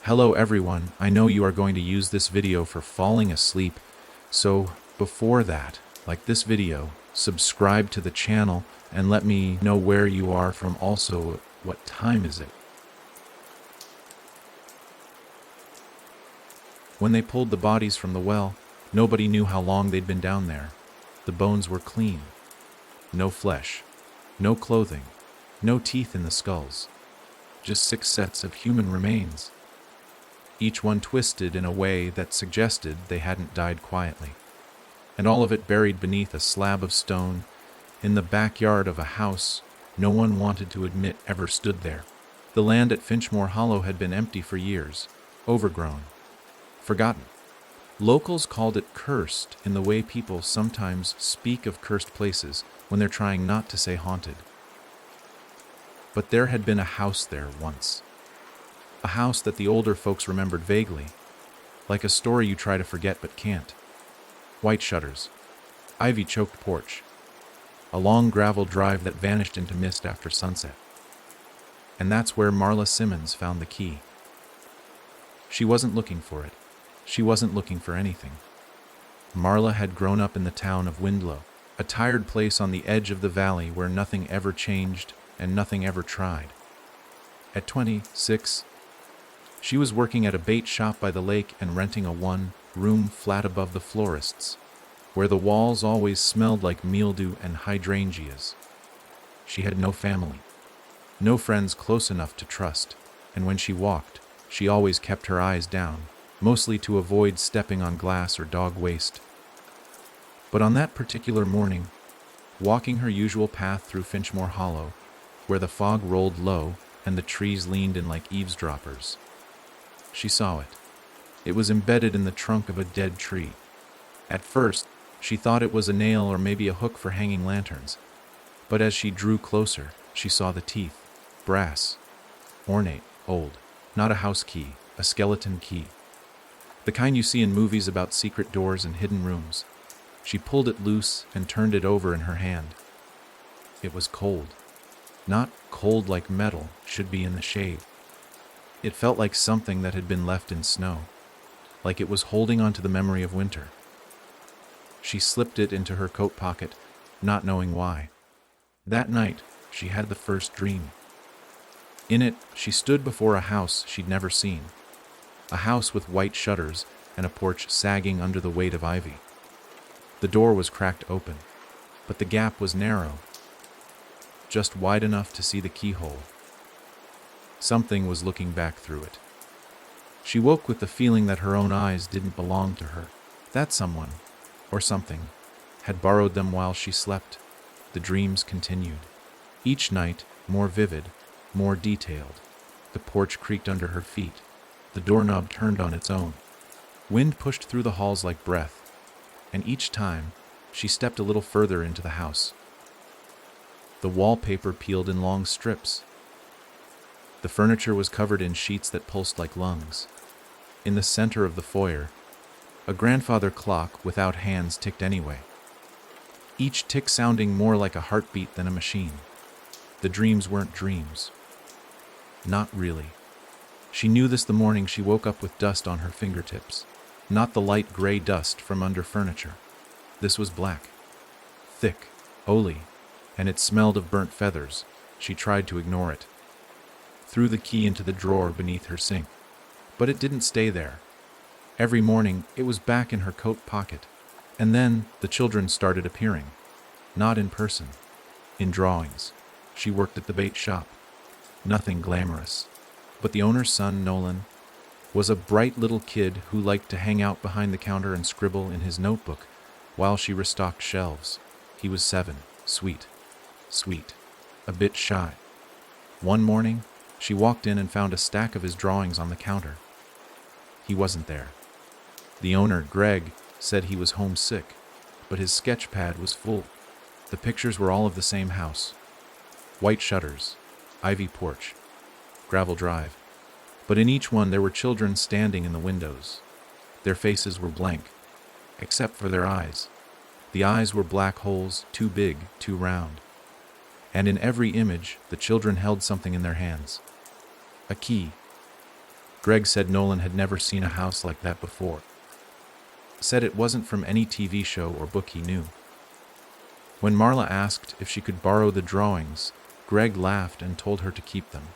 Hello everyone, I know you are going to use this video for falling asleep, so before that, like this video, subscribe to the channel and let me know where you are from, also what time is it. When they pulled the bodies from the well, nobody knew how long they'd been down there. The bones were clean. No flesh, no clothing, no teeth in the skulls. Just 6 sets of human remains. Each one twisted in a way that suggested they hadn't died quietly. And all of it buried beneath a slab of stone in the backyard of a house no one wanted to admit ever stood there. The land at Finchmore Hollow had been empty for years, overgrown, forgotten. Locals called it cursed in the way people sometimes speak of cursed places when they're trying not to say haunted. But there had been a house there once. A house that the older folks remembered vaguely, like a story you try to forget but can't. White shutters, ivy-choked porch, a long gravel drive that vanished into mist after sunset. And that's where Marla Simmons found the key. She wasn't looking for it. She wasn't looking for anything. Marla had grown up in the town of Windlow, a tired place on the edge of the valley where nothing ever changed and nothing ever tried. At 26, she was working at a bait shop by the lake and renting a one-room flat above the florist's, where the walls always smelled like mildew and hydrangeas. She had no family, no friends close enough to trust, and when she walked, she always kept her eyes down, mostly to avoid stepping on glass or dog waste. But on that particular morning, walking her usual path through Finchmore Hollow, where the fog rolled low and the trees leaned in like eavesdroppers, she saw it. It was embedded in the trunk of a dead tree. At first, she thought it was a nail or maybe a hook for hanging lanterns, but as she drew closer, she saw the teeth, brass, ornate, old, not a house key, a skeleton key. The kind you see in movies about secret doors and hidden rooms. She pulled it loose and turned it over in her hand. It was cold. Not cold like metal should be in the shade. It felt like something that had been left in snow, like it was holding on to the memory of winter. She slipped it into her coat pocket, not knowing why. That night, she had the first dream. In it, she stood before a house she'd never seen. A house with white shutters and a porch sagging under the weight of ivy. The door was cracked open, but the gap was narrow, just wide enough to see the keyhole. Something was looking back through it. She woke with the feeling that her own eyes didn't belong to her. That someone, or something, had borrowed them while she slept. The dreams continued. Each night, more vivid, more detailed. The porch creaked under her feet. The doorknob turned on its own. Wind pushed through the halls like breath, and each time, she stepped a little further into the house. The wallpaper peeled in long strips. The furniture was covered in sheets that pulsed like lungs. In the center of the foyer, a grandfather clock without hands ticked anyway, each tick sounding more like a heartbeat than a machine. The dreams weren't dreams. Not really. She knew this the morning she woke up with dust on her fingertips. Not the light gray dust from under furniture. This was black, thick, oily, and it smelled of burnt feathers. She tried to ignore it. Threw the key into the drawer beneath her sink. But it didn't stay there. Every morning, it was back in her coat pocket. And then the children started appearing. Not in person. In drawings. She worked at the bait shop. Nothing glamorous. But the owner's son, Nolan, was a bright little kid who liked to hang out behind the counter and scribble in his notebook while she restocked shelves. He was 7. Sweet. Sweet. A bit shy. One morning, she walked in and found a stack of his drawings on the counter. He wasn't there. The owner, Greg, said he was homesick, but his sketch pad was full. The pictures were all of the same house. White shutters, ivy porch, gravel drive. But in each one there were children standing in the windows. Their faces were blank, except for their eyes. The eyes were black holes, too big, too round. And in every image, the children held something in their hands. A key. Greg said Nolan had never seen a house like that before. Said it wasn't from any TV show or book he knew. When Marla asked if she could borrow the drawings, Greg laughed and told her to keep them.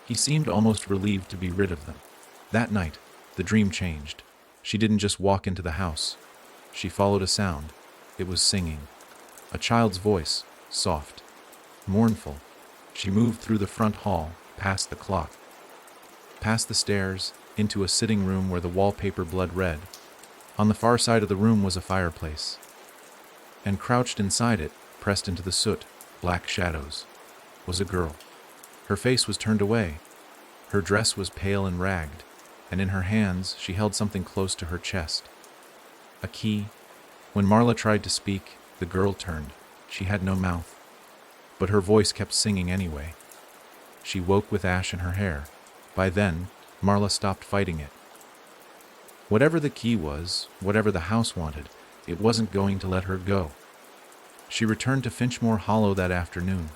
He seemed almost relieved to be rid of them. That night, the dream changed. She didn't just walk into the house. She followed a sound. It was singing. A child's voice, soft, mournful. She moved through the front hall, past the clock, past the stairs, into a sitting room where the wallpaper blood red. On the far side of the room was a fireplace. And crouched inside it, pressed into the soot, black shadows, was a girl. Her face was turned away. Her dress was pale and ragged, and in her hands she held something close to her chest. A key. When Marla tried to speak, the girl turned. She had no mouth, but her voice kept singing anyway. She woke with ash in her hair. By then, Marla stopped fighting it. Whatever the key was, whatever the house wanted, it wasn't going to let her go. She returned to Finchmore Hollow that afternoon.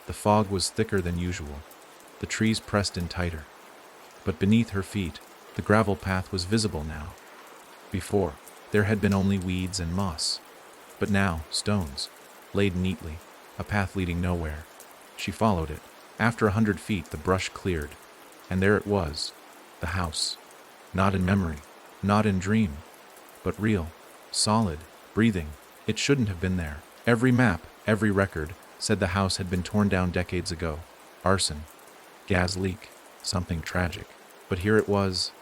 The fog was thicker than usual. The trees pressed in tighter. But beneath her feet, the gravel path was visible now. Before, there had been only weeds and moss. But now, stones, laid neatly, a path leading nowhere. She followed it. After 100 feet, the brush cleared. And there it was, the house. Not in memory, not in dream, but real, solid, breathing. It shouldn't have been there. Every map, every record, said the house had been torn down decades ago. Arson, gas leak, something tragic. But here it was,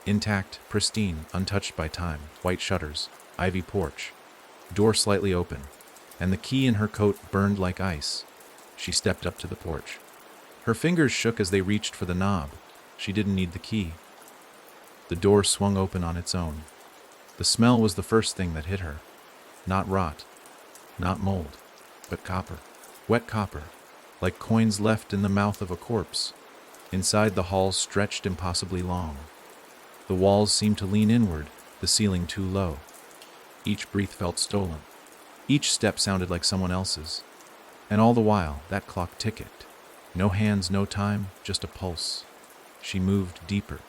intact, pristine, untouched by time. White shutters, ivy porch, door slightly open, and the key in her coat burned like ice. She stepped up to the porch. Her fingers shook as they reached for the knob. She didn't need the key. The door swung open on its own. The smell was the first thing that hit her. Not rot, not mold, but copper. Wet copper, like coins left in the mouth of a corpse. Inside the hall stretched impossibly long. The walls seemed to lean inward, the ceiling too low. Each breath felt stolen. Each step sounded like someone else's. And all the while, that clock ticked. No hands, no time, just a pulse. She moved deeper.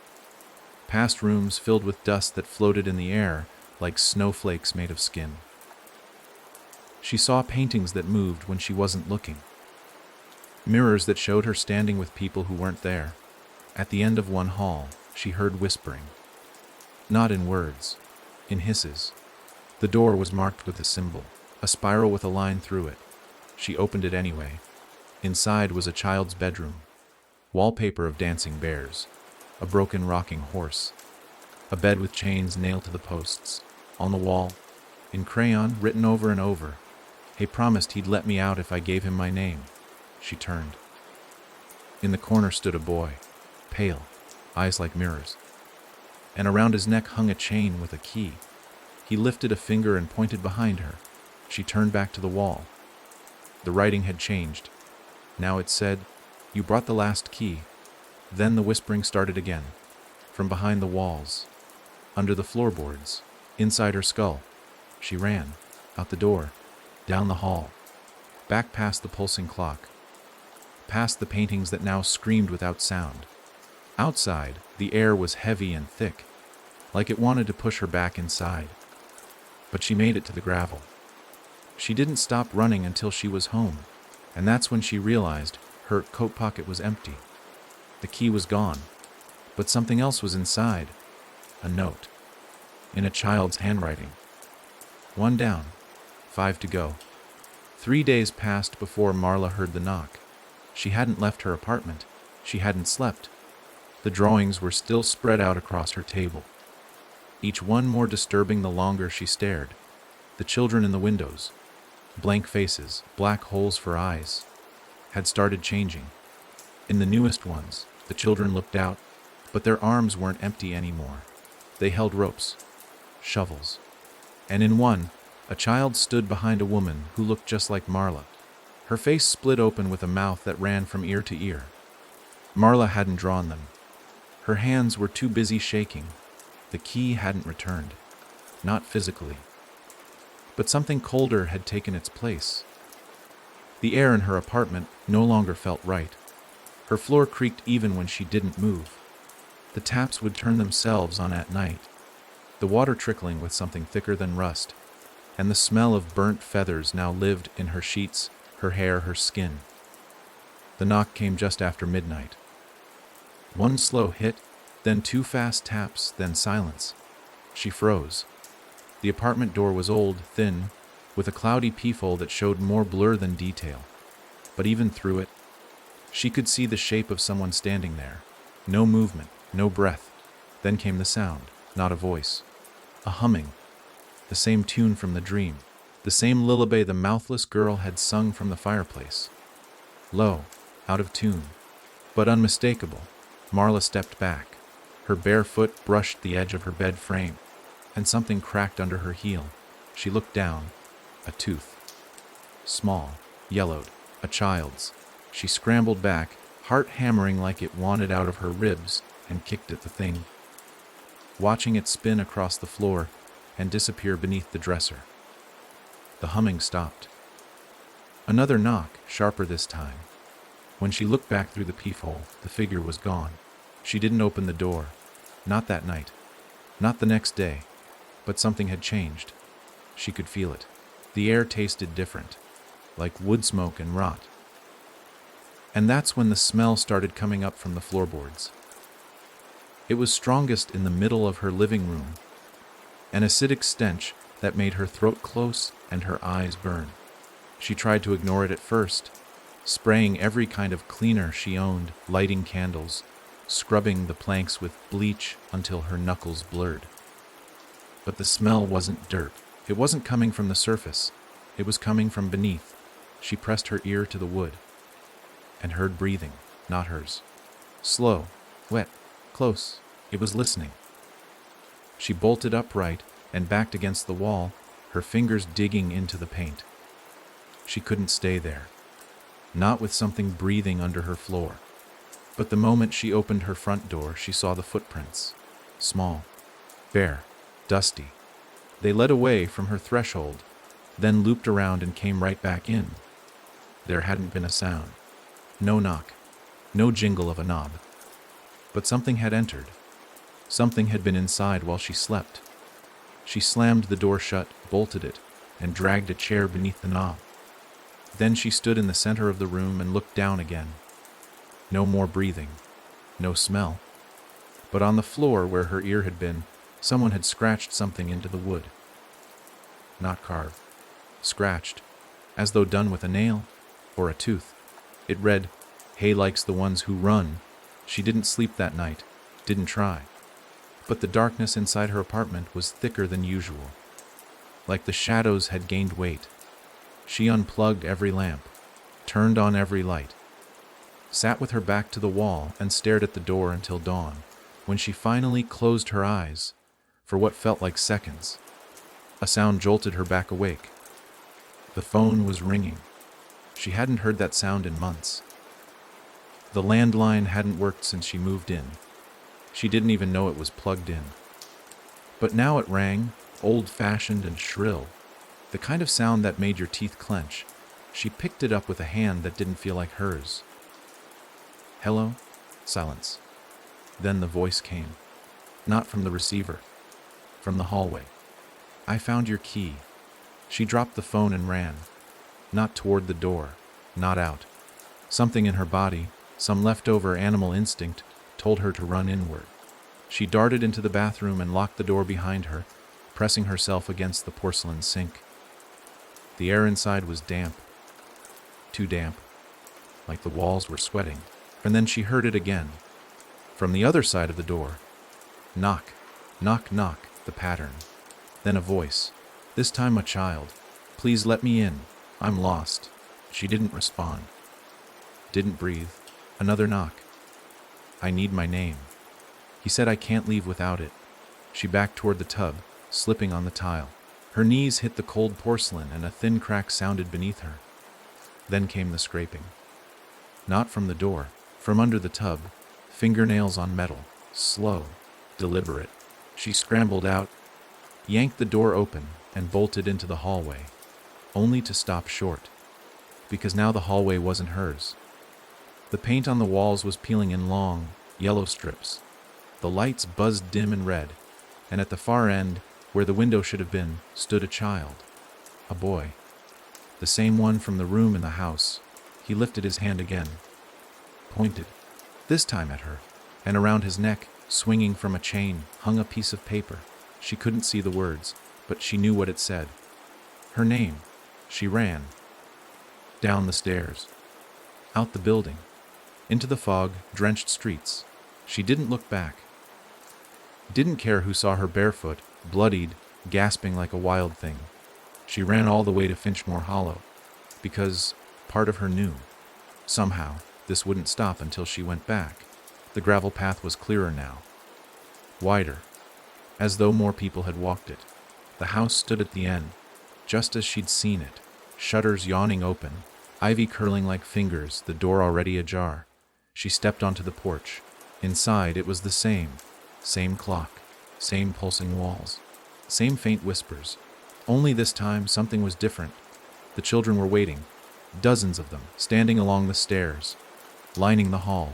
Past rooms filled with dust that floated in the air like snowflakes made of skin. She saw paintings that moved when she wasn't looking. Mirrors that showed her standing with people who weren't there. At the end of one hall, she heard whispering. Not in words, in hisses. The door was marked with a symbol, a spiral with a line through it. She opened it anyway. Inside was a child's bedroom. Wallpaper of dancing bears. A broken rocking horse. A bed with chains nailed to the posts. On the wall, in crayon, written over and over, he promised he'd let me out if I gave him my name. She turned. In the corner stood a boy, pale, eyes like mirrors. And around his neck hung a chain with a key. He lifted a finger and pointed behind her. She turned back to the wall. The writing had changed. Now it said, "You brought the last key." Then the whispering started again. From behind the walls, under the floorboards, inside her skull. She ran, out the door, down the hall, back past the pulsing clock, past the paintings that now screamed without sound. Outside, the air was heavy and thick, like it wanted to push her back inside. But she made it to the gravel. She didn't stop running until she was home, and that's when she realized her coat pocket was empty. The key was gone, but something else was inside. A note, in a child's handwriting. 1 down, 5 to go. 3 days passed before Marla heard the knock. She hadn't left her apartment. She hadn't slept. The drawings were still spread out across her table, each one more disturbing the longer she stared. The children in the windows, blank faces, black holes for eyes, had started changing. In the newest ones, the children looked out, but their arms weren't empty anymore. They held ropes, shovels. And in one, a child stood behind a woman who looked just like Marla. Her face split open with a mouth that ran from ear to ear. Marla hadn't drawn them. Her hands were too busy shaking. The key hadn't returned. Not physically. But something colder had taken its place. The air in her apartment no longer felt right. Her floor creaked even when she didn't move. The taps would turn themselves on at night, the water trickling with something thicker than rust, and the smell of burnt feathers now lived in her sheets, her hair, her skin. The knock came just after midnight. One slow hit, then two fast taps, then silence. She froze. The apartment door was old, thin, with a cloudy peephole that showed more blur than detail. But even through it, she could see the shape of someone standing there. No movement, no breath. Then came the sound, not a voice. A humming. The same tune from the dream. The same lullaby the mouthless girl had sung from the fireplace. Low, out of tune, but unmistakable. Marla stepped back. Her bare foot brushed the edge of her bed frame, and something cracked under her heel. She looked down. A tooth. Small, yellowed, a child's. She scrambled back, heart hammering like it wanted out of her ribs, and kicked at the thing, watching it spin across the floor and disappear beneath the dresser. The humming stopped. Another knock, sharper this time. When she looked back through the peephole, the figure was gone. She didn't open the door. Not that night. Not the next day. But something had changed. She could feel it. The air tasted different, like wood smoke and rot. And that's when the smell started coming up from the floorboards. It was strongest in the middle of her living room, an acidic stench that made her throat close and her eyes burn. She tried to ignore it at first, spraying every kind of cleaner she owned, lighting candles, scrubbing the planks with bleach until her knuckles blurred. But the smell wasn't dirt. It wasn't coming from the surface. It was coming from beneath. She pressed her ear to the wood and heard breathing, not hers. Slow, wet, close. It was listening. She bolted upright and backed against the wall, her fingers digging into the paint. She couldn't stay there, not with something breathing under her floor. But the moment she opened her front door, she saw the footprints. Small, bare, dusty. They led away from her threshold, then looped around and came right back in. There hadn't been a sound. No knock. No jingle of a knob. But something had entered. Something had been inside while she slept. She slammed the door shut, bolted it, and dragged a chair beneath the knob. Then she stood in the center of the room and looked down again. No more breathing. No smell. But on the floor where her ear had been, someone had scratched something into the wood. Not carved. Scratched, as though done with a nail or a tooth. It read, "Hay likes the ones who run." She didn't sleep that night, didn't try. But the darkness inside her apartment was thicker than usual. Like the shadows had gained weight. She unplugged every lamp, turned on every light, sat with her back to the wall and stared at the door until dawn, when she finally closed her eyes, for what felt like seconds. A sound jolted her back awake. The phone was ringing. She hadn't heard that sound in months. The landline hadn't worked since she moved in. She didn't even know it was plugged in. But now it rang, old-fashioned and shrill, the kind of sound that made your teeth clench. She picked it up with a hand that didn't feel like hers. Hello? Silence. Then the voice came. Not from the receiver. From the hallway. "I found your key." She dropped the phone and ran. Not toward the door. Not out. Something in her body, some leftover animal instinct, told her to run inward. She darted into the bathroom and locked the door behind her, pressing herself against the porcelain sink. The air inside was damp. Too damp. Like the walls were sweating. And then she heard it again. From the other side of the door. Knock. Knock, knock, the pattern. Then a voice. This time a child. "Please let me in. I'm lost." She didn't respond. Didn't breathe. Another knock. "I need my name." He said, "I can't leave without it." She backed toward the tub, slipping on the tile. Her knees hit the cold porcelain and a thin crack sounded beneath her. Then came the scraping. Not from the door, from under the tub, fingernails on metal, slow, deliberate. She scrambled out, yanked the door open, and bolted into the hallway, only to stop short, because now the hallway wasn't hers. The paint on the walls was peeling in long, yellow strips. The lights buzzed dim and red, and at the far end, where the window should have been, stood a child. A boy. The same one from the room in the house. He lifted his hand again, pointed, this time at her, and around his neck, swinging from a chain, hung a piece of paper. She couldn't see the words, but she knew what it said. Her name. She ran. Down the stairs. Out the building. Into the fog-drenched streets. She didn't look back. Didn't care who saw her barefoot, bloodied, gasping like a wild thing. She ran all the way to Finchmore Hollow, because part of her knew. Somehow, this wouldn't stop until she went back. The gravel path was clearer now. Wider. As though more people had walked it. The house stood at the end, just as she'd seen it. Shutters yawning open, ivy curling like fingers, the door already ajar. She stepped onto the porch. Inside, it was the same. Same clock. Same pulsing walls. Same faint whispers. Only this time, something was different. The children were waiting. Dozens of them, standing along the stairs, lining the hall.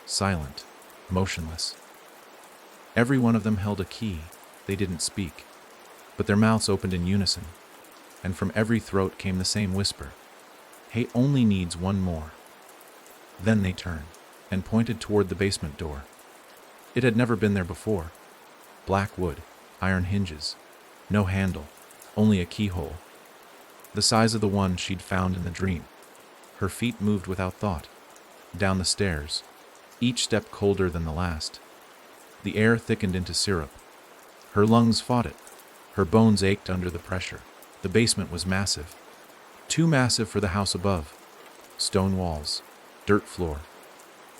Silent. Motionless. Every one of them held a key. They didn't speak. But their mouths opened in unison. And from every throat came the same whisper. Hay only needs one more. Then they turned and pointed toward the basement door. It had never been there before. Black wood, iron hinges, no handle, only a keyhole. The size of the one she'd found in the dream. Her feet moved without thought. Down the stairs, each step colder than the last. The air thickened into syrup. Her lungs fought it. Her bones ached under the pressure. The basement was massive. Too massive for the house above. Stone walls, dirt floor,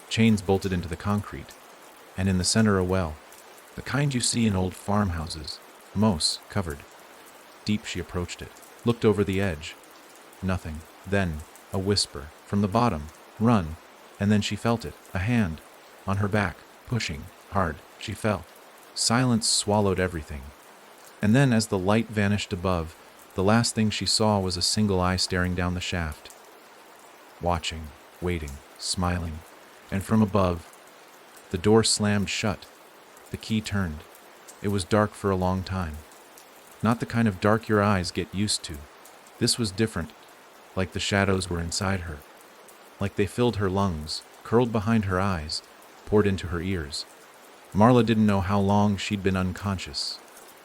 chains bolted into the concrete, and in the center a well, the kind you see in old farmhouses, moss covered. Deep she approached it, looked over the edge. Nothing. Then, a whisper, from the bottom, run, and then she felt it, a hand, on her back, pushing, hard, she fell. Silence swallowed everything. And then as the light vanished above, the last thing she saw was a single eye staring down the shaft. Watching, waiting, smiling, and from above, the door slammed shut. The key turned. It was dark for a long time. Not the kind of dark your eyes get used to. This was different, like the shadows were inside her. Like they filled her lungs, curled behind her eyes, poured into her ears. Marla didn't know how long she'd been unconscious.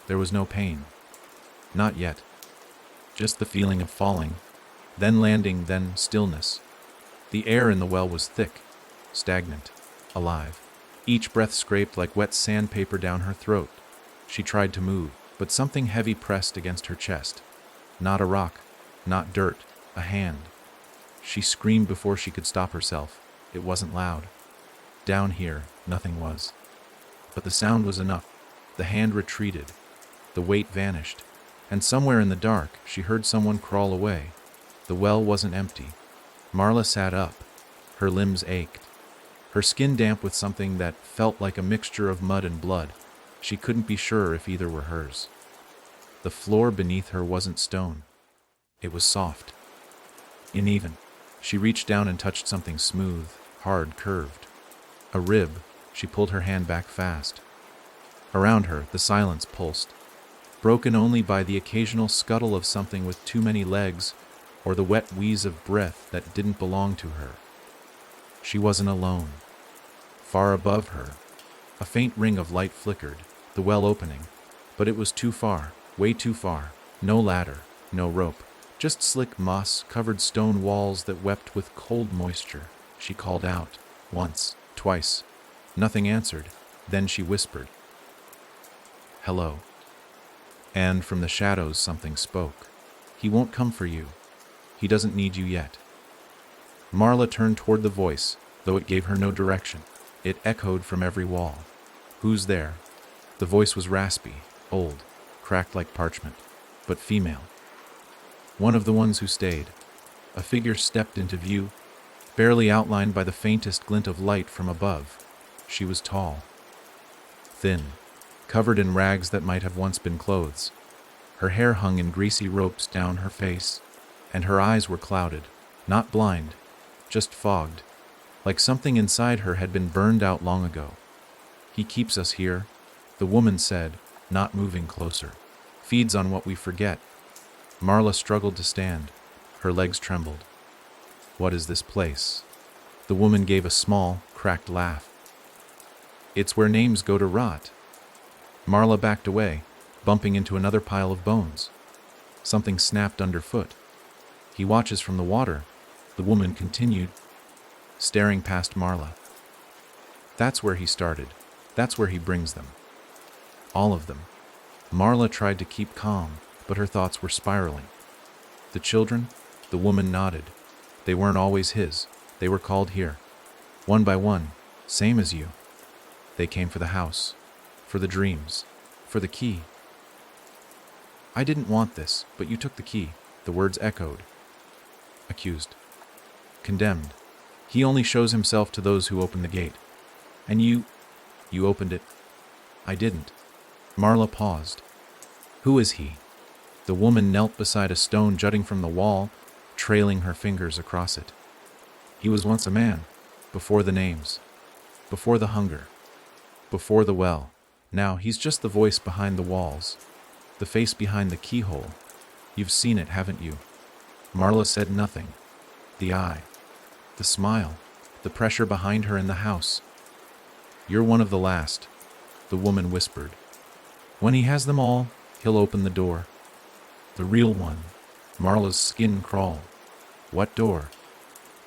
There was no pain. Not yet. Just the feeling of falling, then landing, then stillness. The air in the well was thick, stagnant, alive. Each breath scraped like wet sandpaper down her throat. She tried to move, but something heavy pressed against her chest. Not a rock, not dirt, a hand. She screamed before she could stop herself. It wasn't loud. Down here, nothing was. But the sound was enough. The hand retreated. The weight vanished. And somewhere in the dark, she heard someone crawl away. The well wasn't empty. Marla sat up. Her limbs ached. Her skin damp with something that felt like a mixture of mud and blood. She couldn't be sure if either were hers. The floor beneath her wasn't stone. It was soft. Uneven. She reached down and touched something smooth, hard, curved. A rib. She pulled her hand back fast. Around her, the silence pulsed, broken only by the occasional scuttle of something with too many legs, or the wet wheeze of breath that didn't belong to her. She wasn't alone. Far above her, a faint ring of light flickered, the well opening, but it was too far, way too far. No ladder, no rope, just slick moss-covered stone walls that wept with cold moisture. She called out, once, twice. Nothing answered. Then she whispered, "Hello." And from the shadows something spoke. "He won't come for you. He doesn't need you yet." Marla turned toward the voice, though it gave her no direction. It echoed from every wall. "Who's there?" The voice was raspy, old, cracked like parchment, but female. One of the ones who stayed. A figure stepped into view, barely outlined by the faintest glint of light from above. She was tall, thin, covered in rags that might have once been clothes. Her hair hung in greasy ropes down her face, and her eyes were clouded, not blind, just fogged, like something inside her had been burned out long ago. He keeps us here, the woman said, not moving closer. Feeds on what we forget. Marla struggled to stand. Her legs trembled. What is this place? The woman gave a small, cracked laugh. It's where names go to rot. Marla backed away, bumping into another pile of bones. Something snapped underfoot. He watches from the water, the woman continued, staring past Marla. That's where he started. That's where he brings them. All of them. Marla tried to keep calm, but her thoughts were spiraling. The children? The woman nodded. They weren't always his. They were called here. One by one, same as you. They came for the house, for the dreams, for the key. I didn't want this, but you took the key, the words echoed. Accused. Condemned. He only shows himself to those who open the gate. And you opened it. I didn't. Marla paused. Who is he? The woman knelt beside a stone jutting from the wall, trailing her fingers across it. He was once a man, before the names, before the hunger, before the well. Now he's just the voice behind the walls, the face behind the keyhole. You've seen it, haven't you? Marla said nothing. The eye, the smile, the pressure behind her in the house. You're one of the last, the woman whispered. When he has them all, he'll open the door. The real one. Marla's skin crawled. What door?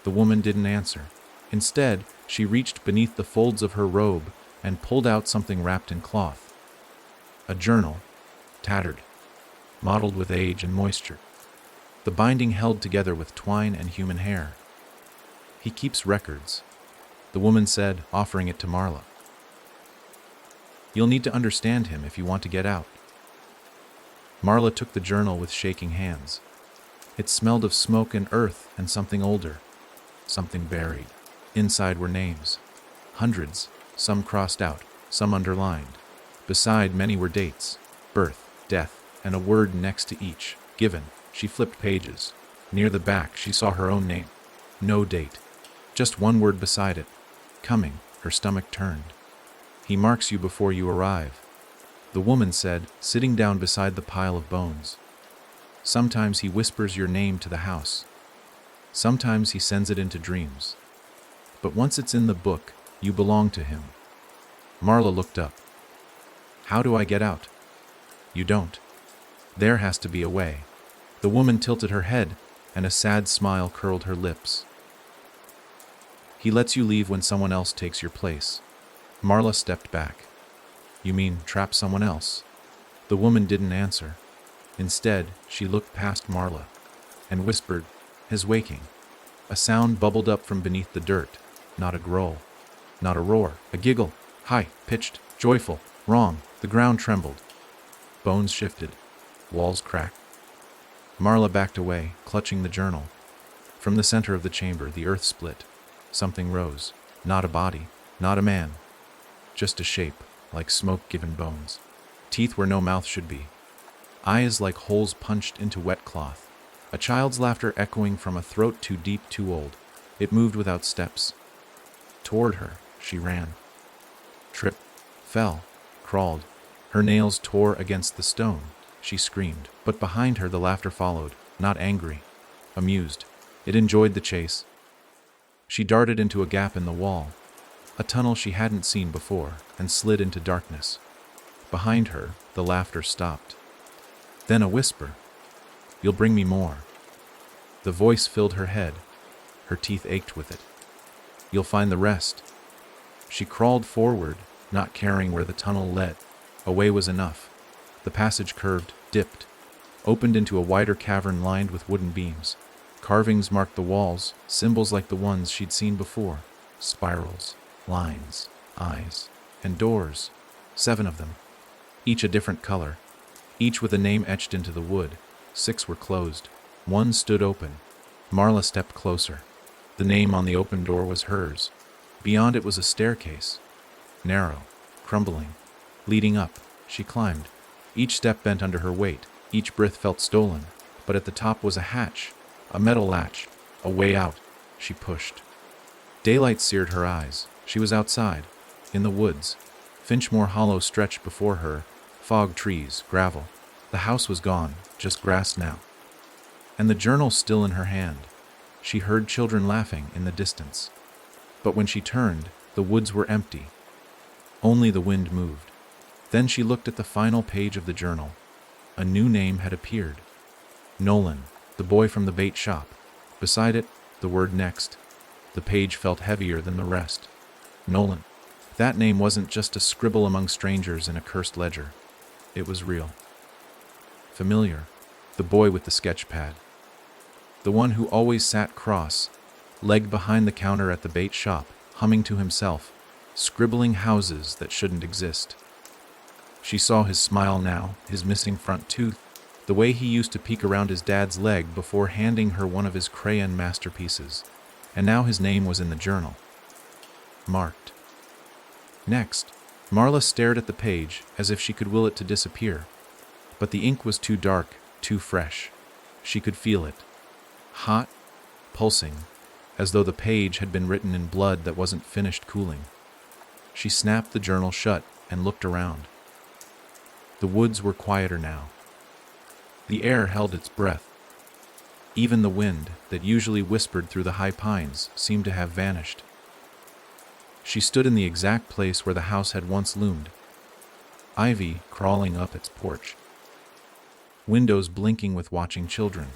The woman didn't answer. Instead, she reached beneath the folds of her robe and pulled out something wrapped in cloth. A journal, tattered, mottled with age and moisture. The binding held together with twine and human hair. He keeps records, the woman said, offering it to Marla. You'll need to understand him if you want to get out. Marla took the journal with shaking hands. It smelled of smoke and earth and something older, something buried. Inside were names. Hundreds, some crossed out, some underlined. Beside many were dates, birth, death, and a word next to each, given. She flipped pages. Near the back she saw her own name. No date. Just one word beside it. Coming. Her stomach turned. He marks you before you arrive, the woman said, sitting down beside the pile of bones. Sometimes he whispers your name to the house. Sometimes he sends it into dreams. But once it's in the book, you belong to him. Marla looked up. How do I get out? You don't. There has to be a way. The woman tilted her head, and a sad smile curled her lips. He lets you leave when someone else takes your place. Marla stepped back. You mean trap someone else? The woman didn't answer. Instead, she looked past Marla and whispered, his waking. A sound bubbled up from beneath the dirt, not a growl, not a roar, a giggle, high-pitched, joyful, wrong. The ground trembled. Bones shifted. Walls cracked. Marla backed away, clutching the journal. From the center of the chamber, the earth split. Something rose. Not a body, not a man. Just a shape, like smoke-given bones. Teeth where no mouth should be. Eyes like holes punched into wet cloth. A child's laughter echoing from a throat too deep, too old. It moved without steps. Toward her, she ran. Tripped, fell, crawled. Her nails tore against the stone. She screamed, but behind her the laughter followed, not angry, amused. It enjoyed the chase. She darted into a gap in the wall, a tunnel she hadn't seen before, and slid into darkness. Behind her, the laughter stopped. Then a whisper. You'll bring me more. The voice filled her head. Her teeth ached with it. You'll find the rest. She crawled forward, not caring where the tunnel led. A way was enough. The passage curved, dipped, opened into a wider cavern lined with wooden beams. Carvings marked the walls, symbols like the ones she'd seen before. Spirals, lines, eyes, and doors. 7 of them, each a different color, each with a name etched into the wood. 6 were closed. 1 stood open. Marla stepped closer. The name on the open door was hers. Beyond it was a staircase, narrow, crumbling, leading up. She climbed. Each step bent under her weight. Each breath felt stolen. But at the top was a hatch, a metal latch, a way out. She pushed. Daylight seared her eyes. She was outside, in the woods. Finchmore Hollow stretched before her, fog, trees, gravel. The house was gone, just grass now. And the journal still in her hand. She heard children laughing in the distance. But when she turned, the woods were empty. Only the wind moved. Then she looked at the final page of the journal. A new name had appeared. Nolan, the boy from the bait shop. Beside it, the word next. The page felt heavier than the rest. Nolan. That name wasn't just a scribble among strangers in a cursed ledger. It was real. Familiar. The boy with the sketch pad. The one who always sat cross, leg behind the counter at the bait shop, humming to himself, scribbling houses that shouldn't exist. She saw his smile now, his missing front tooth, the way he used to peek around his dad's leg before handing her one of his crayon masterpieces. And now his name was in the journal. Marked. Next, Marla stared at the page as if she could will it to disappear. But the ink was too dark, too fresh. She could feel it. Hot, pulsing, as though the page had been written in blood that wasn't finished cooling. She snapped the journal shut and looked around. The woods were quieter now. The air held its breath. Even the wind, that usually whispered through the high pines, seemed to have vanished. She stood in the exact place where the house had once loomed. Ivy crawling up its porch. Windows blinking with watching children.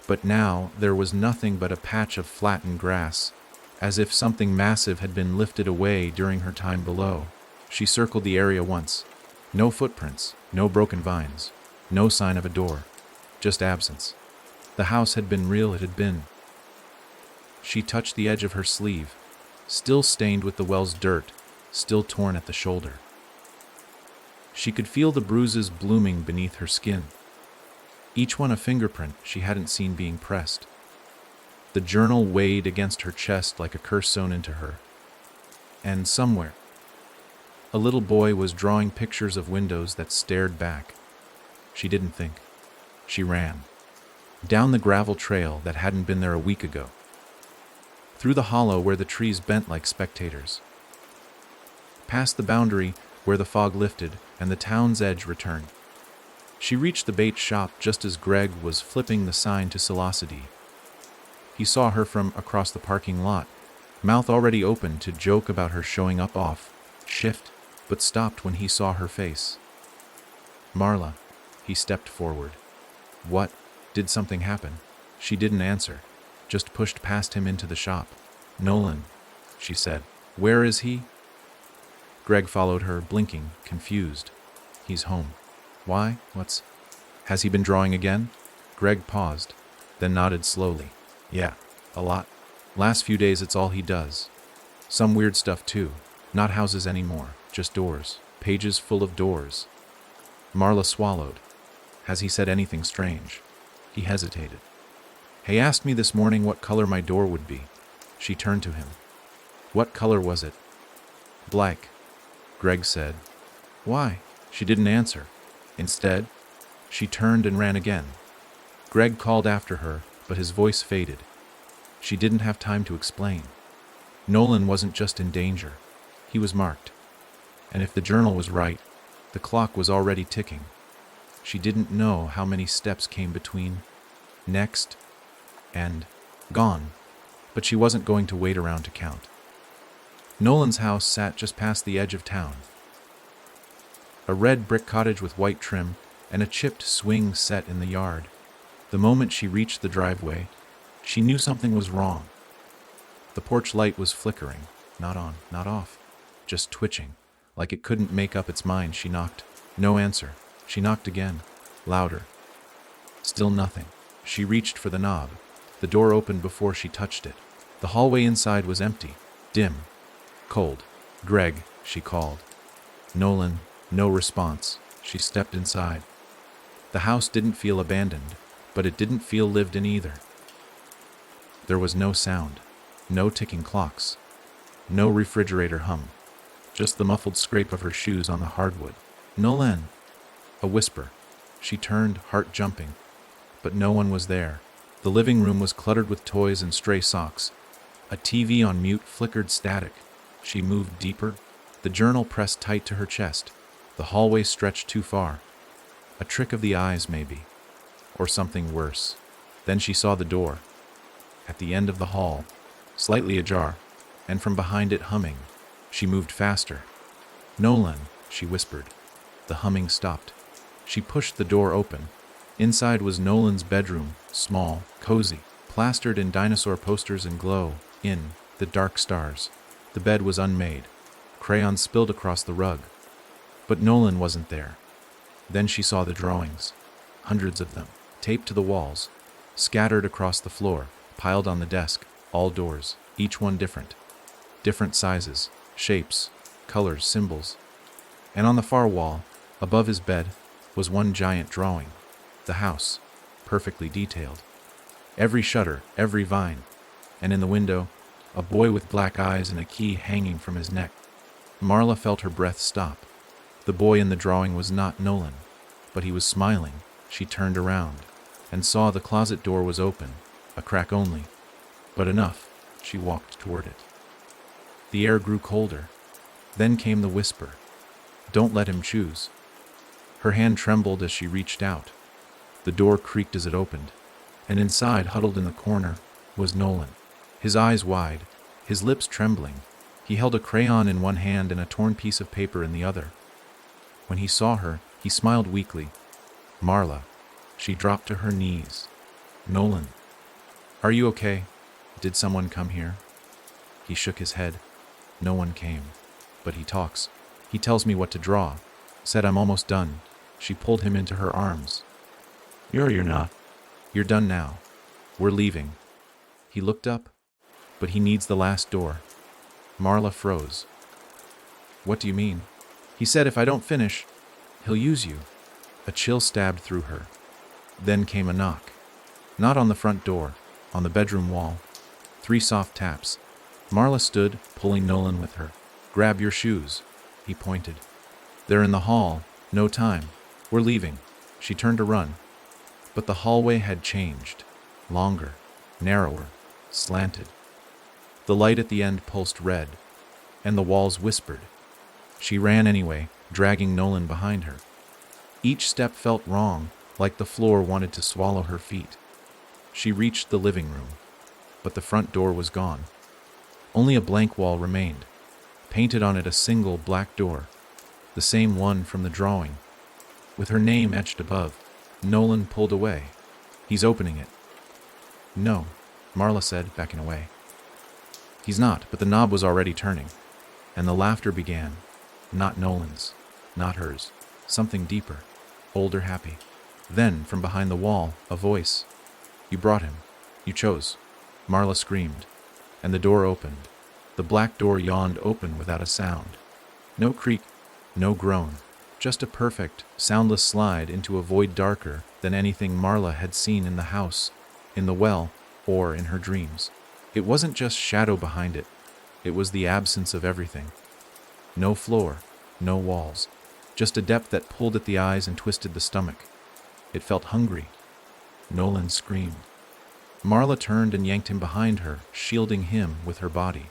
But now there was nothing but a patch of flattened grass, as if something massive had been lifted away during her time below. She circled the area once. No footprints, no broken vines, no sign of a door, just absence. The house had been real, it had been. She touched the edge of her sleeve, still stained with the well's dirt, still torn at the shoulder. She could feel the bruises blooming beneath her skin. Each one a fingerprint she hadn't seen being pressed. The journal weighed against her chest like a curse sewn into her. And somewhere, a little boy was drawing pictures of windows that stared back. She didn't think. She ran. Down the gravel trail that hadn't been there a week ago. Through the hollow where the trees bent like spectators. Past the boundary where the fog lifted and the town's edge returned. She reached the bait shop just as Greg was flipping the sign to Salosity. He saw her from across the parking lot, mouth already open to joke about her showing up off shift, but stopped when he saw her face. Marla. He stepped forward. What? Did something happen? She didn't answer, just pushed past him into the shop. Nolan, she said. Where is he? Greg followed her, blinking, confused. He's home. Why? Has he been drawing again? Greg paused, then nodded slowly. Yeah, a lot. Last few days it's all he does. Some weird stuff too. Not houses anymore, just doors. Pages full of doors. Marla swallowed. Has he said anything strange? He hesitated. He asked me this morning what color my door would be. She turned to him. What color was it? Black, Greg said. Why? She didn't answer. Instead, she turned and ran again. Greg called after her, but his voice faded. She didn't have time to explain. Nolan wasn't just in danger. He was marked. And if the journal was right, the clock was already ticking. She didn't know how many steps came between next and gone, but she wasn't going to wait around to count. Nolan's house sat just past the edge of town. A red brick cottage with white trim and a chipped swing set in the yard. The moment she reached the driveway, she knew something was wrong. The porch light was flickering, not on, not off, just twitching, like it couldn't make up its mind. She knocked. No answer. She knocked again, louder. Still nothing. She reached for the knob. The door opened before she touched it. The hallway inside was empty, dim, cold. Greg, she called. Nolan, no response. She stepped inside. The house didn't feel abandoned, but it didn't feel lived in either. There was no sound, no ticking clocks, no refrigerator hum, just the muffled scrape of her shoes on the hardwood. Nolan! A whisper. She turned, heart jumping, but no one was there. The living room was cluttered with toys and stray socks. A TV on mute flickered static. She moved deeper. The journal pressed tight to her chest. The hallway stretched too far. A trick of the eyes, maybe. Or something worse. Then she saw the door. At the end of the hall, slightly ajar, and from behind it humming. She moved faster. "Nolan," she whispered. The humming stopped. She pushed the door open. Inside was Nolan's bedroom, small, cozy, plastered in dinosaur posters and glow, in the dark stars. The bed was unmade, crayons spilled across the rug. But Nolan wasn't there. Then she saw the drawings, hundreds of them, taped to the walls, scattered across the floor, piled on the desk, all doors, each one different. Different sizes, shapes, colors, symbols. And on the far wall, above his bed, was one giant drawing. The house, perfectly detailed. Every shutter, every vine. And in the window, a boy with black eyes and a key hanging from his neck. Marla felt her breath stop. The boy in the drawing was not Nolan, but he was smiling. She turned around and saw the closet door was open, a crack only. But enough. She walked toward it. The air grew colder. Then came the whisper. "Don't let him choose." Her hand trembled as she reached out. The door creaked as it opened, and inside, huddled in the corner, was Nolan. His eyes wide, his lips trembling. He held a crayon in one hand and a torn piece of paper in the other. When he saw her, he smiled weakly. "Marla." She dropped to her knees. "Nolan. Are you okay? Did someone come here?" He shook his head. "No one came. But he talks. He tells me what to draw. Said I'm almost done." She pulled him into her arms. You're not. You're done now. We're leaving." He looked up. "But he needs the last door." Marla froze. "What do you mean?" "He said if I don't finish, he'll use you." A chill stabbed through her. Then came a knock. Not on the front door, on the bedroom wall. 3 soft taps. Marla stood, pulling Nolan with her. "Grab your shoes," he pointed. "They're in the hall. No time. We're leaving." She turned to run. But the hallway had changed. Longer, narrower, slanted. The light at the end pulsed red, and the walls whispered. She ran anyway, dragging Nolan behind her. Each step felt wrong, like the floor wanted to swallow her feet. She reached the living room, but the front door was gone. Only a blank wall remained, painted on it a single black door, the same one from the drawing, with her name etched above. Nolan pulled away. "He's opening it." "No," Marla said, backing away. "He's not," but the knob was already turning, and the laughter began. Not Nolan's, not hers. Something deeper, older, happy. Then, from behind the wall, a voice. "You brought him. You chose." Marla screamed, and the door opened. The black door yawned open without a sound. No creak, no groan. Just a perfect, soundless slide into a void darker than anything Marla had seen in the house, in the well, or in her dreams. It wasn't just shadow behind it. It was the absence of everything. No floor, no walls. Just a depth that pulled at the eyes and twisted the stomach. It felt hungry. Nolan screamed. Marla turned and yanked him behind her, shielding him with her body.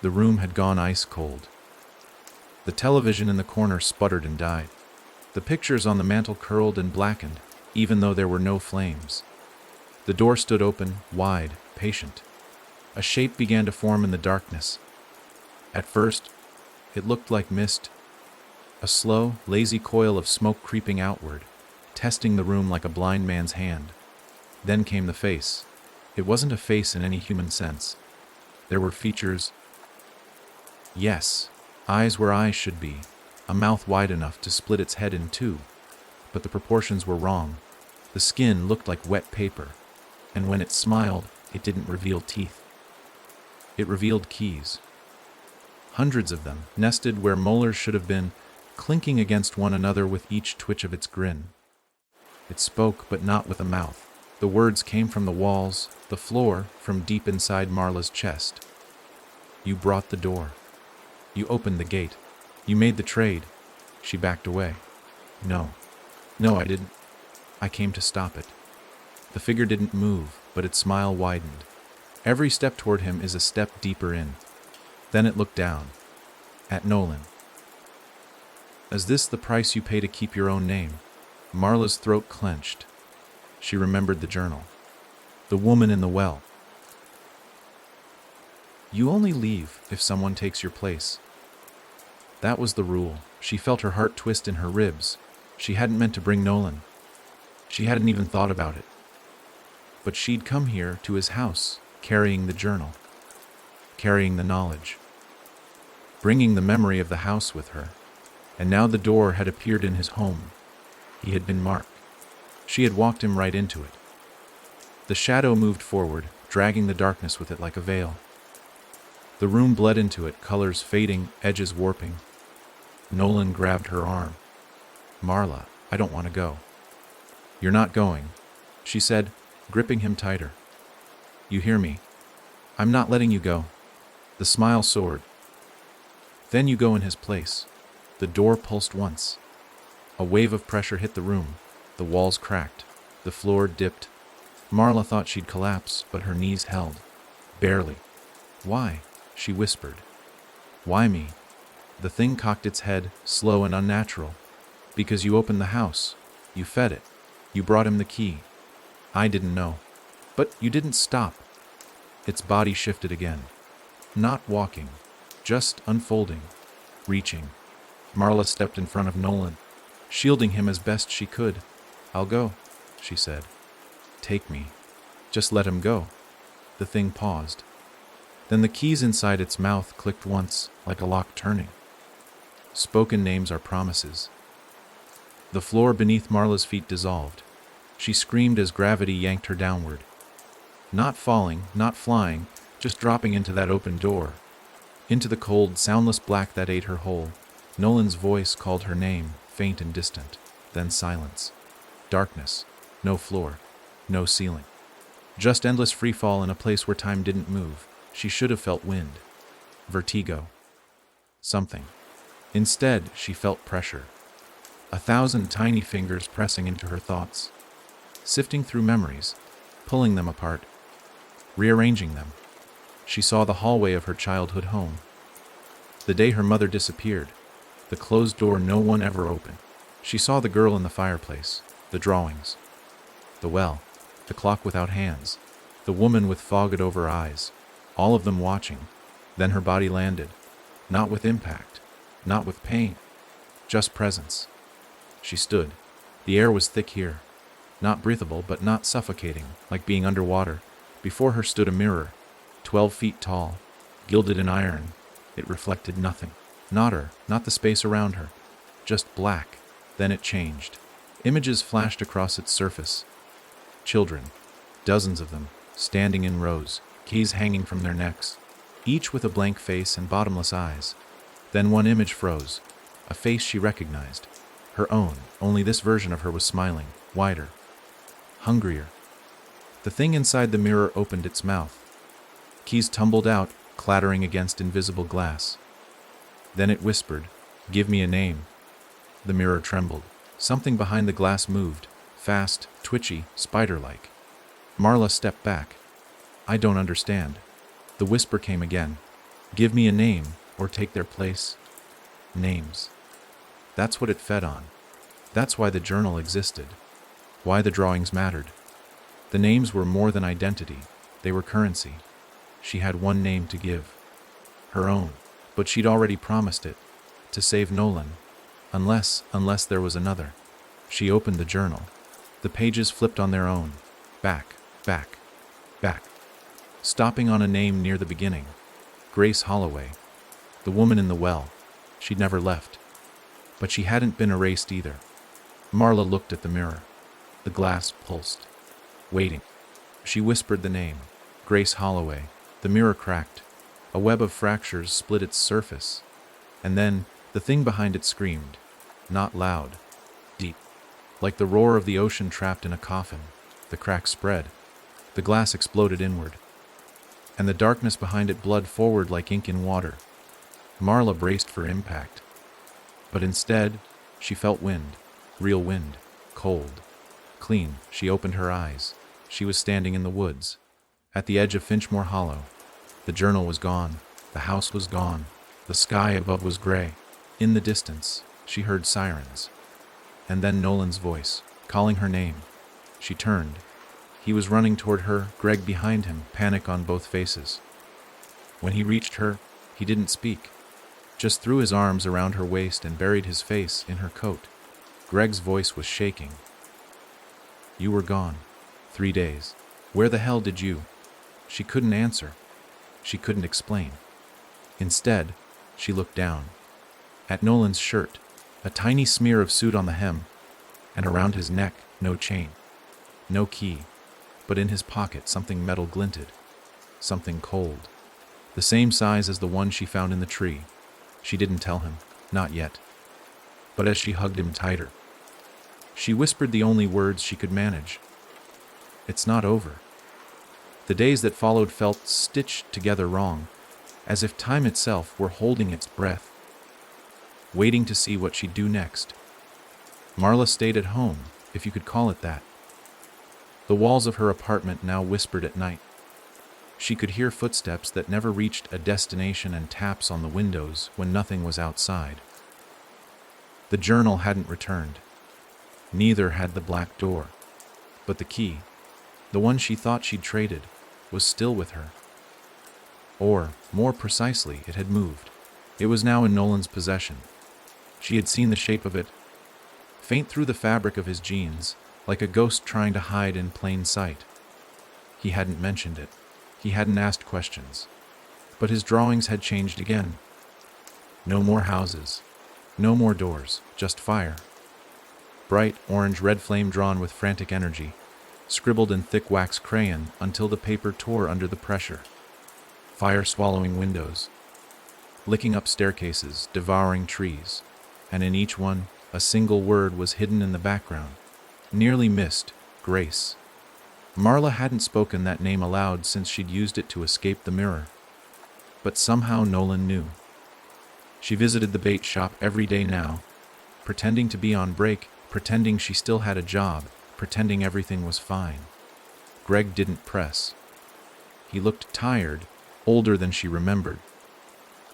The room had gone ice cold. The television in the corner sputtered and died. The pictures on the mantel curled and blackened, even though there were no flames. The door stood open, wide, patient. A shape began to form in the darkness. At first, it looked like mist, a slow, lazy coil of smoke creeping outward, testing the room like a blind man's hand. Then came the face. It wasn't a face in any human sense. There were features. Yes, eyes where eyes should be, a mouth wide enough to split its head in two. But the proportions were wrong. The skin looked like wet paper, and when it smiled, it didn't reveal teeth. It revealed keys. Hundreds of them, nested where molars should have been, clinking against one another with each twitch of its grin. It spoke, but not with a mouth. The words came from the walls, the floor, from deep inside Marla's chest. "You brought the door. You opened the gate. You made the trade." She backed away. No, I didn't. I came to stop it." The figure didn't move, but its smile widened. "Every step toward him is a step deeper in." Then it looked down. At Nolan. Is this the price you pay to keep your own name? Marla's throat clenched. She remembered the journal. The woman in the well. You only leave if someone takes your place. That was the rule. She felt her heart twist in her ribs. She hadn't meant to bring Nolan. She hadn't even thought about it. But she'd come here to his house, carrying the journal, carrying the knowledge, bringing the memory of the house with her. And now the door had appeared in his home. He had been marked. She had walked him right into it. The shadow moved forward, dragging the darkness with it like a veil. The room bled into it, colors fading, edges warping. Nolan grabbed her arm. Marla, I don't want to go. You're not going, she said, gripping him tighter. You hear me? I'm not letting you go. The smile soared. Then you go in his place. The door pulsed once. A wave of pressure hit the room. The walls cracked. The floor dipped. Marla thought she'd collapse, but her knees held. Barely. Why? She whispered. Why me? The thing cocked its head, slow and unnatural. Because you opened the house. You fed it. You brought him the key. I didn't know. But you didn't stop. Its body shifted again. Not walking. Just unfolding. Reaching. Marla stepped in front of Nolan, shielding him as best she could. I'll go, she said. Take me. Just let him go. The thing paused. Then the keys inside its mouth clicked once, like a lock turning. Spoken names are promises. The floor beneath Marla's feet dissolved. She screamed as gravity yanked her downward. Not falling, not flying, just dropping into that open door. Into the cold, soundless black that ate her whole. Nolan's voice called her name, faint and distant. Then silence. Darkness. No floor. No ceiling. Just endless freefall in a place where time didn't move. She should have felt wind. Vertigo. Something. Instead, she felt pressure. 1,000 tiny fingers pressing into her thoughts. Sifting through memories. Pulling them apart. Rearranging them. She saw the hallway of her childhood home. The day her mother disappeared. The closed door no one ever opened. She saw the girl in the fireplace. The drawings. The well. The clock without hands. The woman with fog over eyes. All of them watching. Then her body landed. Not with impact. Not with pain. Just presence. She stood. The air was thick here. Not breathable, but not suffocating, like being underwater. Before her stood a mirror. 12 feet tall. Gilded in iron. It reflected nothing. Not her. Not the space around her. Just black. Then it changed. Images flashed across its surface. Children. Dozens of them. Standing in rows. Keys hanging from their necks. Each with a blank face and bottomless eyes. Then one image froze. A face she recognized. Her own, only this version of her was smiling, wider, hungrier. The thing inside the mirror opened its mouth. Keys tumbled out, clattering against invisible glass. Then it whispered, "Give me a name." The mirror trembled. Something behind the glass moved, fast, twitchy, spider-like. Marla stepped back. "I don't understand." The whisper came again. "Give me a name, or take their place." Names. That's what it fed on. That's why the journal existed. Why the drawings mattered. The names were more than identity. They were currency. She had one name to give. Her own. But she'd already promised it. To save Nolan. Unless there was another. She opened the journal. The pages flipped on their own. Back, back, back. Stopping on a name near the beginning. Grace Holloway. The woman in the well. She'd never left. But she hadn't been erased either. Marla looked at the mirror. The glass pulsed. Waiting. She whispered the name. Grace Holloway. The mirror cracked. A web of fractures split its surface. And then, the thing behind it screamed. Not loud. Deep. Like the roar of the ocean trapped in a coffin. The crack spread. The glass exploded inward. And the darkness behind it bled forward like ink in water. Marla braced for impact. But instead, she felt wind. Real wind. Cold. Clean. She opened her eyes. She was standing in the woods. At the edge of Finchmore Hollow. The journal was gone. The house was gone. The sky above was gray. In the distance, she heard sirens. And then Nolan's voice, calling her name. She turned. He was running toward her, Greg behind him, panic on both faces. When he reached her, he didn't speak, just threw his arms around her waist and buried his face in her coat. Greg's voice was shaking. You were gone. 3 days. Where the hell did you? She couldn't answer. She couldn't explain. Instead, she looked down. At Nolan's shirt, a tiny smear of soot on the hem, and around his neck, no chain. No key. But in his pocket something metal glinted. Something cold. The same size as the one she found in the tree. She didn't tell him. Not yet. But as she hugged him tighter, she whispered the only words she could manage. It's not over. The days that followed felt stitched together wrong, as if time itself were holding its breath, waiting to see what she'd do next. Marla stayed at home, if you could call it that. The walls of her apartment now whispered at night. She could hear footsteps that never reached a destination and taps on the windows when nothing was outside. The journal hadn't returned. Neither had the black door. But the key, the one she thought she'd traded, was still with her. Or, more precisely, it had moved. It was now in Nolan's possession. She had seen the shape of it, faint through the fabric of his jeans, like a ghost trying to hide in plain sight. He hadn't mentioned it. He hadn't asked questions. But his drawings had changed again. No more houses. No more doors. Just fire. Bright orange-red flame drawn with frantic energy, scribbled in thick wax crayon until the paper tore under the pressure. Fire swallowing windows, licking up staircases, devouring trees, and in each one, a single word was hidden in the background. Nearly missed, Grace. Marla hadn't spoken that name aloud since she'd used it to escape the mirror. But somehow Nolan knew. She visited the bait shop every day now, pretending to be on break, pretending she still had a job, pretending everything was fine. Greg didn't press. He looked tired, older than she remembered,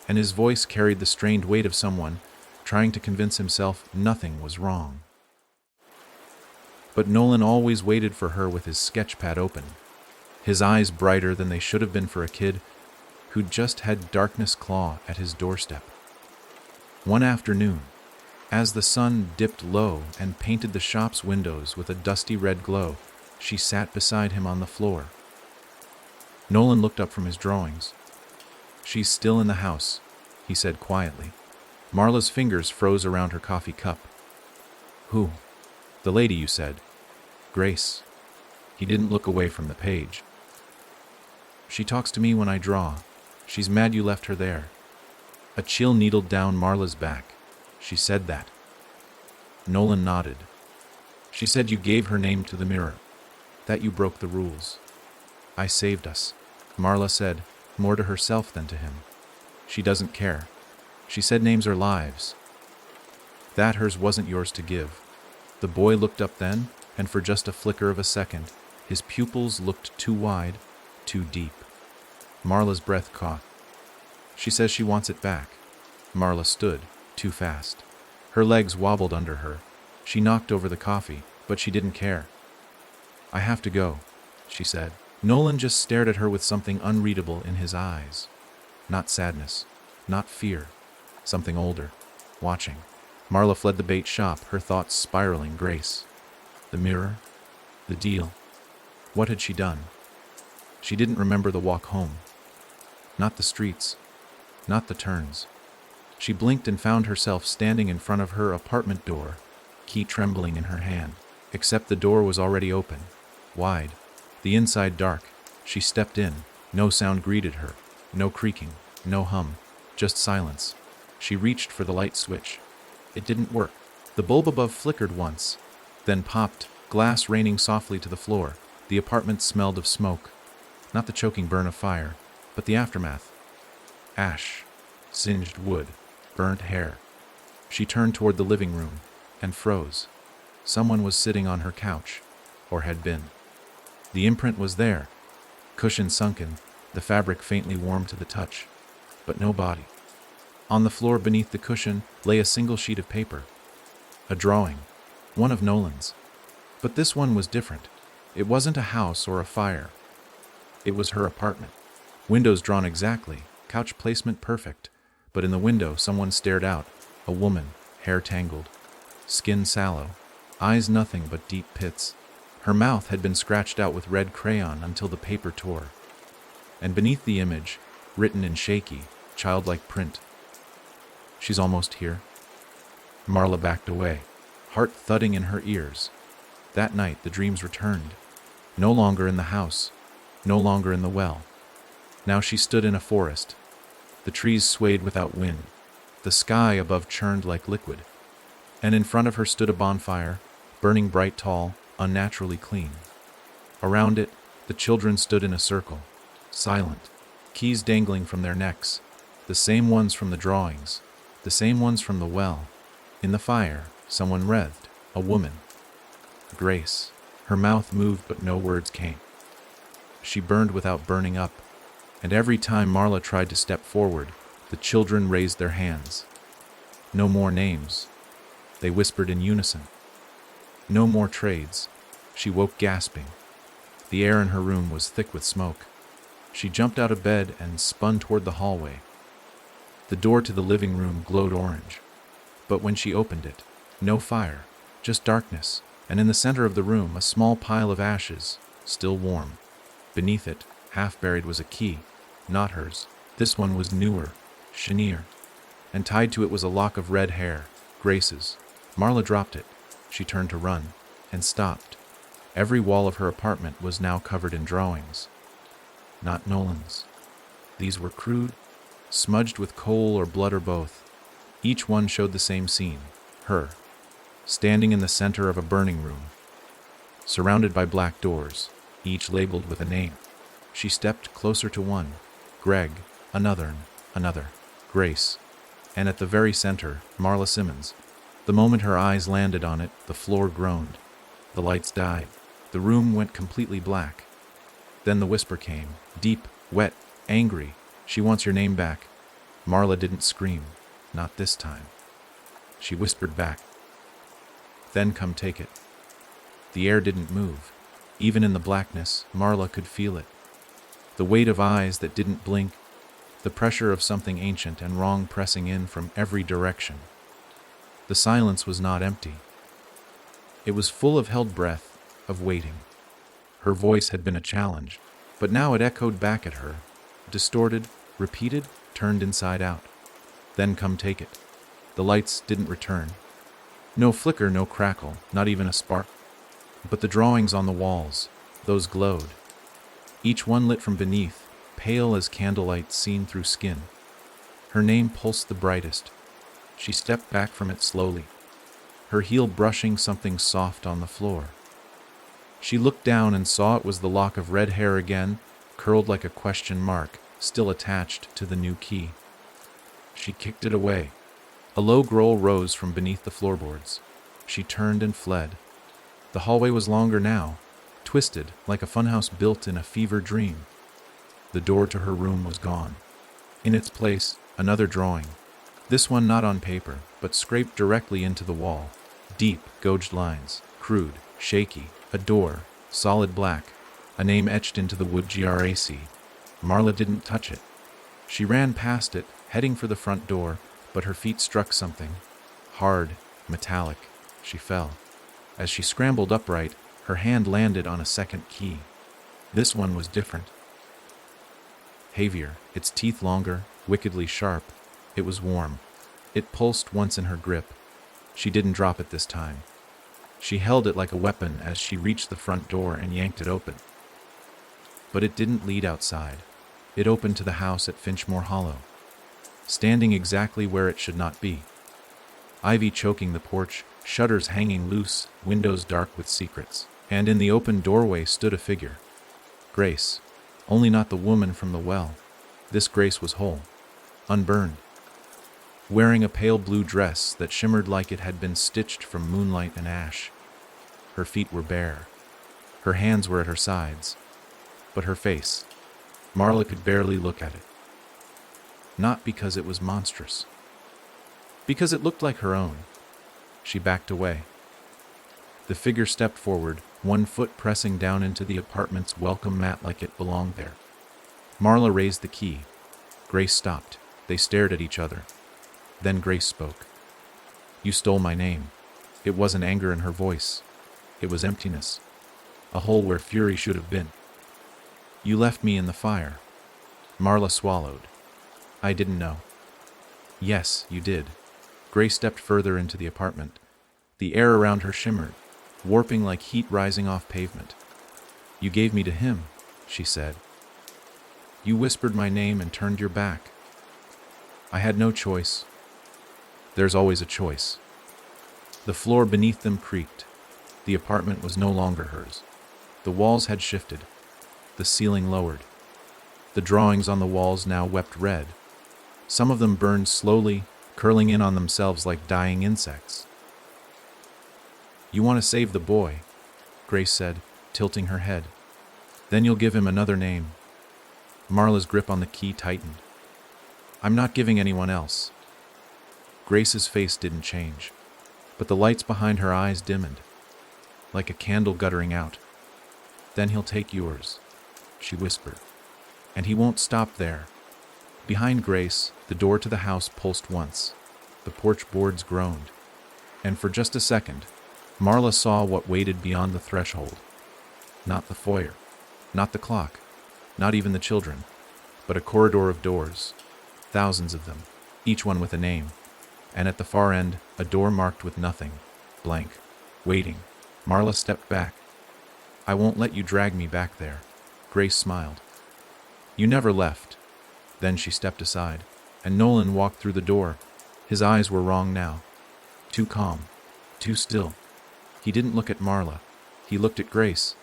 and his voice carried the strained weight of someone trying to convince himself nothing was wrong. But Nolan always waited for her with his sketchpad open, his eyes brighter than they should have been for a kid who'd just had darkness claw at his doorstep. One afternoon, as the sun dipped low and painted the shop's windows with a dusty red glow, she sat beside him on the floor. Nolan looked up from his drawings. She's still in the house, he said quietly. Marla's fingers froze around her coffee cup. Who? The lady you said. Grace. He didn't look away from the page. She talks to me when I draw. She's mad you left her there. A chill needled down Marla's back. She said that. Nolan nodded. She said you gave her name to the mirror, that you broke the rules. I saved us, Marla said, more to herself than to him. She doesn't care. She said names are lives. That hers wasn't yours to give. The boy looked up then, and for just a flicker of a second, his pupils looked too wide, too deep. Marla's breath caught. She says she wants it back. Marla stood, too fast. Her legs wobbled under her. She knocked over the coffee, but she didn't care. I have to go, she said. Nolan just stared at her with something unreadable in his eyes. Not sadness, not fear, something older, watching. Marla fled the bait shop, her thoughts spiraling. Grace. The mirror. The deal. What had she done? She didn't remember the walk home. Not the streets. Not the turns. She blinked and found herself standing in front of her apartment door, key trembling in her hand. Except the door was already open, wide, the inside dark. She stepped in. No sound greeted her. No creaking. No hum. Just silence. She reached for the light switch. It didn't work. The bulb above flickered once, then popped, glass raining softly to the floor. The apartment smelled of smoke. Not the choking burn of fire, but the aftermath. Ash, singed wood, burnt hair. She turned toward the living room and froze. Someone was sitting on her couch, or had been. The imprint was there, cushion sunken, the fabric faintly warm to the touch, but no body. On the floor beneath the cushion lay a single sheet of paper. A drawing. One of Nolan's. But this one was different. It wasn't a house or a fire. It was her apartment. Windows drawn exactly, couch placement perfect, but in the window someone stared out, a woman, hair tangled, skin sallow, eyes nothing but deep pits. Her mouth had been scratched out with red crayon until the paper tore. And beneath the image, written in shaky, childlike print, "She's almost here." Marla backed away, heart thudding in her ears. That night the dreams returned. No longer in the house, no longer in the well. Now she stood in a forest. The trees swayed without wind. The sky above churned like liquid. And in front of her stood a bonfire, burning bright tall, unnaturally clean. Around it, the children stood in a circle, silent, keys dangling from their necks, the same ones from the drawings, the same ones from the well. In the fire, someone wreathed, a woman. Grace. Her mouth moved but no words came. She burned without burning up, and every time Marla tried to step forward, the children raised their hands. No more names. They whispered in unison. No more trades. She woke gasping. The air in her room was thick with smoke. She jumped out of bed and spun toward the hallway. The door to the living room glowed orange. But when she opened it, no fire, just darkness, and in the center of the room a small pile of ashes, still warm. Beneath it, half buried, was a key, not hers. This one was newer, chenier, and tied to it was a lock of red hair, Grace's. Marla dropped it. She turned to run, and stopped. Every wall of her apartment was now covered in drawings. Not Nolan's. These were crude, smudged with coal or blood or both. Each one showed the same scene, her, standing in the center of a burning room, surrounded by black doors, each labeled with a name. She stepped closer to one, Greg, another, Grace, and at the very center, Marla Simmons. The moment her eyes landed on it, the floor groaned. The lights died. The room went completely black. Then the whisper came, deep, wet, angry. "She wants your name back." Marla didn't scream, not this time. She whispered back, "Then come take it." The air didn't move. Even in the blackness, Marla could feel it. The weight of eyes that didn't blink, the pressure of something ancient and wrong pressing in from every direction. The silence was not empty. It was full of held breath, of waiting. Her voice had been a challenge, but now it echoed back at her, distorted, repeated, turned inside out. "Then come take it." The lights didn't return. No flicker, no crackle, not even a spark. But the drawings on the walls, those glowed. Each one lit from beneath, pale as candlelight seen through skin. Her name pulsed the brightest. She stepped back from it slowly, her heel brushing something soft on the floor. She looked down and saw it was the lock of red hair again, curled like a question mark, still attached to the new key. She kicked it away. A low growl rose from beneath the floorboards. She turned and fled. The hallway was longer now, twisted like a funhouse built in a fever dream. The door to her room was gone. In its place, another drawing. This one not on paper, but scraped directly into the wall. Deep, gouged lines, crude, shaky, a door, solid black, a name etched into the wood, Grac. Marla didn't touch it. She ran past it, heading for the front door, but her feet struck something. Hard, metallic. She fell. As she scrambled upright, her hand landed on a second key. This one was different. Heavier, its teeth longer, wickedly sharp. It was warm. It pulsed once in her grip. She didn't drop it this time. She held it like a weapon as she reached the front door and yanked it open. But it didn't lead outside. It opened to the house at Finchmore Hollow, standing exactly where it should not be. Ivy choking the porch, shutters hanging loose, windows dark with secrets. And in the open doorway stood a figure. Grace. Only not the woman from the well. This Grace was whole, unburned, wearing a pale blue dress that shimmered like it had been stitched from moonlight and ash. Her feet were bare. Her hands were at her sides. But her face, Marla could barely look at it. Not because it was monstrous, Because it looked like her own. She backed away. The figure stepped forward, one foot pressing down into the apartment's welcome mat like it belonged there. Marla raised the key. Grace stopped. They stared at each other. Then Grace spoke. "You stole my name." It wasn't anger in her voice. It was emptiness. A hole where fury should have been. "You left me in the fire." Marla swallowed. "I didn't know." "Yes, you did." Grace stepped further into the apartment. The air around her shimmered, warping like heat rising off pavement. "You gave me to him," she said. "You whispered my name and turned your back." "I had no choice." There's always a choice. The floor beneath them creaked. The apartment was no longer hers. The walls had shifted. The ceiling lowered. The drawings on the walls now wept red. Some of them burned slowly, curling in on themselves like dying insects. "You want to save the boy," Grace said, tilting her head. "Then you'll give him another name." Marla's grip on the key tightened. "I'm not giving anyone else." Grace's face didn't change, but the lights behind her eyes dimmed, like a candle guttering out. "Then he'll take yours," she whispered. "And he won't stop there." Behind Grace, the door to the house pulsed once. The porch boards groaned. And for just a second, Marla saw what waited beyond the threshold. Not the foyer, not the clock, not even the children, but a corridor of doors. Thousands of them, each one with a name. And at the far end, a door marked with nothing, blank, waiting. Marla stepped back. "I won't let you drag me back there." Grace smiled. "You never left." Then she stepped aside, and Nolan walked through the door. His eyes were wrong now. Too calm, too still. He didn't look at Marla. He looked at Grace,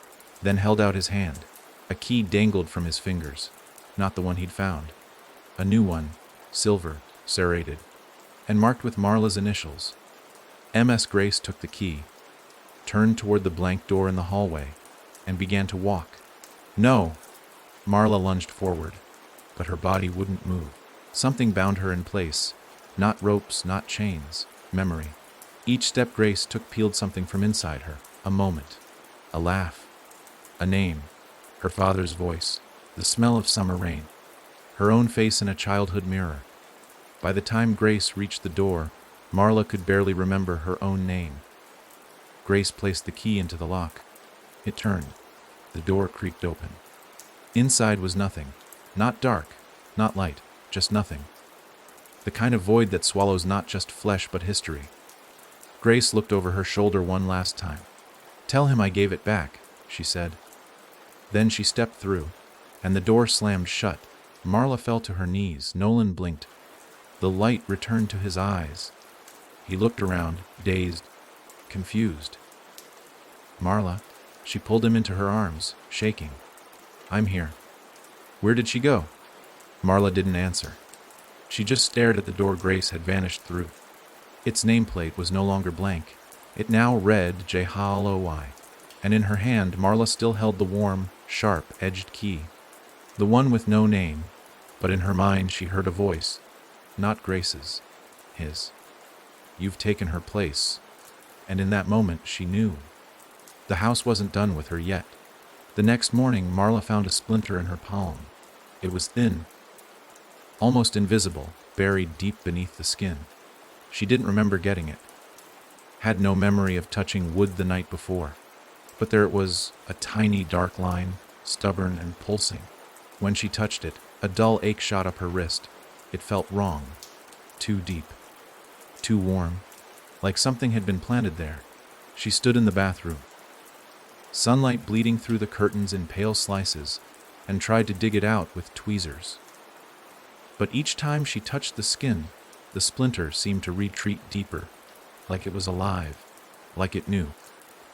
then held out his hand. A key dangled from his fingers, not the one he'd found. A new one, silver, serrated, and marked with Marla's initials. MS. Grace took the key, turned toward the blank door in the hallway, and began to walk. "No!" Marla lunged forward, but her body wouldn't move. Something bound her in place. Not ropes, not chains. Memory. Each step Grace took peeled something from inside her. A moment. A laugh. A name. Her father's voice. The smell of summer rain. Her own face in a childhood mirror. By the time Grace reached the door, Marla could barely remember her own name. Grace placed the key into the lock. It turned. The door creaked open. Inside was nothing. Not dark, not light, just nothing. The kind of void that swallows not just flesh but history. Grace looked over her shoulder one last time. "Tell him I gave it back," she said. Then she stepped through, and the door slammed shut. Marla fell to her knees. Nolan blinked. The light returned to his eyes. He looked around, dazed, confused. "Marla," she pulled him into her arms, shaking. "I'm here." "Where did she go?" Marla didn't answer. She just stared at the door Grace had vanished through. Its nameplate was no longer blank. It now read J-H-O-Y, and in her hand Marla still held the warm, sharp-edged key. The one with no name, but in her mind she heard a voice. Not Grace's. His. "You've taken her place." And in that moment she knew. The house wasn't done with her yet. The next morning Marla found a splinter in her palm. It was thin, almost invisible, buried deep beneath the skin. She didn't remember getting it. Had no memory of touching wood the night before. But there it was, a tiny dark line, stubborn and pulsing. When she touched it, a dull ache shot up her wrist. It felt wrong. Too deep. Too warm. Like something had been planted there. She stood in the bathroom. Sunlight bleeding through the curtains in pale slices, and tried to dig it out with tweezers. But each time she touched the skin, the splinter seemed to retreat deeper, like it was alive, like it knew.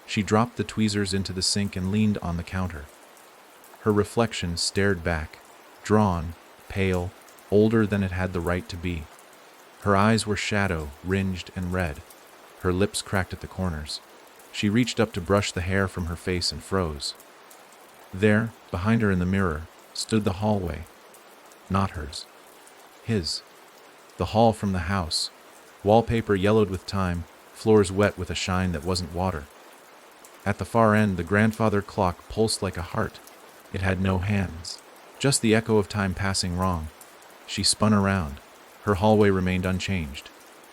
She dropped the tweezers into the sink and leaned on the counter. Her reflection stared back, drawn, pale, older than it had the right to be. Her eyes were shadow, ringed and red. Her lips cracked at the corners. She reached up to brush the hair from her face and froze. There, behind her in the mirror, stood the hallway. Not hers. His. The hall from the house, Wallpaper yellowed with time, floors wet with a shine that wasn't water. At the far end, the grandfather clock pulsed like a heart. It had no hands, just the echo of time passing wrong. She spun around. Her hallway remained unchanged.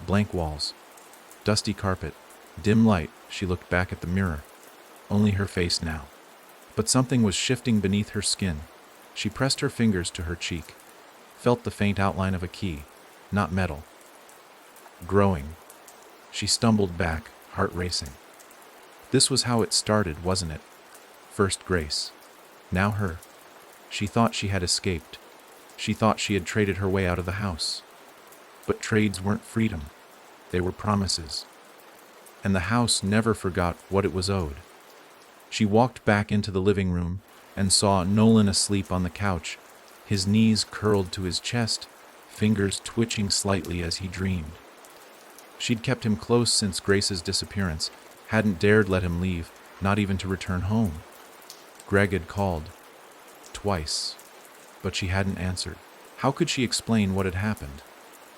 Blank walls, dusty carpet, dim light. She looked back at the mirror. Only her face now. But something was shifting beneath her skin. She pressed her fingers to her cheek, felt the faint outline of a key, not metal. Growing. She stumbled back, heart racing. This was how it started, wasn't it? First Grace. Now her. She thought she had escaped. She thought she had traded her way out of the house. But trades weren't freedom. They were promises. And the house never forgot what it was owed. She walked back into the living room and saw Nolan asleep on the couch, his knees curled to his chest, fingers twitching slightly as he dreamed. She'd kept him close since Grace's disappearance, hadn't dared let him leave, not even to return home. Greg had called. Twice. But she hadn't answered. How could she explain what had happened?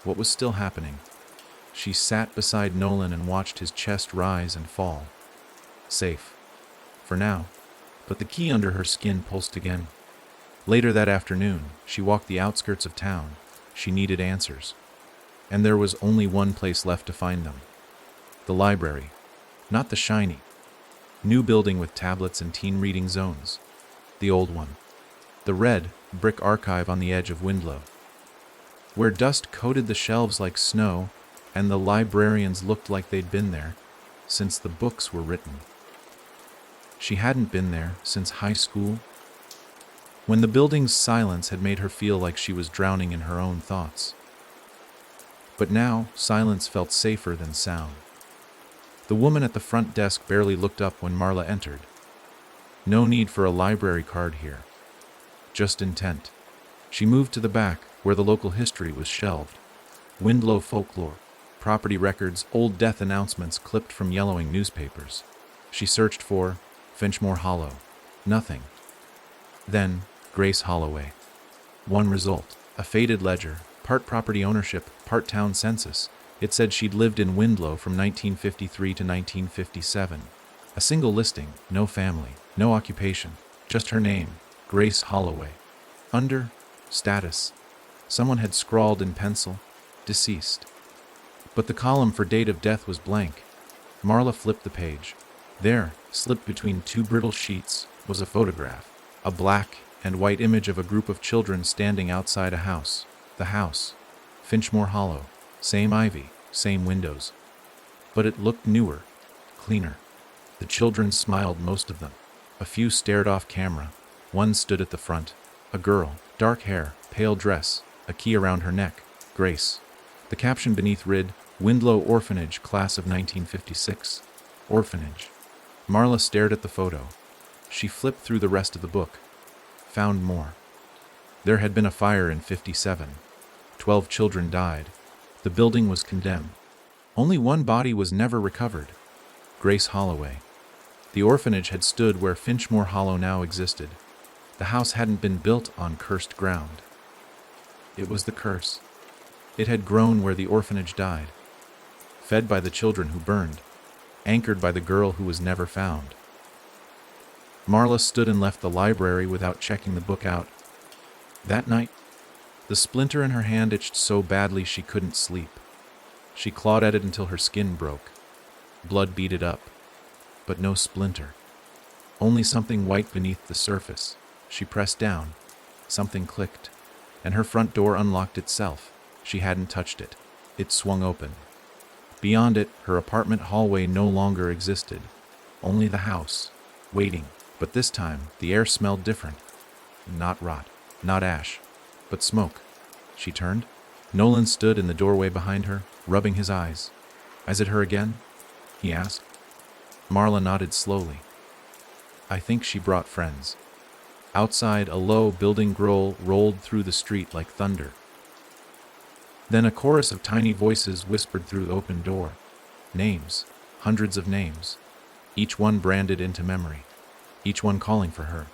What was still happening? She sat beside Nolan and watched his chest rise and fall. Safe. For now. But the key under her skin pulsed again. Later that afternoon, she walked the outskirts of town. She needed answers. And there was only one place left to find them. The library. Not the shiny, new building with tablets and teen reading zones. The old one. The red, brick archive on the edge of Windlow, where dust coated the shelves like snow, and the librarians looked like they'd been there since the books were written. She hadn't been there since high school, when the building's silence had made her feel like she was drowning in her own thoughts. But now, silence felt safer than sound. The woman at the front desk barely looked up when Marla entered. No need for a library card here. Just intent. She moved to the back, where the local history was shelved. Windlow folklore, property records, old death announcements clipped from yellowing newspapers. She searched for Finchmore Hollow. Nothing. Then, Grace Holloway. One result. A faded ledger, part property ownership, part town census. It said she'd lived in Windlow from 1953 to 1957. A single listing, no family, no occupation, just her name, Grace Holloway. Under, status. Someone had scrawled in pencil, deceased. But the column for date of death was blank. Marla flipped the page. There, slipped between two brittle sheets, was a photograph. A black and white image of a group of children standing outside a house. The house. Finchmore Hollow. Same ivy, same windows. But it looked newer, cleaner. The children smiled, most of them. A few stared off camera. One stood at the front. A girl, dark hair, pale dress, a key around her neck. Grace. The caption beneath read, Windlow Orphanage, Class of 1956. Orphanage. Marla stared at the photo. She flipped through the rest of the book. Found more. There had been a fire in 57. 12 children died. The building was condemned. Only one body was never recovered. Grace Holloway. The orphanage had stood where Finchmore Hollow now existed. The house hadn't been built on cursed ground. It was the curse. It had grown where the orphanage died, fed by the children who burned, anchored by the girl who was never found. Marla stood and left the library without checking the book out. That night, the splinter in her hand itched so badly she couldn't sleep. She clawed at it until her skin broke. Blood beaded up, but no splinter. Only something white beneath the surface. She pressed down. Something clicked, and her front door unlocked itself. She hadn't touched it. It swung open. Beyond it, her apartment hallway no longer existed. Only the house, waiting. But this time, the air smelled different. Not rot, not ash, but smoke. She turned. Nolan stood in the doorway behind her, rubbing his eyes. Is it her again? He asked. Marla nodded slowly. I think she brought friends. Outside, a low building growl rolled through the street like thunder. Then a chorus of tiny voices whispered through the open door. Names, hundreds of names, each one branded into memory, each one calling for her.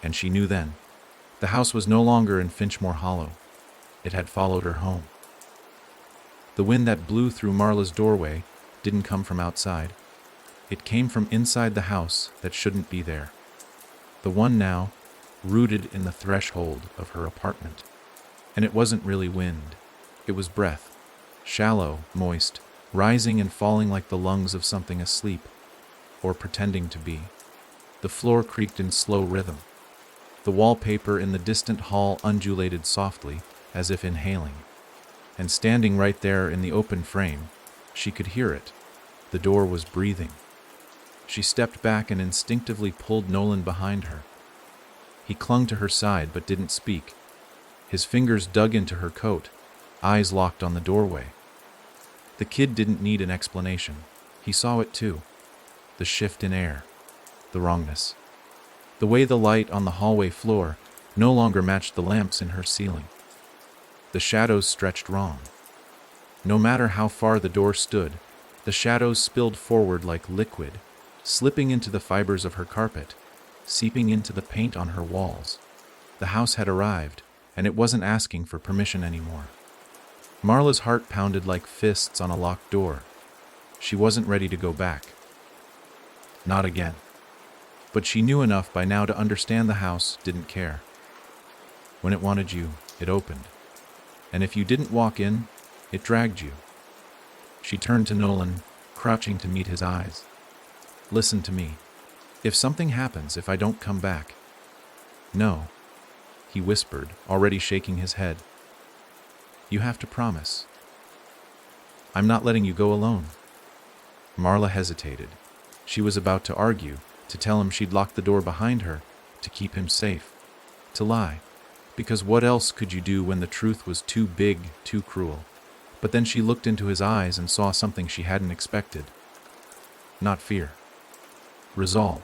And she knew then. The house was no longer in Finchmore Hollow. It had followed her home. The wind that blew through Marla's doorway didn't come from outside. It came from inside the house that shouldn't be there. The one now rooted in the threshold of her apartment. And it wasn't really wind. It was breath, shallow, moist, rising and falling like the lungs of something asleep, or pretending to be. The floor creaked in slow rhythm. The wallpaper in the distant hall undulated softly, as if inhaling. And standing right there in the open frame, she could hear it. The door was breathing. She stepped back and instinctively pulled Nolan behind her. He clung to her side but didn't speak. His fingers dug into her coat, eyes locked on the doorway. The kid didn't need an explanation. He saw it too. The shift in air. The wrongness. The way the light on the hallway floor no longer matched the lamps in her ceiling. The shadows stretched wrong. No matter how far the door stood, the shadows spilled forward like liquid, slipping into the fibers of her carpet, seeping into the paint on her walls. The house had arrived, and it wasn't asking for permission anymore. Marla's heart pounded like fists on a locked door. She wasn't ready to go back. Not again. But she knew enough by now to understand the house didn't care. When it wanted you, it opened. And if you didn't walk in, it dragged you. She turned to Nolan, crouching to meet his eyes. Listen to me. If something happens, if I don't come back. No, he whispered, already shaking his head. You have to promise. I'm not letting you go alone. Marla hesitated. She was about to argue, to tell him she'd locked the door behind her, to keep him safe, to lie, because what else could you do when the truth was too big, too cruel? But then she looked into his eyes and saw something she hadn't expected. Not fear. Resolve.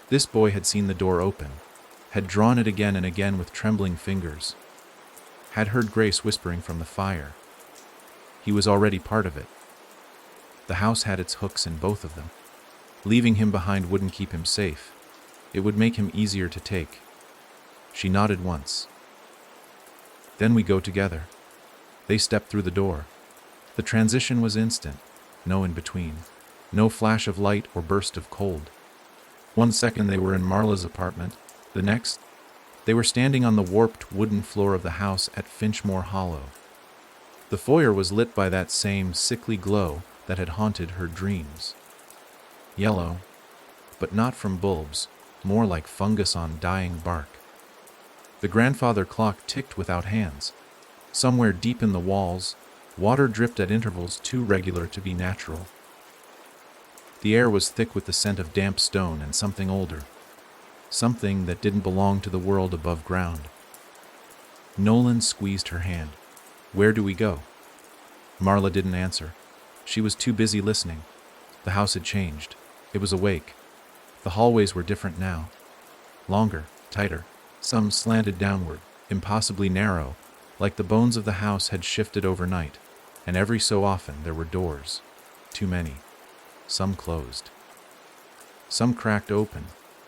This boy had seen the door open, had drawn it again and again with trembling fingers, had heard Grace whispering from the fire. He was already part of it. The house had its hooks in both of them. Leaving him behind wouldn't keep him safe. It would make him easier to take. She nodded once. Then we go together. They stepped through the door. The transition was instant, no in between, no flash of light or burst of cold. 1 second they were in Marla's apartment, the next, they were standing on the warped wooden floor of the house at Finchmore Hollow. The foyer was lit by that same sickly glow that had haunted her dreams. Yellow, but not from bulbs, more like fungus on dying bark. The grandfather clock ticked without hands. Somewhere deep in the walls, water dripped at intervals too regular to be natural. The air was thick with the scent of damp stone and something older, something that didn't belong to the world above ground. Nolan squeezed her hand. Where do we go? Marla didn't answer. She was too busy listening. The house had changed. It was awake. The hallways were different now. Longer, tighter, some slanted downward, impossibly narrow, like the bones of the house had shifted overnight, and every so often there were doors. Too many. Some closed. Some cracked open,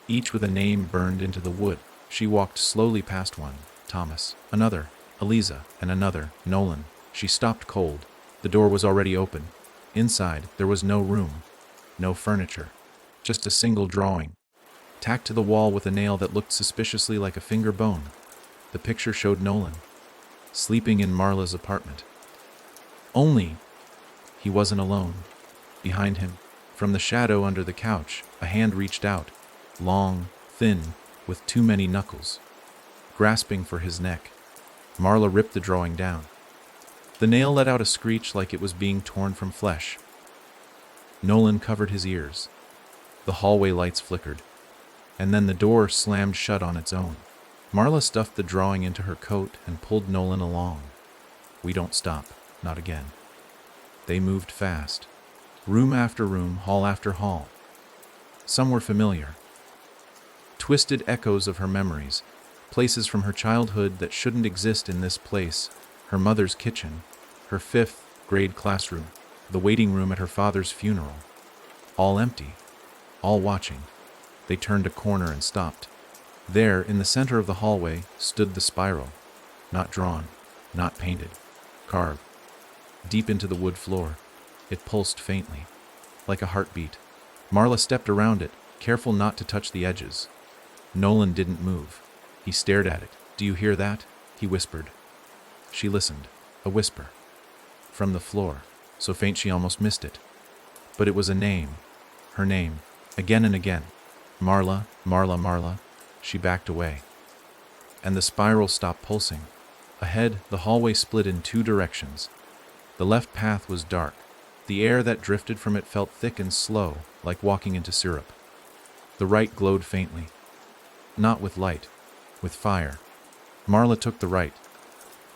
each with a name burned into the wood. She walked slowly past one, Thomas, another, Eliza, and another, Nolan. She stopped cold. The door was already open. Inside, there was no room, no furniture, just a single drawing, tacked to the wall with a nail that looked suspiciously like a finger bone. The picture showed Nolan, sleeping in Marla's apartment. Only, he wasn't alone. Behind him, from the shadow under the couch, a hand reached out, long, thin, with too many knuckles, grasping for his neck. Marla ripped the drawing down. The nail let out a screech like it was being torn from flesh. Nolan covered his ears. The hallway lights flickered, and then the door slammed shut on its own. Marla stuffed the drawing into her coat and pulled Nolan along. We don't stop, not again. They moved fast. Room after room, hall after hall. Some were familiar. Twisted echoes of her memories, places from her childhood that shouldn't exist in this place, her mother's kitchen, her 5th grade classroom, the waiting room at her father's funeral. All empty, all watching. They turned a corner and stopped. There, in the center of the hallway, stood the spiral. Not drawn, not painted, carved. deep into the wood floor. It pulsed faintly, like a heartbeat. Marla stepped around it, careful not to touch the edges. Nolan didn't move. He stared at it. "Do you hear that?" he whispered. She listened. A whisper. From the floor, so faint she almost missed it. But it was a name. Her name. Again and again. "Marla, Marla, Marla." She backed away. And the spiral stopped pulsing. Ahead, the hallway split in two directions. The left path was dark. The air that drifted from it felt thick and slow, like walking into syrup. The right glowed faintly. Not with light, with fire. Marla took the right.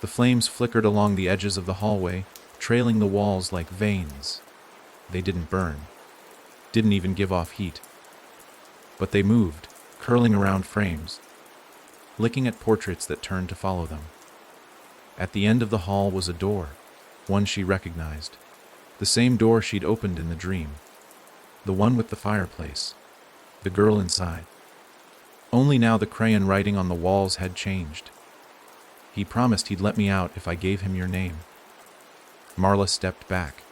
The flames flickered along the edges of the hallway, trailing the walls like veins. They didn't burn. Didn't even give off heat. But they moved, curling around frames, licking at portraits that turned to follow them. At the end of the hall was a door, one she recognized. The same door she'd opened in the dream. The one with the fireplace. The girl inside. Only now the crayon writing on the walls had changed. "He promised he'd let me out if I gave him your name." Marla stepped back,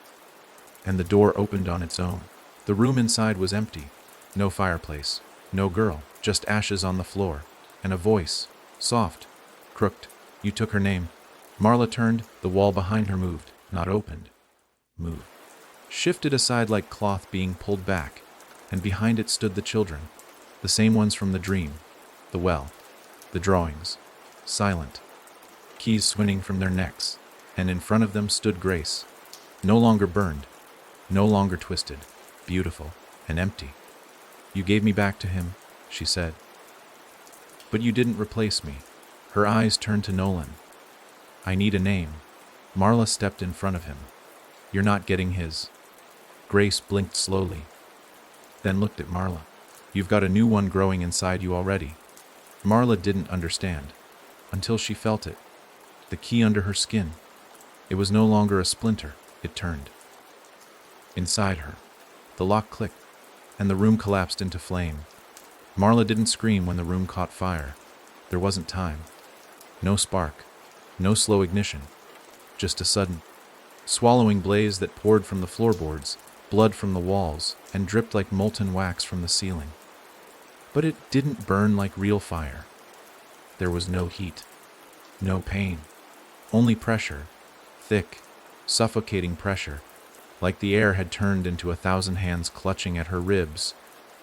and the door opened on its own. The room inside was empty. No fireplace, no girl, just ashes on the floor, and a voice, soft, crooked. "You took her name." Marla turned. The wall behind her moved, not opened. Moved. Shifted aside like cloth being pulled back, and behind it stood the children, the same ones from the dream, the well, the drawings, silent, keys swinging from their necks, and in front of them stood Grace, no longer burned, no longer twisted, beautiful and empty. "You gave me back to him," she said. "But you didn't replace me." Her eyes turned to Nolan. "I need a name." Marla stepped in front of him. "You're not getting his." Grace blinked slowly, then looked at Marla. "You've got a new one growing inside you already." Marla didn't understand, until she felt it, the key under her skin. It was no longer a splinter, it turned. Inside her, the lock clicked, and the room collapsed into flame. Marla didn't scream when the room caught fire. There wasn't time. No spark, no slow ignition, just a sudden, swallowing blaze that poured from the floorboards, blood from the walls, and dripped like molten wax from the ceiling. But it didn't burn like real fire. There was no heat, no pain, only pressure, thick, suffocating pressure, like the air had turned into 1,000 hands clutching at her ribs,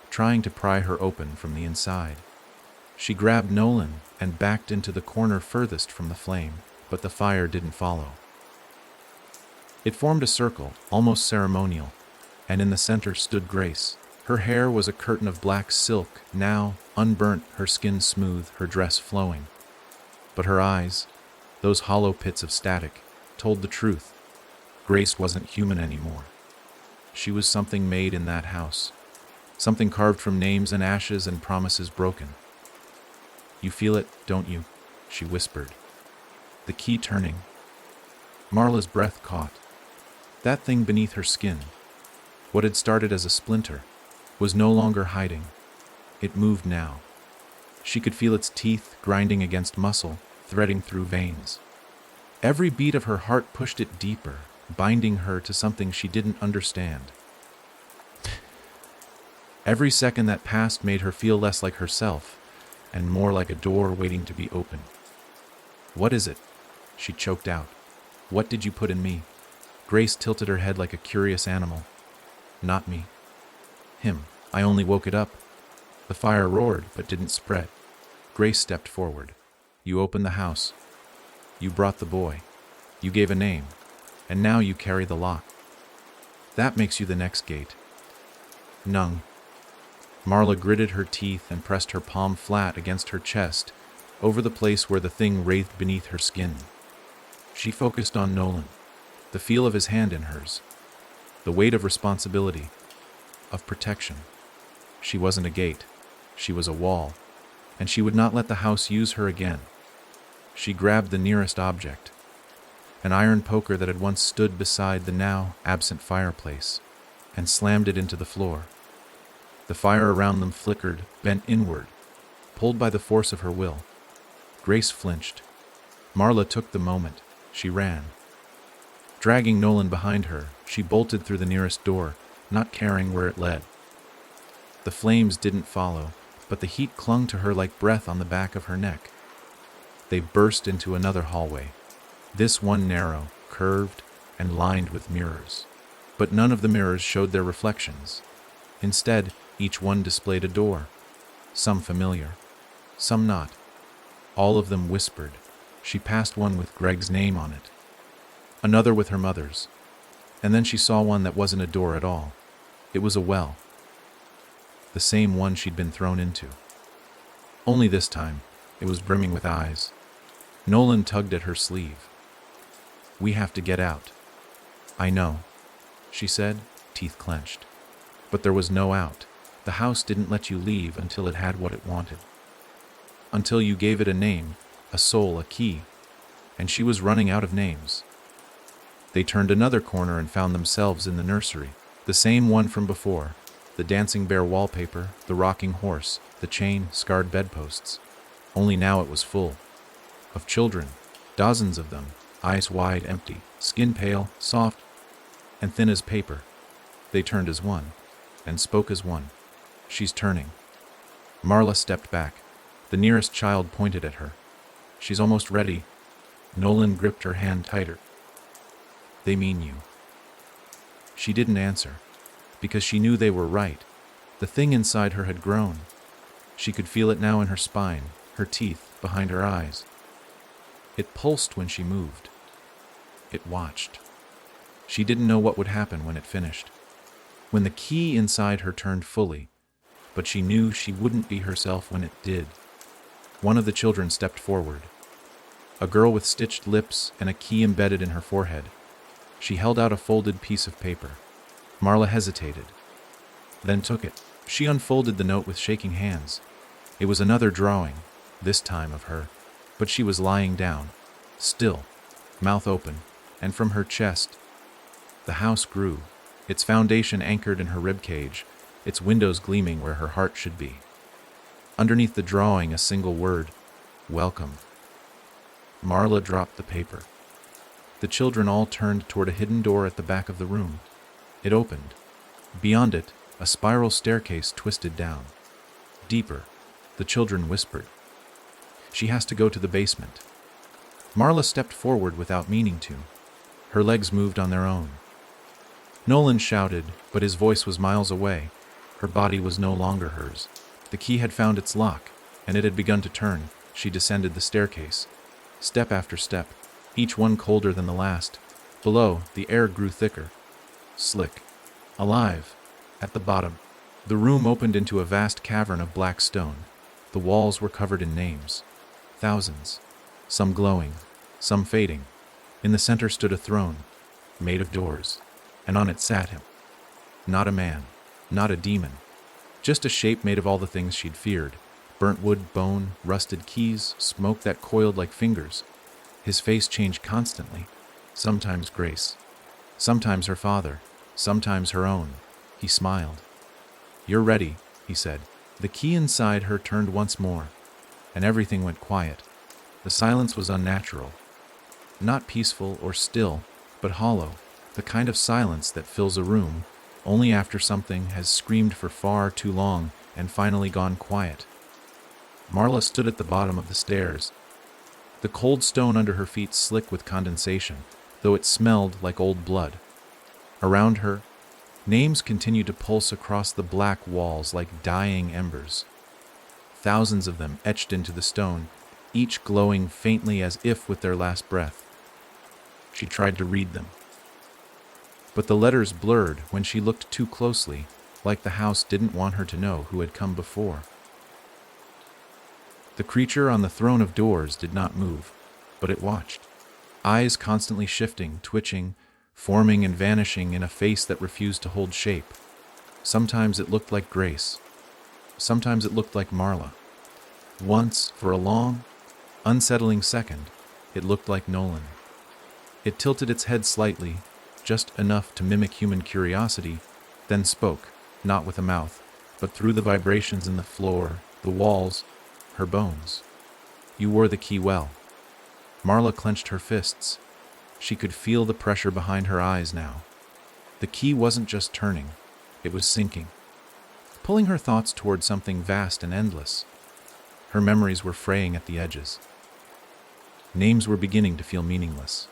trying to pry her open from the inside. She grabbed Nolan and backed into the corner furthest from the flame, but the fire didn't follow. It formed a circle, almost ceremonial, and in the center stood Grace. Her hair was a curtain of black silk, now unburnt, her skin smooth, her dress flowing. But her eyes, those hollow pits of static, told the truth. Grace wasn't human anymore. She was something made in that house, something carved from names and ashes and promises broken. "You feel it, don't you?" she whispered. The key turning. Marla's breath caught. That thing beneath her skin, what had started as a splinter, was no longer hiding. It moved now. She could feel its teeth grinding against muscle, threading through veins. Every beat of her heart pushed it deeper, binding her to something she didn't understand. Every second that passed made her feel less like herself, and more like a door waiting to be opened. "What is it?" she choked out. "What did you put in me?" Grace tilted her head like a curious animal. "Not me. Him. I only woke it up." The fire roared, but didn't spread. Grace stepped forward. "You opened the house. You brought the boy. You gave a name. And now you carry the lock. That makes you the next gate." Nung. Marla gritted her teeth and pressed her palm flat against her chest, over the place where the thing writhed beneath her skin. She focused on Nolan, the feel of his hand in hers, the weight of responsibility, of protection. She wasn't a gate, she was a wall, and she would not let the house use her again. She grabbed the nearest object, an iron poker that had once stood beside the now absent fireplace, and slammed it into the floor. The fire around them flickered, bent inward, pulled by the force of her will. Grace flinched. Marla took the moment. She ran. Dragging Nolan behind her, she bolted through the nearest door, not caring where it led. The flames didn't follow, but the heat clung to her like breath on the back of her neck. They burst into another hallway, this one narrow, curved, and lined with mirrors. But none of the mirrors showed their reflections. Instead, each one displayed a door, some familiar, some not. All of them whispered. She passed one with Greg's name on it, another with her mother's, and then she saw one that wasn't a door at all. It was a well, the same one she'd been thrown into. Only this time, it was brimming with eyes. Nolan tugged at her sleeve. "We have to get out." "I know," she said, teeth clenched. But there was no out. The house didn't let you leave until it had what it wanted. Until you gave it a name, a soul, a key, and she was running out of names. They turned another corner and found themselves in the nursery, the same one from before, the dancing bear wallpaper, the rocking horse, the chain, scarred bedposts. Only now it was full of children, dozens of them, eyes wide, empty, skin pale, soft, and thin as paper. They turned as one, and spoke as one. "She's turning." Marla stepped back. The nearest child pointed at her. "She's almost ready." Nolan gripped her hand tighter. "They mean you." She didn't answer, because she knew they were right. The thing inside her had grown. She could feel it now in her spine, her teeth, behind her eyes. It pulsed when she moved. It watched. She didn't know what would happen when it finished, when the key inside her turned fully, but she knew she wouldn't be herself when it did. One of the children stepped forward, a girl with stitched lips and a key embedded in her forehead. She held out a folded piece of paper. Marla hesitated, then took it. She unfolded the note with shaking hands. It was another drawing, this time of her, but she was lying down, still, mouth open, and from her chest, the house grew, its foundation anchored in her ribcage, its windows gleaming where her heart should be. Underneath the drawing, a single word: "Welcome." Marla dropped the paper. The children all turned toward a hidden door at the back of the room. It opened. Beyond it, a spiral staircase twisted down. Deeper, the children whispered. "She has to go to the basement." Marla stepped forward without meaning to. Her legs moved on their own. Nolan shouted, but his voice was miles away. Her body was no longer hers. The key had found its lock, and it had begun to turn. She descended the staircase, step after step, each one colder than the last. Below, the air grew thicker, slick, alive. At the bottom, the room opened into a vast cavern of black stone. The walls were covered in names. Thousands, some glowing, some fading. In the center stood a throne, made of doors, and on it sat him. Not a man, not a demon, just a shape made of all the things she'd feared: burnt wood, bone, rusted keys, smoke that coiled like fingers. His face changed constantly, sometimes Grace, sometimes her father, sometimes her own. He smiled. "You're ready," he said. The key inside her turned once more, and everything went quiet. The silence was unnatural, not peaceful or still, but hollow, the kind of silence that fills a room only after something has screamed for far too long and finally gone quiet. Marla stood at the bottom of the stairs, the cold stone under her feet slick with condensation, though it smelled like old blood. Around her, names continued to pulse across the black walls like dying embers. Thousands of them etched into the stone, each glowing faintly as if with their last breath. She tried to read them, but the letters blurred when she looked too closely, like the house didn't want her to know who had come before. The creature on the throne of doors did not move, but it watched, eyes constantly shifting, twitching, forming and vanishing in a face that refused to hold shape. Sometimes it looked like Grace. Sometimes it looked like Marla. Once, for a long, unsettling second, it looked like Nolan. It tilted its head slightly, just enough to mimic human curiosity, then spoke, not with a mouth, but through the vibrations in the floor, the walls, her bones. "You wore the key well." Marla clenched her fists. She could feel the pressure behind her eyes now. The key wasn't just turning, it was sinking, pulling her thoughts toward something vast and endless. Her memories were fraying at the edges. Names were beginning to feel meaningless.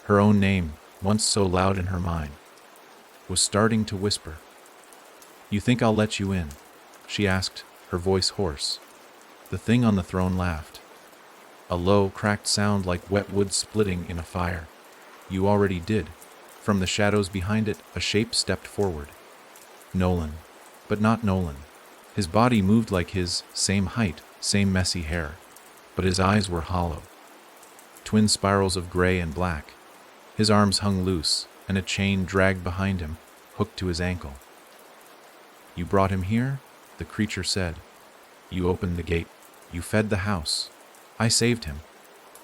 Her own name, once so loud in her mind, was starting to whisper. "You think I'll let you in?" she asked, her voice hoarse. The thing on the throne laughed. A low, cracked sound like wet wood splitting in a fire. "You already did." From the shadows behind it, a shape stepped forward. Nolan. But not Nolan. His body moved like his, same height, same messy hair. But his eyes were hollow. Twin spirals of gray and black. His arms hung loose, and a chain dragged behind him, hooked to his ankle. "You brought him here?" the creature said. "You opened the gate. You fed the house. I saved him."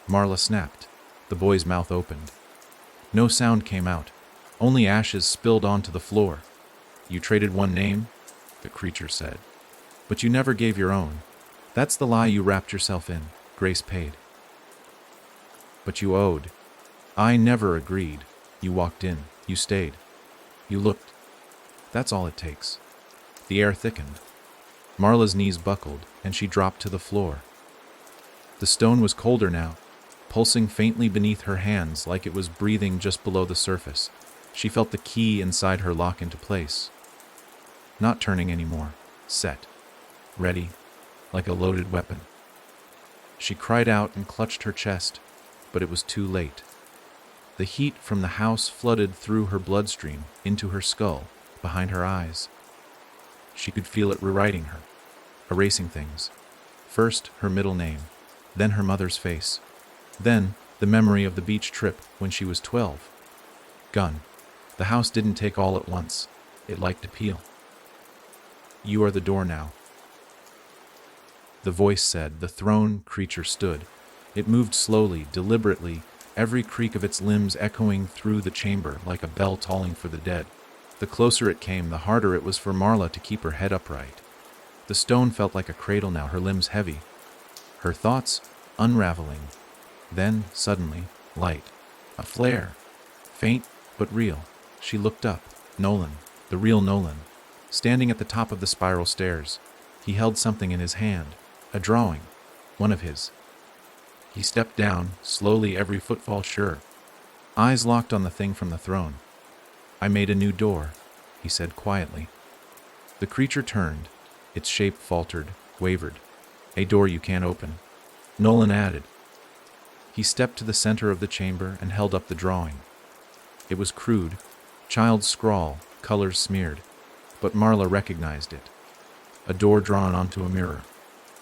Marla snapped. The boy's mouth opened. No sound came out. Only ashes spilled onto the floor. "You traded one name?" the creature said. "But you never gave your own. That's the lie you wrapped yourself in." Grace paid. "But you owed." "I never agreed." "You walked in. You stayed. You looked. That's all it takes." The air thickened. Marla's knees buckled, and she dropped to the floor. The stone was colder now, pulsing faintly beneath her hands like it was breathing just below the surface. She felt the key inside her lock into place. Not turning anymore. Set. Ready. Like a loaded weapon. She cried out and clutched her chest, but it was too late. The heat from the house flooded through her bloodstream, into her skull, behind her eyes. She could feel it rewriting her, erasing things. First, her middle name, then her mother's face, then the memory of the beach trip when she was 12. Gun. The house didn't take all at once. It liked to peel. "You are the door now," the voice said. The throne creature stood. It moved slowly, deliberately, every creak of its limbs echoing through the chamber like a bell tolling for the dead. The closer it came, the harder it was for Marla to keep her head upright. The stone felt like a cradle now, her limbs heavy, her thoughts unraveling. Then, suddenly, light. A flare. Faint, but real. She looked up. Nolan, the real Nolan, standing at the top of the spiral stairs. He held something in his hand. A drawing. One of his. He stepped down, slowly, every footfall sure. Eyes locked on the thing from the throne. "I made a new door," he said quietly. The creature turned. Its shape faltered, wavered. "A door you can't open," Nolan added. He stepped to the center of the chamber and held up the drawing. It was crude, child's scrawl, colors smeared, but Marla recognized it. A door drawn onto a mirror,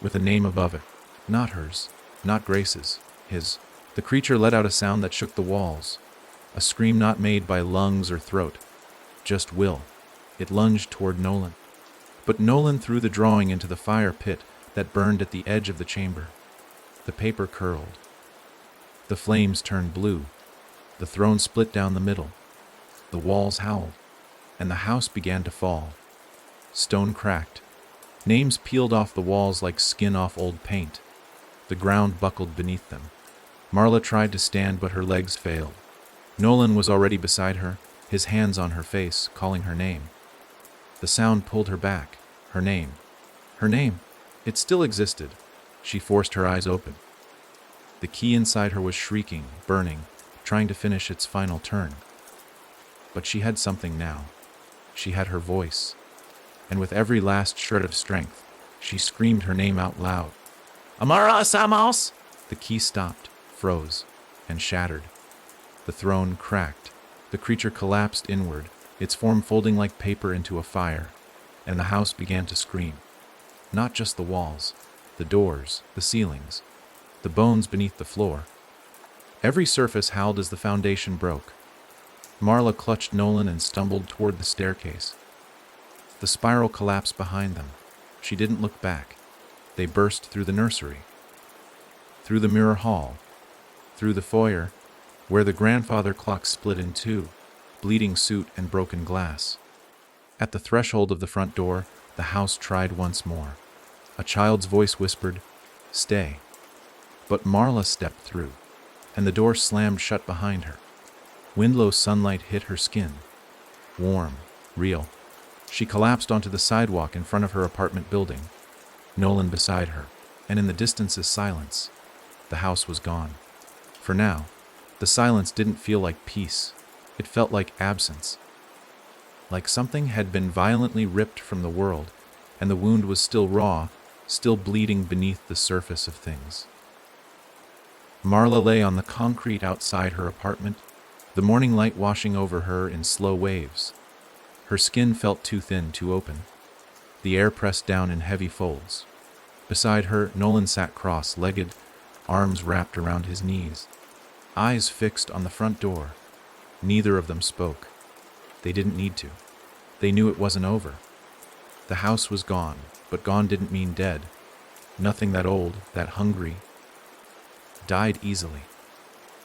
with a name above it. Not hers, not Grace's, his. The creature let out a sound that shook the walls, a scream not made by lungs or throat, just will. It lunged toward Nolan. But Nolan threw the drawing into the fire pit that burned at the edge of the chamber. The paper curled. The flames turned blue. The throne split down the middle. The walls howled, and the house began to fall. Stone cracked. Names peeled off the walls like skin off old paint. The ground buckled beneath them. Marla tried to stand, but her legs failed. Nolan was already beside her, his hands on her face, calling her name. The sound pulled her back. Her name. Her name. It still existed. She forced her eyes open. The key inside her was shrieking, burning, trying to finish its final turn. But she had something now. She had her voice. And with every last shred of strength, she screamed her name out loud. "Amara Samos!" The key stopped, froze, and shattered. The throne cracked. The creature collapsed inward, its form folding like paper into a fire, and the house began to scream. Not just the walls, the doors, the ceilings, the bones beneath the floor. Every surface howled as the foundation broke. Marla clutched Nolan and stumbled toward the staircase. The spiral collapsed behind them. She didn't look back. They burst through the nursery, through the mirror hall, through the foyer, where the grandfather clock split in two, bleeding soot and broken glass. At the threshold of the front door, the house tried once more. A child's voice whispered, "Stay." But Marla stepped through. and the door slammed shut behind her. Windlow sunlight hit her skin. Warm, real. She collapsed onto the sidewalk in front of her apartment building, Nolan beside her, and in the distance is silence. The house was gone. For now, the silence didn't feel like peace. It felt like absence. Like something had been violently ripped from the world, and the wound was still raw, still bleeding beneath the surface of things. Marla lay on the concrete outside her apartment, the morning light washing over her in slow waves. Her skin felt too thin, too open. The air pressed down in heavy folds. Beside her, Nolan sat cross-legged, arms wrapped around his knees, eyes fixed on the front door. Neither of them spoke. They didn't need to. They knew it wasn't over. The house was gone, but gone didn't mean dead. Nothing that old, that hungry, died easily.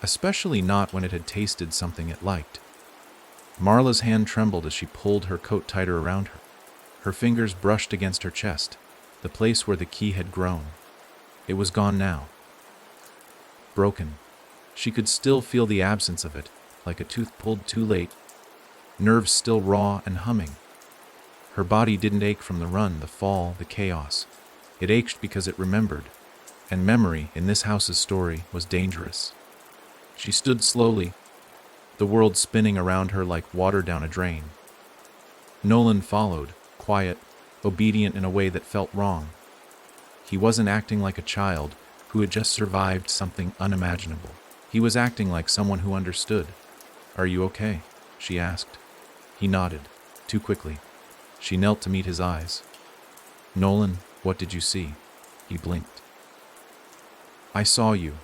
Especially not when it had tasted something it liked. Marla's hand trembled as she pulled her coat tighter around her. Her fingers brushed against her chest, the place where the key had grown. It was gone now. Broken. She could still feel the absence of it, like a tooth pulled too late, nerves still raw and humming. Her body didn't ache from the run, the fall, the chaos. It ached because it remembered, and memory, in this house's story, was dangerous. She stood slowly, the world spinning around her like water down a drain. Nolan followed, quiet, obedient in a way that felt wrong. He wasn't acting like a child who had just survived something unimaginable. He was acting like someone who understood. "Are you okay?" she asked. He nodded, too quickly. She knelt to meet his eyes. "Nolan, what did you see?" He blinked. "I saw you."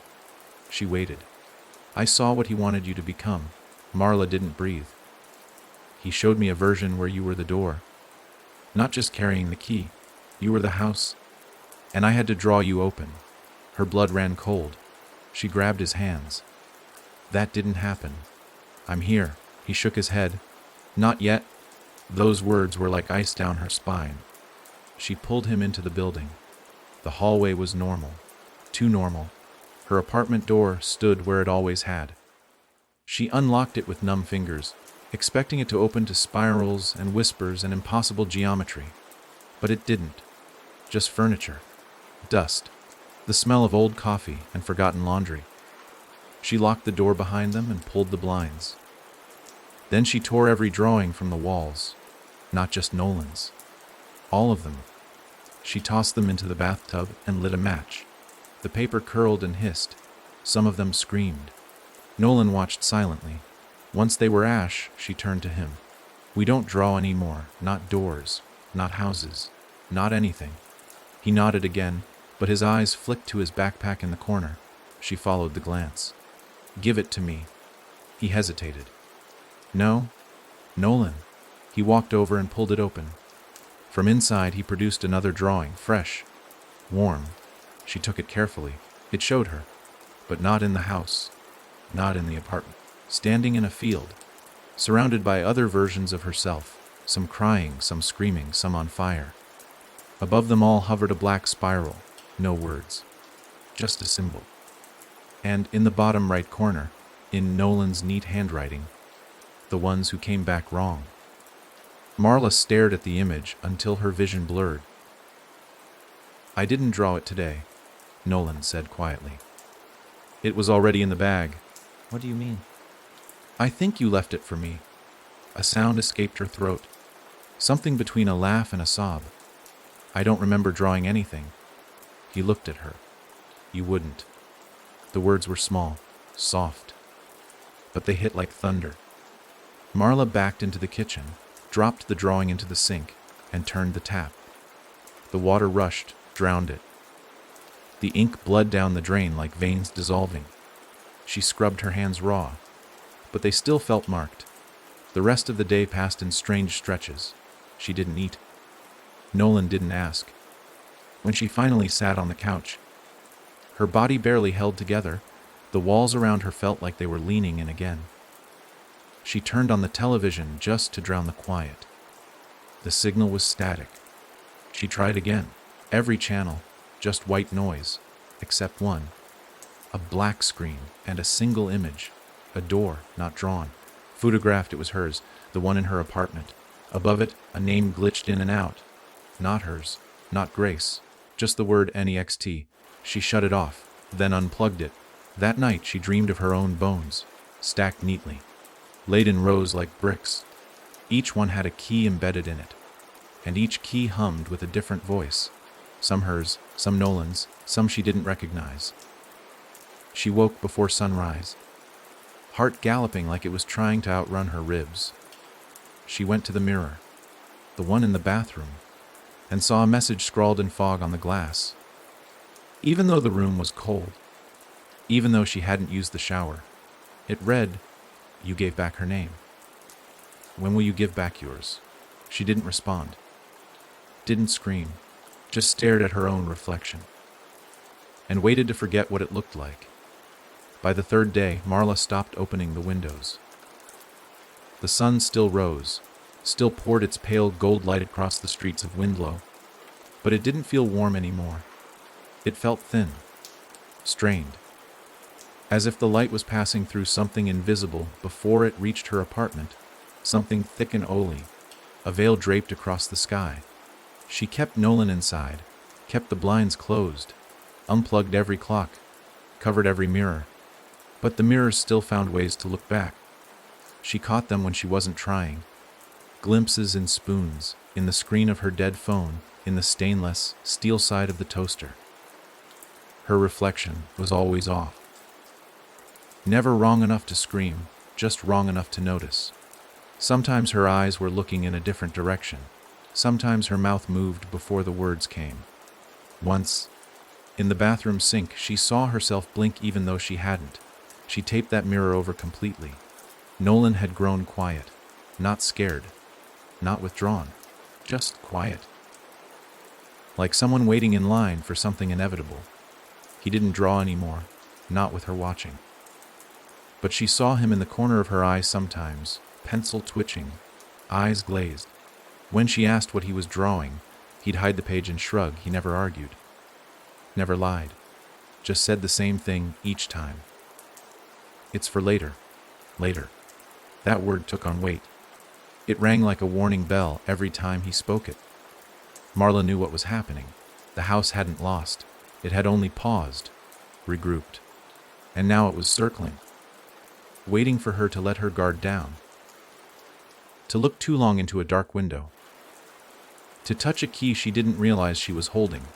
She waited. "I saw what he wanted you to become." Marla didn't breathe. "He showed me a version where you were the door. Not just carrying the key. You were the house. And I had to draw you open." Her blood ran cold. She grabbed his hands. "That didn't happen. I'm here." He shook his head. "Not yet." Those words were like ice down her spine. She pulled him into the building. The hallway was normal. Too normal. Her apartment door stood where it always had. She unlocked it with numb fingers, expecting it to open to spirals and whispers and impossible geometry. But it didn't. Just furniture. Dust. The smell of old coffee and forgotten laundry. She locked the door behind them and pulled the blinds. Then she tore every drawing from the walls. Not just Nolan's. All of them. She tossed them into the bathtub and lit a match. The paper curled and hissed. Some of them screamed. Nolan watched silently. Once they were ash, she turned to him. "We don't draw anymore. Not doors. Not houses. Not anything." He nodded again, but his eyes flicked to his backpack in the corner. She followed the glance. "Give it to me." He hesitated. "No." "Nolan." He walked over and pulled it open. From inside he produced another drawing, fresh, warm. She took it carefully. It showed her, but not in the house, not in the apartment. Standing in a field, surrounded by other versions of herself, some crying, some screaming, some on fire. Above them all hovered a black spiral, no words, just a symbol. And in the bottom right corner, in Nolan's neat handwriting, "The ones who came back wrong." Marla stared at the image until her vision blurred. "I didn't draw it today," Nolan said quietly. "It was already in the bag." "What do you mean?" "I think you left it for me." A sound escaped her throat, something between a laugh and a sob. "I don't remember drawing anything." He looked at her. "You wouldn't." The words were small, soft, but they hit like thunder. Marla backed into the kitchen, dropped the drawing into the sink, and turned the tap. The water rushed, drowned it. The ink bled down the drain like veins dissolving. She scrubbed her hands raw, but they still felt marked. The rest of the day passed in strange stretches. She didn't eat. Nolan didn't ask. When she finally sat on the couch, her body barely held together. The walls around her felt like they were leaning in again. She turned on the television just to drown the quiet. The signal was static. She tried again. Every channel, just white noise, except one. A black screen and a single image. A door, not drawn. Photographed, it was hers, the one in her apartment. Above it, a name glitched in and out. Not hers, not Grace, just the word NEXT. She shut it off, then unplugged it. That night she dreamed of her own bones, stacked neatly, laid in rows like bricks. Each one had a key embedded in it, and each key hummed with a different voice. Some hers, some Nolan's, some she didn't recognize. She woke before sunrise, heart galloping like it was trying to outrun her ribs. She went to the mirror, the one in the bathroom, and saw a message scrawled in fog on the glass. Even though the room was cold, even though she hadn't used the shower, it read, "You gave back her name. When will you give back yours?" She didn't respond, didn't scream, just stared at her own reflection, and waited to forget what it looked like. By the third day, Marla stopped opening the windows. The sun still rose, still poured its pale gold light across the streets of Windlow, but it didn't feel warm anymore. It felt thin, strained, as if the light was passing through something invisible before it reached her apartment, something thick and oily, a veil draped across the sky. She kept Nolan inside, kept the blinds closed, unplugged every clock, covered every mirror, but the mirrors still found ways to look back. She caught them when she wasn't trying, glimpses in spoons, in the screen of her dead phone, in the stainless steel side of the toaster. Her reflection was always off. Never wrong enough to scream, just wrong enough to notice. Sometimes her eyes were looking in a different direction. Sometimes her mouth moved before the words came. Once, in the bathroom sink, she saw herself blink even though she hadn't. She taped that mirror over completely. Nolan had grown quiet, not scared, not withdrawn, just quiet. Like someone waiting in line for something inevitable. He didn't draw anymore, not with her watching. But she saw him in the corner of her eye sometimes, pencil twitching, eyes glazed. When she asked what he was drawing, he'd hide the page and shrug. He never argued, never lied, just said the same thing each time. "It's for later, later." That word took on weight. It rang like a warning bell every time he spoke it. Marla knew what was happening. The house hadn't lost. It had only paused, regrouped. And now it was circling, waiting for her to let her guard down. To look too long into a dark window. To touch a key she didn't realize she was holding.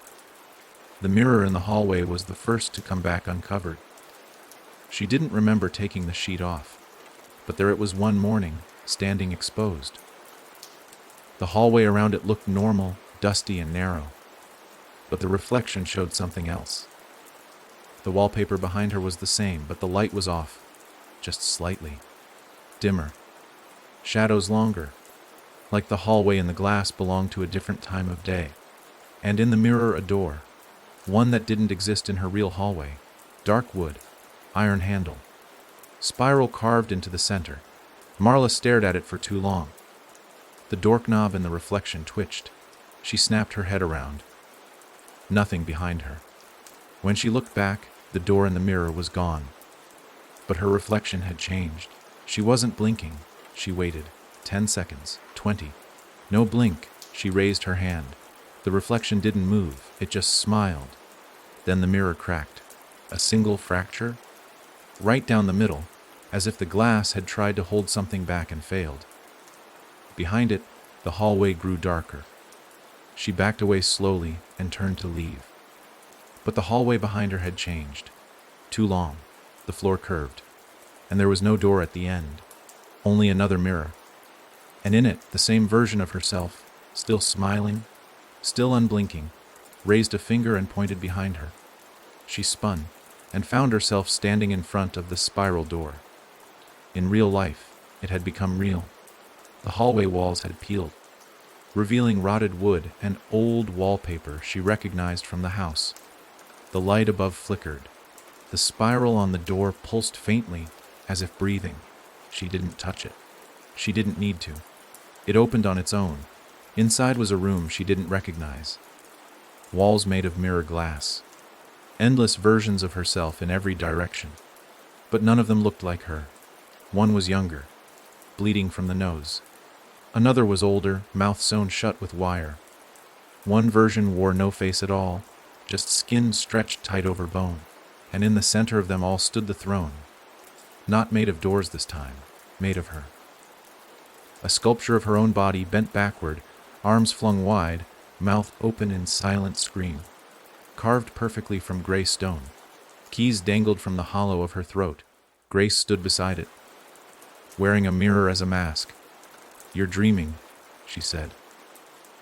The mirror in the hallway was the first to come back uncovered. She didn't remember taking the sheet off, but there it was one morning, standing exposed. The hallway around it looked normal, dusty and narrow, but the reflection showed something else. The wallpaper behind her was the same, but the light was off, just slightly, dimmer, shadows longer, like the hallway and the glass belonged to a different time of day. And in the mirror a door, one that didn't exist in her real hallway, dark wood, iron handle, spiral carved into the center. Marla stared at it for too long. The doorknob and the reflection twitched. She snapped her head around. Nothing behind her. When she looked back, the door in the mirror was gone. But her reflection had changed. She wasn't blinking. She waited. 10 seconds. 20. No blink. She raised her hand. The reflection didn't move. It just smiled. Then the mirror cracked. A single fracture? Right down the middle, as if the glass had tried to hold something back and failed. Behind it, the hallway grew darker. She backed away slowly and turned to leave. But the hallway behind her had changed. Too long. The floor curved. And there was no door at the end. Only another mirror. And in it, the same version of herself, still smiling, still unblinking, raised a finger and pointed behind her. She spun and found herself standing in front of the spiral door. In real life, it had become real. The hallway walls had peeled, revealing rotted wood and old wallpaper she recognized from the house. The light above flickered. The spiral on the door pulsed faintly, as if breathing. She didn't touch it. She didn't need to. It opened on its own. Inside was a room she didn't recognize. Walls made of mirror glass. Endless versions of herself in every direction. But none of them looked like her. One was younger, bleeding from the nose. Another was older, mouth sewn shut with wire. One version wore no face at all, just skin stretched tight over bone. And in the center of them all stood the throne. Not made of doors this time, made of her. A sculpture of her own body bent backward, arms flung wide, mouth open in silent scream. Carved perfectly from gray stone. Keys dangled from the hollow of her throat. Grace stood beside it, wearing a mirror as a mask. "You're dreaming," she said.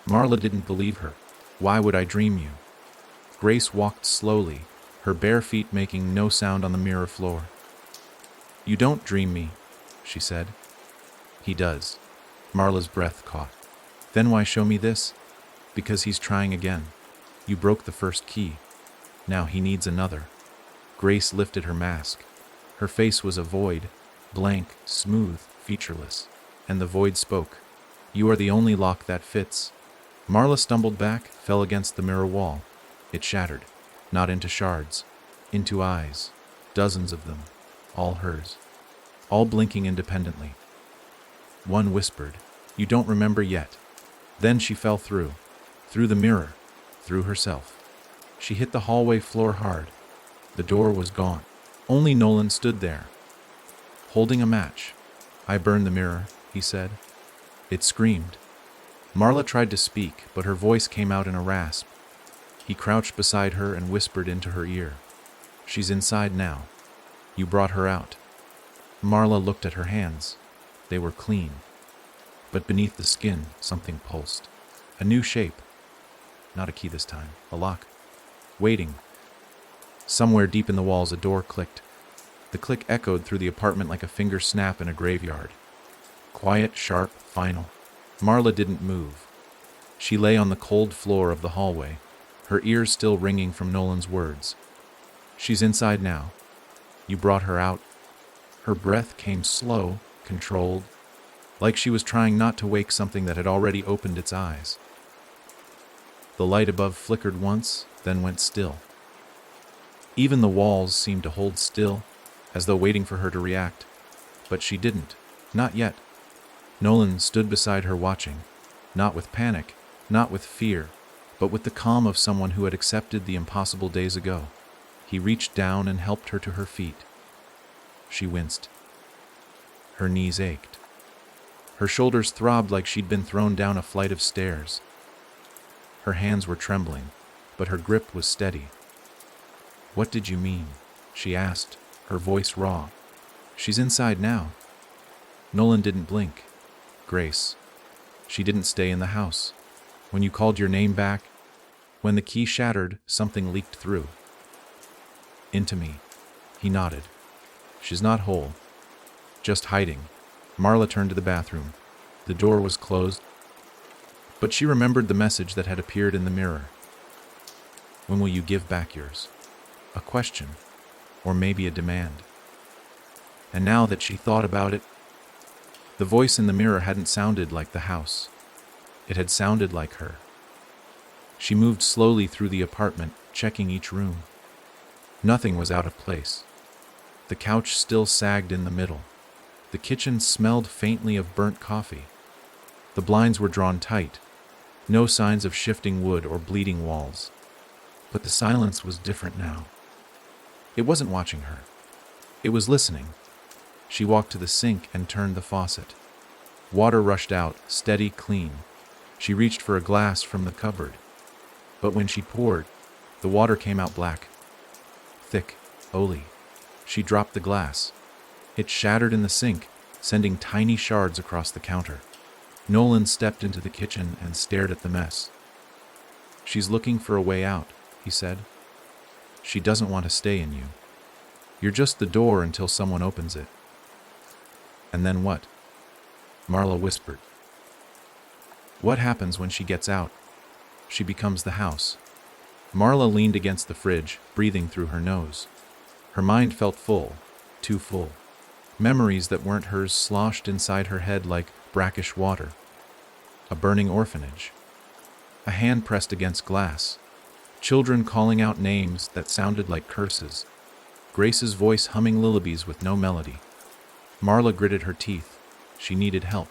Marla didn't believe her. "Why would I dream you?" Grace walked slowly, her bare feet making no sound on the mirror floor. "You don't dream me," she said. "He does." Marla's breath caught. "Then why show me this?" "Because he's trying again. You broke the first key. Now he needs another." Grace lifted her mask. Her face was a void, blank, smooth, featureless. And the void spoke. "You are the only lock that fits." Marla stumbled back, fell against the mirror wall. It shattered, not into shards, into eyes, dozens of them, all hers, all blinking independently. One whispered, "You don't remember yet." Then she fell through the mirror, through herself. She hit the hallway floor hard. The door was gone. Only Nolan stood there, holding a match. "I burned the mirror," he said. It screamed. Marla tried to speak, but her voice came out in a rasp. He crouched beside her and whispered into her ear. "She's inside now. You brought her out." Marla looked at her hands. They were clean. But beneath the skin, something pulsed. A new shape. Not a key this time, a lock. Waiting. Somewhere deep in the walls, a door clicked. The click echoed through the apartment like a finger snap in a graveyard. Quiet, sharp, final. Marla didn't move. She lay on the cold floor of the hallway, her ears still ringing from Nolan's words. "She's inside now. You brought her out." Her breath came slow, controlled, like she was trying not to wake something that had already opened its eyes. The light above flickered once, then went still. Even the walls seemed to hold still, as though waiting for her to react. But she didn't. Not yet. Nolan stood beside her watching, not with panic, not with fear, but with the calm of someone who had accepted the impossible days ago. He reached down and helped her to her feet. She winced. Her knees ached. Her shoulders throbbed like she'd been thrown down a flight of stairs. Her hands were trembling, but her grip was steady. "What did you mean?" she asked, her voice raw. "She's inside now." Nolan didn't blink. "Grace. She didn't stay in the house. When you called your name back, when the key shattered, something leaked through." "Into me." He nodded. "She's not whole. Just hiding." Marla turned to the bathroom. The door was closed, but she remembered the message that had appeared in the mirror. "When will you give back yours?" A question, or maybe a demand. And now that she thought about it, the voice in the mirror hadn't sounded like the house. It had sounded like her. She moved slowly through the apartment, checking each room. Nothing was out of place. The couch still sagged in the middle. The kitchen smelled faintly of burnt coffee. The blinds were drawn tight. No signs of shifting wood or bleeding walls. But the silence was different now. It wasn't watching her. It was listening. She walked to the sink and turned the faucet. Water rushed out, steady, clean. She reached for a glass from the cupboard. But when she poured, the water came out black. Thick, oily. She dropped the glass. It shattered in the sink, sending tiny shards across the counter. Nolan stepped into the kitchen and stared at the mess. "She's looking for a way out," he said. "She doesn't want to stay in you. You're just the door until someone opens it." "And then what?" Marla whispered. "What happens when she gets out? She becomes the house." Marla leaned against the fridge, breathing through her nose. Her mind felt full, too full. Memories that weren't hers sloshed inside her head like brackish water. A burning orphanage. A hand pressed against glass. Children calling out names that sounded like curses. Grace's voice humming lullabies with no melody. Marla gritted her teeth. She needed help.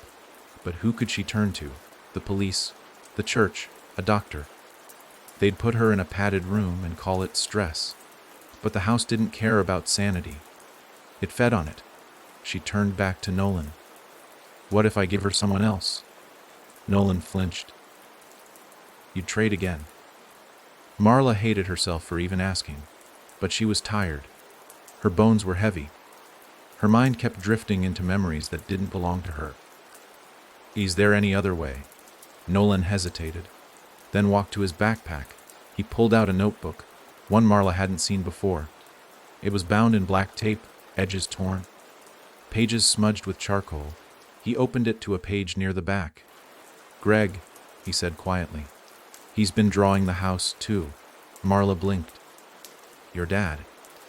But who could she turn to? The police, the church, a doctor. They'd put her in a padded room and call it stress. But the house didn't care about sanity. It fed on it. She turned back to Nolan. What if I give her someone else? Nolan flinched. You'd trade again. Marla hated herself for even asking, but she was tired. Her bones were heavy. Her mind kept drifting into memories that didn't belong to her. Is there any other way? Nolan hesitated, then walked to his backpack. He pulled out a notebook, one Marla hadn't seen before. It was bound in black tape, edges torn, pages smudged with charcoal. He opened it to a page near the back. Greg, he said quietly. He's been drawing the house, too. Marla blinked. Your dad.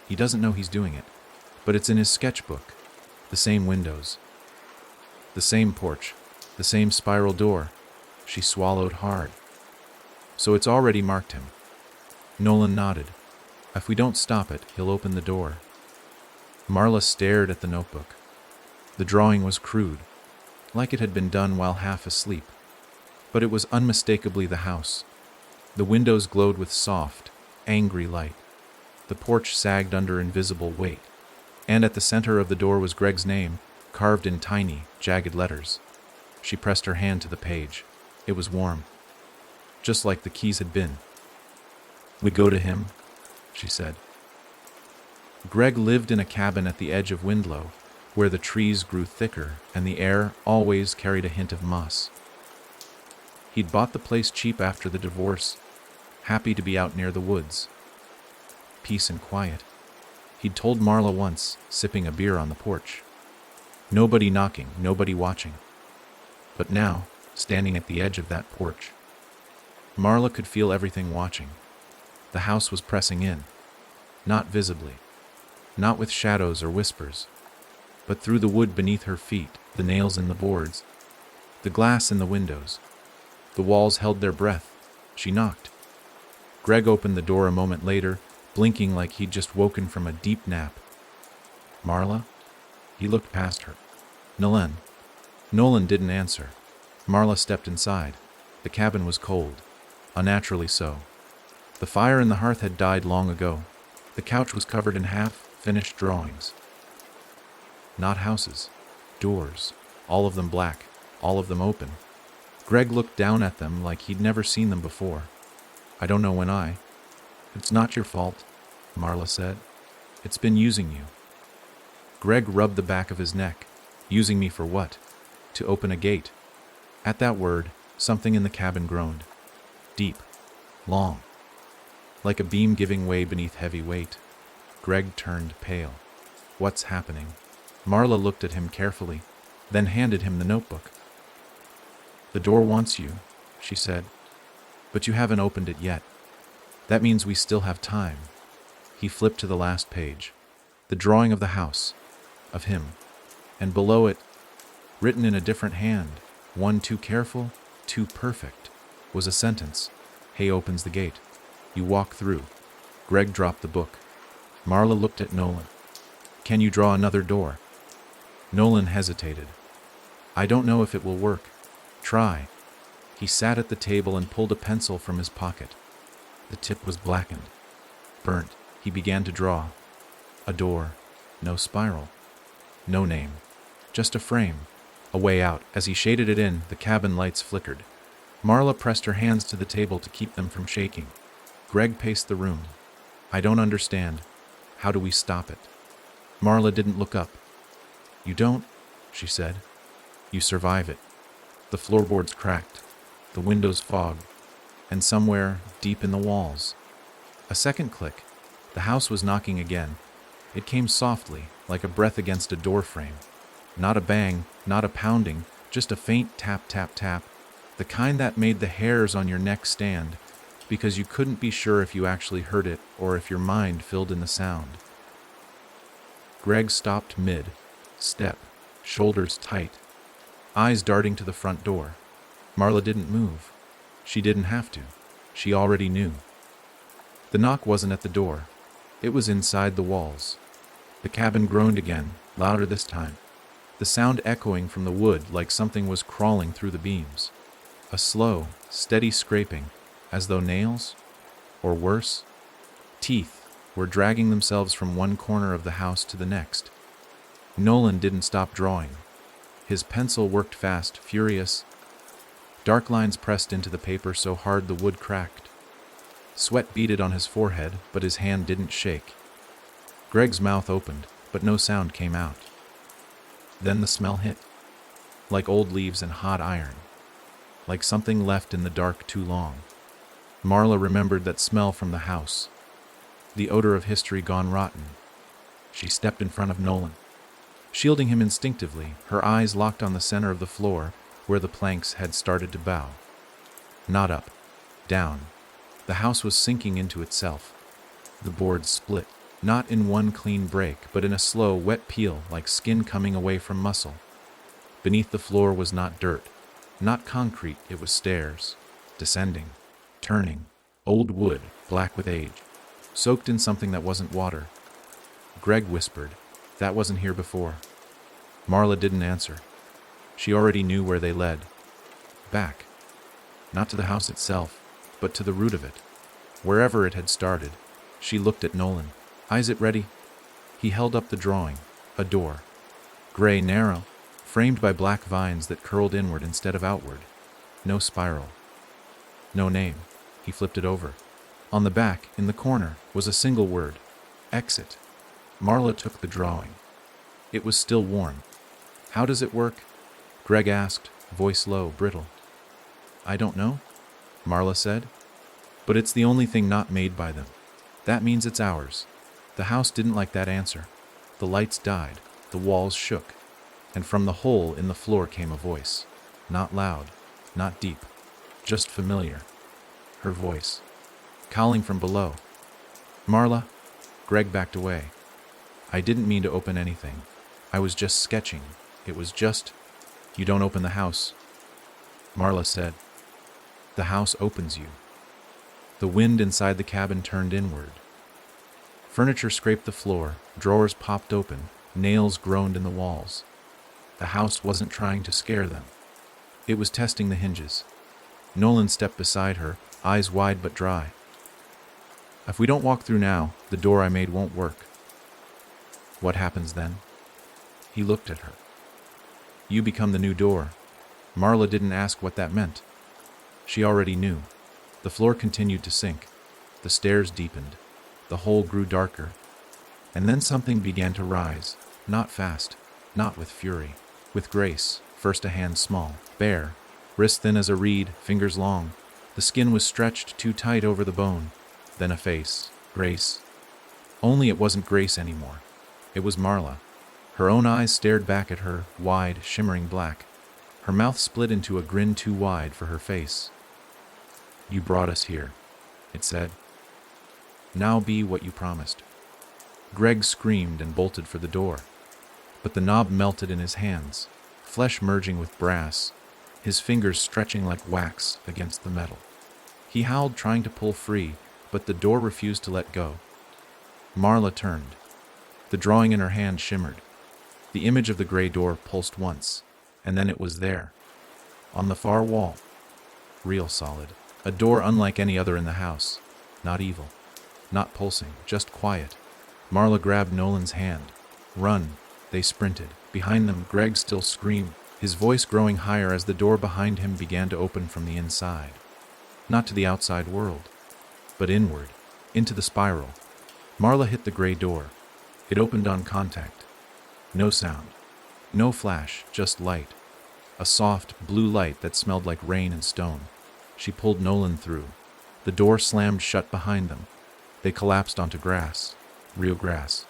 He doesn't know he's doing it, but it's in his sketchbook. The same windows. The same porch. The same spiral door. She swallowed hard. So it's already marked him. Nolan nodded. If we don't stop it, he'll open the door. Marla stared at the notebook. The drawing was crude, like it had been done while half asleep. But it was unmistakably the house. The windows glowed with soft, angry light. The porch sagged under invisible weight. And at the center of the door was Greg's name, carved in tiny, jagged letters. She pressed her hand to the page. It was warm, just like the keys had been. We go to him, she said. Greg lived in a cabin at the edge of Windlow, where the trees grew thicker and the air always carried a hint of moss. He'd bought the place cheap after the divorce, happy to be out near the woods. Peace and quiet. He'd told Marla once, sipping a beer on the porch. Nobody knocking, nobody watching. But now, standing at the edge of that porch, Marla could feel everything watching. The house was pressing in, not visibly, not with shadows or whispers, but through the wood beneath her feet, the nails in the boards, the glass in the windows. The walls held their breath. She knocked. Greg opened the door a moment later, blinking like he'd just woken from a deep nap. Marla? He looked past her. Nolan. Nolan didn't answer. Marla stepped inside. The cabin was cold, unnaturally so. The fire in the hearth had died long ago. The couch was covered in half-finished drawings. Not houses. Doors. All of them black. All of them open. Greg looked down at them like he'd never seen them before. I don't know when I... It's not your fault, Marla said. It's been using you. Greg rubbed the back of his neck. Using me for what? To open a gate. At that word, something in the cabin groaned. Deep. Long. Like a beam giving way beneath heavy weight. Greg turned pale. What's happening? Marla looked at him carefully, then handed him the notebook. The door wants you, she said, but you haven't opened it yet. That means we still have time. He flipped to the last page. The drawing of the house, of him, and below it, written in a different hand, one too careful, too perfect, was a sentence. Hay opens the gate. You walk through. Greg dropped the book. Marla looked at Nolan. Can you draw another door? Nolan hesitated. I don't know if it will work. Try. He sat at the table and pulled a pencil from his pocket. The tip was blackened. Burnt. He began to draw. A door. No spiral. No name. Just a frame. A way out. As he shaded it in, the cabin lights flickered. Marla pressed her hands to the table to keep them from shaking. Greg paced the room. I don't understand. How do we stop it? Marla didn't look up. You don't, she said. You survive it. The floorboards cracked. The windows fogged. And somewhere, deep in the walls. A second click. The house was knocking again. It came softly, like a breath against a door frame. Not a bang, not a pounding, just a faint tap, tap, tap. The kind that made the hairs on your neck stand, because you couldn't be sure if you actually heard it or if your mind filled in the sound. Greg stopped mid-step, shoulders tight, eyes darting to the front door. Marla didn't move. She didn't have to. She already knew. The knock wasn't at the door. It was inside the walls. The cabin groaned again, louder this time, the sound echoing from the wood like something was crawling through the beams. A slow, steady scraping, as though nails, or worse, teeth, were dragging themselves from one corner of the house to the next. Nolan didn't stop drawing. His pencil worked fast, furious. Dark lines pressed into the paper so hard the wood cracked. Sweat beaded on his forehead, but his hand didn't shake. Greg's mouth opened, but no sound came out. Then the smell hit, like old leaves and hot iron, like something left in the dark too long. Marla remembered that smell from the house, the odor of history gone rotten. She stepped in front of Nolan, shielding him instinctively, her eyes locked on the center of the floor where the planks had started to bow. Not up, down. The house was sinking into itself. The boards split, not in one clean break, but in a slow, wet peel like skin coming away from muscle. Beneath the floor was not dirt, not concrete, it was stairs, descending, turning, old wood, black with age, soaked in something that wasn't water. Greg whispered, "That wasn't here before." Marla didn't answer. She already knew where they led. Back. Not to the house itself, but to the root of it. Wherever it had started. She looked at Nolan. "Eyes it ready?" He held up the drawing. A door. Gray, narrow, framed by black vines that curled inward instead of outward. No spiral. No name. He flipped it over. On the back, in the corner, was a single word. Exit. Marla took the drawing. It was still warm. "How does it work?" Greg asked, voice low, brittle. "I don't know," Marla said. "But it's the only thing not made by them. That means it's ours." The house didn't like that answer. The lights died, the walls shook, and from the hole in the floor came a voice. Not loud, not deep, just familiar. Her voice, calling from below. "Marla?" Greg backed away. "I didn't mean to open anything. I was just sketching. It was just..." "You don't open the house," Marla said. "The house opens you." The wind inside the cabin turned inward. Furniture scraped the floor, drawers popped open, nails groaned in the walls. The house wasn't trying to scare them. It was testing the hinges. Nolan stepped beside her, eyes wide but dry. "If we don't walk through now, the door I made won't work." "What happens then?" He looked at her. "You become the new door." Marla didn't ask what that meant. She already knew. The floor continued to sink. The stairs deepened. The hole grew darker. And then something began to rise, not fast, not with fury, with grace. First a hand small, bare, wrist thin as a reed, fingers long. The skin was stretched too tight over the bone. Then a face, Grace. Only it wasn't Grace anymore. It was Marla. Her own eyes stared back at her, wide, shimmering black. Her mouth split into a grin too wide for her face. "You brought us here," it said. "Now be what you promised." Greg screamed and bolted for the door. But the knob melted in his hands, flesh merging with brass, his fingers stretching like wax against the metal. He howled, trying to pull free, but the door refused to let go. Marla turned. The drawing in her hand shimmered. The image of the gray door pulsed once, and then it was there. On the far wall. Real solid. A door unlike any other in the house. Not evil. Not pulsing, just quiet. Marla grabbed Nolan's hand. "Run." They sprinted. Behind them, Greg still screamed, his voice growing higher as the door behind him began to open from the inside. Not to the outside world, but inward, into the spiral. Marla hit the gray door. It opened on contact. No sound. No flash, just light. A soft, blue light that smelled like rain and stone. She pulled Nolan through. The door slammed shut behind them. They collapsed onto grass. Real grass.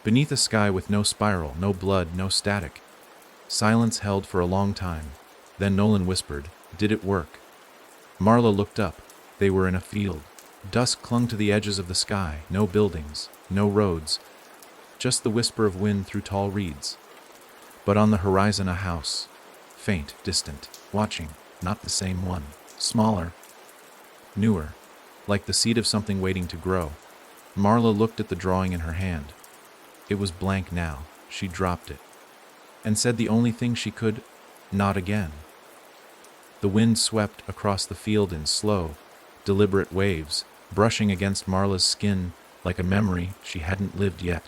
Beneath a sky with no spiral, no blood, no static. Silence held for a long time. Then Nolan whispered, "Did it work?" Marla looked up. They were in a field. Dusk clung to the edges of the sky. No buildings, no roads. Just the whisper of wind through tall reeds. But on the horizon a house. Faint, distant, watching. Not the same one. Smaller. Newer. like the seed of something waiting to grow. Marla looked at the drawing in her hand. It was blank now. She dropped it and said the only thing she could, not again. The wind swept across the field in slow, deliberate waves, brushing against Marla's skin like a memory she hadn't lived yet.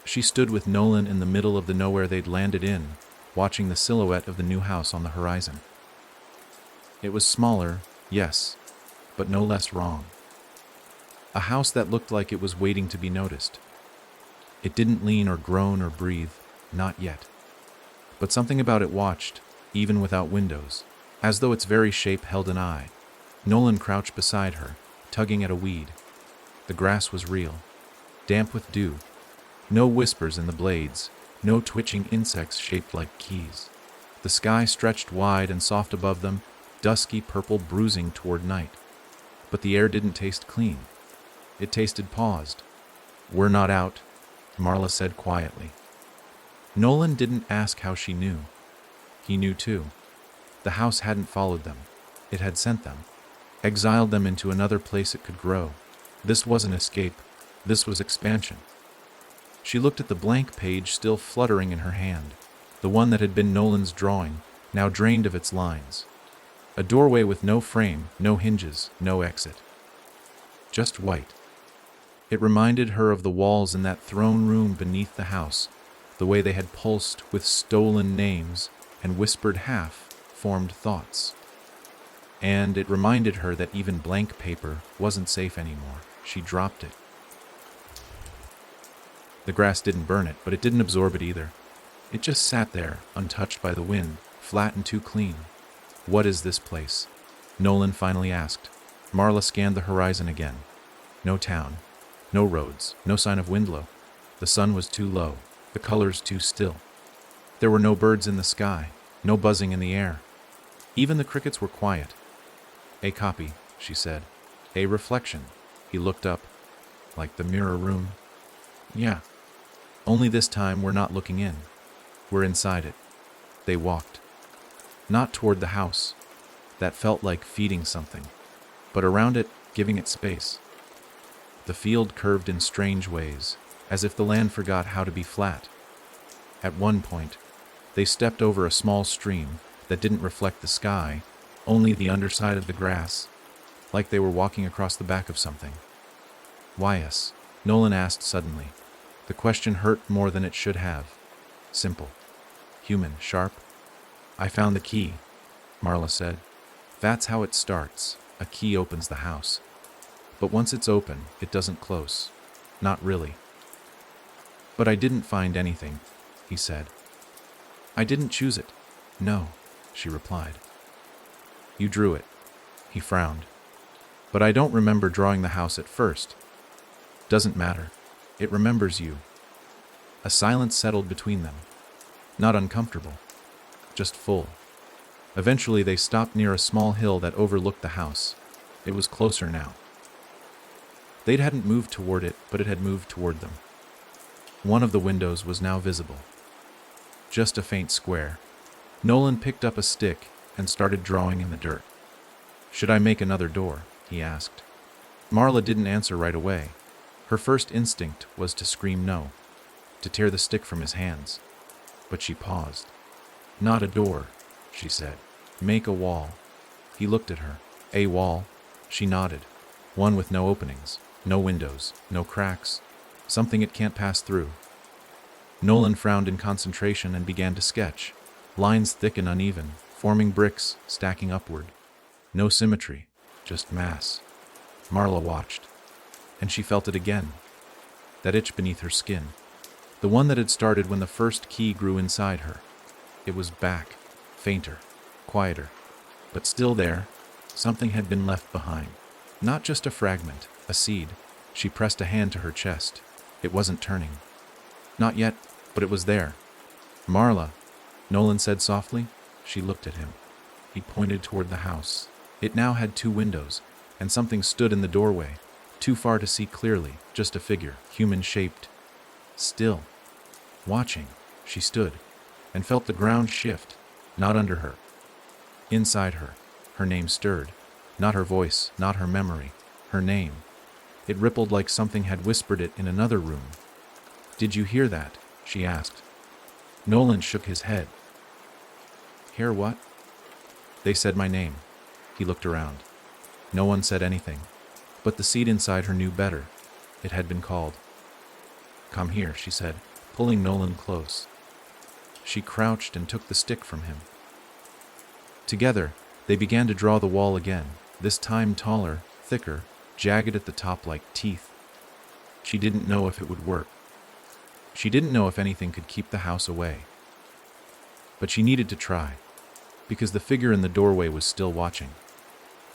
She stood with Nolan in the middle of the nowhere they'd landed in, watching the silhouette of the new house on the horizon. It was smaller, yes, but no less wrong. A house that looked like it was waiting to be noticed. It didn't lean or groan or breathe, not yet. But something about it watched, even without windows, as though its very shape held an eye. Nolan crouched beside her, tugging at a weed. The grass was real, damp with dew. No whispers in the blades, no twitching insects shaped like keys. The sky stretched wide and soft above them, dusky purple bruising toward night. But the air didn't taste clean. It tasted paused. "We're not out," Marla said quietly. Nolan didn't ask how she knew. He knew too. The house hadn't followed them. It had sent them, exiled them into another place it could grow. This wasn't escape. This was expansion. She looked at the blank page still fluttering in her hand, the one that had been Nolan's drawing, now drained of its lines. A doorway with no frame, no hinges, no exit. Just white. It reminded her of the walls in that throne room beneath the house, the way they had pulsed with stolen names and whispered half-formed thoughts. And it reminded her that even blank paper wasn't safe anymore. She dropped it. The grass didn't burn it, but it didn't absorb it either. It just sat there, untouched by the wind, flat and too clean. "What is this place?" Nolan finally asked. Marla scanned the horizon again. No town, no roads, no sign of windlow. The sun was too low, the colors too still. There were no birds in the sky, no buzzing in the air. Even the crickets were quiet. "A copy," she said. "A reflection." He looked up. "Like the mirror room?" "Yeah. Only this time we're not looking in. We're inside it." They walked. Not toward the house. That felt like feeding something. But around it, giving it space. The field curved in strange ways, as if the land forgot how to be flat. At one point, they stepped over a small stream that didn't reflect the sky, only the underside of the grass, like they were walking across the back of something. "Why us?" Nolan asked suddenly. The question hurt more than it should have. Simple. Human, sharp. "I found the key," Marla said. "That's how it starts. A key opens the house. But once it's open, it doesn't close. Not really." "But I didn't find anything," he said. "I didn't choose it." "No," she replied. "You drew it." He frowned. "But I don't remember drawing the house at first." "Doesn't matter. It remembers you." A silence settled between them. Not uncomfortable, just full. Eventually they stopped near a small hill that overlooked the house. It was closer now. They hadn't moved toward it, but it had moved toward them. One of the windows was now visible. Just a faint square. Nolan picked up a stick and started drawing in the dirt. "Should I make another door?" he asked. Marla didn't answer right away. Her first instinct was to scream no, to tear the stick from his hands. But she paused. "Not a door," she said. "Make a wall." He looked at her. "A wall?" She nodded. "One with no openings, no windows, no cracks. Something it can't pass through." Nolan frowned in concentration and began to sketch. Lines thick and uneven, forming bricks, stacking upward. No symmetry, just mass. Marla watched. And she felt it again. That itch beneath her skin. The one that had started when the first key grew inside her. It was back, fainter, quieter. But still there, something had been left behind. Not just a fragment, a seed. She pressed a hand to her chest. It wasn't turning. Not yet, but it was there. "Marla," Nolan said softly. She looked at him. He pointed toward the house. It now had 2 windows, and something stood in the doorway. Too far to see clearly, just a figure, human-shaped. Still. Watching, she stood, and felt the ground shift, not under her. Inside her, her name stirred. Not her voice, not her memory, her name. It rippled like something had whispered it in another room. "Did you hear that?" she asked. Nolan shook his head. "Hear what?" "They said my name." He looked around. No one said anything, but the seed inside her knew better. It had been called. "Come here," she said, pulling Nolan close. She crouched and took the stick from him. Together, they began to draw the wall again, this time taller, thicker, jagged at the top like teeth. She didn't know if it would work. She didn't know if anything could keep the house away. But she needed to try, because the figure in the doorway was still watching.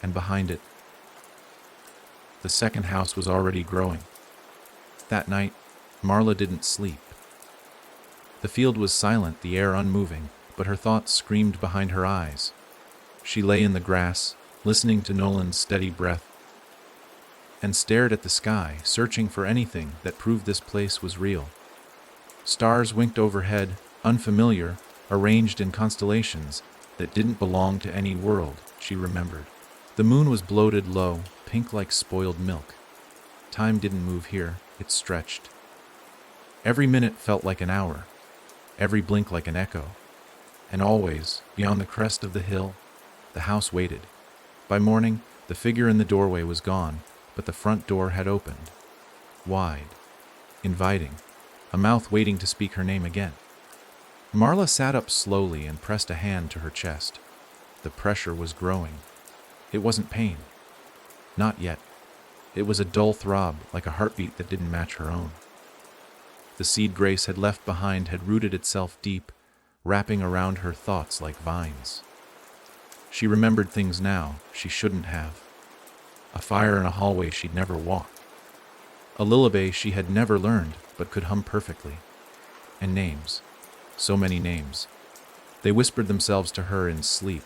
And behind it, the second house was already growing. That night, Marla didn't sleep. The field was silent, the air unmoving, but her thoughts screamed behind her eyes. She lay in the grass, listening to Nolan's steady breath, and stared at the sky, searching for anything that proved this place was real. Stars winked overhead, unfamiliar, arranged in constellations that didn't belong to any world, she remembered. The moon was bloated low, pink like spoiled milk. Time didn't move here, it stretched. Every minute felt like an hour, every blink like an echo. And always, beyond the crest of the hill, the house waited. By morning, the figure in the doorway was gone, but the front door had opened. Wide, inviting, a mouth waiting to speak her name again. Marla sat up slowly and pressed a hand to her chest. The pressure was growing. It wasn't pain. Not yet. It was a dull throb, like a heartbeat that didn't match her own. The seed Grace had left behind had rooted itself deep, wrapping around her thoughts like vines. She remembered things now she shouldn't have. A fire in a hallway she'd never walked. A lullaby she had never learned but could hum perfectly. And names. So many names. They whispered themselves to her in sleep.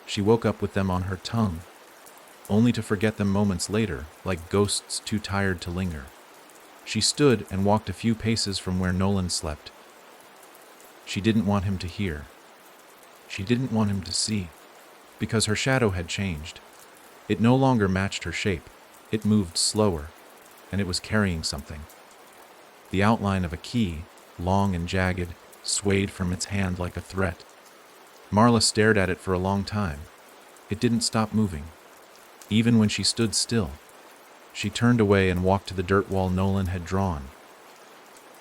She woke up with them on her tongue, only to forget them moments later, like ghosts too tired to linger. She stood and walked a few paces from where Nolan slept. She didn't want him to hear. She didn't want him to see, because her shadow had changed. It no longer matched her shape. It moved slower, and it was carrying something. The outline of a key, long and jagged, swayed from its hand like a threat. Marla stared at it for a long time. It didn't stop moving, even when she stood still. She turned away and walked to the dirt wall Nolan had drawn.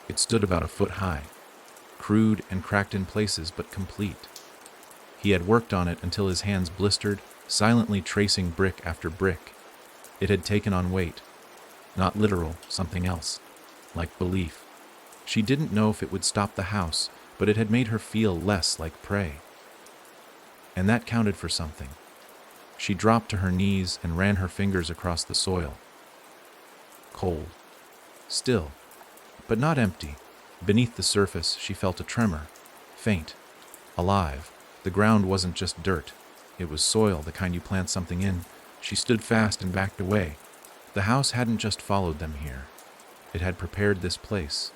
It stood about a foot high, crude and cracked in places but complete. He had worked on it until his hands blistered, silently tracing brick after brick. It had taken on weight. Not literal, something else, like belief. She didn't know if it would stop the house, but it had made her feel less like prey. And that counted for something. She dropped to her knees and ran her fingers across the soil. Cold. Still, but not empty. Beneath the surface, she felt a tremor. Faint. Alive. The ground wasn't just dirt. It was soil, the kind you plant something in. She stood fast and backed away. The house hadn't just followed them here. It had prepared this place.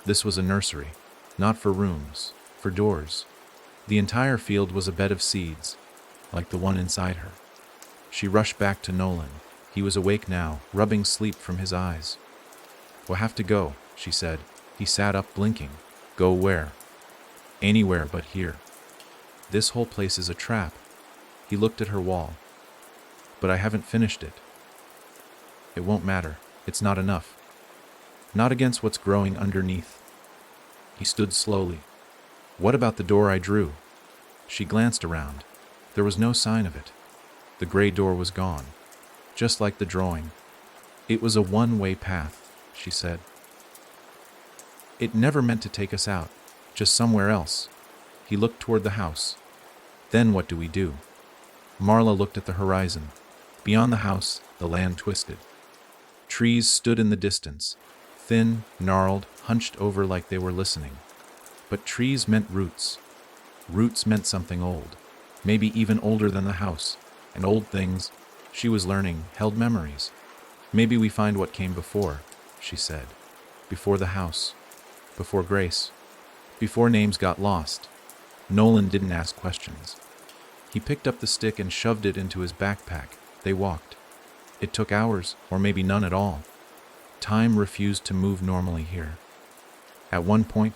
This was a nursery, not for rooms, for doors. The entire field was a bed of seeds, like the one inside her. She rushed back to Nolan. He was awake now, rubbing sleep from his eyes. "We'll have to go," she said. He sat up, blinking. "Go where?" "Anywhere but here. This whole place is a trap." He looked at her wall. "But I haven't finished it." "It won't matter. It's not enough. Not against what's growing underneath." He stood slowly. "What about the door I drew?" She glanced around. There was no sign of it. The gray door was gone, just like the drawing. "It was a one-way path," she said. "It never meant to take us out, just somewhere else." He looked toward the house. "Then what do we do?" Marla looked at the horizon. Beyond the house, the land twisted. Trees stood in the distance, thin, gnarled, hunched over like they were listening. But trees meant roots. Roots meant something old, maybe even older than the house. And old things, she was learning, held memories. "Maybe we find what came before," she said. "Before the house. Before Grace. Before names got lost." Nolan didn't ask questions. He picked up the stick and shoved it into his backpack, They walked. It took hours, or maybe none at all. Time refused to move normally here. At one point,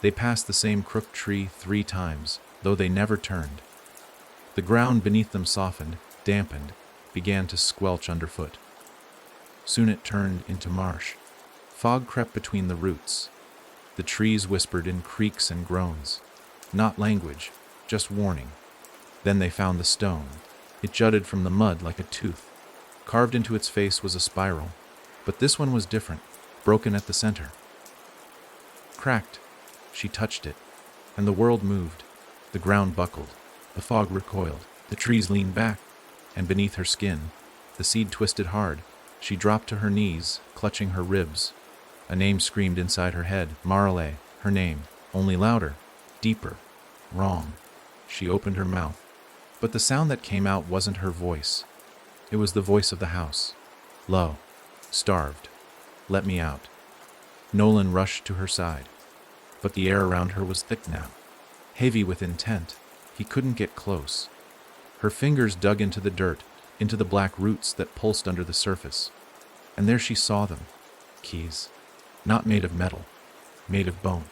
they passed the same crooked tree 3 times, though they never turned. The ground beneath them softened, dampened, began to squelch underfoot. Soon it turned into marsh. Fog crept between the roots. The trees whispered in creaks and groans. Not language, just warning. Then they found the stone. It jutted from the mud like a tooth. Carved into its face was a spiral, but this one was different, broken at the center. Cracked. She touched it, and the world moved. The ground buckled. The fog recoiled. The trees leaned back, and beneath her skin, the seed twisted hard. She dropped to her knees, clutching her ribs. A name screamed inside her head. Marley, her name, only louder, deeper, wrong. She opened her mouth, but the sound that came out wasn't her voice. It was the voice of the house. Low, starved. Let me out. Nolan rushed to her side, but the air around her was thick now, heavy with intent. He couldn't get close. Her fingers dug into the dirt, into the black roots that pulsed under the surface. And there she saw them. Keys. Not made of metal, made of bone.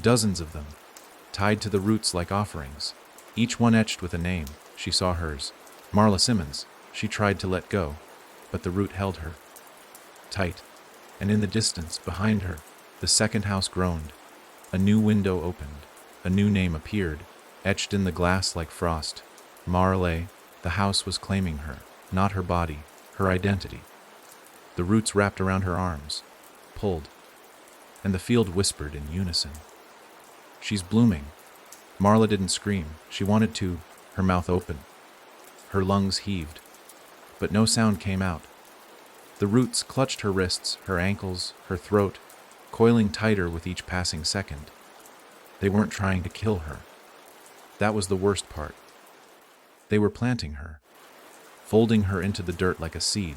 Dozens of them, tied to the roots like offerings, each one etched with a name. She saw hers. Marla Simmons. She tried to let go, but the root held her tight. And in the distance, behind her, the second house groaned. A new window opened. A new name appeared, etched in the glass like frost. Marley. The house was claiming her, not her body, her identity. The roots wrapped around her arms, pulled, and the field whispered in unison. She's blooming. Marla didn't scream. She wanted to, her mouth open. Her lungs heaved, but no sound came out. The roots clutched her wrists, her ankles, her throat, coiling tighter with each passing second. They weren't trying to kill her. That was the worst part. They were planting her, folding her into the dirt like a seed.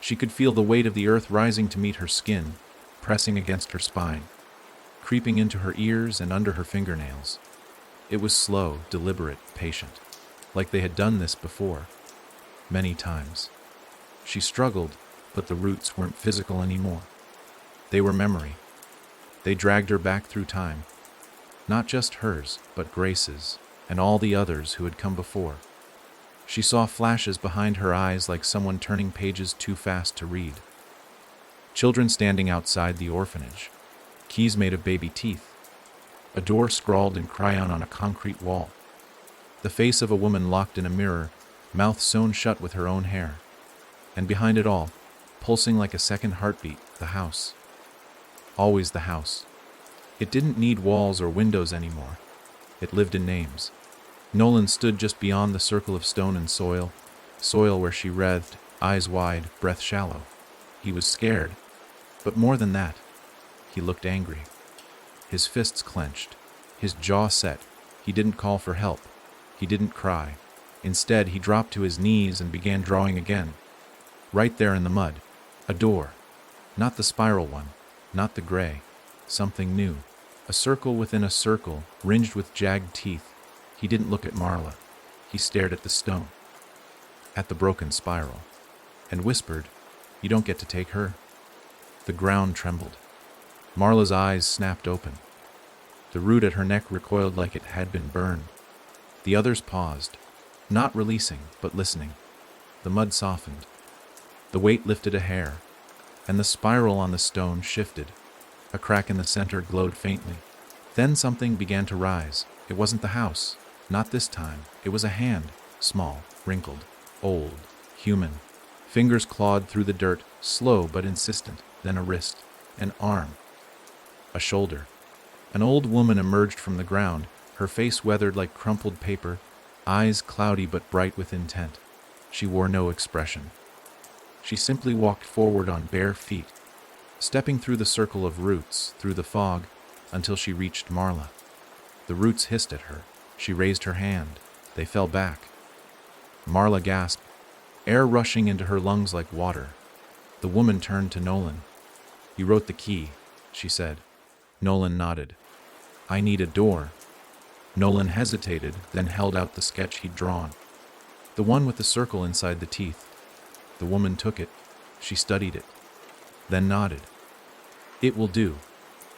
She could feel the weight of the earth rising to meet her skin, pressing against her spine, creeping into her ears and under her fingernails. It was slow, deliberate, patient, like they had done this before, many times. She struggled, but the roots weren't physical anymore. They were memory. They dragged her back through time, not just hers, but Grace's, and all the others who had come before. She saw flashes behind her eyes like someone turning pages too fast to read. Children standing outside the orphanage, keys made of baby teeth, a door scrawled in crayon on a concrete wall, the face of a woman locked in a mirror, mouth sewn shut with her own hair, and behind it all, pulsing like a second heartbeat, the house. Always the house. It didn't need walls or windows anymore. It lived in names. Nolan stood just beyond the circle of stone and soil where she writhed, eyes wide, breath shallow. He was scared, but more than that, he looked angry. His fists clenched, his jaw set. He didn't call for help. He didn't cry. Instead, he dropped to his knees and began drawing again. Right there in the mud, a door. Not the spiral one, not the gray. Something new. A circle within a circle, ringed with jagged teeth. He didn't look at Marla. He stared at the stone, at the broken spiral, and whispered, "You don't get to take her." The ground trembled. Marla's eyes snapped open. The root at her neck recoiled like it had been burned. The others paused, not releasing, but listening. The mud softened. The weight lifted a hair, and the spiral on the stone shifted. A crack in the center glowed faintly. Then something began to rise. It wasn't the house. Not this time. It was a hand, small, wrinkled, old, human. Fingers clawed through the dirt, slow but insistent. Then a wrist, an arm, a shoulder. An old woman emerged from the ground, her face weathered like crumpled paper, eyes cloudy but bright with intent. She wore no expression. She simply walked forward on bare feet, stepping through the circle of roots, through the fog, until she reached Marla. The roots hissed at her. She raised her hand. They fell back. Marla gasped, air rushing into her lungs like water. The woman turned to Nolan. "You wrote the key," she said. Nolan nodded. "I need a door." Nolan hesitated, then held out the sketch he'd drawn. The one with the circle inside the teeth. The woman took it. She studied it, then nodded. It will do.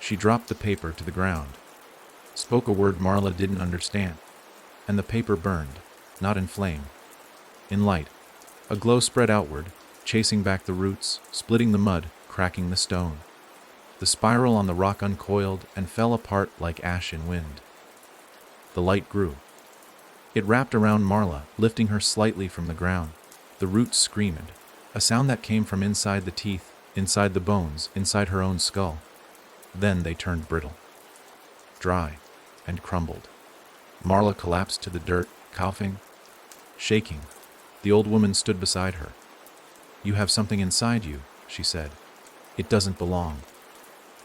She dropped the paper to the ground, spoke a word Marla didn't understand, and the paper burned, not in flame, in light. A glow spread outward, chasing back the roots, splitting the mud, cracking the stone. The spiral on the rock uncoiled and fell apart like ash in wind. The light grew. It wrapped around Marla, lifting her slightly from the ground. The roots screamed, a sound that came from inside the teeth, inside the bones, inside her own skull. Then they turned brittle, dry, and crumbled. Marla collapsed to the dirt, coughing, shaking. The old woman stood beside her. "You have something inside you," she said. "It doesn't belong."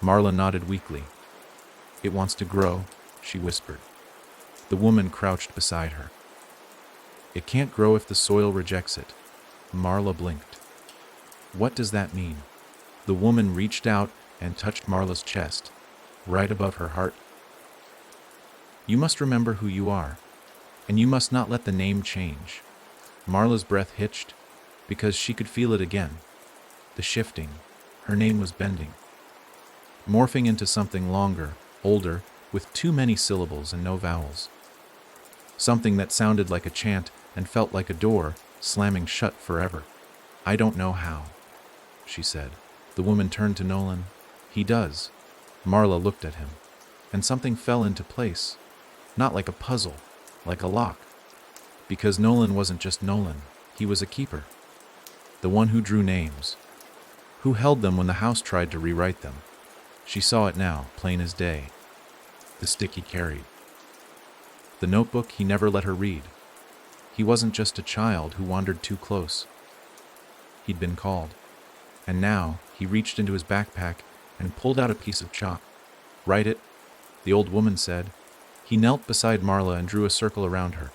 Marla nodded weakly. "It wants to grow," she whispered. The woman crouched beside her. "It can't grow if the soil rejects it." Marla blinked. "What does that mean?" The woman reached out and touched Marla's chest, right above her heart. "You must remember who you are, and you must not let the name change." Marla's breath hitched, because she could feel it again. The shifting. Her name was bending, morphing into something longer, older, with too many syllables and no vowels. Something that sounded like a chant and felt like a door slamming shut forever. "I don't know how," she said. The woman turned to Nolan. "He does." Marla looked at him, and something fell into place, not like a puzzle, like a lock. Because Nolan wasn't just Nolan, he was a keeper. The one who drew names, who held them when the house tried to rewrite them. She saw it now, plain as day. The stick he carried. The notebook he never let her read. He wasn't just a child who wandered too close. He'd been called. And now he reached into his backpack and pulled out a piece of chalk. "Write it," the old woman said. He knelt beside Marla and drew a circle around her.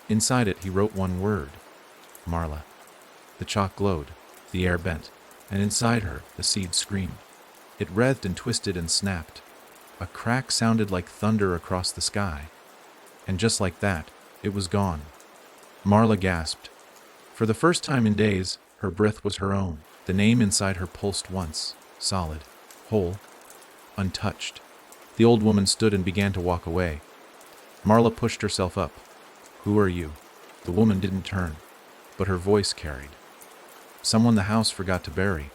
Inside it he wrote one word: Marla. The chalk glowed, the air bent, and inside her the seed screamed. It writhed and twisted and snapped. A crack sounded like thunder across the sky. And just like that, it was gone. Marla gasped. For the first time in days, her breath was her own. The name inside her pulsed once, solid, whole, untouched. The old woman stood and began to walk away. Marla pushed herself up. "Who are you?" The woman didn't turn, but her voice carried. "Someone the house forgot to bury."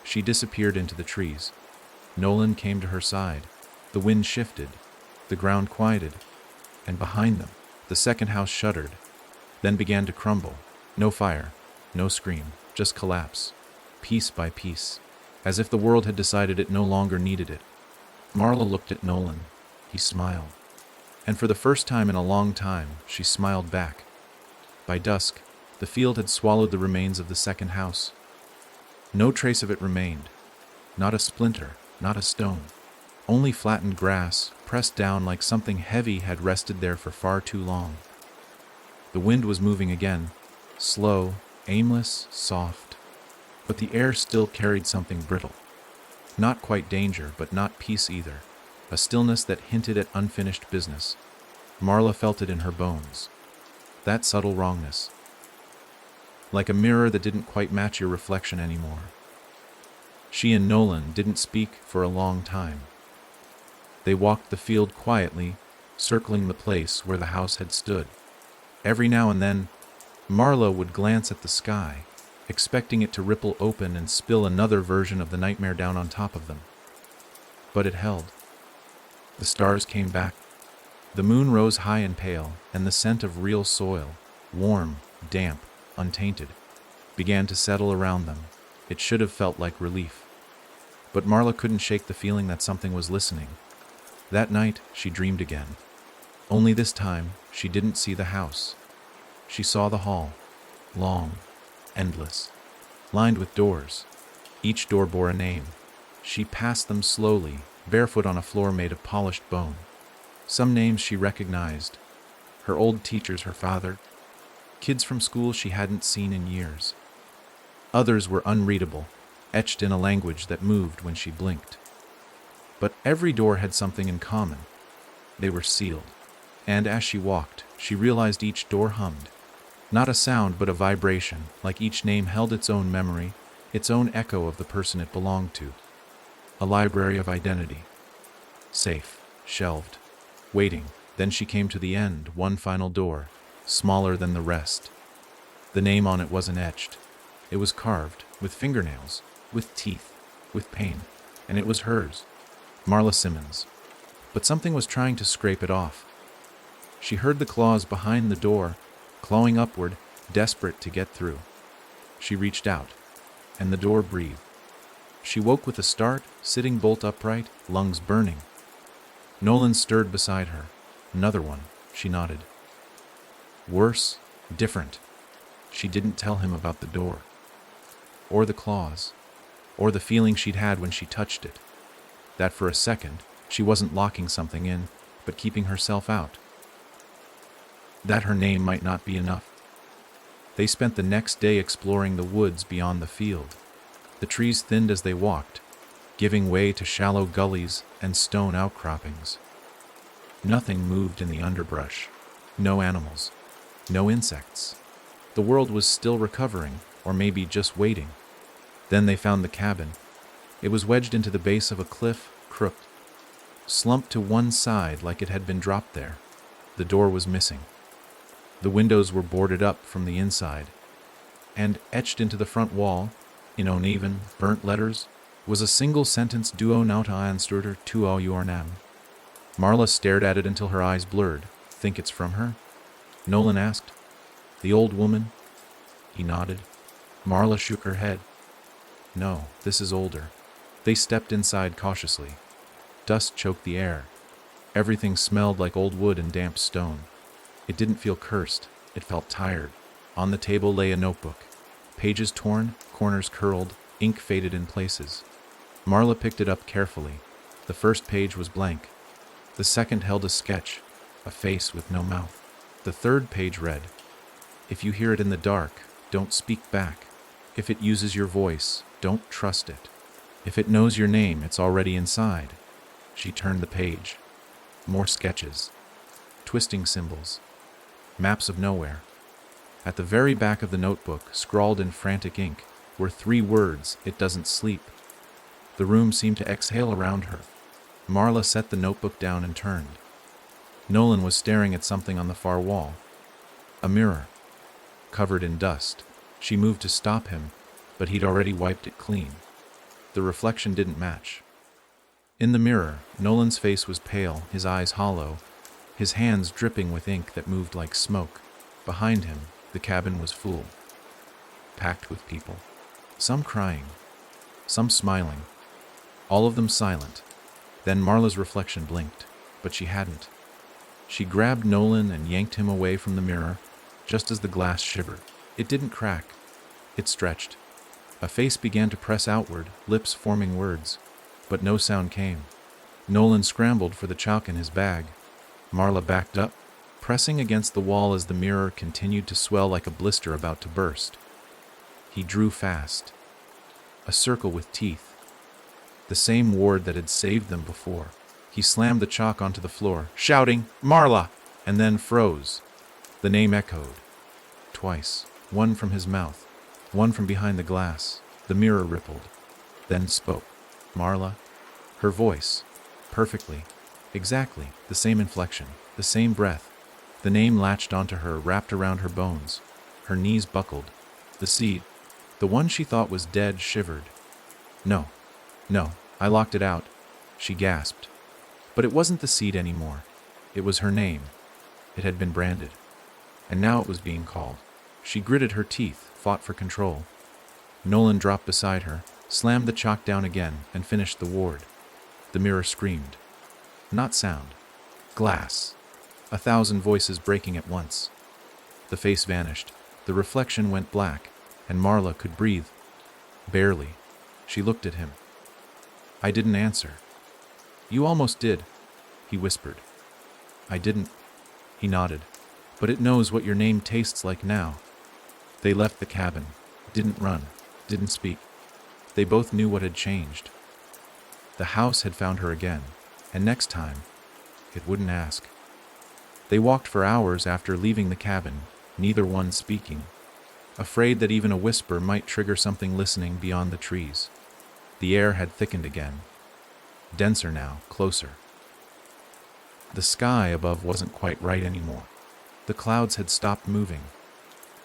She disappeared into the trees. Nolan came to her side. The wind shifted, the ground quieted, and behind them, the second house shuddered, then began to crumble. No fire, no scream, just collapse, piece by piece, as if the world had decided it no longer needed it. Marla looked at Nolan. He smiled. And for the first time in a long time, she smiled back. By dusk, the field had swallowed the remains of the second house. No trace of it remained. Not a splinter, not a stone. Only flattened grass, pressed down like something heavy had rested there for far too long. The wind was moving again, slow, aimless, soft. But the air still carried something brittle. Not quite danger, but not peace either. A stillness that hinted at unfinished business. Marla felt it in her bones. That subtle wrongness. Like a mirror that didn't quite match your reflection anymore. She and Nolan didn't speak for a long time. They walked the field quietly, circling the place where the house had stood. Every now and then, Marla would glance at the sky, expecting it to ripple open and spill another version of the nightmare down on top of them. But it held. The stars came back. The moon rose high and pale, and the scent of real soil, warm, damp, untainted, began to settle around them. It should have felt like relief. But Marla couldn't shake the feeling that something was listening. That night, she dreamed again. Only this time, she didn't see the house. She saw the hall, long, endless, lined with doors. Each door bore a name. She passed them slowly, barefoot on a floor made of polished bone. Some names she recognized. Her old teachers, her father. Kids from school she hadn't seen in years. Others were unreadable, etched in a language that moved when she blinked. But every door had something in common. They were sealed. And as she walked, she realized each door hummed. Not a sound, but a vibration, like each name held its own memory, its own echo of the person it belonged to. A library of identity. Safe, shelved, waiting. Then she came to the end, one final door, smaller than the rest. The name on it wasn't etched. It was carved, with fingernails, with teeth, with pain, and it was hers, Marla Simmons. But something was trying to scrape it off. She heard the claws behind the door, clawing upward, desperate to get through. She reached out, and the door breathed. She woke with a start, sitting bolt upright, lungs burning. Nolan stirred beside her. Another one, she nodded. Worse, different. She didn't tell him about the door, or the claws, or the feeling she'd had when she touched it. That for a second, she wasn't locking something in, but keeping herself out. That her name might not be enough. They spent the next day exploring the woods beyond the field. The trees thinned as they walked, giving way to shallow gullies and stone outcroppings. Nothing moved in the underbrush. No animals. No insects. The world was still recovering, or maybe just waiting. Then they found the cabin. It was wedged into the base of a cliff, crooked, slumped to one side like it had been dropped there. The door was missing. The windows were boarded up from the inside, and etched into the front wall, in uneven, burnt letters, was a single sentence: Duo nauta ansturter tuo yornam. Marla stared at it until her eyes blurred. Think it's from her? Nolan asked. The old woman? He nodded. Marla shook her head. No, this is older. They stepped inside cautiously. Dust choked the air. Everything smelled like old wood and damp stone. It didn't feel cursed. It felt tired. On the table lay a notebook. Pages torn, corners curled, ink faded in places. Marla picked it up carefully. The first page was blank. The second held a sketch, a face with no mouth. The third page read, If you hear it in the dark, don't speak back. If it uses your voice, don't trust it. If it knows your name, it's already inside. She turned the page. More sketches. Twisting symbols. Maps of nowhere. At the very back of the notebook, scrawled in frantic ink, were 3 words: It doesn't sleep. The room seemed to exhale around her. Marla set the notebook down and turned. Nolan was staring at something on the far wall. A mirror, covered in dust. She moved to stop him, but he'd already wiped it clean. The reflection didn't match. In the mirror, Nolan's face was pale, his eyes hollow, his hands dripping with ink that moved like smoke. Behind him, the cabin was full, packed with people. Some crying, some smiling, all of them silent. Then Marla's reflection blinked, but she hadn't. She grabbed Nolan and yanked him away from the mirror, just as the glass shivered. It didn't crack. It stretched. A face began to press outward, lips forming words, but no sound came. Nolan scrambled for the chalk in his bag. Marla backed up, pressing against the wall as the mirror continued to swell like a blister about to burst. He drew fast. A circle with teeth. The same ward that had saved them before. He slammed the chalk onto the floor, shouting, "Marla!" and then froze. The name echoed. Twice. One from his mouth, one from behind the glass. The mirror rippled, then spoke. Marla. Her voice. Perfectly. Exactly. The same inflection. The same breath. The name latched onto her, wrapped around her bones. Her knees buckled. The seed, the one she thought was dead, shivered. No, I locked it out, she gasped. But it wasn't the seed anymore. It was her name. It had been branded. And now it was being called. She gritted her teeth, fought for control. Nolan dropped beside her, slammed the chalk down again, and finished the ward. The mirror screamed. Not sound. Glass. 1,000 voices breaking at once. The face vanished. The reflection went black, and Marla could breathe. Barely. She looked at him. I didn't answer. You almost did, he whispered. I didn't. He nodded. But it knows what your name tastes like now. They left the cabin. Didn't run. Didn't speak. They both knew what had changed. The house had found her again, and next time, it wouldn't ask. They walked for hours after leaving the cabin, neither one speaking, afraid that even a whisper might trigger something listening beyond the trees. The air had thickened again, denser now, closer. The sky above wasn't quite right anymore. The clouds had stopped moving,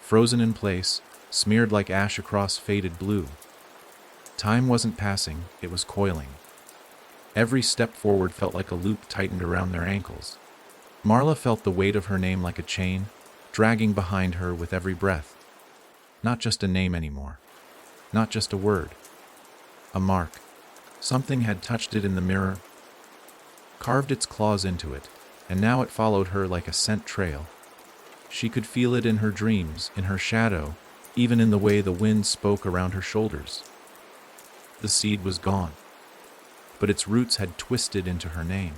frozen in place, smeared like ash across faded blue. Time wasn't passing, it was coiling. Every step forward felt like a loop tightened around their ankles. Marla felt the weight of her name like a chain, dragging behind her with every breath. Not just a name anymore. Not just a word. A mark. Something had touched it in the mirror, carved its claws into it, and now it followed her like a scent trail. She could feel it in her dreams, in her shadow, even in the way the wind spoke around her shoulders. The seed was gone, but its roots had twisted into her name.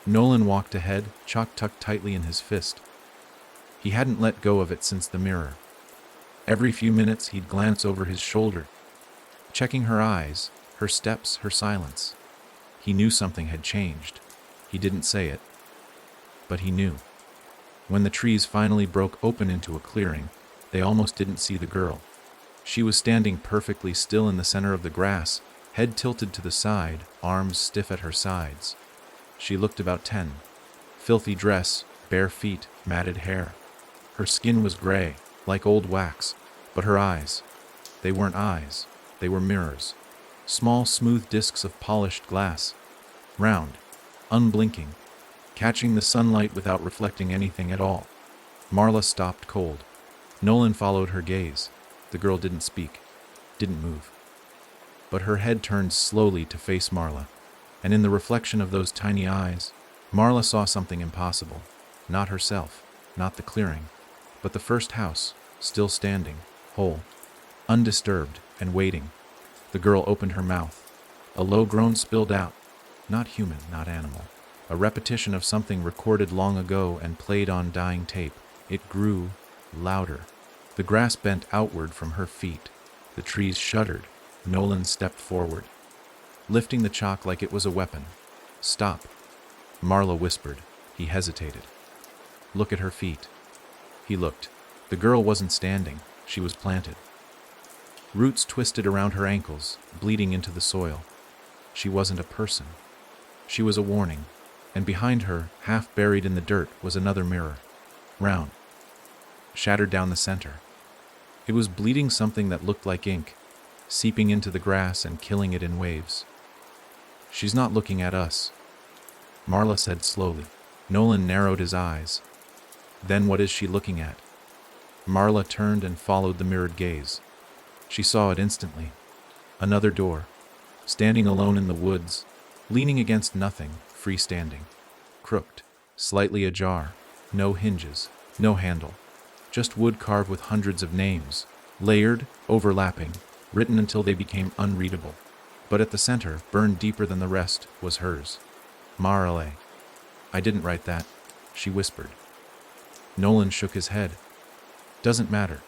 Nolan walked ahead, chalk tucked tightly in his fist. He hadn't let go of it since the mirror. Every few minutes he'd glance over his shoulder, checking her eyes, her steps, her silence. He knew something had changed. He didn't say it, but he knew. When the trees finally broke open into a clearing, they almost didn't see the girl. She was standing perfectly still in the center of the grass, head tilted to the side, arms stiff at her sides. She looked about 10. Filthy dress, bare feet, matted hair. Her skin was gray, like old wax, but her eyes, they weren't eyes, they were mirrors. Small, smooth discs of polished glass, round, unblinking, catching the sunlight without reflecting anything at all. Marla stopped cold. Nolan followed her gaze. The girl didn't speak, didn't move. But her head turned slowly to face Marla, and in the reflection of those tiny eyes, Marla saw something impossible. Not herself, not the clearing, but the first house, still standing, whole, undisturbed, and waiting. The girl opened her mouth. A low groan spilled out. Not human, not animal. A repetition of something recorded long ago and played on dying tape. It grew louder. The grass bent outward from her feet. The trees shuddered. Nolan stepped forward, lifting the chalk like it was a weapon. Stop, Marla whispered. He hesitated. Look at her feet. He looked. The girl wasn't standing. She was planted. Roots twisted around her ankles, bleeding into the soil. She wasn't a person. She was a warning, and behind her, half buried in the dirt, was another mirror. Round. Shattered down the center. It was bleeding something that looked like ink, seeping into the grass and killing it in waves. She's not looking at us, Marla said slowly. Nolan narrowed his eyes. Then what is she looking at? Marla turned and followed the mirrored gaze. She saw it instantly. Another door, standing alone in the woods, leaning against nothing, freestanding, crooked, slightly ajar, no hinges, no handle, just wood carved with hundreds of names, layered, overlapping, written until they became unreadable. But at the center, burned deeper than the rest, was hers. Marale. I didn't write that, she whispered. Nolan shook his head. Doesn't matter.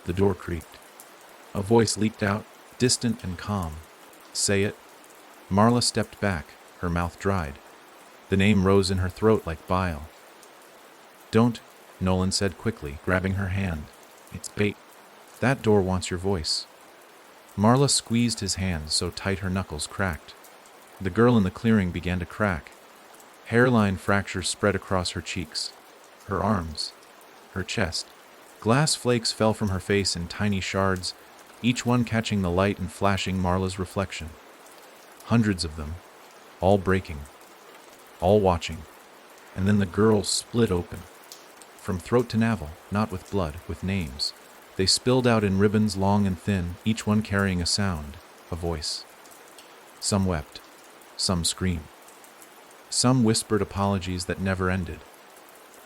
The door creaked. A voice leaked out, distant and calm. Say it. Marla stepped back, her mouth dried. The name rose in her throat like bile. Don't, Nolan said quickly, grabbing her hand. It's bait. That door wants your voice. Marla squeezed his hand so tight her knuckles cracked. The girl in the clearing began to crack. Hairline fractures spread across her cheeks, her arms, her chest. Glass flakes fell from her face in tiny shards, each one catching the light and flashing Marla's reflection. Hundreds of them, all breaking, all watching. And then the girl split open. From throat to navel, not with blood, with names. They spilled out in ribbons long and thin, each one carrying a sound, a voice. Some wept, some screamed. Some whispered apologies that never ended.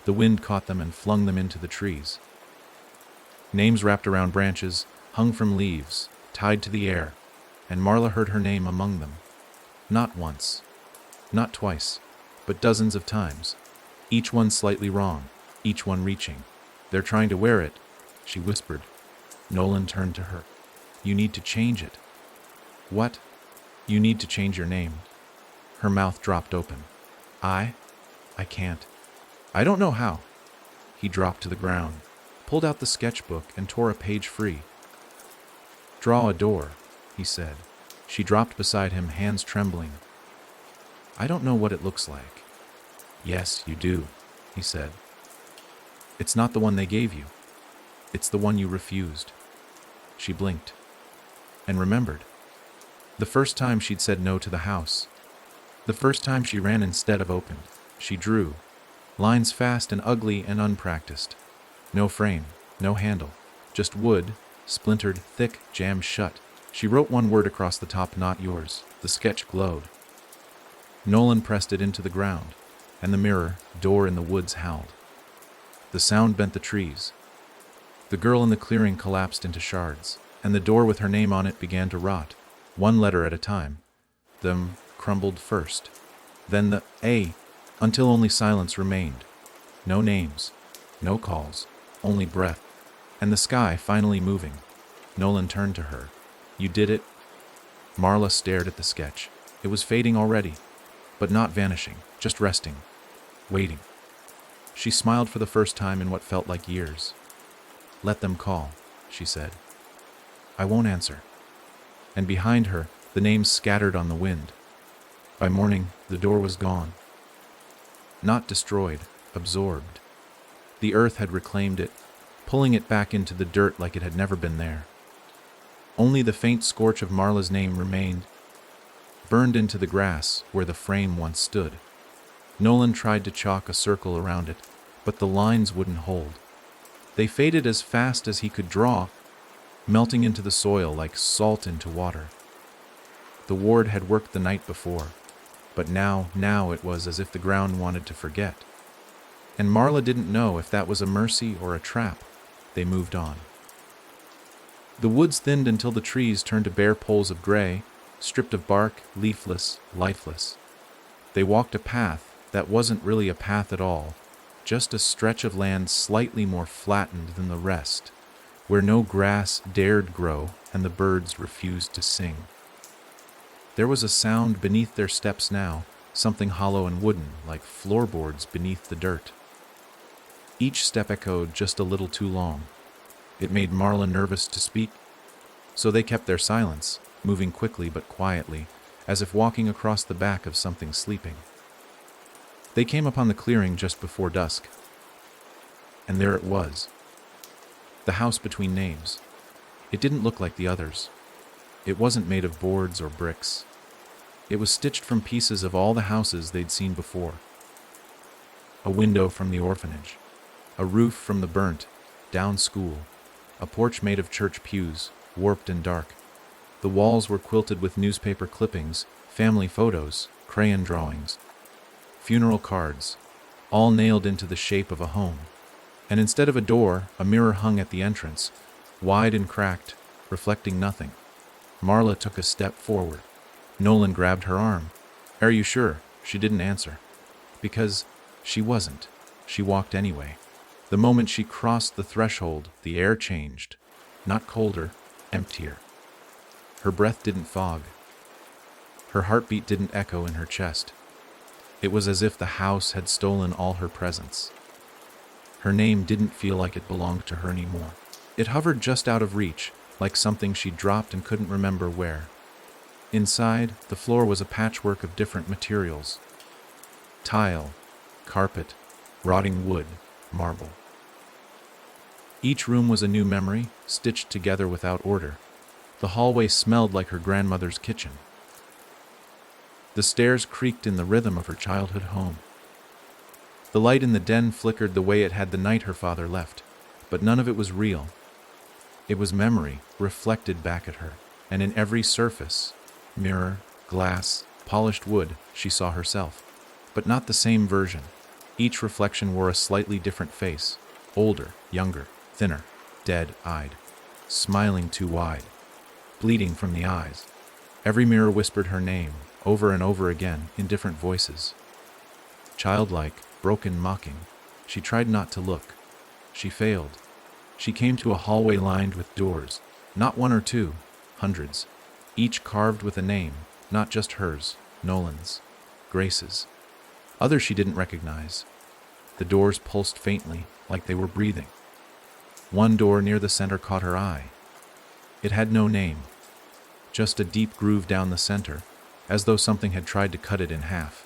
The wind caught them and flung them into the trees. Names wrapped around branches, hung from leaves, tied to the air, and Marla heard her name among them. Not once, not twice, but dozens of times, each one slightly wrong, each one reaching. They're trying to wear it, she whispered. Nolan turned to her. You need to change it. What? You need to change your name. Her mouth dropped open. I can't. I don't know how. He dropped to the ground, pulled out the sketchbook, and tore a page free. "Draw a door," he said. She dropped beside him, hands trembling. "I don't know what it looks like." "Yes, you do," he said. "It's not the one they gave you. It's the one you refused." She blinked and remembered. The first time she'd said no to the house. The first time she ran instead of opened. She drew. Lines fast and ugly and unpracticed. No frame, no handle. Just wood, splintered, thick, jammed shut. She wrote one word across the top, "Not yours." The sketch glowed. Nolan pressed it into the ground, and the mirror, door in the woods, howled. The sound bent the trees. The girl in the clearing collapsed into shards, and the door with her name on it began to rot, one letter at a time. The M crumbled first, then the A, until only silence remained. No names, no calls, only breath, and the sky finally moving. Nolan turned to her. "You did it?" Marla stared at the sketch. It was fading already, but not vanishing, just resting, waiting. She smiled for the first time in what felt like years. "Let them call," she said. "I won't answer." And behind her, the names scattered on the wind. By morning, the door was gone. Not destroyed, absorbed. The earth had reclaimed it, pulling it back into the dirt like it had never been there. Only the faint scorch of Marla's name remained, burned into the grass where the frame once stood. Nolan tried to chalk a circle around it, but the lines wouldn't hold. They faded as fast as he could draw, melting into the soil like salt into water. The ward had worked the night before, but now it was as if the ground wanted to forget. And Marla didn't know if that was a mercy or a trap. They moved on. The woods thinned until the trees turned to bare poles of gray, stripped of bark, leafless, lifeless. They walked a path that wasn't really a path at all, just a stretch of land slightly more flattened than the rest, where no grass dared grow and the birds refused to sing. There was a sound beneath their steps now, something hollow and wooden, like floorboards beneath the dirt. Each step echoed just a little too long. It made Marla nervous to speak, so they kept their silence, moving quickly but quietly, as if walking across the back of something sleeping. They came upon the clearing just before dusk, and there it was. The house between names. It didn't look like the others. It wasn't made of boards or bricks. It was stitched from pieces of all the houses they'd seen before. A window from the orphanage, a roof from the burnt down school, a porch made of church pews, warped and dark. The walls were quilted with newspaper clippings, family photos, crayon drawings, funeral cards, all nailed into the shape of a home. And instead of a door, a mirror hung at the entrance, wide and cracked, reflecting nothing. Marla took a step forward. Nolan grabbed her arm. "Are you sure?" She didn't answer. Because she wasn't. She walked anyway. The moment she crossed the threshold, the air changed. Not colder, emptier. Her breath didn't fog. Her heartbeat didn't echo in her chest. It was as if the house had stolen all her presence. Her name didn't feel like it belonged to her anymore. It hovered just out of reach, like something she'd dropped and couldn't remember where. Inside, the floor was a patchwork of different materials. Tile, carpet, rotting wood, marble. Each room was a new memory, stitched together without order. The hallway smelled like her grandmother's kitchen. The stairs creaked in the rhythm of her childhood home. The light in the den flickered the way it had the night her father left, but none of it was real. It was memory, reflected back at her, and in every surface, mirror, glass, polished wood, she saw herself. But not the same version. Each reflection wore a slightly different face, older, younger, thinner, dead-eyed, smiling too wide, bleeding from the eyes. Every mirror whispered her name, over and over again, in different voices. Childlike, broken, mocking, she tried not to look. She failed. She came to a hallway lined with doors, not one or two, hundreds, each carved with a name, not just hers, Nolan's, Grace's. Others she didn't recognize. The doors pulsed faintly, like they were breathing. One door near the center caught her eye. It had no name, just a deep groove down the center, as though something had tried to cut it in half.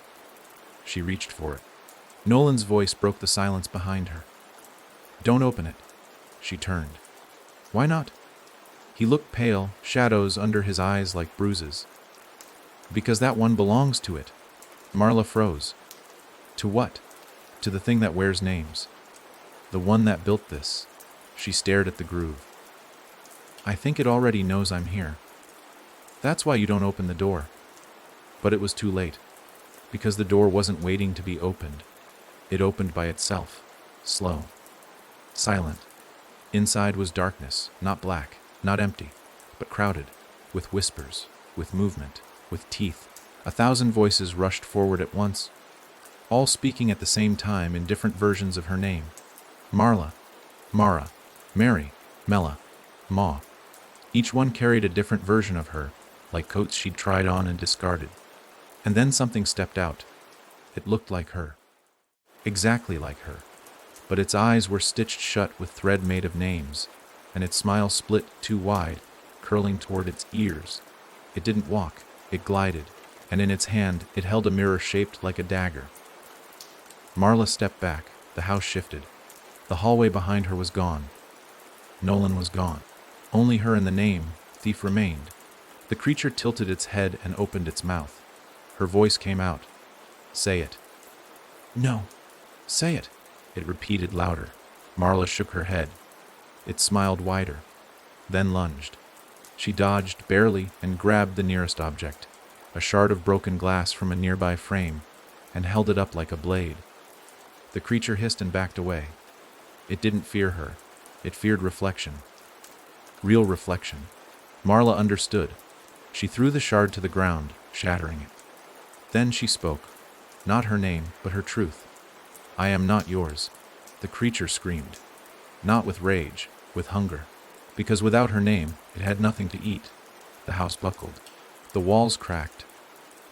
She reached for it. Nolan's voice broke the silence behind her. "Don't open it." She turned. "Why not?" He looked pale, shadows under his eyes like bruises. "Because that one belongs to it." Marla froze. "To what?" "To the thing that wears names. The one that built this." She stared at the groove. "I think it already knows I'm here. That's why you don't open the door." But it was too late, because the door wasn't waiting to be opened. It opened by itself, slow, silent. Inside was darkness, not black, not empty, but crowded, with whispers, with movement, with teeth. 1,000 voices rushed forward at once, all speaking at the same time in different versions of her name. Marla, Mara, Mary, Mella, Ma. Each one carried a different version of her, like coats she'd tried on and discarded. And then something stepped out. It looked like her. Exactly like her. But its eyes were stitched shut with thread made of names, and its smile split too wide, curling toward its ears. It didn't walk, it glided, and in its hand it held a mirror shaped like a dagger. Marla stepped back, the house shifted. The hallway behind her was gone. Nolan was gone. Only her and the name, Thief, remained. The creature tilted its head and opened its mouth. Her voice came out. "Say it." "No, say it," it repeated louder. Marla shook her head. It smiled wider, then lunged. She dodged barely and grabbed the nearest object, a shard of broken glass from a nearby frame, and held it up like a blade. The creature hissed and backed away. It didn't fear her. It feared reflection. Real reflection. Marla understood. She threw the shard to the ground, shattering it. Then she spoke. Not her name, but her truth. "I am not yours." The creature screamed. Not with rage, with hunger. Because without her name, it had nothing to eat. The house buckled. The walls cracked.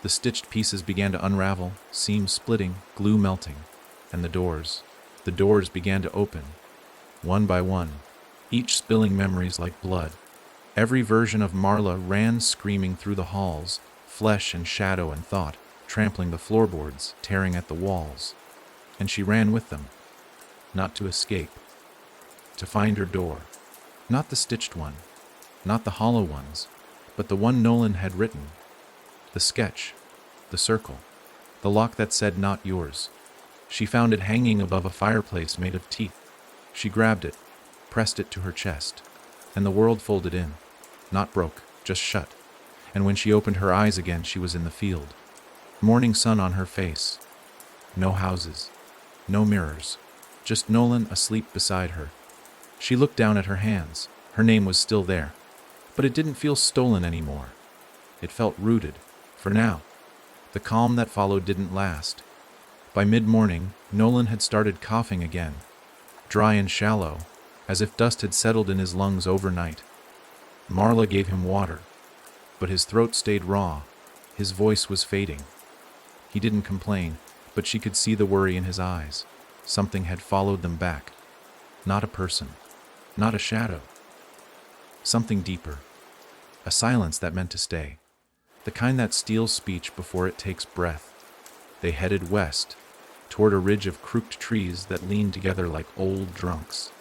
The stitched pieces began to unravel, seams splitting, glue melting. And the doors began to open. One by one, each spilling memories like blood. Every version of Marla ran screaming through the halls, flesh and shadow and thought, trampling the floorboards, tearing at the walls. And she ran with them. Not to escape. To find her door. Not the stitched one. Not the hollow ones. But the one Nolan had written. The sketch. The circle. The lock that said "not yours." She found it hanging above a fireplace made of teeth. She grabbed it, pressed it to her chest. And the world folded in. Not broke, just shut. And when she opened her eyes again, she was in the field. Morning sun on her face. No houses. No mirrors. Just Nolan asleep beside her. She looked down at her hands. Her name was still there. But it didn't feel stolen anymore. It felt rooted. For now. The calm that followed didn't last. By mid-morning, Nolan had started coughing again. Dry and shallow, as if dust had settled in his lungs overnight. Marla gave him water. But his throat stayed raw. His voice was fading. He didn't complain, but she could see the worry in his eyes. Something had followed them back. Not a person. Not a shadow. Something deeper. A silence that meant to stay. The kind that steals speech before it takes breath. They headed west, toward a ridge of crooked trees that leaned together like old drunks.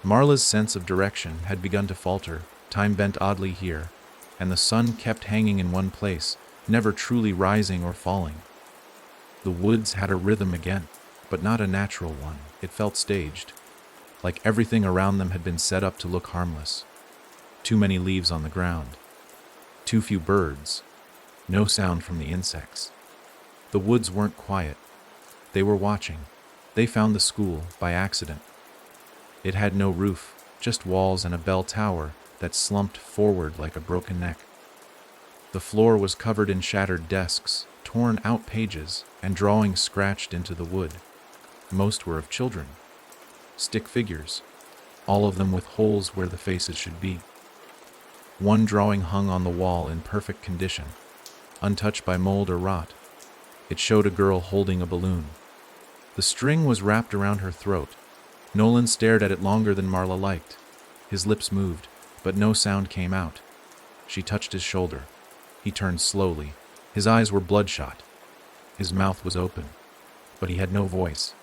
Marla's sense of direction had begun to falter, time bent oddly here, and the sun kept hanging in one place, never truly rising or falling. The woods had a rhythm again, but not a natural one. It felt staged, like everything around them had been set up to look harmless. Too many leaves on the ground. Too few birds. No sound from the insects. The woods weren't quiet. They were watching. They found the school by accident. It had no roof, just walls and a bell tower that slumped forward like a broken neck. The floor was covered in shattered desks, torn out pages, and drawings scratched into the wood. Most were of children. Stick figures, all of them with holes where the faces should be. One drawing hung on the wall in perfect condition, untouched by mold or rot. It showed a girl holding a balloon. The string was wrapped around her throat, Nolan stared at it longer than Marla liked. His lips moved, but no sound came out. She touched his shoulder. He turned slowly. His eyes were bloodshot. His mouth was open, but he had no voice.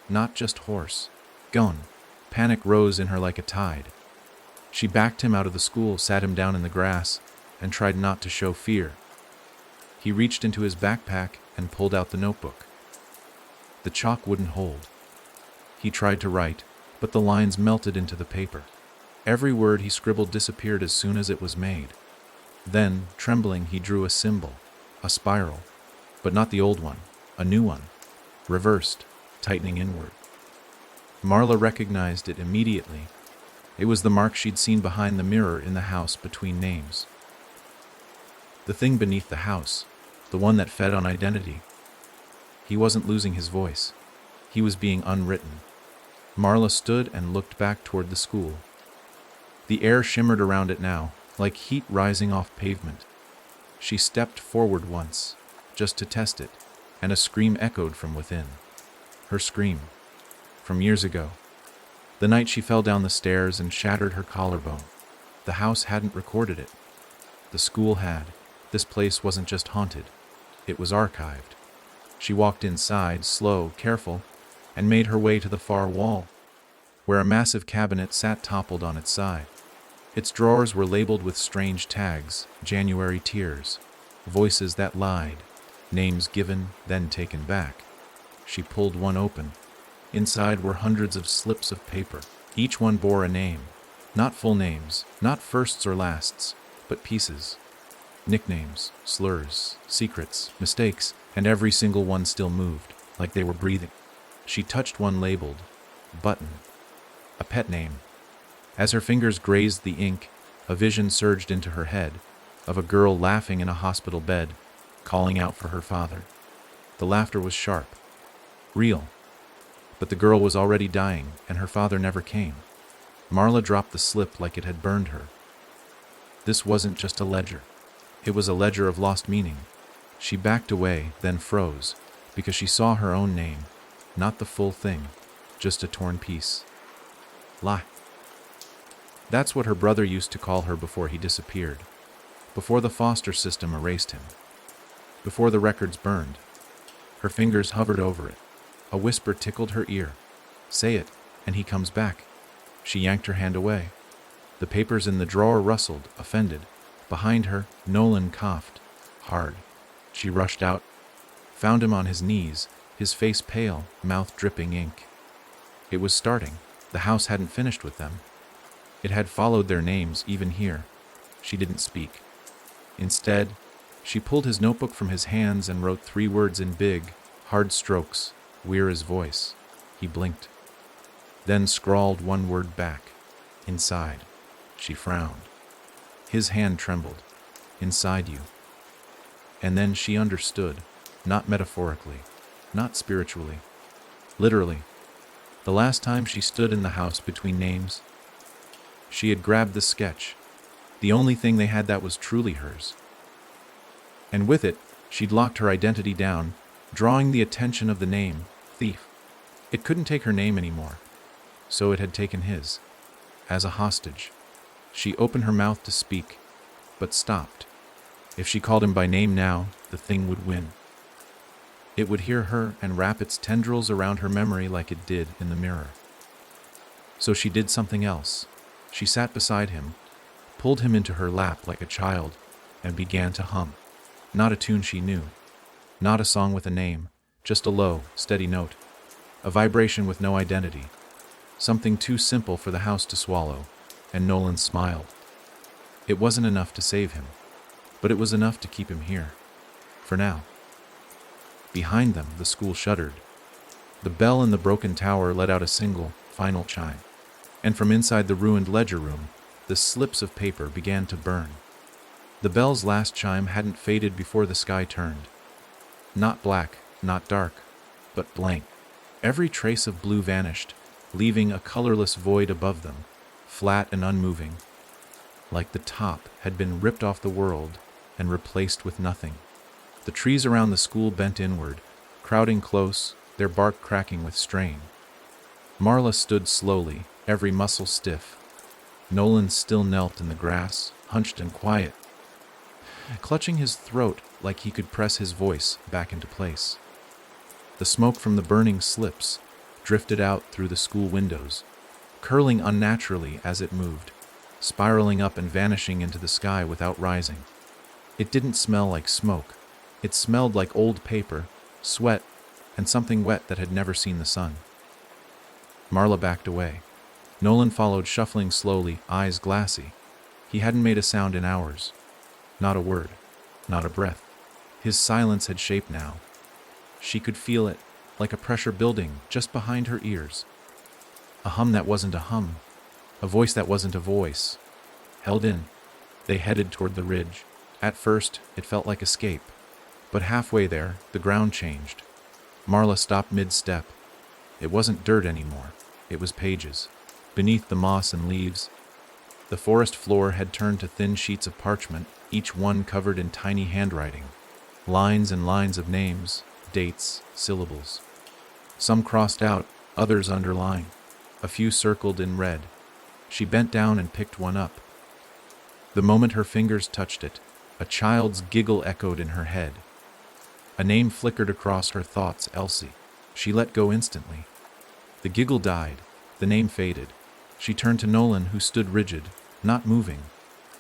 Not just hoarse. Gone. Panic rose in her like a tide. She backed him out of the school, sat him down in the grass, and tried not to show fear. He reached into his backpack and pulled out the notebook. The chalk wouldn't hold. He tried to write, but the lines melted into the paper. Every word he scribbled disappeared as soon as it was made. Then, trembling, he drew a symbol, a spiral, but not the old one, a new one, reversed, tightening inward. Marla recognized it immediately. It was the mark she'd seen behind the mirror in the house between names. The thing beneath the house, the one that fed on identity. He wasn't losing his voice. He was being unwritten. Marla stood and looked back toward the school. The air shimmered around it now, like heat rising off pavement. She stepped forward once, just to test it, and a scream echoed from within. Her scream. From years ago. The night she fell down the stairs and shattered her collarbone. The house hadn't recorded it. The school had. This place wasn't just haunted. It was archived. She walked inside, slow, careful, and made her way to the far wall, where a massive cabinet sat toppled on its side. Its drawers were labeled with strange tags, January tears, voices that lied, names given, then taken back. She pulled one open. Inside were hundreds of slips of paper. Each one bore a name. Not full names, not firsts or lasts, but pieces. Nicknames, slurs, secrets, mistakes, and every single one still moved, like they were breathing. She touched one labeled, Button, a pet name. As her fingers grazed the ink, a vision surged into her head, of a girl laughing in a hospital bed, calling out for her father. The laughter was sharp, real, but the girl was already dying, and her father never came. Marla dropped the slip like it had burned her. This wasn't just a ledger. It was a ledger of lost meaning. She backed away, then froze, because she saw her own name, not the full thing, just a torn piece. Lie. That's what her brother used to call her before he disappeared, before the foster system erased him, before the records burned. Her fingers hovered over it. A whisper tickled her ear. Say it, and he comes back. She yanked her hand away. The papers in the drawer rustled, offended. Behind her, Nolan coughed, hard. She rushed out, found him on his knees, his face pale, mouth dripping ink. It was starting. The house hadn't finished with them. It had followed their names, even here. She didn't speak. Instead, she pulled his notebook from his hands and wrote 3 words in big, hard strokes, Weira's voice. He blinked. Then scrawled 1 word back. Inside. She frowned. His hand trembled. Inside you. And then she understood, not metaphorically, not spiritually, literally. The last time she stood in the house between names, she had grabbed the sketch, the only thing they had that was truly hers. And with it, she'd locked her identity down, drawing the attention of the name, Thief. It couldn't take her name anymore, so it had taken his. As a hostage. She opened her mouth to speak, but stopped. If she called him by name now, the thing would win. It would hear her and wrap its tendrils around her memory like it did in the mirror. So she did something else. She sat beside him, pulled him into her lap like a child, and began to hum. Not a tune she knew. Not a song with a name, just a low, steady note. A vibration with no identity. Something too simple for the house to swallow, and Nolan smiled. It wasn't enough to save him, but it was enough to keep him here. For now. Behind them, the school shuddered. The bell in the broken tower let out a single, final chime. And from inside the ruined ledger room, the slips of paper began to burn. The bell's last chime hadn't faded before the sky turned. Not black, not dark, but blank. Every trace of blue vanished, leaving a colorless void above them, flat and unmoving, like the top had been ripped off the world and replaced with nothing. The trees around the school bent inward, crowding close, their bark cracking with strain. Marla stood slowly, every muscle stiff. Nolan still knelt in the grass, hunched and quiet, clutching his throat like he could press his voice back into place. The smoke from the burning slips drifted out through the school windows, curling unnaturally as it moved, spiraling up and vanishing into the sky without rising. It didn't smell like smoke. It smelled like old paper, sweat, and something wet that had never seen the sun. Marla backed away. Nolan followed, shuffling slowly, eyes glassy. He hadn't made a sound in hours. Not a word, not a breath. His silence had shape now. She could feel it, like a pressure building just behind her ears. A hum that wasn't a hum, a voice that wasn't a voice. Held in, they headed toward the ridge. At first, it felt like escape, but halfway there, the ground changed. Marla stopped mid-step. It wasn't dirt anymore, it was pages. Beneath the moss and leaves, the forest floor had turned to thin sheets of parchment, each one covered in tiny handwriting. Lines and lines of names, dates, syllables. Some crossed out, others underlined. A few circled in red. She bent down and picked one up. The moment her fingers touched it, a child's giggle echoed in her head. A name flickered across her thoughts, Elsie. She let go instantly. The giggle died. The name faded. She turned to Nolan, who stood rigid, not moving.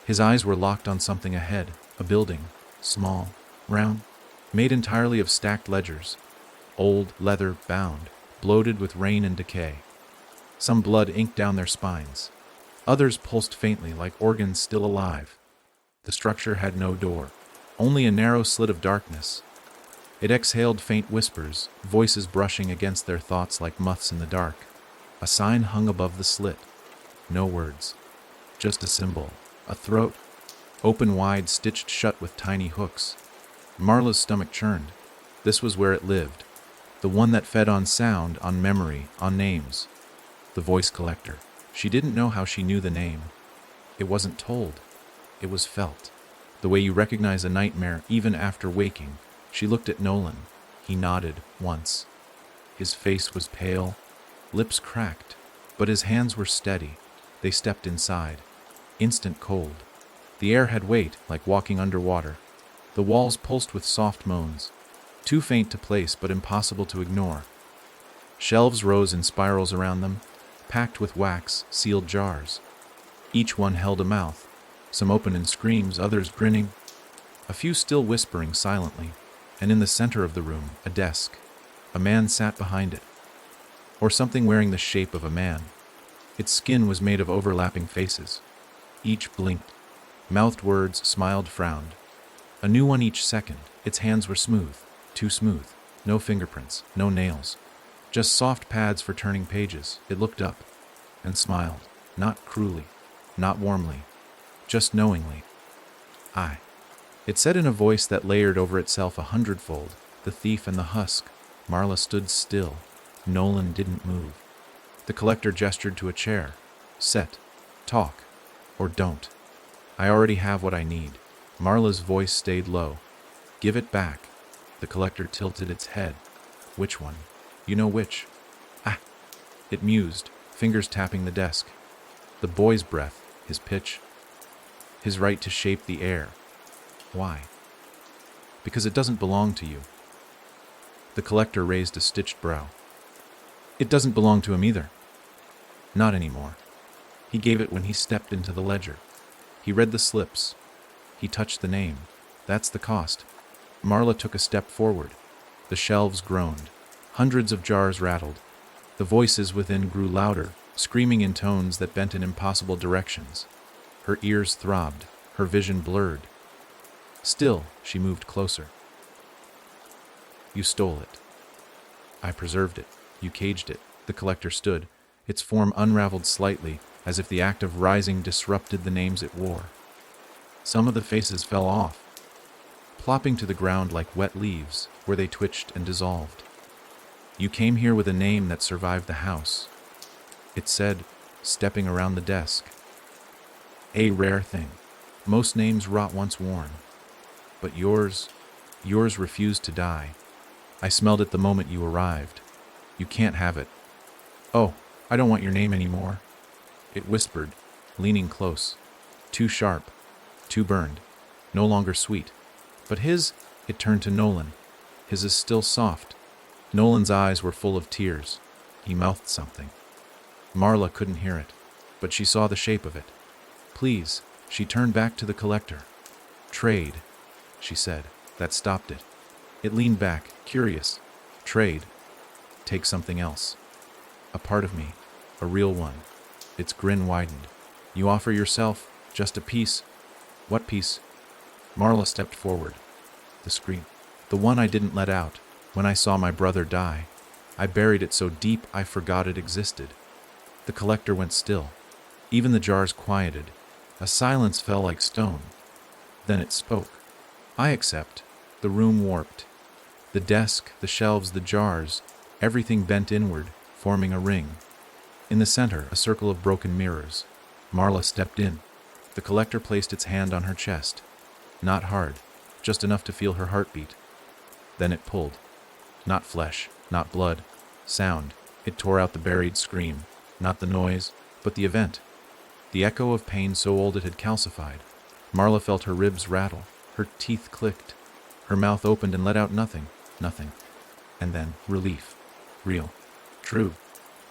His eyes were locked on something ahead, a building, small, round, made entirely of stacked ledgers, old, leather-bound, bloated with rain and decay. Some blood inked down their spines. Others pulsed faintly like organs still alive. The structure had no door, only a narrow slit of darkness. It exhaled faint whispers, voices brushing against their thoughts like moths in the dark. A sign hung above the slit. No words. Just a symbol. A throat. Open wide, stitched shut with tiny hooks. Marla's stomach churned. This was where it lived. The one that fed on sound, on memory, on names. The voice collector. She didn't know how she knew the name. It wasn't told. It was felt. The way you recognize a nightmare even after waking. She looked at Nolan. He nodded once. His face was pale, lips cracked, but his hands were steady. They stepped inside. Instant cold. The air had weight, like walking underwater. The walls pulsed with soft moans, too faint to place but impossible to ignore. Shelves rose in spirals around them, packed with wax, sealed jars. Each one held a mouth, some open in screams, others grinning, a few still whispering silently. And in the center of the room, a desk. A man sat behind it. Or something wearing the shape of a man. Its skin was made of overlapping faces. Each blinked, mouthed words, smiled, frowned. A new one each second. Its hands were smooth, too smooth. No fingerprints, no nails. Just soft pads for turning pages. It looked up and smiled, not cruelly, not warmly, just knowingly. "I." It said in a voice that layered over itself 100-fold, the thief and the husk. Marla stood still. Nolan didn't move. The collector gestured to a chair. "Set. Talk. Or don't. I already have what I need." Marla's voice stayed low. "Give it back." The collector tilted its head. "Which one? You know which?" "Ah." It mused, fingers tapping the desk. The boy's breath, his pitch, his right to shape the air. "Why?" "Because it doesn't belong to you." The collector raised a stitched brow. "It doesn't belong to him either." "Not anymore. He gave it when he stepped into the ledger. He read the slips. He touched the name. That's the cost." Marla took a step forward. The shelves groaned. Hundreds of jars rattled. The voices within grew louder, screaming in tones that bent in impossible directions. Her ears throbbed, her vision blurred. Still, she moved closer. "You stole it." "I preserved it. You caged it." The collector stood, its form unraveled slightly, as if the act of rising disrupted the names it wore. Some of the faces fell off, plopping to the ground like wet leaves, where they twitched and dissolved. "You came here with a name that survived the house," it said, stepping around the desk. "A rare thing. Most names rot once worn. But yours refused to die. I smelled it the moment you arrived. You can't have it." "Oh," I don't want your name anymore, it whispered, leaning close. Too sharp, too burned, no longer sweet. But his, it turned to Nolan. His is still soft. Nolan's eyes were full of tears. He mouthed something. Marla couldn't hear it, but she saw the shape of it. Please, she turned back to the collector. Trade, she said. That stopped it. It leaned back, curious. Trade. Take something else. A part of me, a real one. Its grin widened. You offer yourself, just a piece. What piece? Marla stepped forward. The scream. The one I didn't let out, when I saw my brother die. I buried it so deep I forgot it existed. The collector went still. Even the jars quieted. A silence fell like stone. Then it spoke. I accept. The room warped. The desk, the shelves, the jars, everything bent inward, forming a ring. In the center, a circle of broken mirrors. Marla stepped in. The collector placed its hand on her chest. Not hard, just enough to feel her heartbeat. Then it pulled. Not flesh, not blood. Sound. It tore out the buried scream. Not the noise, but the event. The echo of pain so old it had calcified. Marla felt her ribs rattle. Her teeth clicked. Her mouth opened and let out nothing. Nothing. And then, relief. Real. True.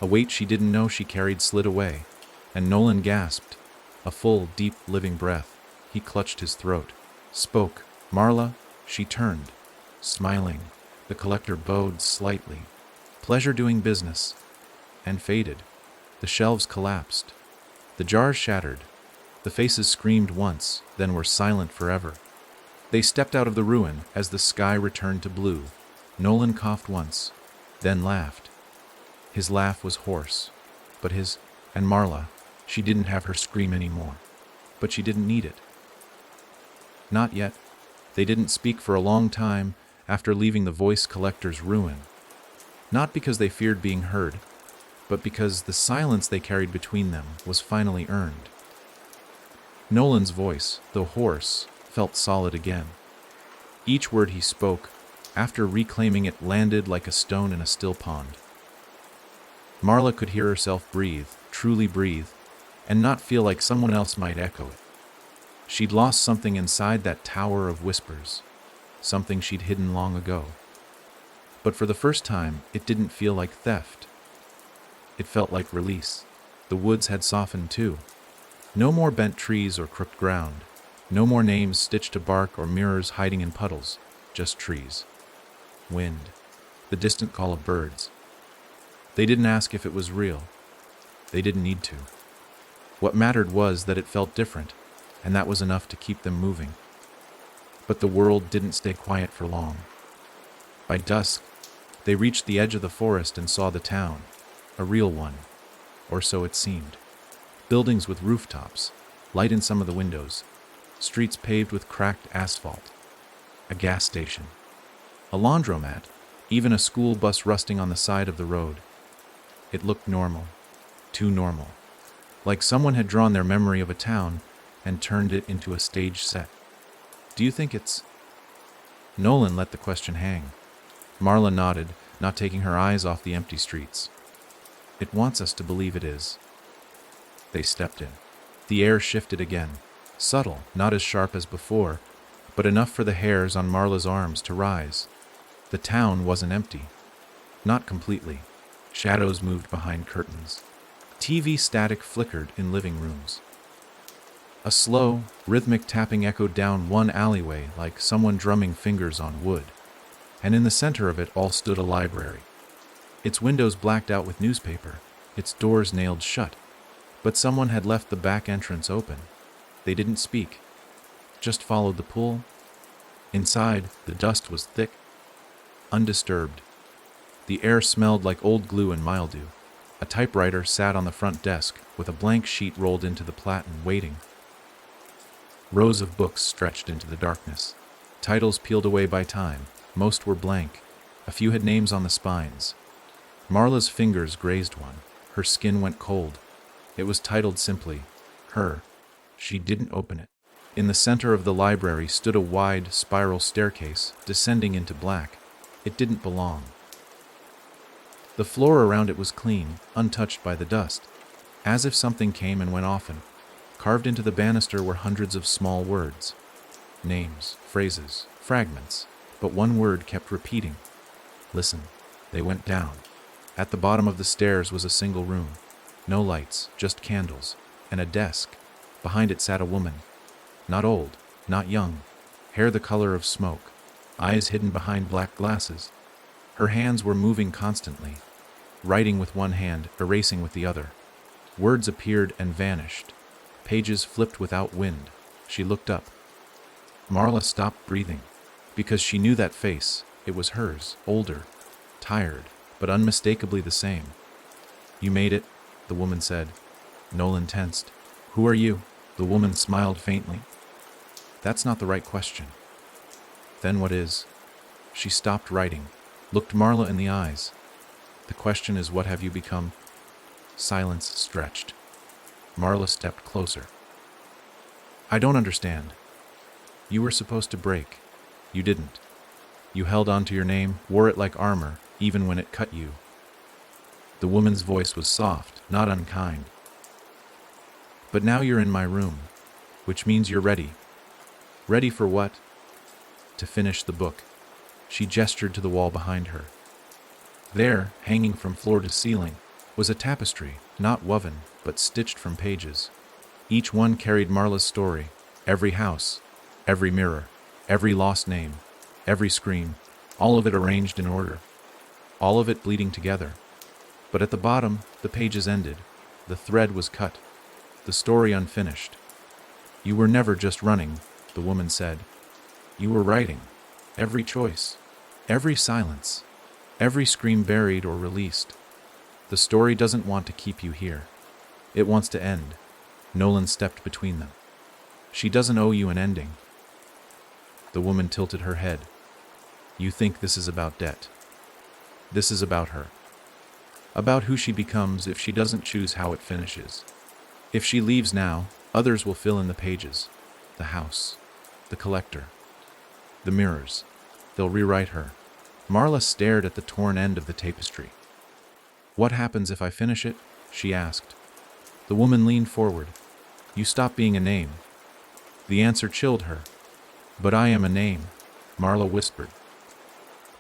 A weight she didn't know she carried slid away. And Nolan gasped. A full, deep, living breath. He clutched his throat. Spoke. Marla. She turned. Smiling. The collector bowed slightly. Pleasure doing business. And faded. The shelves collapsed. The jars shattered. The faces screamed once, then were silent forever. They stepped out of the ruin as the sky returned to blue. Nolan coughed once, then laughed. His laugh was hoarse, but and Marla, she didn't have her scream anymore. But she didn't need it. Not yet. They didn't speak for a long time after leaving the voice collector's ruin. Not because they feared being heard, but because the silence they carried between them was finally earned. Nolan's voice, though hoarse, felt solid again. Each word he spoke, after reclaiming it, landed like a stone in a still pond. Marla could hear herself breathe, truly breathe, and not feel like someone else might echo it. She'd lost something inside that tower of whispers, something she'd hidden long ago. But for the first time, it didn't feel like theft. It felt like release. The woods had softened too. No more bent trees or crooked ground. No more names stitched to bark or mirrors hiding in puddles. Just trees. Wind. The distant call of birds. They didn't ask if it was real. They didn't need to. What mattered was that it felt different, and that was enough to keep them moving. But the world didn't stay quiet for long. By dusk, they reached the edge of the forest and saw the town. A real one. Or so it seemed. Buildings with rooftops, light in some of the windows, streets paved with cracked asphalt, a gas station, a laundromat, even a school bus rusting on the side of the road. It looked normal, too normal, like someone had drawn their memory of a town and turned it into a stage set. Do you think it's... Nolan let the question hang. Marla nodded, not taking her eyes off the empty streets. It wants us to believe it is. They stepped in. The air shifted again. Subtle, not as sharp as before, but enough for the hairs on Marla's arms to rise. The town wasn't empty. Not completely. Shadows moved behind curtains. TV static flickered in living rooms. A slow, rhythmic tapping echoed down one alleyway like someone drumming fingers on wood. And in the center of it all stood a library. Its windows blacked out with newspaper, its doors nailed shut. But someone had left the back entrance open. They didn't speak, just followed the pull. Inside, the dust was thick, undisturbed. The air smelled like old glue and mildew. A typewriter sat on the front desk, with a blank sheet rolled into the platen, waiting. Rows of books stretched into the darkness. Titles peeled away by time. Most were blank. A few had names on the spines. Marla's fingers grazed one. Her skin went cold. It was titled simply, Her. She didn't open it. In the center of the library stood a wide, spiral staircase, descending into black. It didn't belong. The floor around it was clean, untouched by the dust, as if something came and went often. Carved into the banister were hundreds of small words. Names, phrases, fragments, but one word kept repeating. Listen. They went down. At the bottom of the stairs was a single room. No lights, just candles, and a desk. Behind it sat a woman. Not old, not young. Hair the color of smoke. Eyes hidden behind black glasses. Her hands were moving constantly. Writing with one hand, erasing with the other. Words appeared and vanished. Pages flipped without wind. She looked up. Marla stopped breathing. Because she knew that face. It was hers, older, tired, but unmistakably the same. You made it, the woman said. Nolan tensed. Who are you? The woman smiled faintly. That's not the right question. Then what is? She stopped writing, looked Marla in the eyes. The question is, what have you become? Silence stretched. Marla stepped closer. I don't understand. You were supposed to break. You didn't. You held on to your name, wore it like armor, even when it cut you. The woman's voice was soft, not unkind. But now you're in my room, which means you're ready. Ready for what? To finish the book. She gestured to the wall behind her. There, hanging from floor to ceiling, was a tapestry, not woven, but stitched from pages. Each one carried Marla's story, every house, every mirror, every lost name, every scream, all of it arranged in order, all of it bleeding together. But at the bottom, the pages ended. The thread was cut, the story unfinished. You were never just running, the woman said. You were writing. Every choice, every silence, every scream buried or released. The story doesn't want to keep you here. It wants to end. Nolan stepped between them. She doesn't owe you an ending. The woman tilted her head. You think this is about debt. This is about her. About who she becomes if she doesn't choose how it finishes. If she leaves now, others will fill in the pages. The house. The collector. The mirrors. They'll rewrite her. Marla stared at the torn end of the tapestry. What happens if I finish it? She asked. The woman leaned forward. You stop being a name. The answer chilled her. But I am a name, Marla whispered.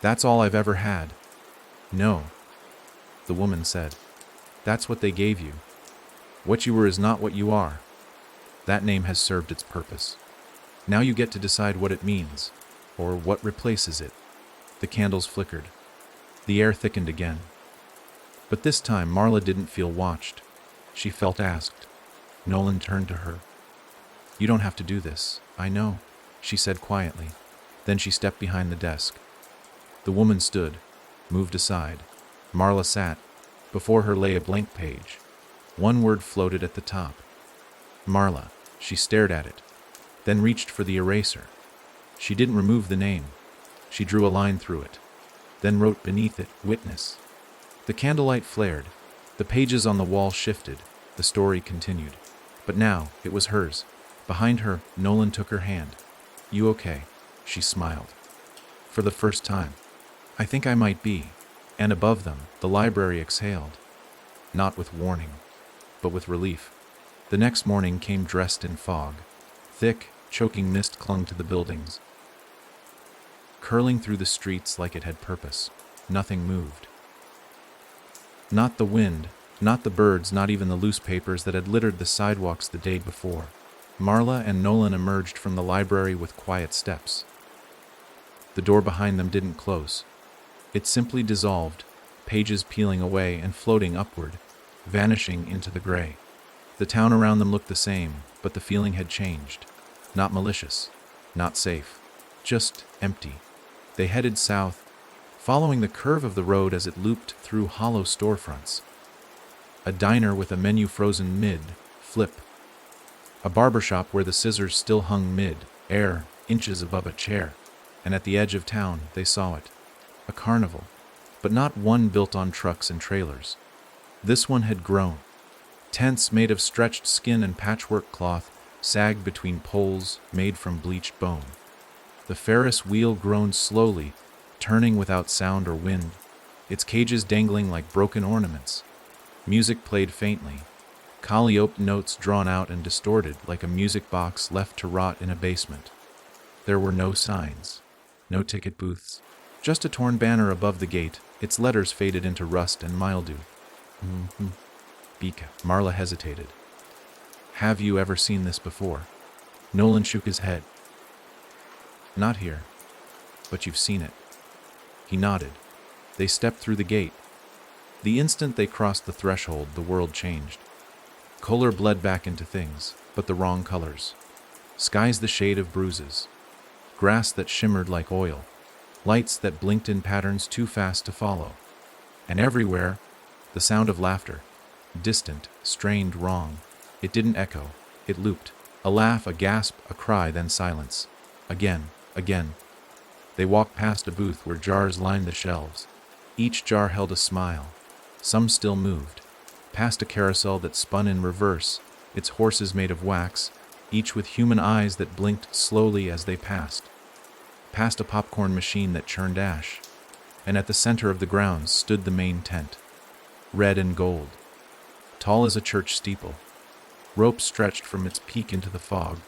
That's all I've ever had. No, the woman said. That's what they gave you. What you were is not what you are. That name has served its purpose. Now you get to decide what it means, or what replaces it. The candles flickered. The air thickened again. But this time Marla didn't feel watched. She felt asked. Nolan turned to her. You don't have to do this, I know, she said quietly. Then she stepped behind the desk. The woman stood, moved aside. Marla sat. Before her lay a blank page. One word floated at the top. Marla. She stared at it, then reached for the eraser. She didn't remove the name. She drew a line through it, then wrote beneath it, Witness. The candlelight flared. The pages on the wall shifted. The story continued. But now, it was hers. Behind her, Nolan took her hand. You okay? She smiled. For the first time. I think I might be. And above them, the library exhaled. Not with warning, but with relief. The next morning came dressed in fog. Thick, choking mist clung to the buildings. Curling through the streets like it had purpose. Nothing moved. Not the wind, not the birds, not even the loose papers that had littered the sidewalks the day before. Marla and Nolan emerged from the library with quiet steps. The door behind them didn't close. It simply dissolved, pages peeling away and floating upward, vanishing into the gray. The town around them looked the same, but the feeling had changed. Not malicious, not safe, just empty. They headed south, following the curve of the road as it looped through hollow storefronts. A diner with a menu frozen mid-flip. A barbershop where the scissors still hung mid-air, inches above a chair. And at the edge of town, they saw it. A carnival, but not one built on trucks and trailers. This one had grown. Tents made of stretched skin and patchwork cloth sagged between poles made from bleached bone. The Ferris wheel groaned slowly, turning without sound or wind. its cages dangling like broken ornaments. Music played faintly, calliope notes drawn out and distorted like a music box left to rot in a basement. There were no signs, no ticket booths, just a torn banner above the gate, its letters faded into rust and mildew. Beaka. Marla hesitated. Have you ever seen this before? Nolan shook his head. Not here, but you've seen it. He nodded. They stepped through the gate. The instant they crossed the threshold, the world changed. Color bled back into things, but the wrong colors. Skies the shade of bruises. Grass that shimmered like oil. Lights that blinked in patterns too fast to follow. And everywhere, the sound of laughter. Distant, strained, wrong. It didn't echo. It looped. A laugh, a gasp, a cry, then silence. Again, again. They walked past a booth where jars lined the shelves. Each jar held a smile. Some still moved. Past a carousel that spun in reverse, its horses made of wax, each with human eyes that blinked slowly as they passed. Past a popcorn machine that churned ash. And at the center of the grounds stood the main tent. Red and gold. Tall as a church steeple. Ropes stretched from its peak into the fog,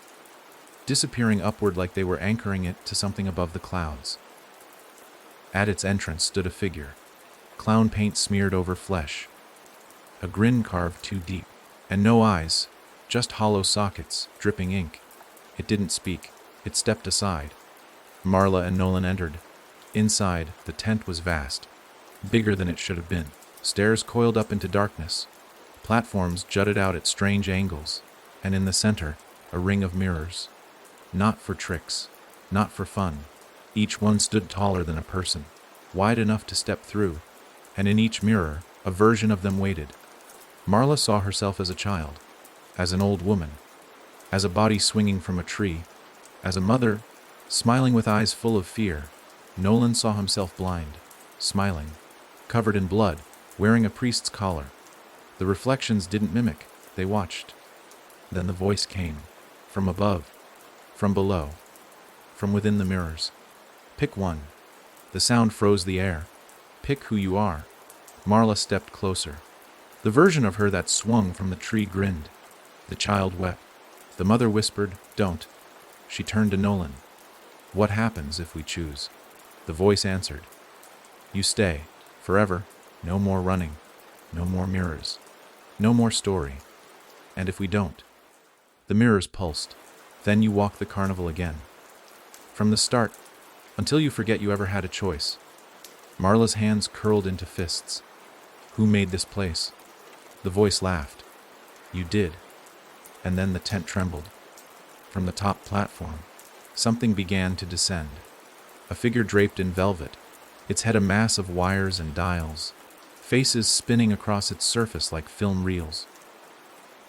disappearing upward like they were anchoring it to something above the clouds. At its entrance stood a figure, clown paint smeared over flesh, a grin carved too deep, and no eyes, just hollow sockets, dripping ink. It didn't speak. It stepped aside. Marla and Nolan entered. Inside, the tent was vast, bigger than it should have been. Stairs coiled up into darkness. Platforms jutted out at strange angles, and in the center, a ring of mirrors. Not for tricks, not for fun. Each one stood taller than a person, wide enough to step through, and in each mirror, a version of them waited. Marla saw herself as a child, as an old woman, as a body swinging from a tree, as a mother, smiling with eyes full of fear. Nolan saw himself blind, smiling, covered in blood, wearing a priest's collar. The reflections didn't mimic, they watched. Then the voice came, from above, from below, from within the mirrors. Pick one. The sound froze the air. Pick who you are. Marla stepped closer. The version of her that swung from the tree grinned. The child wept. The mother whispered, "Don't." She turned to Nolan. "What happens if we choose?" The voice answered, "You stay, forever, no more running, no more mirrors, no more story. And if we don't?" The mirrors pulsed. Then you walk the carnival again. From the start, until you forget you ever had a choice. Marla's hands curled into fists. "Who made this place?" The voice laughed. "You did." And then the tent trembled. From the top platform, something began to descend. A figure draped in velvet, its head a mass of wires and dials, faces spinning across its surface like film reels.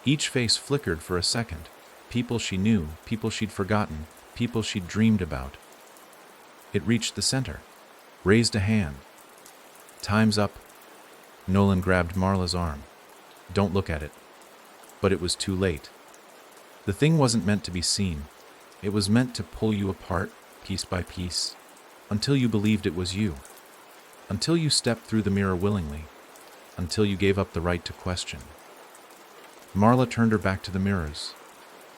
Each face flickered for a second. People she knew, people she'd forgotten, people she'd dreamed about. It reached the center, raised a hand. "Time's up." Nolan grabbed Marla's arm. "Don't look at it." But it was too late. The thing wasn't meant to be seen. It was meant to pull you apart, piece by piece, until you believed it was you. Until you stepped through the mirror willingly. Until you gave up the right to question. Marla turned her back to the mirrors,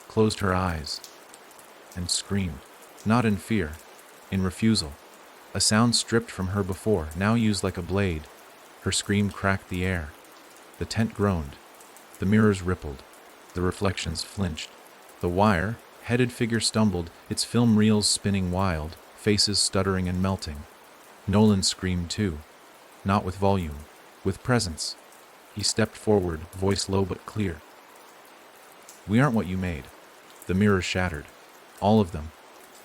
closed her eyes, and screamed. Not in fear, in refusal. A sound stripped from her before, now used like a blade. Her scream cracked the air. The tent groaned. The mirrors rippled. The reflections flinched. The wire-headed figure stumbled, its film reels spinning wild, faces stuttering and melting. Nolan screamed too, not with volume, with presence. He stepped forward, voice low but clear. "We aren't what you made." The mirrors shattered. All of them.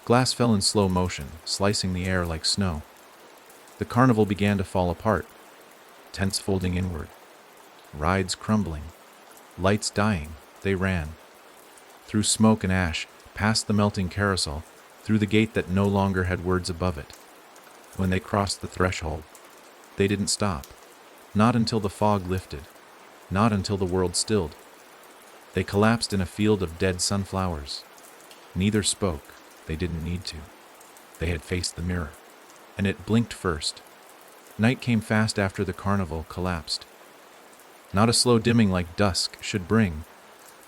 Glass fell in slow motion, slicing the air like snow. The carnival began to fall apart. Tents folding inward. Rides crumbling. Lights dying. They ran. Through smoke and ash, past the melting carousel, through the gate that no longer had words above it. When they crossed the threshold, they didn't stop. Not until the fog lifted. Not until the world stilled. They collapsed in a field of dead sunflowers. Neither spoke. They didn't need to. They had faced the mirror, and it blinked first. Night came fast after the carnival collapsed. Not a slow dimming like dusk should bring,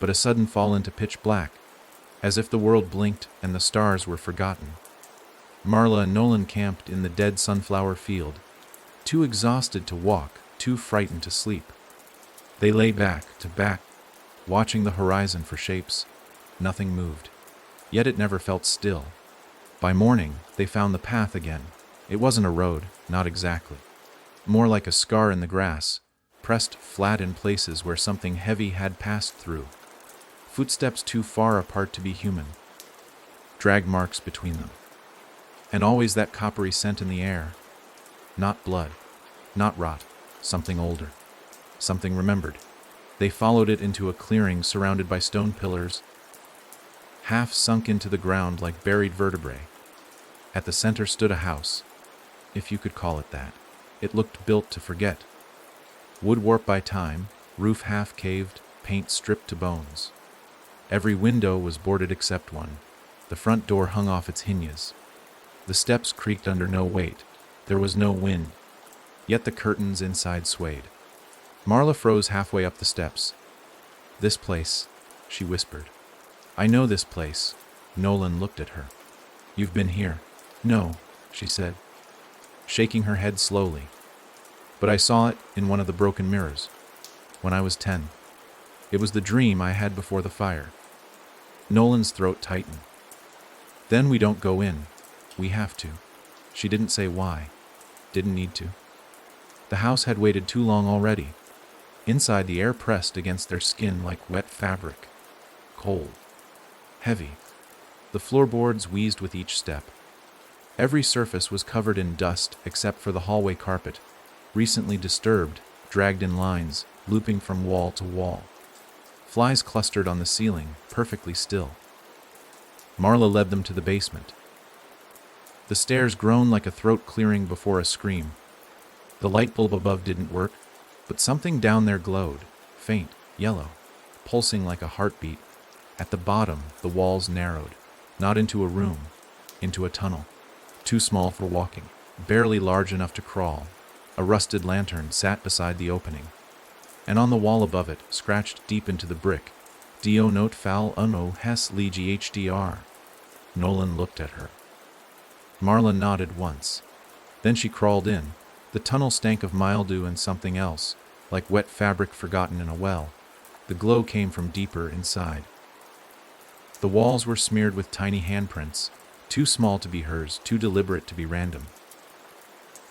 but a sudden fall into pitch black, as if the world blinked and the stars were forgotten. Marla and Nolan camped in the dead sunflower field, too exhausted to walk, too frightened to sleep. They lay back to back, watching the horizon for shapes. Nothing moved, yet it never felt still. By morning, they found the path again. It wasn't a road, not exactly. More like a scar in the grass, pressed flat in places where something heavy had passed through. Footsteps too far apart to be human. Drag marks between them. And always that coppery scent in the air. Not blood, not rot, something older, something remembered. They followed it into a clearing surrounded by stone pillars, half sunk into the ground like buried vertebrae. At the center stood a house, if you could call it that. It looked built to forget. Wood warped by time, roof half caved, paint stripped to bones. Every window was boarded except one. The front door hung off its hinges. The steps creaked under no weight. There was no wind, yet the curtains inside swayed. Marla froze halfway up the steps. "This place," she whispered. "I know this place." Nolan looked at her. "You've been here." "No," she said, shaking her head slowly. "But I saw it in one of the broken mirrors, when I was 10. It was the dream I had before the fire." Nolan's throat tightened. "Then we don't go in. We have to." She didn't say why. Didn't need to. The house had waited too long already. Inside, the air pressed against their skin like wet fabric. Cold. Heavy. The floorboards wheezed with each step. Every surface was covered in dust except for the hallway carpet, recently disturbed, dragged in lines, looping from wall to wall. Flies clustered on the ceiling, perfectly still. Marla led them to the basement. The stairs groaned like a throat clearing before a scream. The light bulb above didn't work, but something down there glowed, faint, yellow, pulsing like a heartbeat. At the bottom, the walls narrowed, not into a room, into a tunnel, too small for walking, barely large enough to crawl. A rusted lantern sat beside the opening, and on the wall above it, scratched deep into the brick, "Dio note fal uno hes legi hdr." Nolan looked at her. Marla nodded once. Then she crawled in. The tunnel stank of mildew and something else, like wet fabric forgotten in a well. The glow came from deeper inside. The walls were smeared with tiny handprints, too small to be hers, too deliberate to be random.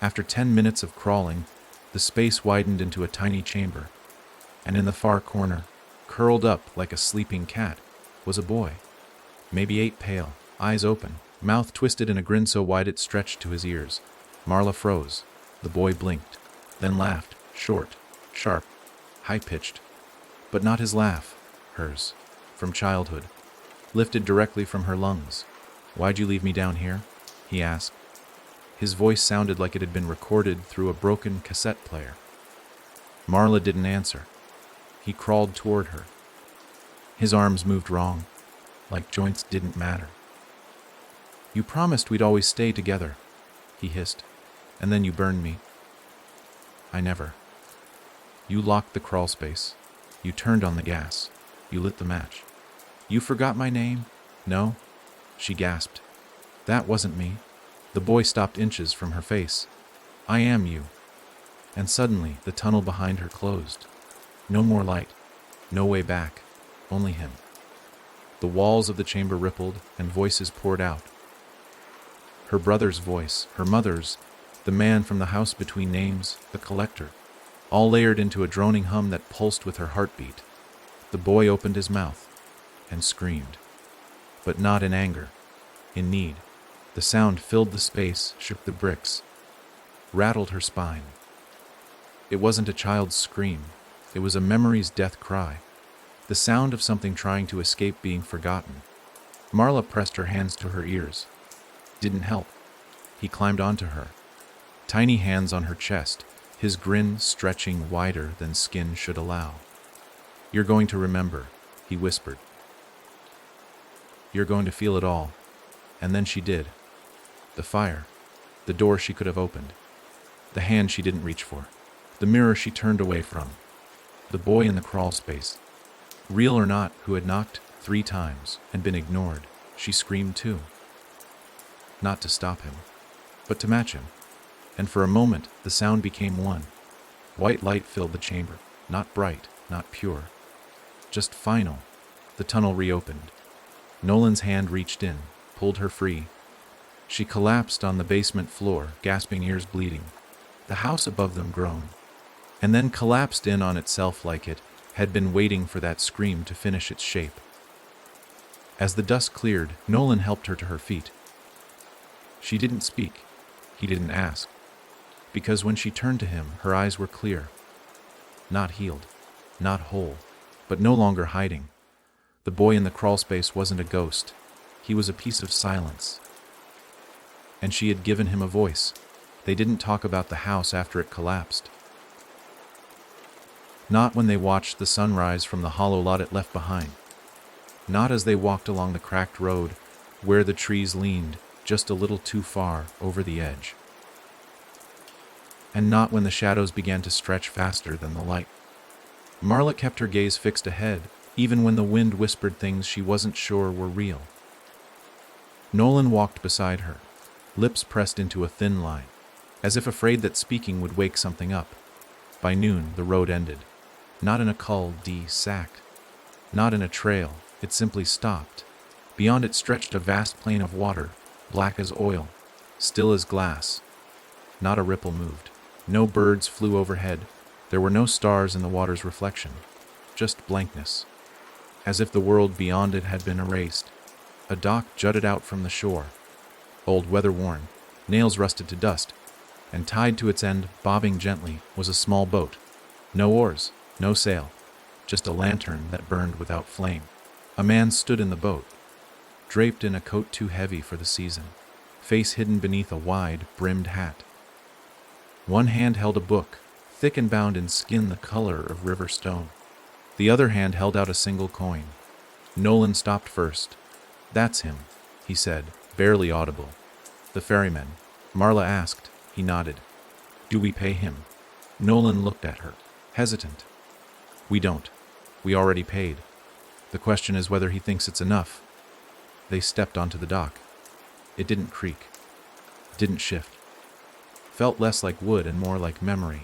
After 10 minutes of crawling, the space widened into a tiny chamber, and in the far corner, curled up like a sleeping cat, was a boy. Maybe 8, pale, eyes open, mouth twisted in a grin so wide it stretched to his ears. Marla froze. The boy blinked, then laughed, short, sharp, high-pitched. But not his laugh, hers, from childhood, lifted directly from her lungs. "Why'd you leave me down here?" he asked. His voice sounded like it had been recorded through a broken cassette player. Marla didn't answer. He crawled toward her. His arms moved wrong, like joints didn't matter. "You promised we'd always stay together," he hissed, "and then you burned me." "I never." "You locked the crawl space. You turned on the gas. You lit the match. You forgot my name?" "No," she gasped. "That wasn't me." The boy stopped inches from her face. "I am you." And suddenly, the tunnel behind her closed. No more light. No way back. Only him. The walls of the chamber rippled, and voices poured out. Her brother's voice, her mother's, the man from the house between names, the collector, all layered into a droning hum that pulsed with her heartbeat. The boy opened his mouth and screamed, but not in anger, in need. The sound filled the space, shook the bricks, rattled her spine. It wasn't a child's scream. It was a memory's death cry, the sound of something trying to escape being forgotten. Marla pressed her hands to her ears. Didn't help. He climbed onto her, tiny hands on her chest, his grin stretching wider than skin should allow. "You're going to remember," he whispered. "You're going to feel it all." And then she did. The fire, the door she could have opened. The hand she didn't reach for. The mirror she turned away from. The boy in the crawl space. Real or not, who had knocked 3 times and been ignored, she screamed too. Not to stop him, but to match him. And for a moment, the sound became one. White light filled the chamber, not bright, not pure. Just final. The tunnel reopened. Nolan's hand reached in, pulled her free. She collapsed on the basement floor, gasping, ears bleeding. The house above them groaned, and then collapsed in on itself like it had been waiting for that scream to finish its shape. As the dust cleared, Nolan helped her to her feet. She didn't speak. He didn't ask. Because when she turned to him, her eyes were clear. Not healed, not whole, but no longer hiding. The boy in the crawlspace wasn't a ghost. He was a piece of silence. And she had given him a voice. They didn't talk about the house after it collapsed. Not when they watched the sunrise from the hollow lot it left behind. Not as they walked along the cracked road, where the trees leaned just a little too far over the edge. And not when the shadows began to stretch faster than the light. Marla kept her gaze fixed ahead, even when the wind whispered things she wasn't sure were real. Nolan walked beside her, lips pressed into a thin line, as if afraid that speaking would wake something up. By noon, the road ended. Not in a cul-de-sac, not in a trail, it simply stopped. Beyond it stretched a vast plain of water, black as oil, still as glass. Not a ripple moved. No birds flew overhead. There were no stars in the water's reflection. Just blankness. As if the world beyond it had been erased. A dock jutted out from the shore. Old, weather-worn, nails rusted to dust, and tied to its end, bobbing gently, was a small boat. No oars, no sail, just a lantern that burned without flame. A man stood in the boat, draped in a coat too heavy for the season, face hidden beneath a wide-brimmed hat. One hand held a book, thick and bound in skin the color of river stone. The other hand held out a single coin. Nolan stopped first. "That's him," he said, barely audible. "The ferryman." Marla asked. He nodded. "Do we pay him?" Nolan looked at her, hesitant. "We don't. We already paid. The question is whether he thinks it's enough." They stepped onto the dock. It didn't creak. Didn't shift. Felt less like wood and more like memory.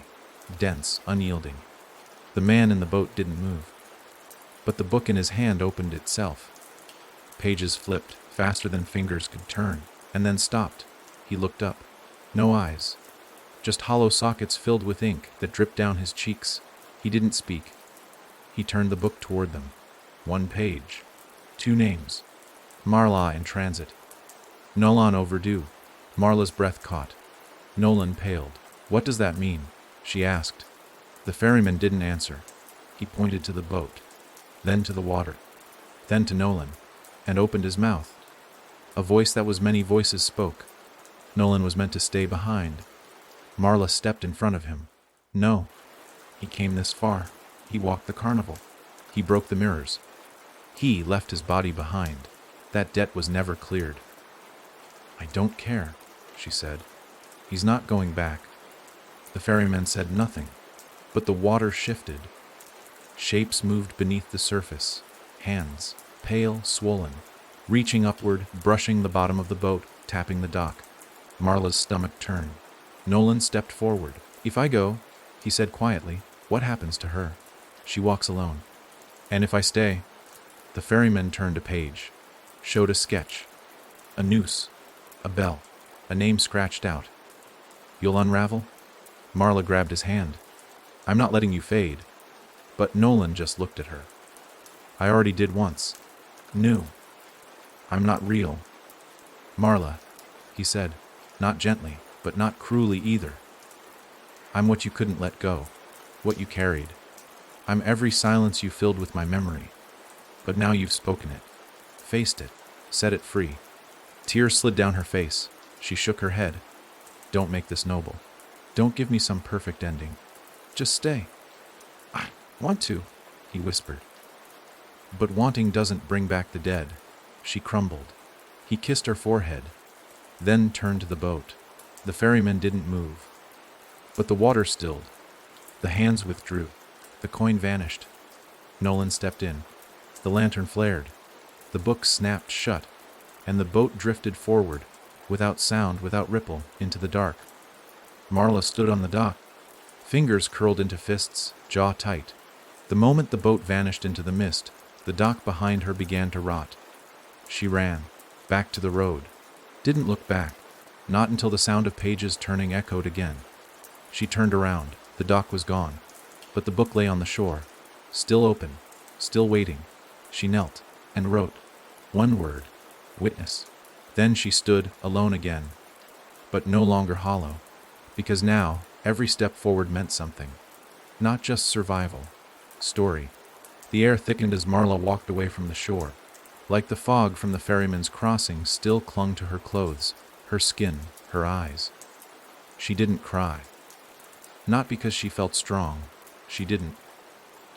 Dense, unyielding. The man in the boat didn't move. But the book in his hand opened itself. Pages flipped, faster than fingers could turn, and then stopped. He looked up. No eyes. Just hollow sockets filled with ink that dripped down his cheeks. He didn't speak. He turned the book toward them. 1 page. 2 names. Marla in transit. Nolan overdue. Marla's breath caught. Nolan paled. "What does that mean?" she asked. The ferryman didn't answer. He pointed to the boat, then to the water, then to Nolan, and opened his mouth. A voice that was many voices spoke. Nolan was meant to stay behind. Marla stepped in front of him. No. He came this far. He walked the carnival. He broke the mirrors. He left his body behind. That debt was never cleared. "I don't care," she said. "He's not going back." The ferryman said nothing, but the water shifted. Shapes moved beneath the surface. Hands, pale, swollen, reaching upward, brushing the bottom of the boat, tapping the dock. Marla's stomach turned. Nolan stepped forward. "If I go," he said quietly, "what happens to her? She walks alone. And if I stay?" The ferryman turned a page, showed a sketch. A noose, a bell, a name scratched out. "You'll unravel?" Marla grabbed his hand. "I'm not letting you fade." But Nolan just looked at her. "I already did once. New. I'm not real." "Marla," he said, not gently, but not cruelly either. "I'm what you couldn't let go, what you carried. I'm every silence you filled with my memory. But now you've spoken it, faced it, set it free." Tears slid down her face. She shook her head. "Don't make this noble. Don't give me some perfect ending. Just stay." "I want to," he whispered. "But wanting doesn't bring back the dead." She crumbled. He kissed her forehead, then turned to the boat. The ferryman didn't move. But the water stilled. The hands withdrew. The coin vanished. Nolan stepped in. The lantern flared. The book snapped shut, and the boat drifted forward, without sound, without ripple, into the dark. Marla stood on the dock, fingers curled into fists, jaw tight. The moment the boat vanished into the mist, the dock behind her began to rot. She ran, back to the road. Didn't look back, not until the sound of pages turning echoed again. She turned around. The dock was gone, but the book lay on the shore, still open, still waiting. She knelt and wrote. One word. Witness. Then she stood, alone again, but no longer hollow, because now every step forward meant something. Not just survival. Story. The air thickened as Marla walked away from the shore. Like the fog from the ferryman's crossing still clung to her clothes, her skin, her eyes. She didn't cry. Not because she felt strong. She didn't.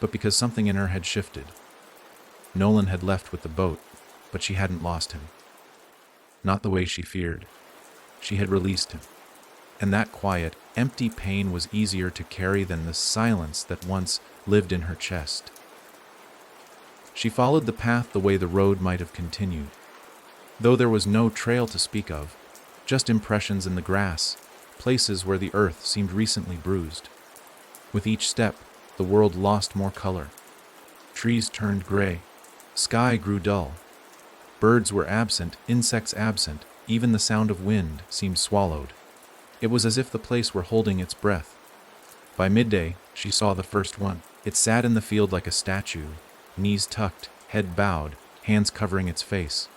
But because something in her had shifted. Nolan had left with the boat, but she hadn't lost him. Not the way she feared. She had released him. And that quiet, empty pain was easier to carry than the silence that once lived in her chest. She followed the path the way the road might have continued, though there was no trail to speak of, just impressions in the grass, places where the earth seemed recently bruised. With each step, the world lost more color. Trees turned gray, sky grew dull. Birds were absent, insects absent, even the sound of wind seemed swallowed. It was as if the place were holding its breath. By midday, she saw the first one. It sat in the field like a statue, knees tucked, head bowed, hands covering its face.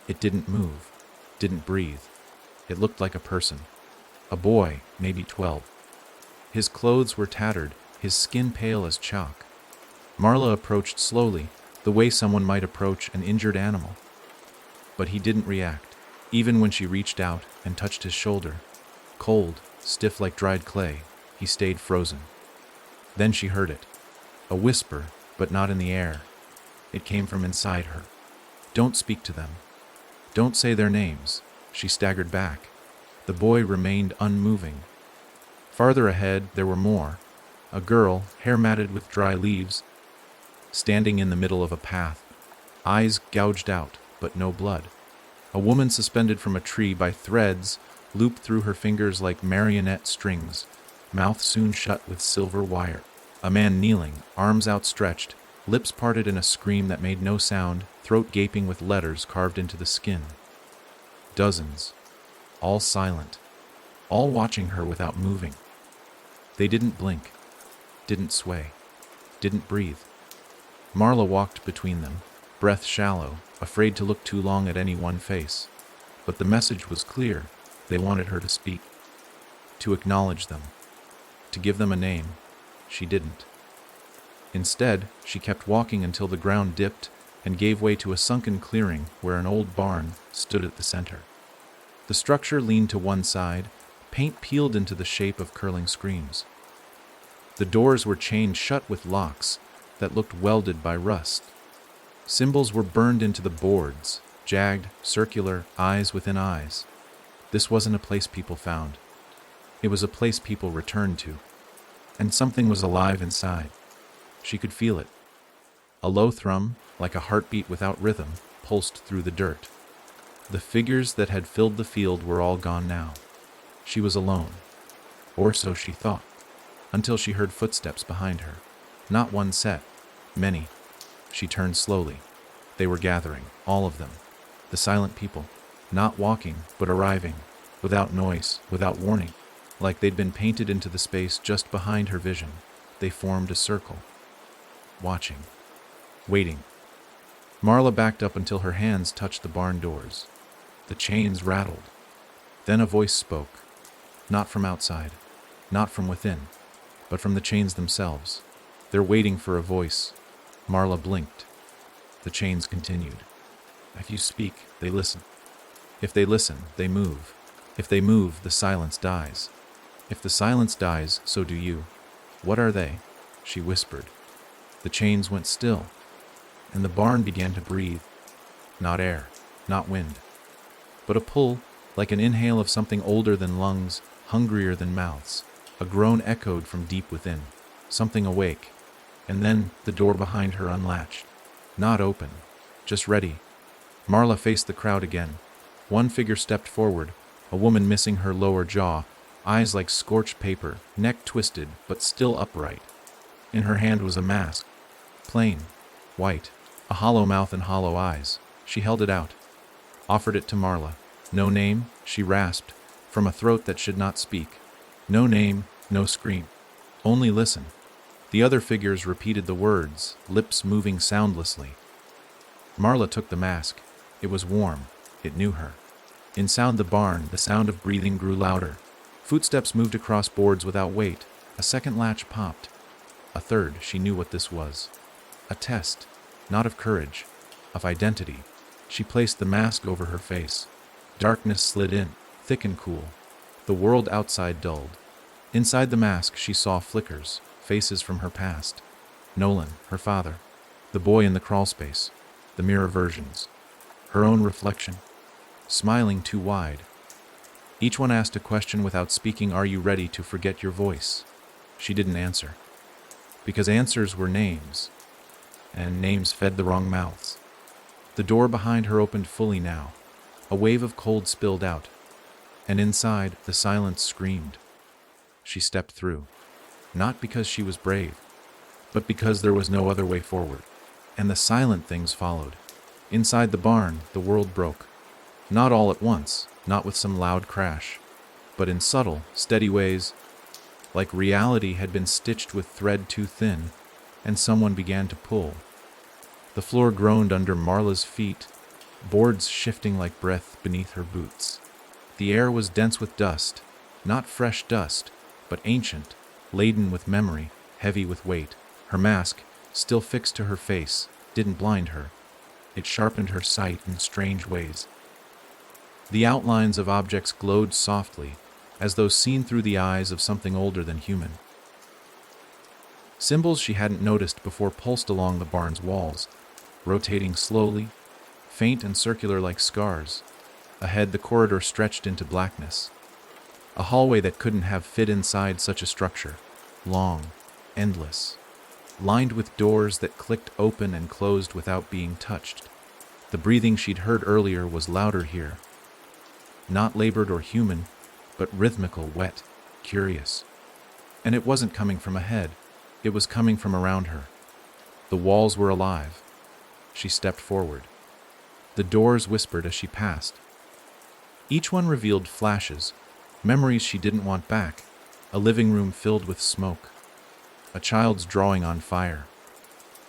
It didn't move, didn't breathe. It looked like a person. A boy, maybe 12. His clothes were tattered, his skin pale as chalk. Marla approached slowly, the way someone might approach an injured animal. But he didn't react, even when she reached out and touched his shoulder. Cold, stiff like dried clay, he stayed frozen. Then she heard it. A whisper, but not in the air. It came from inside her. Don't speak to them. Don't say their names. She staggered back. The boy remained unmoving. Farther ahead, there were more. A girl, hair matted with dry leaves, standing in the middle of a path, eyes gouged out, but no blood. A woman suspended from a tree by threads, looped through her fingers like marionette strings, mouth sewn shut with silver wire. A man kneeling, arms outstretched, lips parted in a scream that made no sound, throat gaping with letters carved into the skin. Dozens, all silent, all watching her without moving. They didn't blink, didn't sway, didn't breathe. Marla walked between them, breath shallow, afraid to look too long at any one face. But the message was clear. They wanted her to speak, to acknowledge them, to give them a name. She didn't. Instead, she kept walking until the ground dipped and gave way to a sunken clearing where an old barn stood at the center. The structure leaned to one side, paint peeled into the shape of curling screams. The doors were chained shut with locks that looked welded by rust. Symbols were burned into the boards, jagged, circular, eyes within eyes. This wasn't a place people found. It was a place people returned to. And something was alive inside. She could feel it. A low thrum, like a heartbeat without rhythm, pulsed through the dirt. The figures that had filled the field were all gone now. She was alone. Or so she thought, until she heard footsteps behind her. Not one set, many. She turned slowly. They were gathering, all of them. The silent people, not walking, but arriving, without noise, without warning. Like they'd been painted into the space just behind her vision. They formed a circle. Watching. Waiting. Marla backed up until her hands touched the barn doors. The chains rattled. Then a voice spoke. Not from outside. Not from within. But from the chains themselves. They're waiting for a voice. Marla blinked. The chains continued. If you speak, they listen. If they listen, they move. If they move, the silence dies. If the silence dies, so do you. What are they? She whispered. The chains went still, and the barn began to breathe. Not air, not wind, but a pull, like an inhale of something older than lungs, hungrier than mouths. A groan echoed from deep within, something awake, and then the door behind her unlatched. Not open, just ready. Marla faced the crowd again. One figure stepped forward, a woman missing her lower jaw, eyes like scorched paper, neck twisted but still upright. In her hand was a mask, plain, white, a hollow mouth and hollow eyes. She held it out, offered it to Marla. No name, she rasped, from a throat that should not speak. No name, no scream. Only listen. The other figures repeated the words, lips moving soundlessly. Marla took the mask. It was warm. It knew her. Inside the barn, the sound of breathing grew louder. Footsteps moved across boards without weight. A second latch popped. A third. She knew what this was. A test, not of courage, of identity. She placed the mask over her face. Darkness slid in, thick and cool. The world outside dulled. Inside the mask she saw flickers, faces from her past. Nolan, her father, the boy in the crawlspace, the mirror versions, her own reflection, smiling too wide. Each one asked a question without speaking. Are you ready to forget your voice? She didn't answer. Because answers were names, and names fed the wrong mouths. The door behind her opened fully now. A wave of cold spilled out, and inside, the silence screamed. She stepped through, not because she was brave, but because there was no other way forward. And the silent things followed. Inside the barn, the world broke. Not all at once, not with some loud crash, but in subtle, steady ways, like reality had been stitched with thread too thin, and someone began to pull. The floor groaned under Marla's feet, boards shifting like breath beneath her boots. The air was dense with dust, not fresh dust, but ancient, laden with memory, heavy with weight. Her mask, still fixed to her face, didn't blind her. It sharpened her sight in strange ways. The outlines of objects glowed softly, as though seen through the eyes of something older than human. Symbols she hadn't noticed before pulsed along the barn's walls, rotating slowly, faint and circular like scars. Ahead, the corridor stretched into blackness. A hallway that couldn't have fit inside such a structure. Long, endless, lined with doors that clicked open and closed without being touched. The breathing she'd heard earlier was louder here. Not labored or human, but rhythmical, wet, curious. And it wasn't coming from ahead. It was coming from around her. The walls were alive. She stepped forward. The doors whispered as she passed. Each one revealed flashes, memories she didn't want back. A living room filled with smoke. A child's drawing on fire.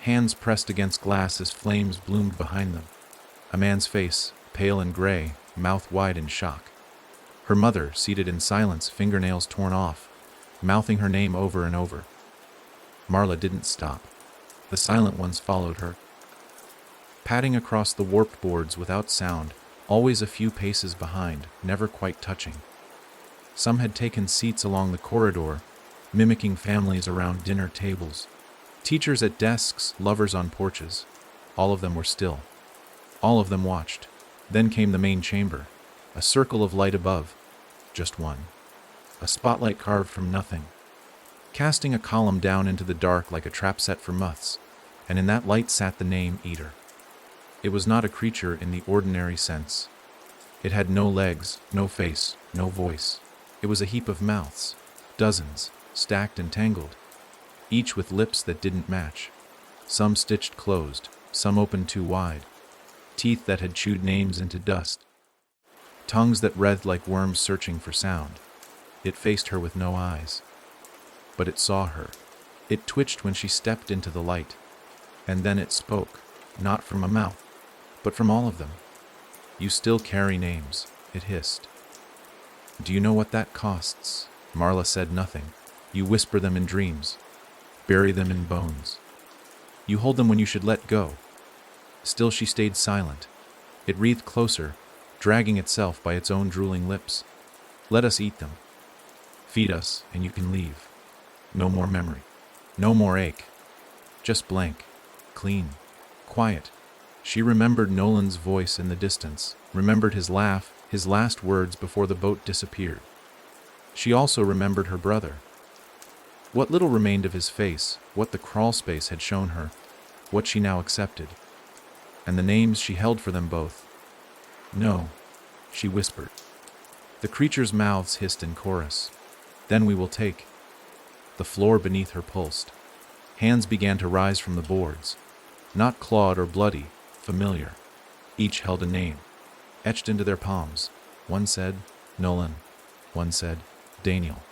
Hands pressed against glass as flames bloomed behind them. A man's face, pale and gray, mouth wide in shock. Her mother, seated in silence, fingernails torn off, mouthing her name over and over. Marla didn't stop. The silent ones followed her, padding across the warped boards without sound, always a few paces behind, never quite touching. Some had taken seats along the corridor, mimicking families around dinner tables. Teachers at desks, lovers on porches. All of them were still. All of them watched. Then came the main chamber, a circle of light above. Just one. A spotlight carved from nothing, casting a column down into the dark like a trap set for moths, and in that light sat the name Eater. It was not a creature in the ordinary sense. It had no legs, no face, no voice. It was a heap of mouths, dozens, stacked and tangled, each with lips that didn't match. Some stitched closed, some opened too wide. Teeth that had chewed names into dust. Tongues that writhed like worms searching for sound. It faced her with no eyes. But it saw her. It twitched when she stepped into the light. And then it spoke, not from a mouth, but from all of them. You still carry names, it hissed. Do you know what that costs? Marla said nothing. You whisper them in dreams, bury them in bones. You hold them when you should let go. Still she stayed silent. It wreathed closer, dragging itself by its own drooling lips. Let us eat them. Feed us, and you can leave. No more memory. No more ache. Just blank. Clean. Quiet. She remembered Nolan's voice in the distance, remembered his laugh, his last words before the boat disappeared. She also remembered her brother, What little remained of his face, what the crawl space had shown her, what she now accepted, and the names she held for them both. No, she whispered. The creatures' mouths hissed in chorus. Then we will take. The floor beneath her pulsed. Hands began to rise from the boards. Not clawed or bloody, familiar. Each held a name, etched into their palms. One said, Nolan. One said, Daniel.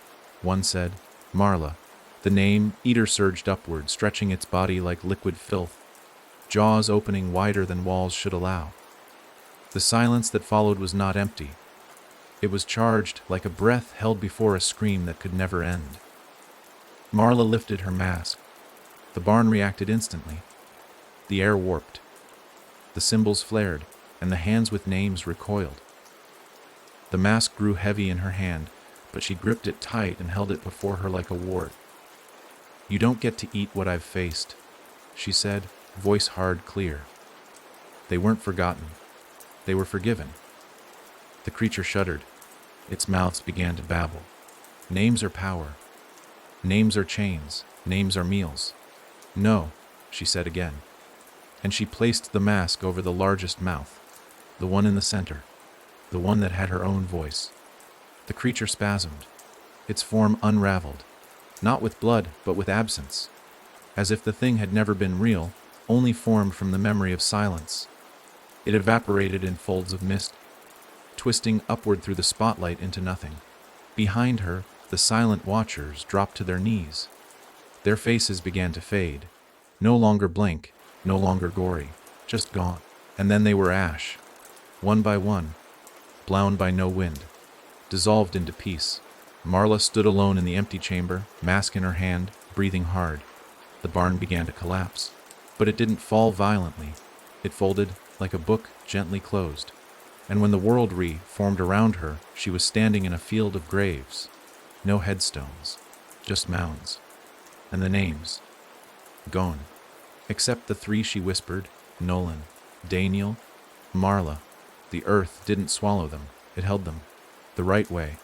One said, Marla. The name, Eater, surged upward, stretching its body like liquid filth, jaws opening wider than walls should allow. The silence that followed was not empty. It was charged like a breath held before a scream that could never end. Marla lifted her mask. The barn reacted instantly. The air warped. The symbols flared, and the hands with names recoiled. The mask grew heavy in her hand, but she gripped it tight and held it before her like a ward. You don't get to eat what I've faced, she said, voice hard, clear. They weren't forgotten. They were forgiven. The creature shuddered. Its mouths began to babble. Names are power. Names are chains. Names are meals. No, she said again. And she placed the mask over the largest mouth, the one in the center, the one that had her own voice. The creature spasmed. Its form unraveled, not with blood, but with absence, as if the thing had never been real, only formed from the memory of silence. It evaporated in folds of mist, twisting upward through the spotlight into nothing. Behind her, the silent watchers dropped to their knees. Their faces began to fade, no longer blank, no longer gory, just gone. And then they were ash, one by one, blown by no wind, dissolved into peace. Marla stood alone in the empty chamber, mask in her hand, breathing hard. The barn began to collapse, but it didn't fall violently. It folded like a book gently closed. And when the world reformed around her, she was standing in a field of graves. No headstones, just mounds. And the names, gone. Except the three she whispered, Nolan, Daniel, Marla. The earth didn't swallow them, it held them, the right way,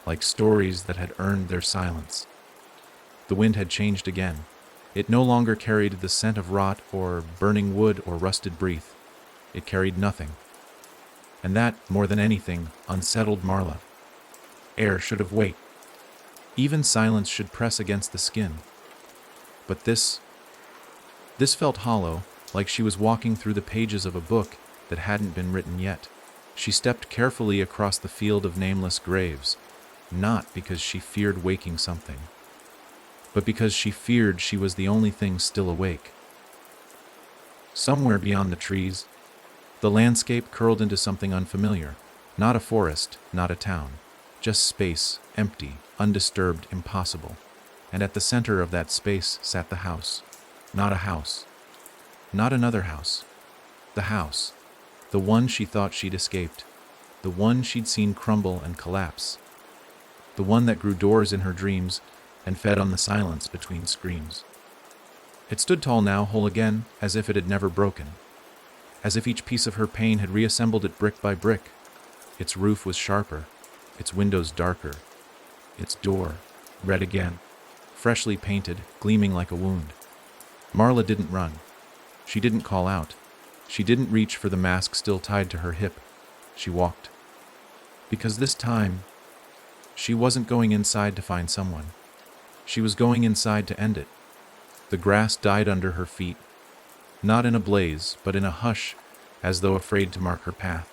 like stories that had earned their silence. The wind had changed again. It no longer carried the scent of rot or burning wood or rusted breath. It carried nothing. And that, more than anything, unsettled Marla. Air should have weight. Even silence should press against the skin. But this felt hollow, like she was walking through the pages of a book that hadn't been written yet. She stepped carefully across the field of nameless graves, not because she feared waking something, but because she feared she was the only thing still awake. Somewhere beyond the trees, the landscape curled into something unfamiliar. Not a forest, not a town, just space, empty, undisturbed, impossible. And at the center of that space sat the house. Not a house. Not another house. The house. The one she thought she'd escaped. The one she'd seen crumble and collapse. The one that grew doors in her dreams and fed on the silence between screams. It stood tall now, whole again, as if it had never broken. As if each piece of her pain had reassembled it brick by brick. Its roof was sharper, its windows darker, its door red again, freshly painted, gleaming like a wound. Marla didn't run. She didn't call out. She didn't reach for the mask still tied to her hip. She walked. Because this time, she wasn't going inside to find someone. She was going inside to end it. The grass died under her feet, not in a blaze, but in a hush, as though afraid to mark her path.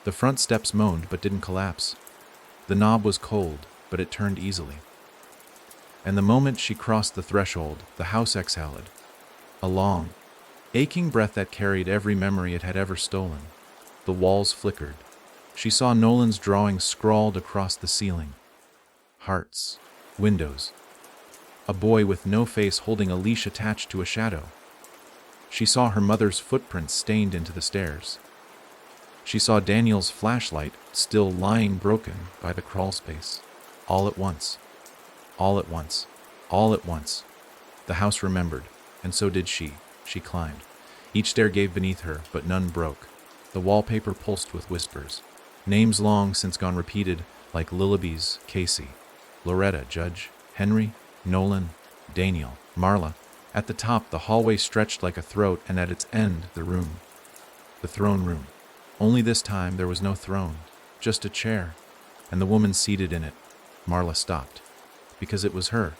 The front steps moaned, but didn't collapse. The knob was cold, but it turned easily. And the moment she crossed the threshold, the house exhaled. A long, aching breath that carried every memory it had ever stolen. The walls flickered. She saw Nolan's drawing scrawled across the ceiling. Hearts. Windows. A boy with no face holding a leash attached to a shadow. She saw her mother's footprints stained into the stairs. She saw Daniel's flashlight still lying broken by the crawl space. All at once. All at once. All at once. The house remembered, and so did she. She climbed. Each stair gave beneath her, but none broke. The wallpaper pulsed with whispers. Names long since gone repeated, like Lillaby's, Casey, Loretta, Judge, Henry, Nolan, Daniel, Marla. At the top, the hallway stretched like a throat, and at its end, the room. The throne room. Only this time there was no throne, just a chair, and the woman seated in it. Marla stopped. Because it was her.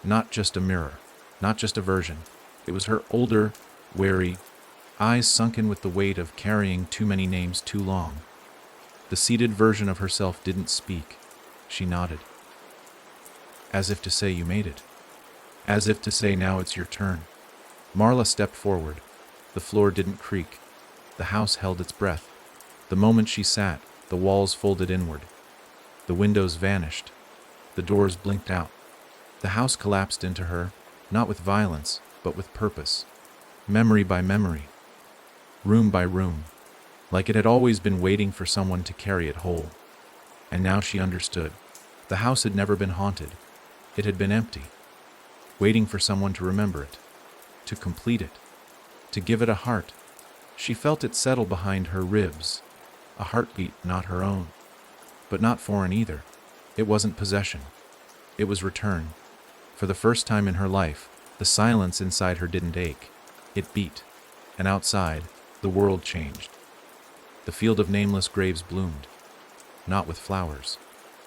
Not just a mirror. Not just a version. It was her older, wary, eyes sunken with the weight of carrying too many names too long. The seated version of herself didn't speak. She nodded. As if to say, you made it. As if to say, now it's your turn. Marla stepped forward. The floor didn't creak. The house held its breath. The moment she sat, the walls folded inward. The windows vanished. The doors blinked out. The house collapsed into her, not with violence, but with purpose. Memory by memory. Room by room. Like it had always been waiting for someone to carry it whole. And now she understood. The house had never been haunted. It had been empty. Waiting for someone to remember it. To complete it. To give it a heart. She felt it settle behind her ribs. A heartbeat not her own. But not foreign either. It wasn't possession. It was return. For the first time in her life, the silence inside her didn't ache. It beat. And outside, the world changed. The field of nameless graves bloomed. Not with flowers.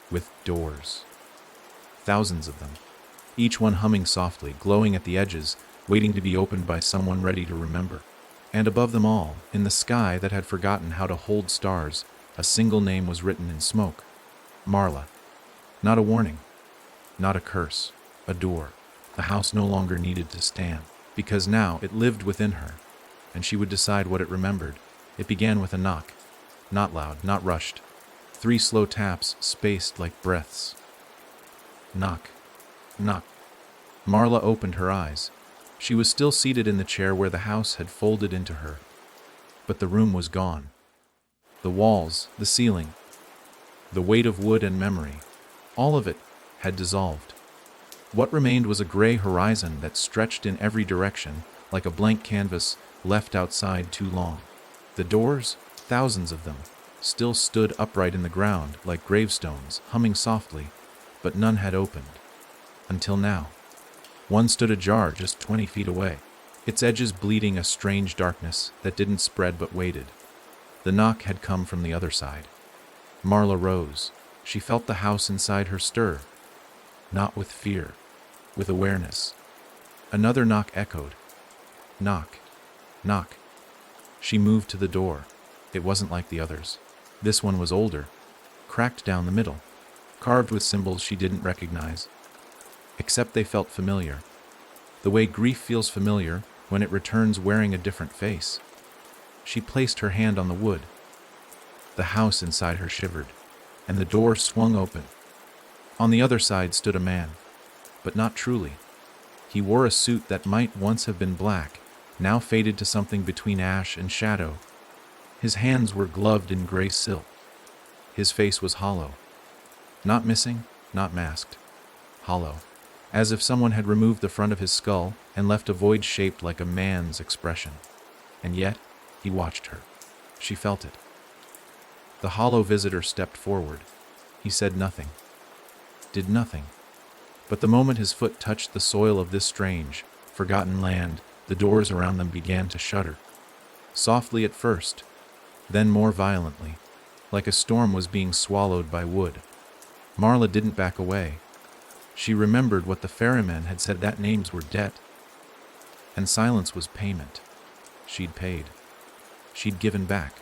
With doors. Thousands of them. Each one humming softly, glowing at the edges, waiting to be opened by someone ready to remember. And above them all, in the sky that had forgotten how to hold stars, a single name was written in smoke. Marla. Not a warning. Not a curse. A door. The house no longer needed to stand, because now it lived within her, and she would decide what it remembered. It began with a knock. Not loud, not rushed. 3 slow taps, spaced like breaths. Knock. Knock. Marla opened her eyes. She was still seated in the chair where the house had folded into her. But the room was gone. The walls, the ceiling, the weight of wood and memory, all of it had dissolved. What remained was a gray horizon that stretched in every direction, like a blank canvas left outside too long. The doors, thousands of them, still stood upright in the ground like gravestones, humming softly, but none had opened. Until now. One stood ajar just 20 feet away, its edges bleeding a strange darkness that didn't spread but waited. The knock had come from the other side. Marla rose. She felt the house inside her stir. Not with fear, with awareness. Another knock echoed. Knock. Knock. She moved to the door. It wasn't like the others. This one was older, cracked down the middle, carved with symbols she didn't recognize. Except they felt familiar. The way grief feels familiar when it returns wearing a different face. She placed her hand on the wood. The house inside her shivered, and the door swung open. On the other side stood a man, but not truly. He wore a suit that might once have been black, now faded to something between ash and shadow. His hands were gloved in gray silk. His face was hollow. Not missing, not masked. Hollow. As if someone had removed the front of his skull and left a void shaped like a man's expression. And yet, he watched her. She felt it. The hollow visitor stepped forward. He said nothing. Did nothing. But the moment his foot touched the soil of this strange, forgotten land, the doors around them began to shudder. Softly at first, then more violently, like a storm was being swallowed by wood. Marla didn't back away. She remembered what the ferryman had said, that names were debt. And silence was payment. She'd paid. She'd given back.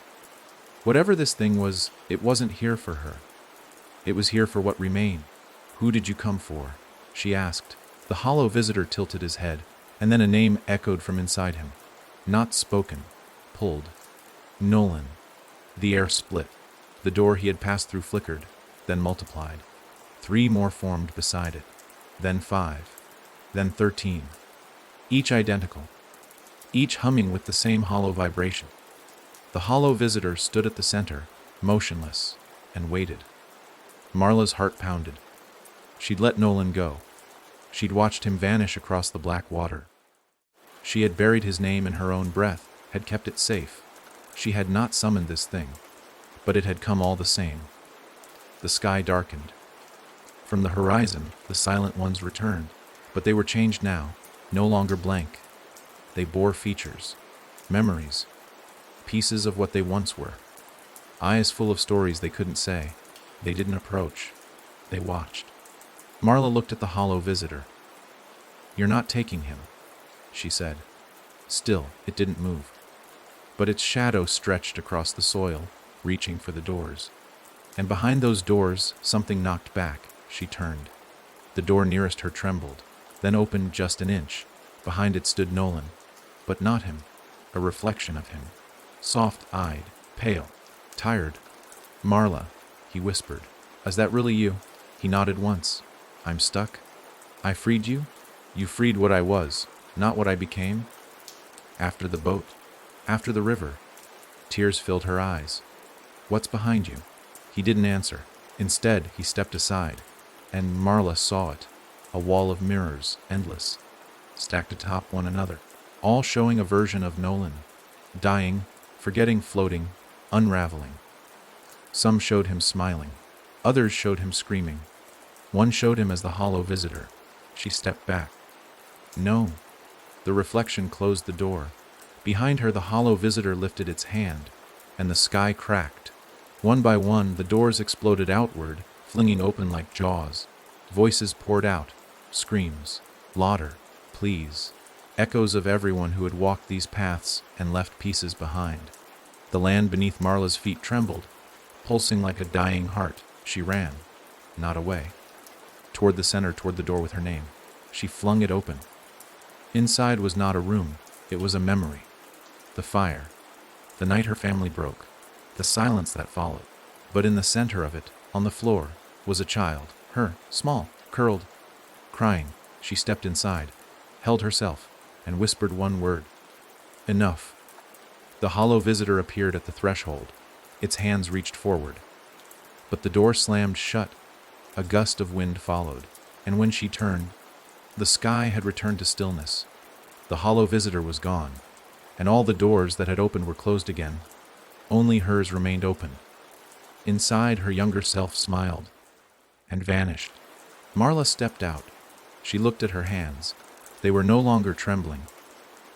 Whatever this thing was, it wasn't here for her. It was here for what remained. Who did you come for? She asked. The hollow visitor tilted his head, and then a name echoed from inside him. Not spoken. Pulled. Nolan. The air split. The door he had passed through flickered, then multiplied. 3 more formed beside it. Then 5. Then 13. Each identical. Each humming with the same hollow vibration. The hollow visitor stood at the center, motionless, and waited. Marla's heart pounded. She'd let Nolan go. She'd watched him vanish across the black water. She had buried his name in her own breath, had kept it safe. She had not summoned this thing, but it had come all the same. The sky darkened. From the horizon, the silent ones returned, But they were changed now, no longer blank. They bore features, memories, pieces of what they once were. Eyes full of stories they couldn't say. They didn't approach. They watched. Marla looked at the hollow visitor. "You're not taking him," she said. Still, it didn't move. But its shadow stretched across the soil, reaching for the doors. And behind those doors, something knocked back. She turned. The door nearest her trembled, then opened just an inch. Behind it stood Nolan. But not him. A reflection of him. Soft-eyed, pale, tired. "Marla," he whispered. "Is that really you?" He nodded once. "I'm stuck? I freed you? You freed what I was, not what I became?" "After the boat, after the river." Tears filled her eyes. "What's behind you?" He didn't answer. Instead, he stepped aside, and Marla saw it. A wall of mirrors, endless, stacked atop one another, all showing a version of Nolan. Dying, forgetting, floating, unraveling. Some showed him smiling. Others showed him screaming. One showed him as the hollow visitor. She stepped back. "No." The reflection closed the door. Behind her, the hollow visitor lifted its hand, and the sky cracked. One by one, the doors exploded outward, flinging open like jaws. Voices poured out, screams, laughter, pleas, echoes of everyone who had walked these paths and left pieces behind. The land beneath Marla's feet trembled, pulsing like a dying heart. She ran, not away, toward the center, toward the door with her name. She flung it open. Inside was not a room, it was a memory. The fire, the night her family broke, the silence that followed. But in the center of it, on the floor, was a child, her, small, curled, crying. She stepped inside, held herself, and whispered one word. "Enough." The hollow visitor appeared at the threshold. Its hands reached forward. But the door slammed shut. A gust of wind followed, and when she turned, the sky had returned to stillness. The hollow visitor was gone, and all the doors that had opened were closed again. Only hers remained open. Inside, her younger self smiled and vanished. Marla stepped out. She looked at her hands. They were no longer trembling.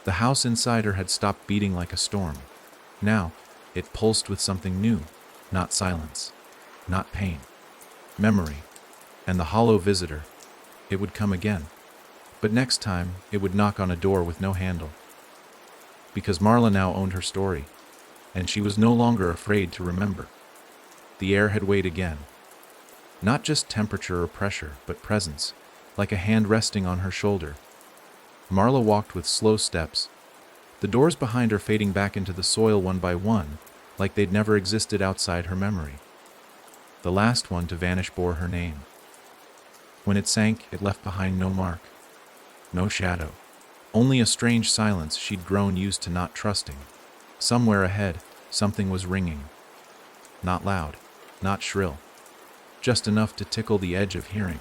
The house inside her had stopped beating like a storm. Now, it pulsed with something new, not silence, not pain, memory. And the hollow visitor, it would come again. But next time, it would knock on a door with no handle. Because Marla now owned her story, and she was no longer afraid to remember. The air had weighed again. Not just temperature or pressure, but presence, like a hand resting on her shoulder. Marla walked with slow steps, the doors behind her fading back into the soil one by one, like they'd never existed outside her memory. The last one to vanish bore her name. When it sank, it left behind no mark, no shadow, only a strange silence she'd grown used to not trusting. Somewhere ahead, something was ringing. Not loud, not shrill, just enough to tickle the edge of hearing,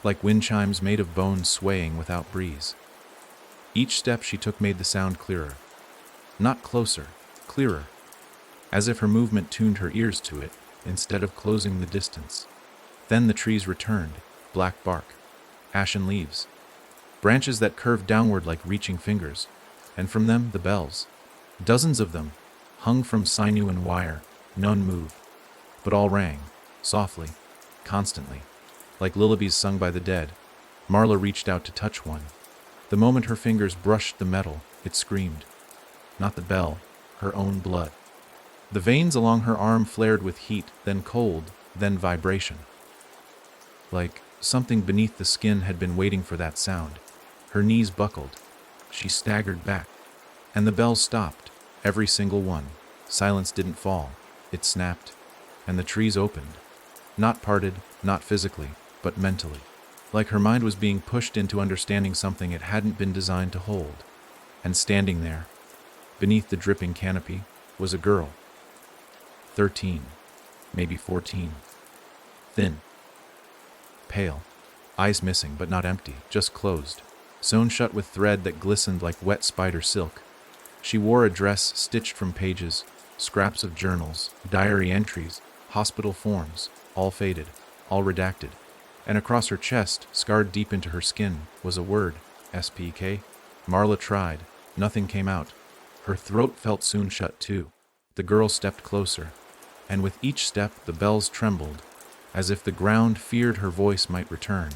like wind chimes made of bones swaying without breeze. Each step she took made the sound clearer. Not closer, clearer, as if her movement tuned her ears to it instead of closing the distance. Then the trees returned, black bark, ashen leaves, branches that curved downward like reaching fingers, and from them the bells. Dozens of them, hung from sinew and wire. None moved, but all rang, softly, constantly, like lullabies sung by the dead. Marla reached out to touch one. The moment her fingers brushed the metal, it screamed. Not the bell, her own blood. The veins along her arm flared with heat, then cold, then vibration. Like something beneath the skin had been waiting for that sound. Her knees buckled. She staggered back. And the bells stopped, every single one. Silence didn't fall. It snapped. And the trees opened. Not parted, not physically, but mentally. Like her mind was being pushed into understanding something it hadn't been designed to hold. And standing there, beneath the dripping canopy, was a girl. 13, maybe 14. Thin. Pale. Eyes missing, but not empty, just closed. Sewn shut with thread that glistened like wet spider silk. She wore a dress stitched from pages, scraps of journals, diary entries, hospital forms, all faded, all redacted. And across her chest, scarred deep into her skin, was a word, SPK. Marla tried. Nothing came out. Her throat felt soon shut too. The girl stepped closer, and with each step the bells trembled, as if the ground feared her voice might return.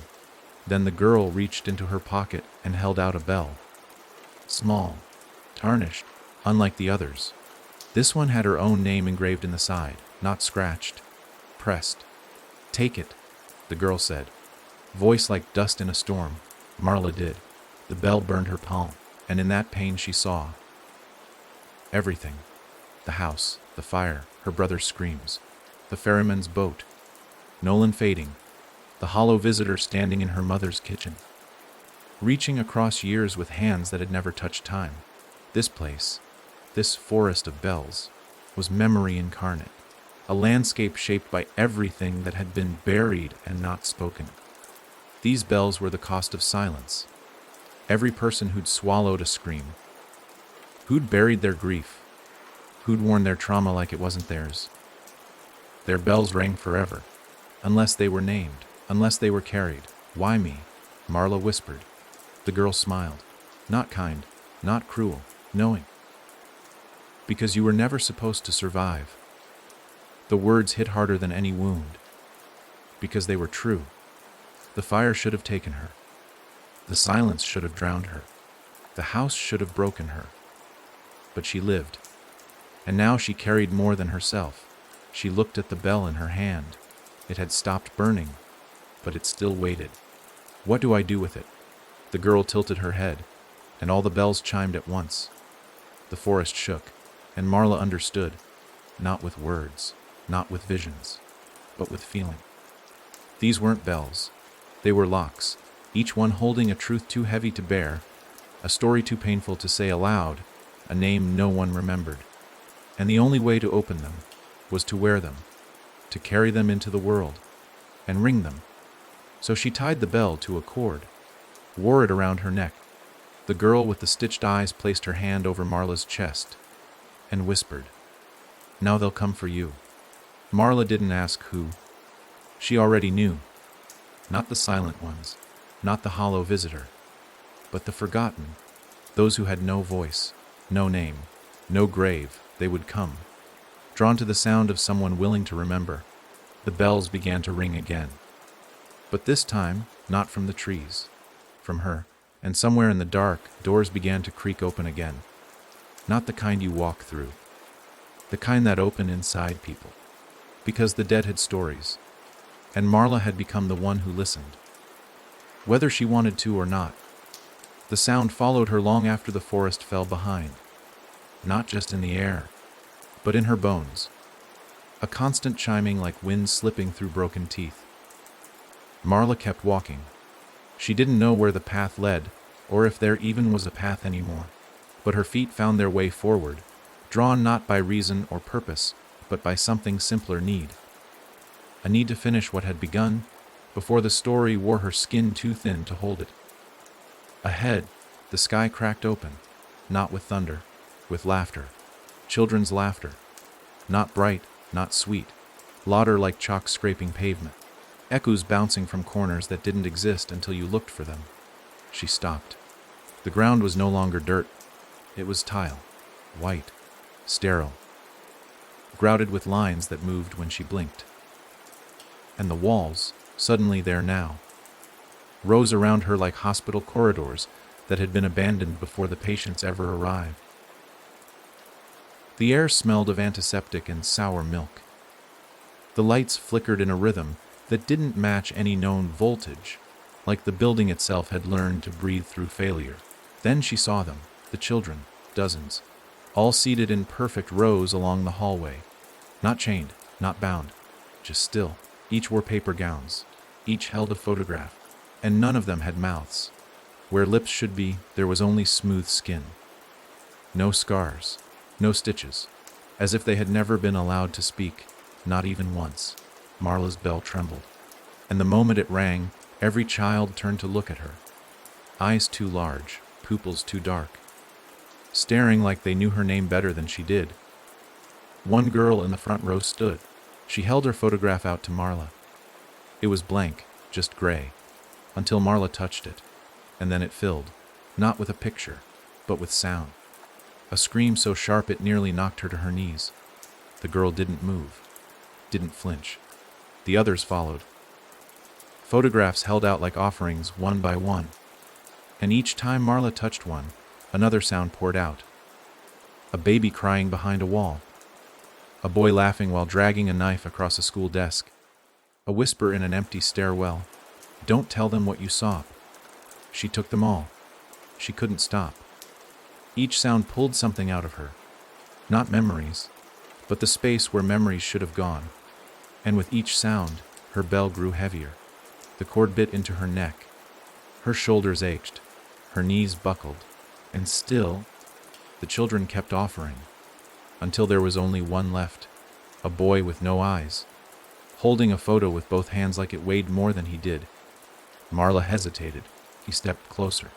Then the girl reached into her pocket and held out a bell. Small, tarnished, unlike the others. This one had her own name engraved in the side, not scratched, pressed. "Take it," the girl said, voice like dust in a storm. Marla did. The bell burned her palm, and in that pain she saw everything. The house, the fire, her brother's screams, the ferryman's boat, Nolan fading, the hollow visitor standing in her mother's kitchen, reaching across years with hands that had never touched time. This place, this forest of bells, was memory incarnate, a landscape shaped by everything that had been buried and not spoken. These bells were the cost of silence. Every person who'd swallowed a scream, who'd buried their grief, who'd worn their trauma like it wasn't theirs. Their bells rang forever, unless they were named, unless they were carried. "Why me?" Marla whispered. The girl smiled. Not kind, not cruel, knowing. "Because you were never supposed to survive." The words hit harder than any wound. Because they were true. The fire should have taken her. The silence should have drowned her. The house should have broken her. But she lived. And now she carried more than herself. She looked at the bell in her hand. It had stopped burning, but it still waited. "What do I do with it?" The girl tilted her head, and all the bells chimed at once. The forest shook, and Marla understood, not with words, not with visions, but with feeling. These weren't bells. They were locks, each one holding a truth too heavy to bear, a story too painful to say aloud, a name no one remembered. And the only way to open them was to wear them, to carry them into the world, and ring them. So she tied the bell to a cord, wore it around her neck. The girl with the stitched eyes placed her hand over Marla's chest and whispered, "Now they'll come for you." Marla didn't ask who. She already knew. Not the silent ones, not the hollow visitor, but the forgotten, those who had no voice, no name, no grave. They would come, drawn to the sound of someone willing to remember. The bells began to ring again. But this time, not from the trees, from her, and somewhere in the dark, doors began to creak open again. Not the kind you walk through, the kind that open inside people, because the dead had stories, and Marla had become the one who listened. Whether she wanted to or not, the sound followed her long after the forest fell behind. Not just in the air, but in her bones. A constant chiming like wind slipping through broken teeth. Marla kept walking. She didn't know where the path led, or if there even was a path anymore. But her feet found their way forward, drawn not by reason or purpose, but by something simpler need. A need to finish what had begun, before the story wore her skin too thin to hold it. Ahead, the sky cracked open, not with thunder, with laughter, children's laughter, not bright, not sweet, laughter like chalk scraping pavement, echoes bouncing from corners that didn't exist until you looked for them. She stopped. The ground was no longer dirt. It was tile, white, sterile, grouted with lines that moved when she blinked. And the walls, suddenly there now, rose around her like hospital corridors that had been abandoned before the patients ever arrived. The air smelled of antiseptic and sour milk. The lights flickered in a rhythm that didn't match any known voltage, like the building itself had learned to breathe through failure. Then she saw them, the children, dozens, all seated in perfect rows along the hallway. Not chained, not bound, just still. Each wore paper gowns, each held a photograph, and none of them had mouths. Where lips should be, there was only smooth skin. No scars. No stitches, as if they had never been allowed to speak, not even once. Marla's bell trembled, and the moment it rang, every child turned to look at her. Eyes too large, pupils too dark, staring like they knew her name better than she did. One girl in the front row stood. She held her photograph out to Marla. It was blank, just gray, until Marla touched it, and then it filled, not with a picture, but with sound. A scream so sharp it nearly knocked her to her knees. The girl didn't move, didn't flinch. The others followed. Photographs held out like offerings, one by one. And each time Marla touched one, another sound poured out. A baby crying behind a wall. A boy laughing while dragging a knife across a school desk. A whisper in an empty stairwell. Don't tell them what you saw. She took them all. She couldn't stop. Each sound pulled something out of her. Not memories, but the space where memories should have gone. And with each sound, her bell grew heavier. The cord bit into her neck. Her shoulders ached. Her knees buckled. And still, the children kept offering, until there was only one left, a boy with no eyes, holding a photo with both hands like it weighed more than he did. Marla hesitated. He stepped closer,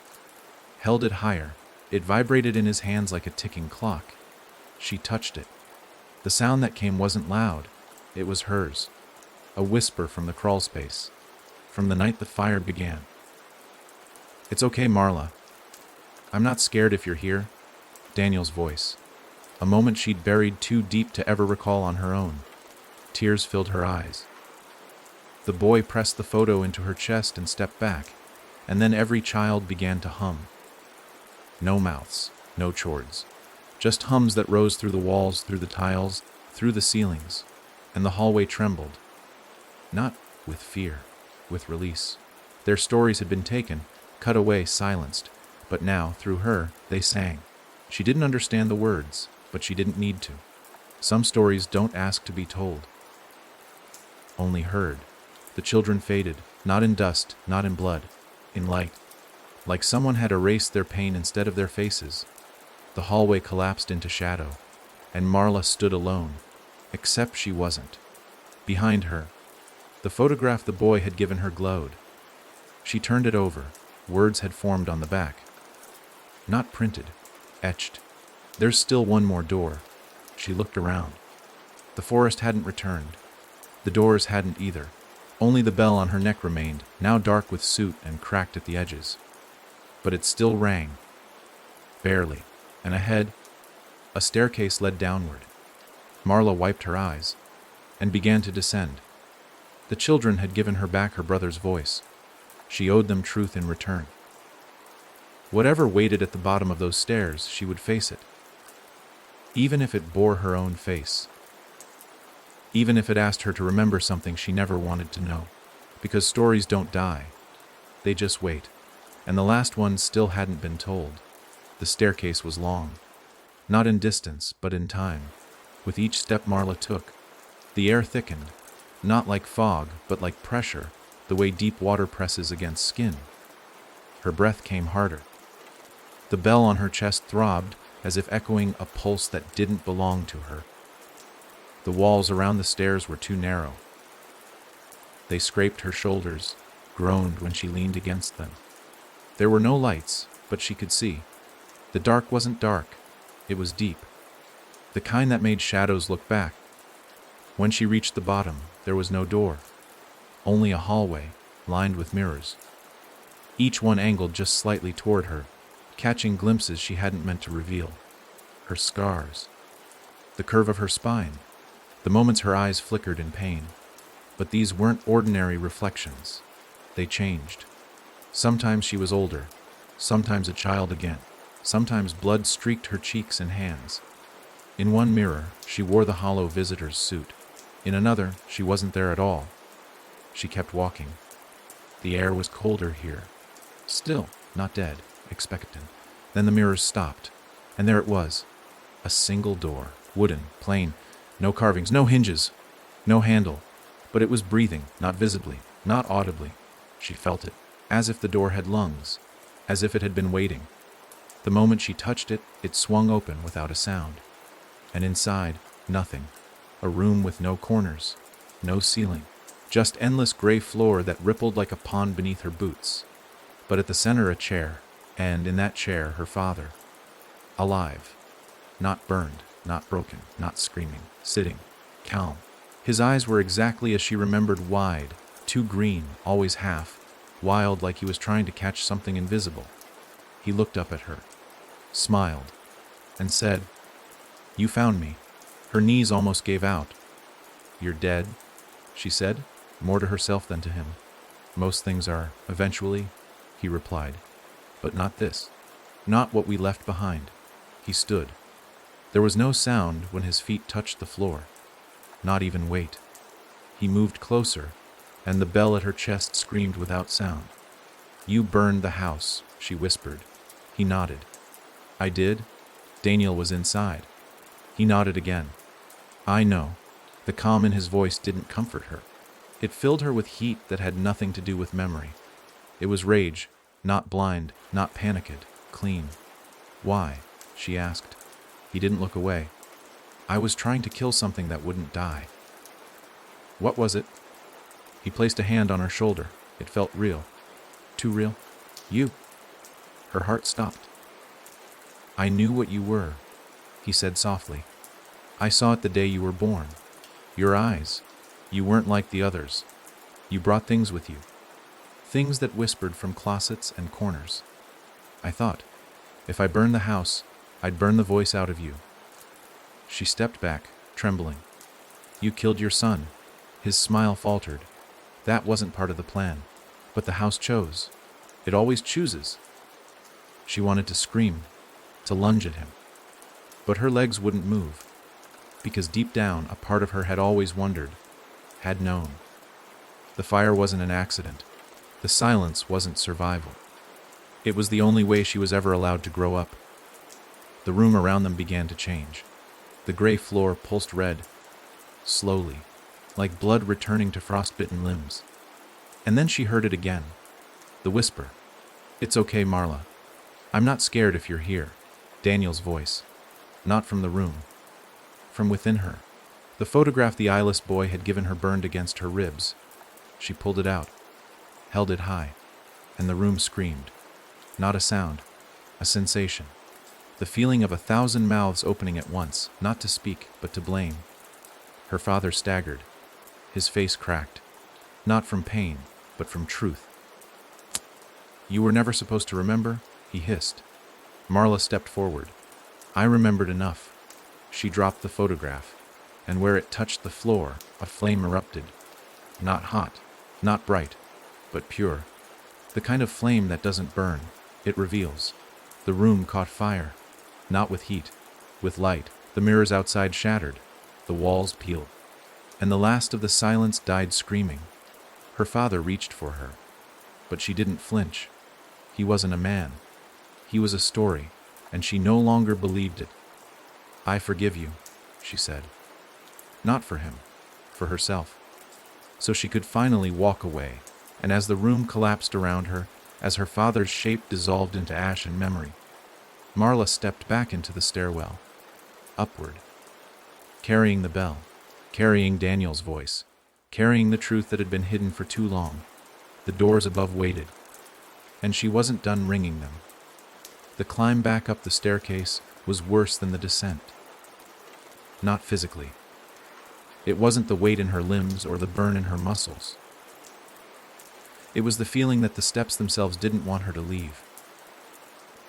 held it higher. It vibrated in his hands like a ticking clock. She touched it. The sound that came wasn't loud. It was hers, a whisper from the crawl space, from the night the fire began. It's okay, Marla. I'm not scared if you're here. Daniel's voice. A moment she'd buried too deep to ever recall on her own. Tears filled her eyes. The boy pressed the photo into her chest and stepped back, and then every child began to hum. No mouths, no chords, just hums that rose through the walls, through the tiles, through the ceilings, and the hallway trembled. Not with fear, with release. Their stories had been taken, cut away, silenced, but now, through her, they sang. She didn't understand the words, but she didn't need to. Some stories don't ask to be told, only heard. The children faded, not in dust, not in blood, in light. Like someone had erased their pain instead of their faces. The hallway collapsed into shadow, and Marla stood alone, except she wasn't. Behind her, the photograph the boy had given her glowed. She turned it over. Words had formed on the back. Not printed, etched. There's still one more door. She looked around. The forest hadn't returned. The doors hadn't either. Only the bell on her neck remained, now dark with soot and cracked at the edges. But it still rang. Barely. And ahead, a staircase led downward. Marla wiped her eyes and began to descend. The children had given her back her brother's voice. She owed them truth in return. Whatever waited at the bottom of those stairs, she would face it. Even if it bore her own face. Even if it asked her to remember something she never wanted to know. Because stories don't die. They just wait. And the last one still hadn't been told. The staircase was long. Not in distance, but in time. With each step Marla took, the air thickened. Not like fog, but like pressure, the way deep water presses against skin. Her breath came harder. The bell on her chest throbbed, as if echoing a pulse that didn't belong to her. The walls around the stairs were too narrow. They scraped her shoulders, groaned when she leaned against them. There were no lights, but she could see. The dark wasn't dark, it was deep. The kind that made shadows look back. When she reached the bottom, there was no door. Only a hallway, lined with mirrors. Each one angled just slightly toward her, catching glimpses she hadn't meant to reveal. Her scars. The curve of her spine. The moments her eyes flickered in pain. But these weren't ordinary reflections. They changed. Sometimes she was older, sometimes a child again. Sometimes blood streaked her cheeks and hands. In one mirror, she wore the hollow visitor's suit. In another, she wasn't there at all. She kept walking. The air was colder here. Still, not dead, expectant. Then the mirrors stopped, and there it was. A single door, wooden, plain, no carvings, no hinges, no handle. But it was breathing, not visibly, not audibly. She felt it, as if the door had lungs, as if it had been waiting. The moment she touched it, it swung open without a sound. And inside, nothing. A room with no corners, no ceiling, just endless gray floor that rippled like a pond beneath her boots. But at the center a chair, and in that chair her father. Alive. Not burned, not broken, not screaming, sitting, calm. His eyes were exactly as she remembered, wide, too green, always half, wild like he was trying to catch something invisible. He looked up at her, smiled, and said, "You found me." Her knees almost gave out. "You're dead," she said, more to herself than to him. "Most things are, eventually," he replied. "But not this. Not what we left behind." He stood. There was no sound when his feet touched the floor. Not even weight. He moved closer, and the bell at her chest screamed without sound. "You burned the house," she whispered. He nodded. "I did?" Daniel was inside. He nodded again. "I know." The calm in his voice didn't comfort her. It filled her with heat that had nothing to do with memory. It was rage, not blind, not panicked, clean. "Why?" she asked. He didn't look away. "I was trying to kill something that wouldn't die." "What was it?" He placed a hand on her shoulder. It felt real. Too real. "You." Her heart stopped. "I knew what you were," he said softly. "I saw it the day you were born. Your eyes. You weren't like the others. You brought things with you. Things that whispered from closets and corners. I thought, if I burned the house, I'd burn the voice out of you." She stepped back, trembling. "You killed your son." His smile faltered. "That wasn't part of the plan. But the house chose. It always chooses." She wanted to scream, to lunge at him. But her legs wouldn't move. Because deep down, a part of her had always wondered, had known. The fire wasn't an accident. The silence wasn't survival. It was the only way she was ever allowed to grow up. The room around them began to change. The gray floor pulsed red, slowly, like blood returning to frostbitten limbs. And then she heard it again. The whisper. "It's okay, Marla. I'm not scared if you're here." Daniel's voice. Not from the room. From within her. The photograph the eyeless boy had given her burned against her ribs. She pulled it out, held it high, and the room screamed. Not a sound, a sensation. The feeling of 1,000 mouths opening at once, not to speak, but to blame. Her father staggered. His face cracked. Not from pain, but from truth. "You were never supposed to remember," he hissed. Marla stepped forward. "I remembered enough." She dropped the photograph, and where it touched the floor, a flame erupted. Not hot, not bright, but pure. The kind of flame that doesn't burn, it reveals. The room caught fire, not with heat, with light. The mirrors outside shattered, the walls peeled, and the last of the silence died screaming. Her father reached for her, but she didn't flinch. He wasn't a man. He was a story, and she no longer believed it. "I forgive you," she said. Not for him, for herself. So she could finally walk away, and as the room collapsed around her, as her father's shape dissolved into ash and memory, Marla stepped back into the stairwell, upward, carrying the bell, carrying Daniel's voice, carrying the truth that had been hidden for too long. The doors above waited, and she wasn't done ringing them. The climb back up the staircase was worse than the descent. Not physically. It wasn't the weight in her limbs or the burn in her muscles. It was the feeling that the steps themselves didn't want her to leave.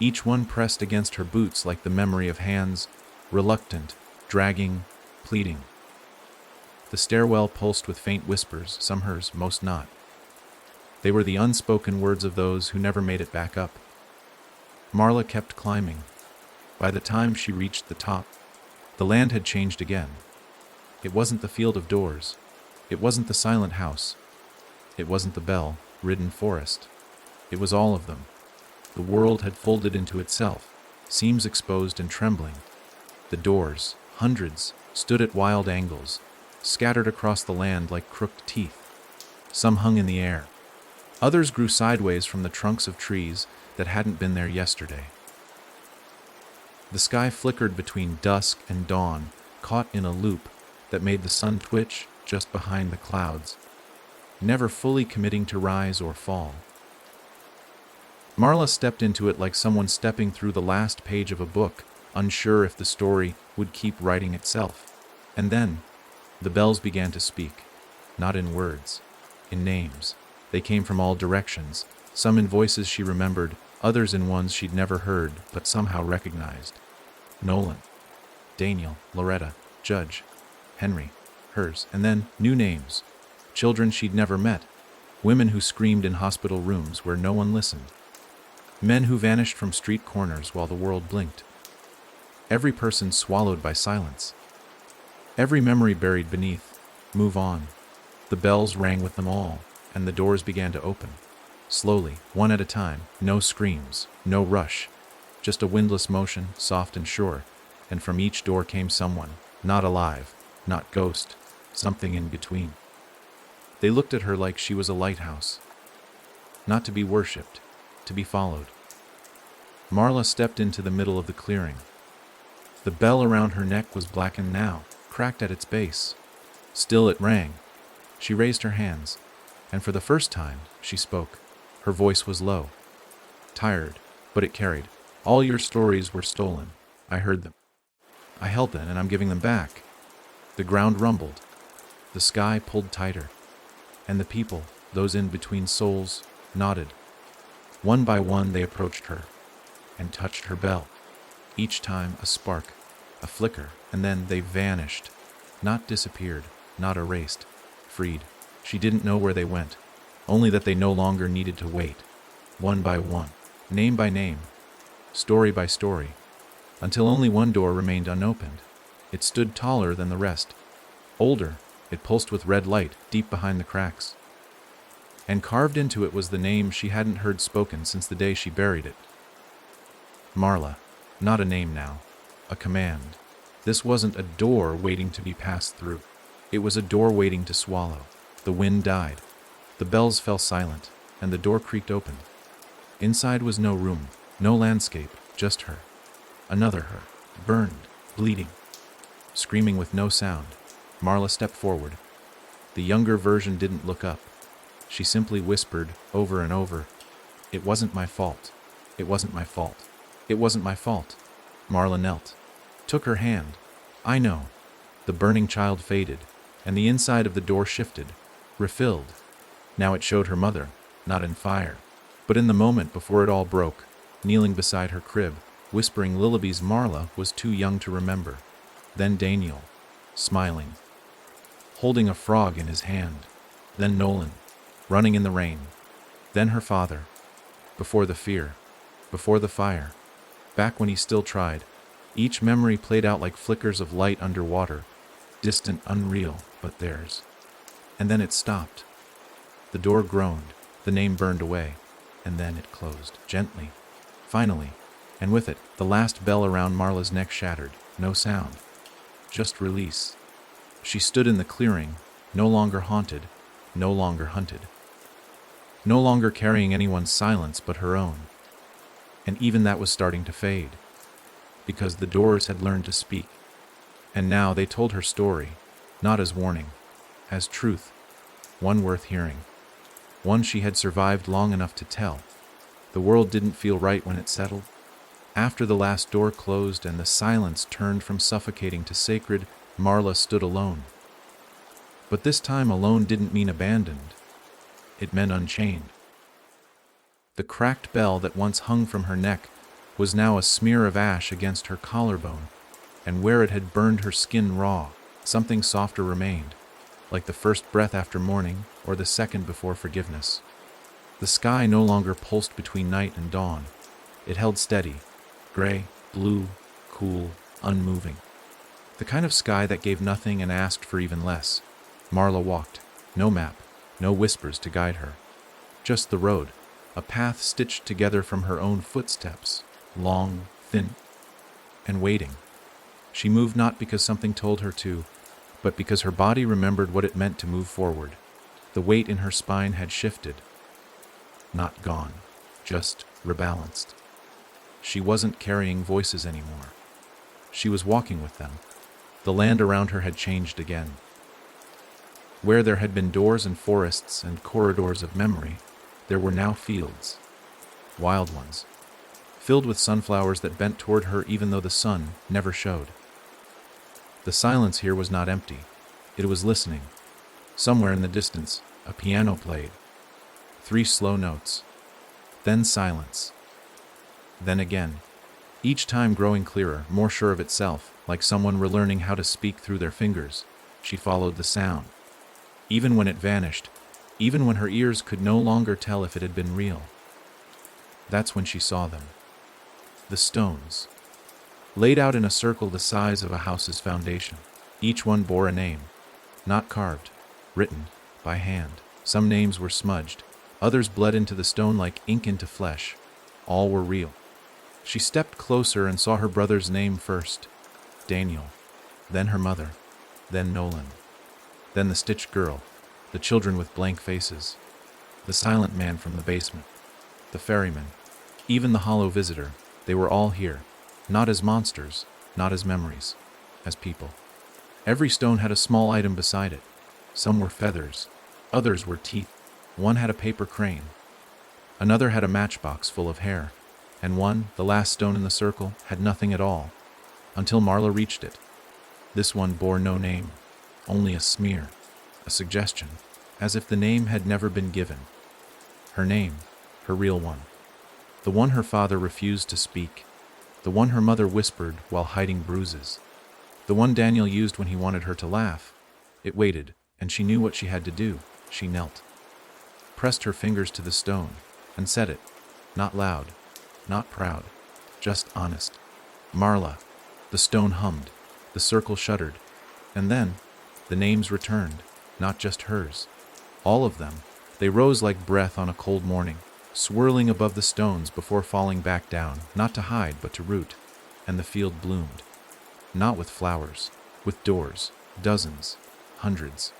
Each one pressed against her boots like the memory of hands, reluctant, dragging, pleading. The stairwell pulsed with faint whispers, some hers, most not. They were the unspoken words of those who never made it back up. Marla kept climbing. By the time she reached the top, the land had changed again. It wasn't the field of doors. It wasn't the silent house. It wasn't the bell-ridden forest. It was all of them. The world had folded into itself, seams exposed and trembling. The doors, hundreds, stood at wild angles, scattered across the land like crooked teeth. Some hung in the air. Others grew sideways from the trunks of trees that hadn't been there yesterday. The sky flickered between dusk and dawn, caught in a loop that made the sun twitch just behind the clouds, never fully committing to rise or fall. Marla stepped into it like someone stepping through the last page of a book, unsure if the story would keep writing itself. And then, the bells began to speak, not in words, in names. They came from all directions, some in voices she remembered, others in ones she'd never heard but somehow recognized. Nolan, Daniel, Loretta, Judge, Henry, hers, and then new names. Children she'd never met, women who screamed in hospital rooms where no one listened, men who vanished from street corners while the world blinked. Every person swallowed by silence. Every memory buried beneath. Move on. The bells rang with them all, and the doors began to open. Slowly, one at a time, no screams, no rush, just a windless motion, soft and sure, and from each door came someone, not alive, not ghost, something in between. They looked at her like she was a lighthouse, not to be worshipped, to be followed. Marla stepped into the middle of the clearing. The bell around her neck was blackened now, cracked at its base. Still it rang. She raised her hands, and for the first time, she spoke. Her voice was low, tired, but it carried. All your stories were stolen. I heard them. I held them, and I'm giving them back. The ground rumbled. The sky pulled tighter. And the people, those in between souls, nodded. One by one they approached her and touched her bell. Each time a spark, a flicker, and then they vanished. Not disappeared, not erased, freed. She didn't know where they went, only that they no longer needed to wait. One by one, name by name, story by story, until only one door remained unopened. It stood taller than the rest. Older, it pulsed with red light deep behind the cracks. And carved into it was the name she hadn't heard spoken since the day she buried it. Marla. Not a name now, a command. This wasn't a door waiting to be passed through. It was a door waiting to swallow. The wind died. The bells fell silent, and the door creaked open. Inside was no room, no landscape, just her. Another her, burned, bleeding, screaming with no sound. Marla stepped forward. The younger version didn't look up. She simply whispered over and over, "It wasn't my fault. It wasn't my fault. It wasn't my fault." Marla knelt, took her hand. "I know." The burning child faded, and the inside of the door shifted, refilled. Now it showed her mother, not in fire, but in the moment before it all broke, kneeling beside her crib, whispering lullabies Marla was too young to remember. Then Daniel, smiling, holding a frog in his hand. Then Nolan, running in the rain. Then her father, before the fear, before the fire, back when he still tried. Each memory played out like flickers of light underwater, distant, unreal, but theirs. And then it stopped. The door groaned, the name burned away, and then it closed, gently, finally, and with it, the last bell around Marla's neck shattered. No sound, just release. She stood in the clearing, no longer haunted, no longer hunted, no longer carrying anyone's silence but her own. And even that was starting to fade, because the doors had learned to speak. And now they told her story, not as warning, as truth, one worth hearing, one she had survived long enough to tell. The world didn't feel right when it settled. After the last door closed and the silence turned from suffocating to sacred, Marla stood alone. But this time alone didn't mean abandoned. It meant unchained. The cracked bell that once hung from her neck was now a smear of ash against her collarbone, and where it had burned her skin raw, something softer remained, like the first breath after morning or the second before forgiveness. The sky no longer pulsed between night and dawn. It held steady, gray, blue, cool, unmoving. The kind of sky that gave nothing and asked for even less. Marla walked, no map, no whispers to guide her. Just the road, a path stitched together from her own footsteps, long, thin, and waiting. She moved not because something told her to, but because her body remembered what it meant to move forward. The weight in her spine had shifted. Not gone, just rebalanced. She wasn't carrying voices anymore. She was walking with them. The land around her had changed again. Where there had been doors and forests and corridors of memory, there were now fields, wild ones, filled with sunflowers that bent toward her even though the sun never showed. The silence here was not empty. It was listening. Somewhere in the distance, A piano played. 3 slow notes. Then silence. Then again. Each time growing clearer, more sure of itself, like someone relearning how to speak through their fingers. She followed the sound. Even when it vanished, even when her ears could no longer tell if it had been real. That's when she saw them. The stones. Laid out in a circle the size of a house's foundation. Each one bore a name. Not carved, written, by hand. Some names were smudged. Others bled into the stone like ink into flesh. All were real. She stepped closer and saw her brother's name first. Daniel. Then her mother. Then Nolan. Then the stitched girl. The children with blank faces. The silent man from the basement. The ferryman. Even the hollow visitor. They were all here. Not as monsters. Not as memories. As people. Every stone had a small item beside it. Some were feathers. Others were teeth. One had a paper crane. Another had a matchbox full of hair. And one, the last stone in the circle, had nothing at all. Until Marla reached it. This one bore no name. Only a smear. A suggestion. As if the name had never been given. Her name. Her real one. The one her father refused to speak. The one her mother whispered while hiding bruises. The one Daniel used when he wanted her to laugh. It waited, and she knew what she had to do. She knelt. Pressed her fingers to the stone, and said it. Not loud. Not proud. Just honest. Marla. The stone hummed. The circle shuddered. And then, the names returned. Not just hers. All of them. They rose like breath on a cold morning, swirling above the stones before falling back down, not to hide but to root. And the field bloomed. Not with flowers. With doors. Dozens. Hundreds.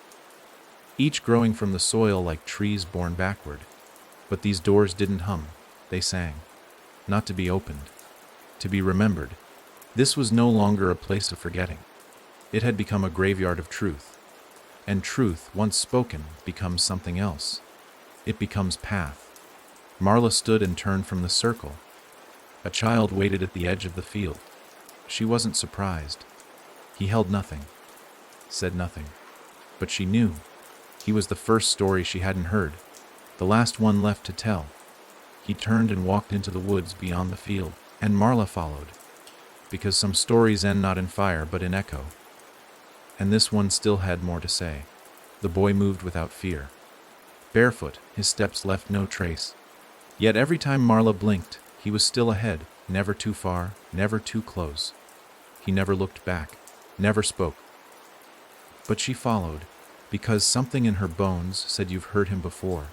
Each growing from the soil like trees born backward. But these doors didn't hum. They sang. Not to be opened. To be remembered. This was no longer a place of forgetting. It had become a graveyard of truth. And truth, once spoken, becomes something else. It becomes path. Marla stood and turned from the circle. A child waited at the edge of the field. She wasn't surprised. He held nothing. Said nothing. But she knew. He was the first story she hadn't heard. The last one left to tell. He turned and walked into the woods beyond the field. And Marla followed. Because some stories end not in fire but in echo. And this one still had more to say. The boy moved without fear. Barefoot, his steps left no trace. Yet every time Marla blinked, he was still ahead, never too far, never too close. He never looked back, never spoke. But she followed, because something in her bones said you've heard him before.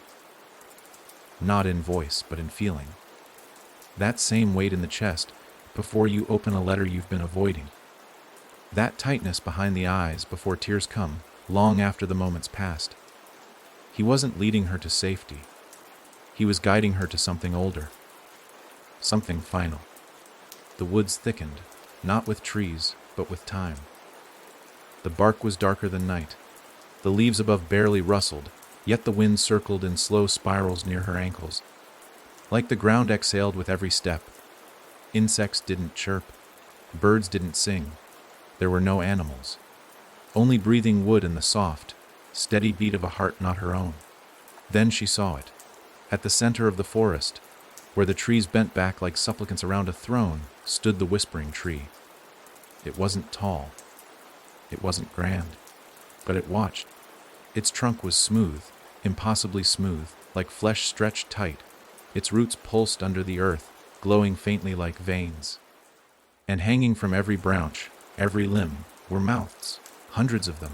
Not in voice, but in feeling. That same weight in the chest, before you open a letter you've been avoiding. That tightness behind the eyes before tears come, long after the moment's passed. He wasn't leading her to safety. He was guiding her to something older. Something final. The woods thickened, not with trees, but with time. The bark was darker than night. The leaves above barely rustled, yet the wind circled in slow spirals near her ankles. Like the ground exhaled with every step. Insects didn't chirp. Birds didn't sing. There were no animals. Only breathing wood and the soft, steady beat of a heart not her own. Then she saw it. At the center of the forest, where the trees bent back like supplicants around a throne, stood the whispering tree. It wasn't tall. It wasn't grand. But it watched. Its trunk was smooth, impossibly smooth, like flesh stretched tight. Its roots pulsed under the earth, glowing faintly like veins. And hanging from every branch, every limb, were mouths, hundreds of them.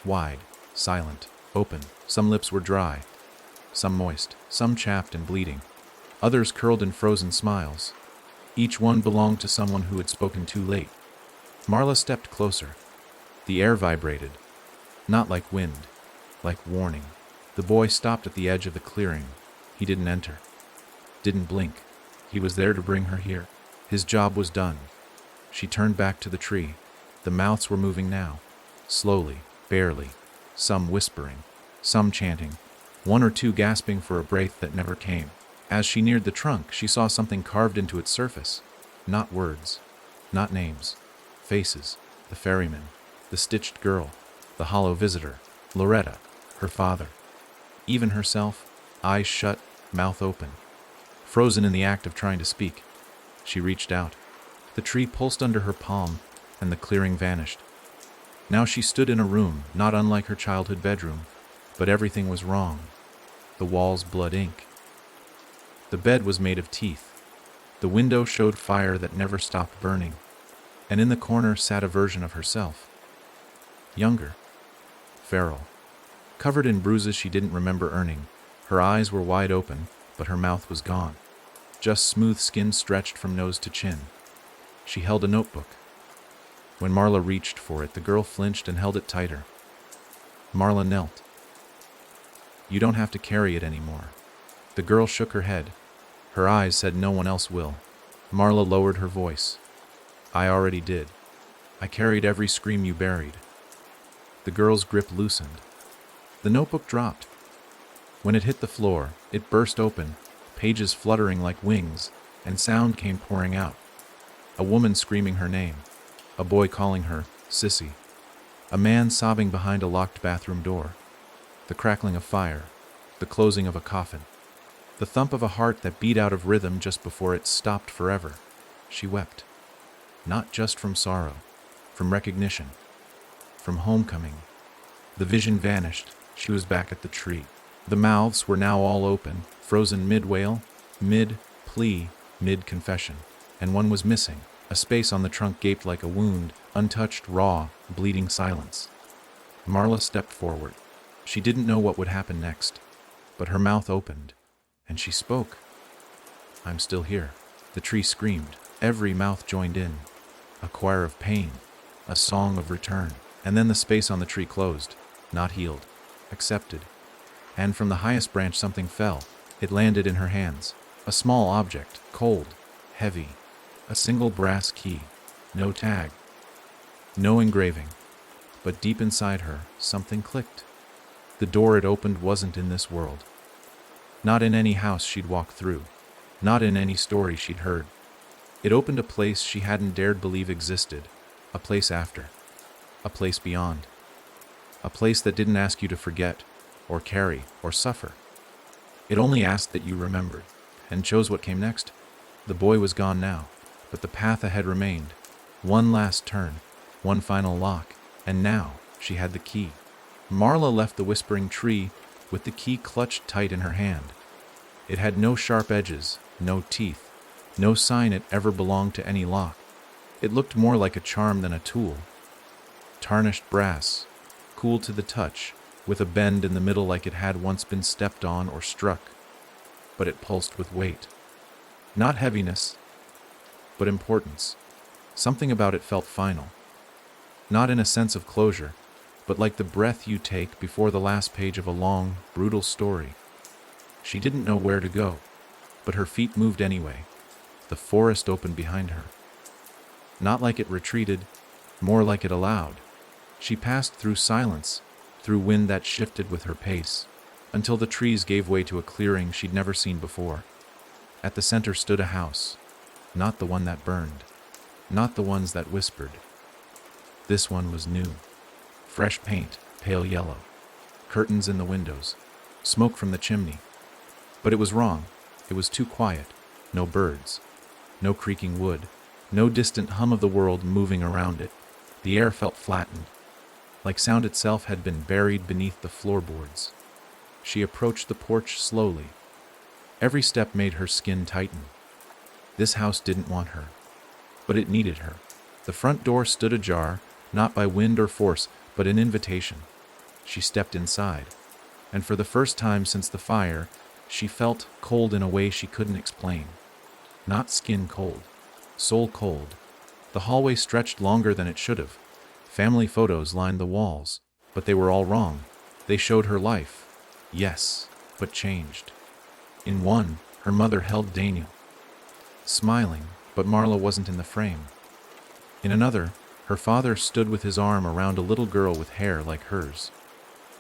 Wide, silent, open. Some lips were dry, some moist, some chapped and bleeding. Others curled in frozen smiles. Each one belonged to someone who had spoken too late. Marla stepped closer. The air vibrated. Not like wind, like warning. The boy stopped at the edge of the clearing. He didn't enter. Didn't blink. He was there to bring her here. His job was done. She turned back to the tree. The mouths were moving now. Slowly, barely. Some whispering. Some chanting. One or two gasping for a breath that never came. As she neared the trunk, she saw something carved into its surface. Not words. Not names. Faces. The ferryman. The stitched girl. The hollow visitor. Loretta. Her father. even herself, eyes shut, mouth open. Frozen in the act of trying to speak, she reached out. The tree pulsed under her palm, and the clearing vanished. Now she stood in a room not unlike her childhood bedroom, but everything was wrong. The walls blood ink. The bed was made of teeth. The window showed fire that never stopped burning, and in the corner sat a version of herself. Younger. Feral. Covered in bruises she didn't remember earning. Her eyes were wide open, but her mouth was gone. Just smooth skin stretched from nose to chin. She held a notebook. When Marla reached for it, the girl flinched and held it tighter. Marla knelt. "You don't have to carry it anymore." The girl shook her head. Her eyes said no one else will. Marla lowered her voice. "I already did. I carried every scream you buried." The girl's grip loosened. The notebook dropped. When it hit the floor, it burst open, pages fluttering like wings, and sound came pouring out. A woman screaming her name. A boy calling her Sissy. A man sobbing behind a locked bathroom door. The crackling of fire. The closing of a coffin. The thump of a heart that beat out of rhythm just before it stopped forever. She wept. Not just from sorrow, from recognition, from homecoming. The vision vanished. She was back at the tree. The mouths were now all open, frozen mid-wail, mid-plea, mid-confession. And one was missing. A space on the trunk gaped like a wound, untouched, raw, bleeding silence. Marla stepped forward. She didn't know what would happen next, but her mouth opened, and she spoke. "I'm still here." The tree screamed. Every mouth joined in. A choir of pain, a song of return. And then the space on the tree closed, not healed, accepted. And from the highest branch something fell. It landed in her hands. A small object, cold, heavy. A single brass key. No tag. No engraving. But deep inside her, something clicked. The door it opened wasn't in this world. Not in any house she'd walked through. Not in any story she'd heard. It opened a place she hadn't dared believe existed. A place after. A place beyond. A place that didn't ask you to forget, or carry, or suffer. It only asked that you remembered, and chose what came next. The boy was gone now, but the path ahead remained. One last turn, one final lock, and now she had the key. Marla left the whispering tree with the key clutched tight in her hand. It had no sharp edges, no teeth, no sign it ever belonged to any lock. It looked more like a charm than a tool. Tarnished brass, cool to the touch, with a bend in the middle like it had once been stepped on or struck. But it pulsed with weight. Not heaviness, but importance. Something about it felt final. Not in a sense of closure, but like the breath you take before the last page of a long, brutal story. She didn't know where to go, but her feet moved anyway. The forest opened behind her. Not like it retreated, more like it allowed. She passed through silence, through wind that shifted with her pace, until the trees gave way to a clearing she'd never seen before. At the center stood a house, not the one that burned, not the ones that whispered. This one was new. Fresh paint, pale yellow. Curtains in the windows. Smoke from the chimney. But it was wrong. It was too quiet. No birds. No creaking wood. No distant hum of the world moving around it. The air felt flattened, like sound itself had been buried beneath the floorboards. She approached the porch slowly. Every step made her skin tighten. This house didn't want her, but it needed her. The front door stood ajar, not by wind or force, but an invitation. She stepped inside, and for the first time since the fire, she felt cold in a way she couldn't explain. Not skin cold, soul cold. The hallway stretched longer than it should have. Family photos lined the walls, but they were all wrong. They showed her life, yes, but changed. In one, her mother held Daniel, smiling, but Marla wasn't in the frame. In another, her father stood with his arm around a little girl with hair like hers,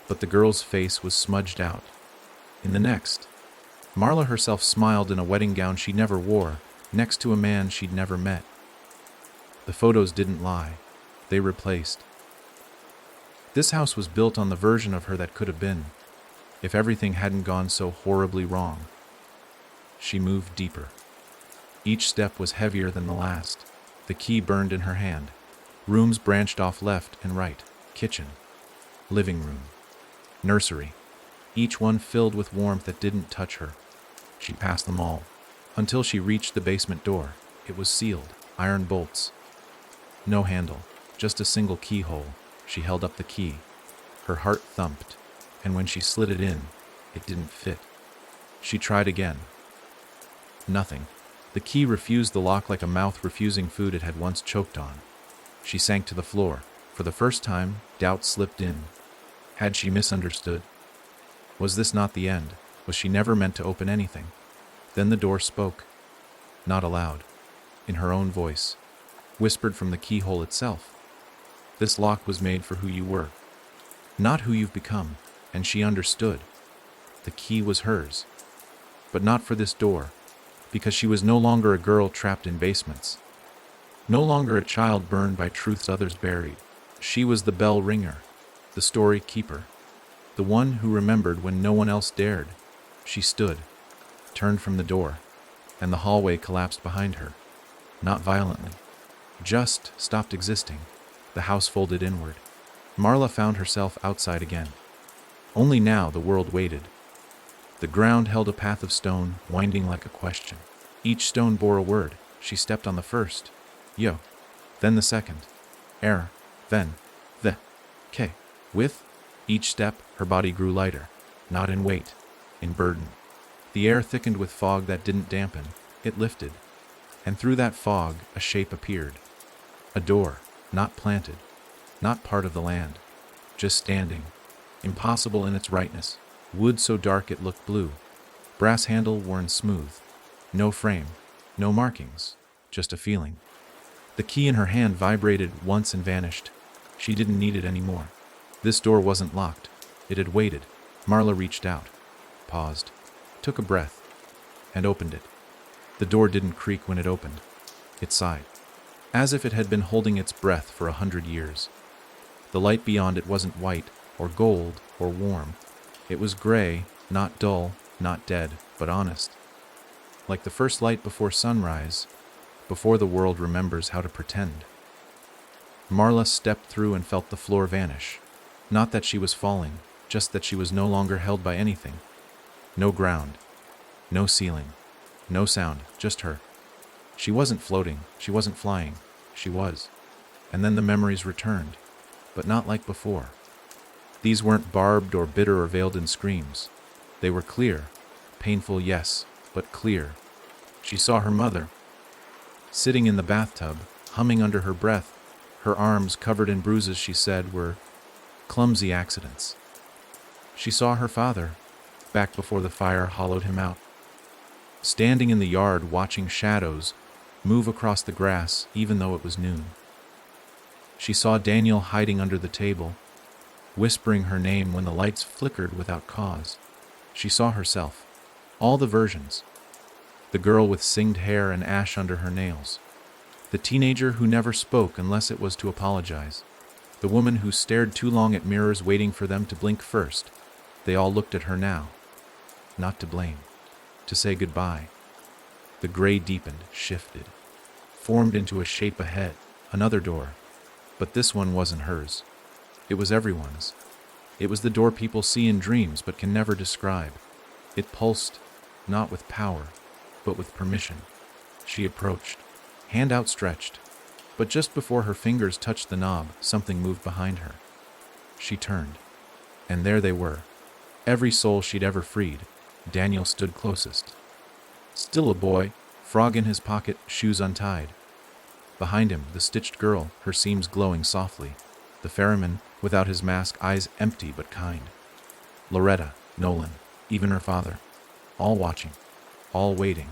but the girl's face was smudged out. In the next, Marla herself smiled in a wedding gown she never wore, next to a man she'd never met. The photos didn't lie. They replaced. This house was built on the version of her that could have been. If everything hadn't gone so horribly wrong. She moved deeper. Each step was heavier than the last. The key burned in her hand. Rooms branched off left and right. Kitchen, living room, nursery, each one filled with warmth that didn't touch her. She passed them all, until she reached the basement door. It was sealed, iron bolts. No handle, just a single keyhole. She held up the key. Her heart thumped, and when she slid it in, it didn't fit. She tried again. Nothing. The key refused the lock like a mouth refusing food it had once choked on. She sank to the floor. For the first time, doubt slipped in. Had she misunderstood? Was this not the end? Was she never meant to open anything? Then the door spoke. Not aloud. In her own voice. Whispered from the keyhole itself. This lock was made for who you were. Not who you've become. And she understood. The key was hers. But not for this door. Because she was no longer a girl trapped in basements. No longer a child burned by truths others buried. She was the bell ringer, the story keeper, the one who remembered when no one else dared. She stood, turned from the door, and the hallway collapsed behind her. Not violently, just stopped existing. The house folded inward. Marla found herself outside again. Only now the world waited. The ground held a path of stone, winding like a question. Each stone bore a word. She stepped on the first. Yo. Then the second. Er. Then. The. K. With each step, her body grew lighter. Not in weight. In burden. The air thickened with fog that didn't dampen. It lifted. And through that fog, a shape appeared. A door. Not planted. Not part of the land. Just standing. Impossible in its rightness. Wood so dark it looked blue. Brass handle worn smooth. No frame. No markings. Just a feeling. The key in her hand vibrated once and vanished. She didn't need it anymore. This door wasn't locked. It had waited. Marla reached out. Paused. Took a breath. And opened it. The door didn't creak when it opened. It sighed. As if it had been holding its breath for 100 years. The light beyond it wasn't white, or gold, or warm. It was gray, not dull, not dead, but honest. Like the first light before sunrise, before the world remembers how to pretend. Marla stepped through and felt the floor vanish. Not that she was falling, just that she was no longer held by anything. No ground. No ceiling. No sound, just her. She wasn't floating, she wasn't flying. She was. And then the memories returned, but not like before. These weren't barbed or bitter or veiled in screams. They were clear. Painful, yes, but clear. She saw her mother, sitting in the bathtub, humming under her breath. Her arms, covered in bruises, she said, were clumsy accidents. She saw her father, back before the fire hollowed him out, standing in the yard watching shadows move across the grass even though it was noon. She saw Daniel hiding under the table, whispering her name when the lights flickered without cause. She saw herself, all the versions. The girl with singed hair and ash under her nails. The teenager who never spoke unless it was to apologize. The woman who stared too long at mirrors waiting for them to blink first. They all looked at her now. Not to blame. To say goodbye. The gray deepened, shifted, formed into a shape ahead. Another door. But this one wasn't hers. It was everyone's. It was the door people see in dreams but can never describe. It pulsed, not with power, but with permission. She approached, hand outstretched, but just before her fingers touched the knob, something moved behind her. She turned, and there they were. Every soul she'd ever freed. Daniel stood closest. Still a boy, frog in his pocket, shoes untied. Behind him, the stitched girl, her seams glowing softly. The ferryman, without his mask, eyes empty but kind. Loretta, Nolan, even her father. All watching, all waiting.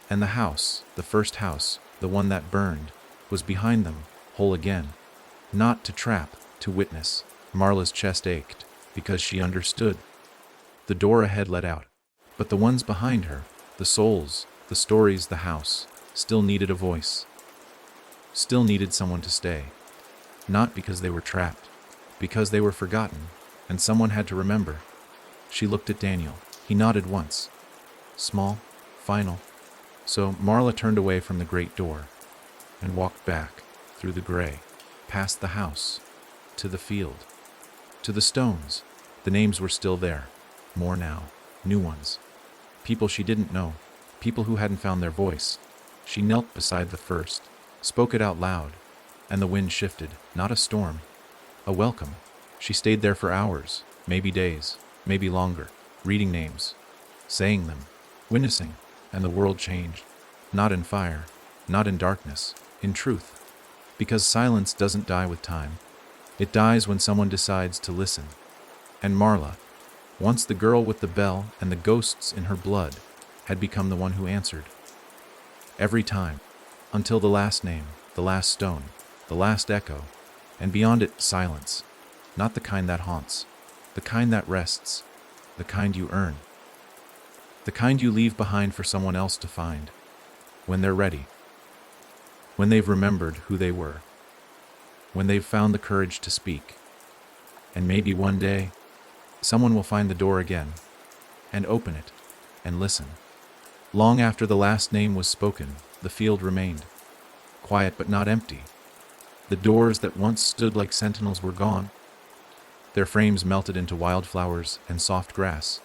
And the house, the first house, the one that burned, was behind them, whole again. Not to trap, to witness. Marla's chest ached, because she understood. The door ahead let out. But the ones behind her, the souls, the stories, the house, still needed a voice. Still needed someone to stay. Not because they were trapped, because they were forgotten, and someone had to remember. She looked at Daniel. He nodded once. Small, final. So Marla turned away from the great door and walked back through the gray, past the house, to the field, to the stones. The names were still there. More now. New ones. People she didn't know. People who hadn't found their voice. She knelt beside the first, spoke it out loud, and the wind shifted. Not a storm. A welcome. She stayed there for hours, maybe days, maybe longer, reading names, saying them, witnessing, and the world changed. Not in fire, not in darkness, in truth. Because silence doesn't die with time. It dies when someone decides to listen. And Marla, once the girl with the bell and the ghosts in her blood, had become the one who answered. Every time, until the last name, the last stone, the last echo, and beyond it, silence. Not the kind that haunts, the kind that rests, the kind you earn. The kind you leave behind for someone else to find, when they're ready. When they've remembered who they were. When they've found the courage to speak. And maybe one day, someone will find the door again, and open it, and listen. Long after the last name was spoken, the field remained, quiet but not empty. The doors that once stood like sentinels were gone. Their frames melted into wildflowers and soft grass.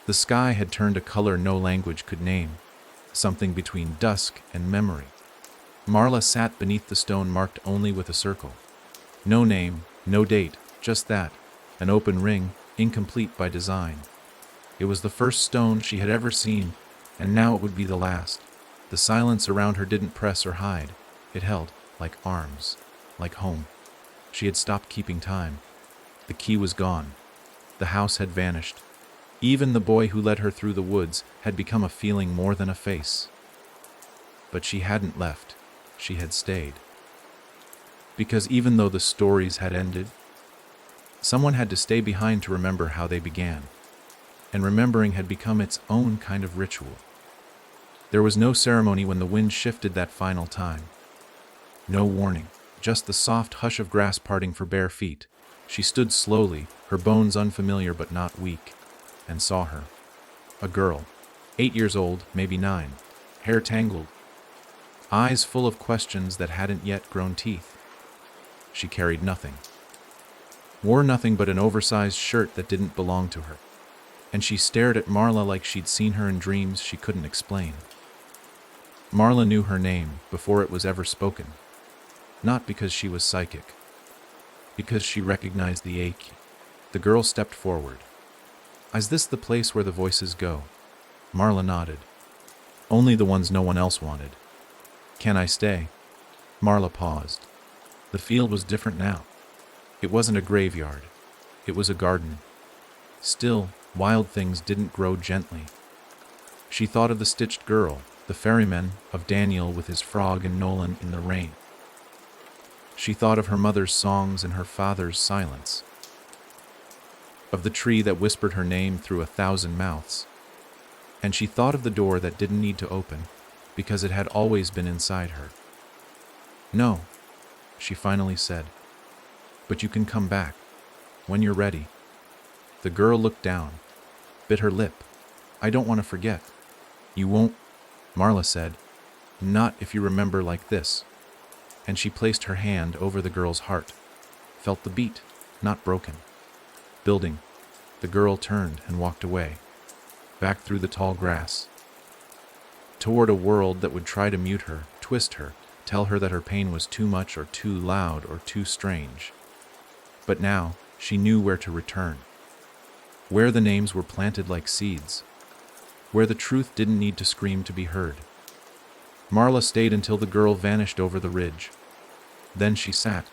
The sky had turned a color no language could name, something between dusk and memory. Marla sat beneath the stone marked only with a circle. No name, no date, just that, an open ring, incomplete by design. It was the first stone she had ever seen, and now it would be the last. The silence around her didn't press or hide. It held, like arms, like home. She had stopped keeping time. The key was gone. The house had vanished. Even the boy who led her through the woods had become a feeling more than a face. But she hadn't left. She had stayed. Because even though the stories had ended, someone had to stay behind to remember how they began. And remembering had become its own kind of ritual. There was no ceremony when the wind shifted that final time. No warning, just the soft hush of grass parting for bare feet. She stood slowly, her bones unfamiliar but not weak, and saw her. A girl, 8 years old, maybe 9, hair tangled, eyes full of questions that hadn't yet grown teeth. She carried nothing. Wore nothing but an oversized shirt that didn't belong to her. And she stared at Marla like she'd seen her in dreams she couldn't explain. Marla knew her name before it was ever spoken. Not because she was psychic. Because she recognized the ache. The girl stepped forward. Is this the place where the voices go? Marla nodded. Only the ones no one else wanted. Can I stay? Marla paused. The field was different now. It wasn't a graveyard. It was a garden. Still, wild things didn't grow gently. She thought of the stitched girl, the ferryman, of Daniel with his frog and Nolan in the rain. She thought of her mother's songs and her father's silence. Of the tree that whispered her name through 1,000 mouths. And she thought of the door that didn't need to open, because it had always been inside her. No, she finally said. But you can come back, when you're ready. The girl looked down, bit her lip. I don't want to forget. You won't, Marla said. Not if you remember like this. And she placed her hand over the girl's heart. Felt the beat, not broken. Building. The girl turned and walked away. Back through the tall grass. Toward a world that would try to mute her, twist her, tell her that her pain was too much or too loud or too strange. But now, she knew where to return. Where the names were planted like seeds. Where the truth didn't need to scream to be heard. Marla stayed until the girl vanished over the ridge. Then she sat,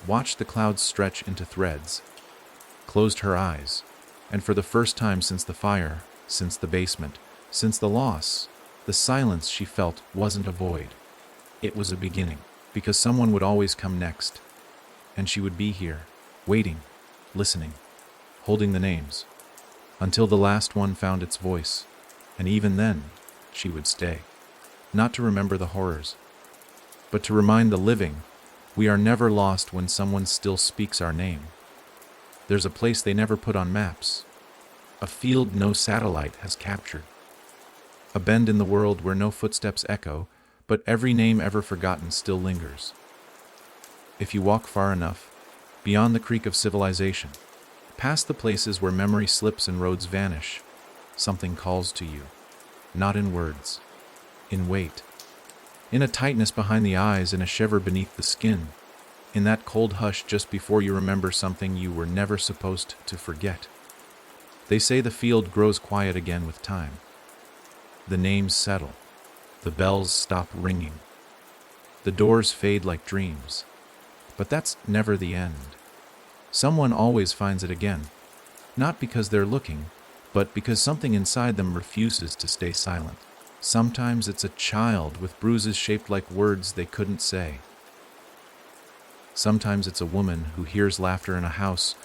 watched the clouds stretch into threads, closed her eyes, and for the first time since the fire, since the basement, since the loss, the silence she felt wasn't a void. It was a beginning, because someone would always come next, and she would be here, waiting, listening, holding the names, until the last one found its voice, and even then, she would stay. Not to remember the horrors, but to remind the living, we are never lost when someone still speaks our name. There's a place they never put on maps, A field no satellite has captured. A bend in the world where no footsteps echo, but every name ever forgotten still lingers. If you walk far enough, beyond the creak of civilization, past the places where memory slips and roads vanish, something calls to you, not in words, in weight, in a tightness behind the eyes and a shiver beneath the skin, in that cold hush just before you remember something you were never supposed to forget. They say the field grows quiet again with time. The names settle. The bells stop ringing. The doors fade like dreams. But that's never the end. Someone always finds it again, not because they're looking, but because something inside them refuses to stay silent. Sometimes it's a child with bruises shaped like words they couldn't say. Sometimes it's a woman who hears laughter in a house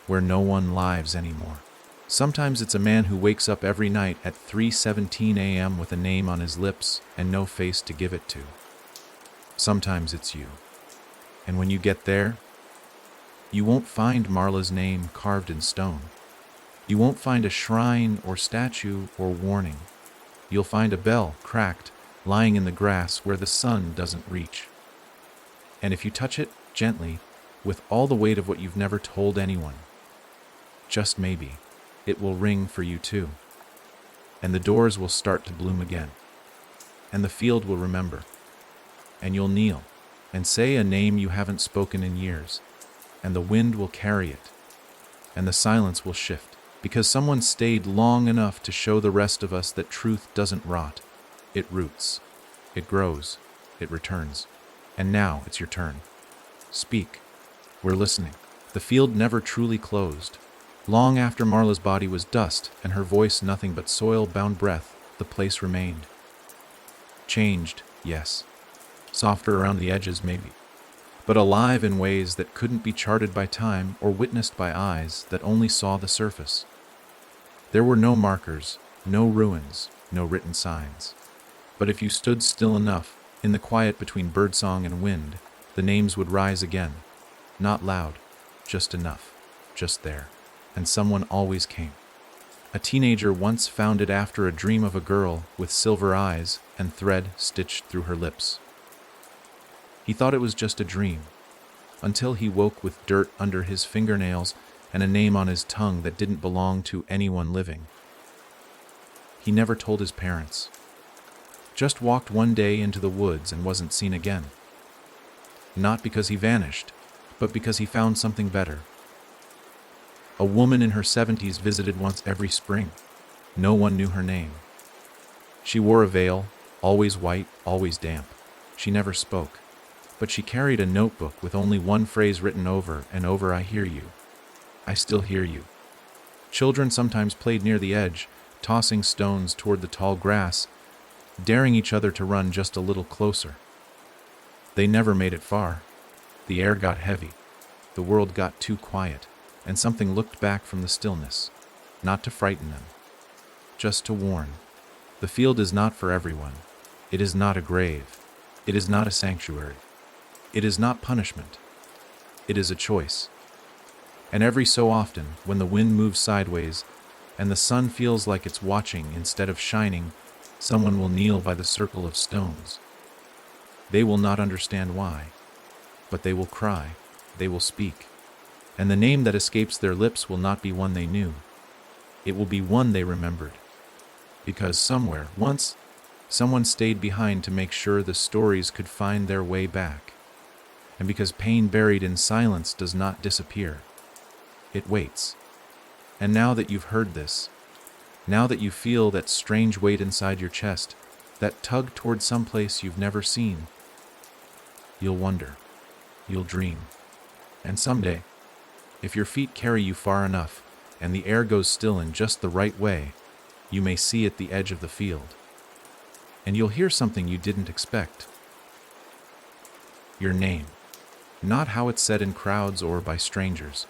where no one lives anymore. Sometimes it's a man who wakes up every night at 3:17 a.m. with a name on his lips and no face to give it to. Sometimes it's you. And when you get there, you won't find Marla's name carved in stone. You won't find a shrine or statue or warning. You'll find a bell, cracked, lying in the grass where the sun doesn't reach. And if you touch it gently, with all the weight of what you've never told anyone, just maybe, it will ring for you too. And the doors will start to bloom again. And the field will remember. And you'll kneel and say a name you haven't spoken in years. And the wind will carry it. And the silence will shift. Because someone stayed long enough to show the rest of us that truth doesn't rot. It roots. It grows. It returns. And now it's your turn. Speak. We're listening. The field never truly closed. Long after Marla's body was dust and her voice nothing but soil-bound breath, the place remained. Changed, yes. Softer around the edges, maybe. But alive in ways that couldn't be charted by time or witnessed by eyes that only saw the surface. There were no markers, no ruins, no written signs. But if you stood still enough, in the quiet between birdsong and wind, the names would rise again. Not loud, just enough, just there. And someone always came. A teenager once found it after a dream of a girl with silver eyes and thread stitched through her lips. He thought it was just a dream, until he woke with dirt under his fingernails and a name on his tongue that didn't belong to anyone living. He never told his parents. Just walked one day into the woods and wasn't seen again. Not because he vanished, but because he found something better. A woman in her 70s visited once every spring. No one knew her name. She wore a veil, always white, always damp. She never spoke, but she carried a notebook with only one phrase written over and over: I hear you. I still hear you. Children sometimes played near the edge, tossing stones toward the tall grass, daring each other to run just a little closer. They never made it far. The air got heavy. The world got too quiet. And something looked back from the stillness, not to frighten them, just to warn. The field is not for everyone. It is not a grave. It is not a sanctuary. It is not punishment. It is a choice. And every so often, when the wind moves sideways and the sun feels like it's watching instead of shining, someone will kneel by the circle of stones. They will not understand why, but they will cry. They will speak. And the name that escapes their lips will not be one they knew. It will be one they remembered. Because somewhere, once, someone stayed behind to make sure the stories could find their way back. And because pain buried in silence does not disappear. It waits. And now that you've heard this, now that you feel that strange weight inside your chest, that tug toward someplace you've never seen, you'll wonder. You'll dream. And someday, if your feet carry you far enough, and the air goes still in just the right way, you may see at the edge of the field. And you'll hear something you didn't expect. Your name. Not how it's said in crowds or by strangers,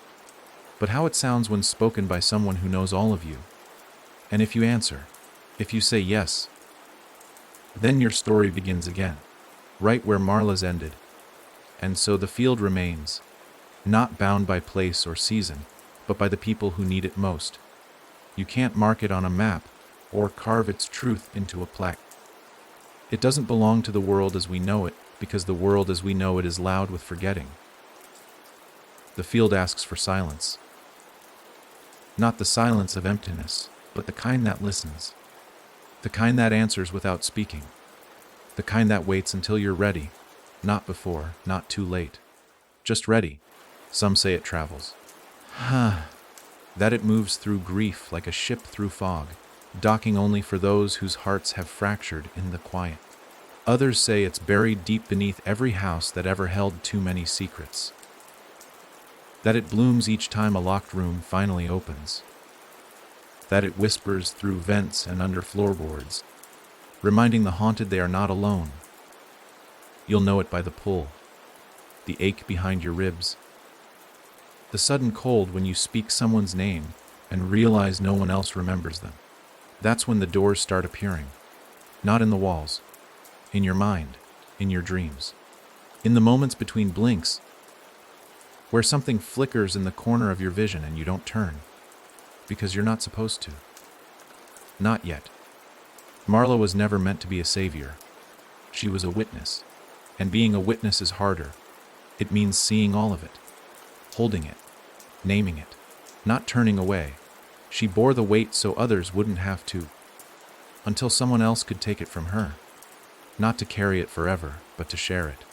but how it sounds when spoken by someone who knows all of you. And if you answer, if you say yes, then your story begins again, right where Marla's ended. And so the field remains, not bound by place or season, but by the people who need it most. You can't mark it on a map or carve its truth into a plaque. It doesn't belong to the world as we know it, because the world as we know it is loud with forgetting. The field asks for silence. Not the silence of emptiness, but the kind that listens. The kind that answers without speaking. The kind that waits until you're ready. Not before, not too late. Just ready. Some say it travels. That it moves through grief like a ship through fog, docking only for those whose hearts have fractured in the quiet. Others say it's buried deep beneath every house that ever held too many secrets. That it blooms each time a locked room finally opens. That it whispers through vents and under floorboards, reminding the haunted they are not alone. You'll know it by the pull, the ache behind your ribs, the sudden cold when you speak someone's name and realize no one else remembers them. That's when the doors start appearing, not in the walls, in your mind, in your dreams, in the moments between blinks, where something flickers in the corner of your vision and you don't turn, because you're not supposed to. Not yet. Marla was never meant to be a savior. She was a witness, and being a witness is harder. It means seeing all of it, holding it, naming it, not turning away. She bore the weight so others wouldn't have to, until someone else could take it from her. Not to carry it forever, but to share it.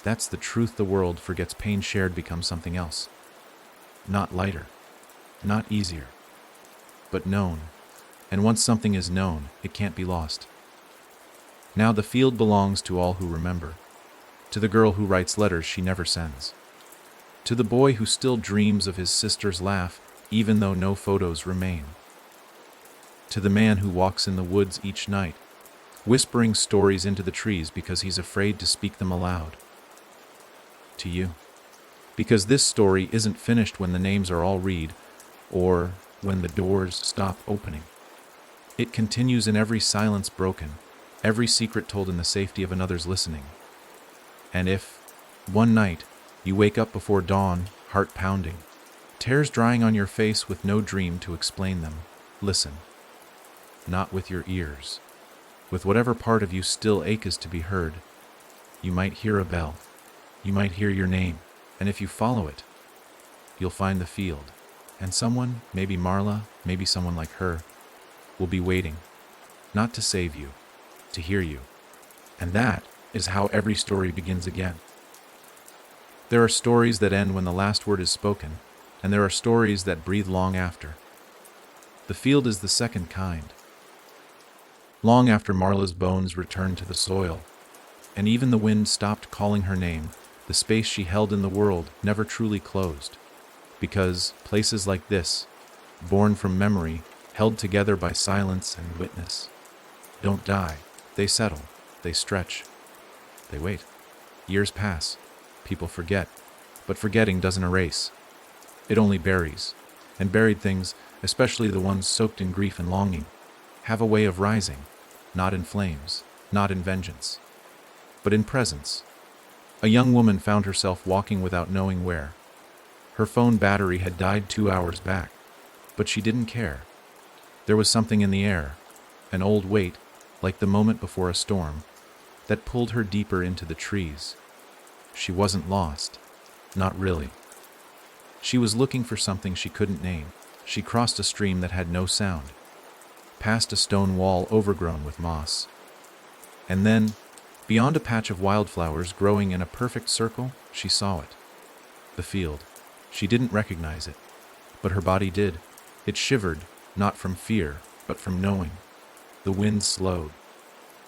That's the truth. The world forgets pain shared becomes something else. Not lighter, not easier, but known. And once something is known, it can't be lost. Now the field belongs to all who remember. To the girl who writes letters she never sends. To the boy who still dreams of his sister's laugh, even though no photos remain. To the man who walks in the woods each night, whispering stories into the trees because he's afraid to speak them aloud. To you. Because this story isn't finished when the names are all read, or when the doors stop opening. It continues in every silence broken, every secret told in the safety of another's listening. And if, one night, you wake up before dawn, heart pounding, tears drying on your face with no dream to explain them, listen. Not with your ears. With whatever part of you still aches to be heard. You might hear a bell. You might hear your name. And if you follow it, you'll find the field. And someone, maybe Marla, maybe someone like her, will be waiting. Not to save you, to hear you. And that is how every story begins again. There are stories that end when the last word is spoken, and there are stories that breathe long after. The field is the second kind. Long after Marla's bones returned to the soil, and even the wind stopped calling her name, the space she held in the world never truly closed. Because places like this, born from memory, held together by silence and witness, don't die. They settle, they stretch, they wait. Years pass, people forget, but forgetting doesn't erase. It only buries, and buried things, especially the ones soaked in grief and longing, have a way of rising, not in flames, not in vengeance, but in presence. A young woman found herself walking without knowing where. Her phone battery had died 2 hours back, but she didn't care. There was something in the air, an old weight, like the moment before a storm, that pulled her deeper into the trees. She wasn't lost, not really. She was looking for something she couldn't name. She crossed a stream that had no sound, past a stone wall overgrown with moss. And then, beyond a patch of wildflowers growing in a perfect circle, she saw it. The field. She didn't recognize it, but her body did. It shivered, not from fear, but from knowing. The wind slowed.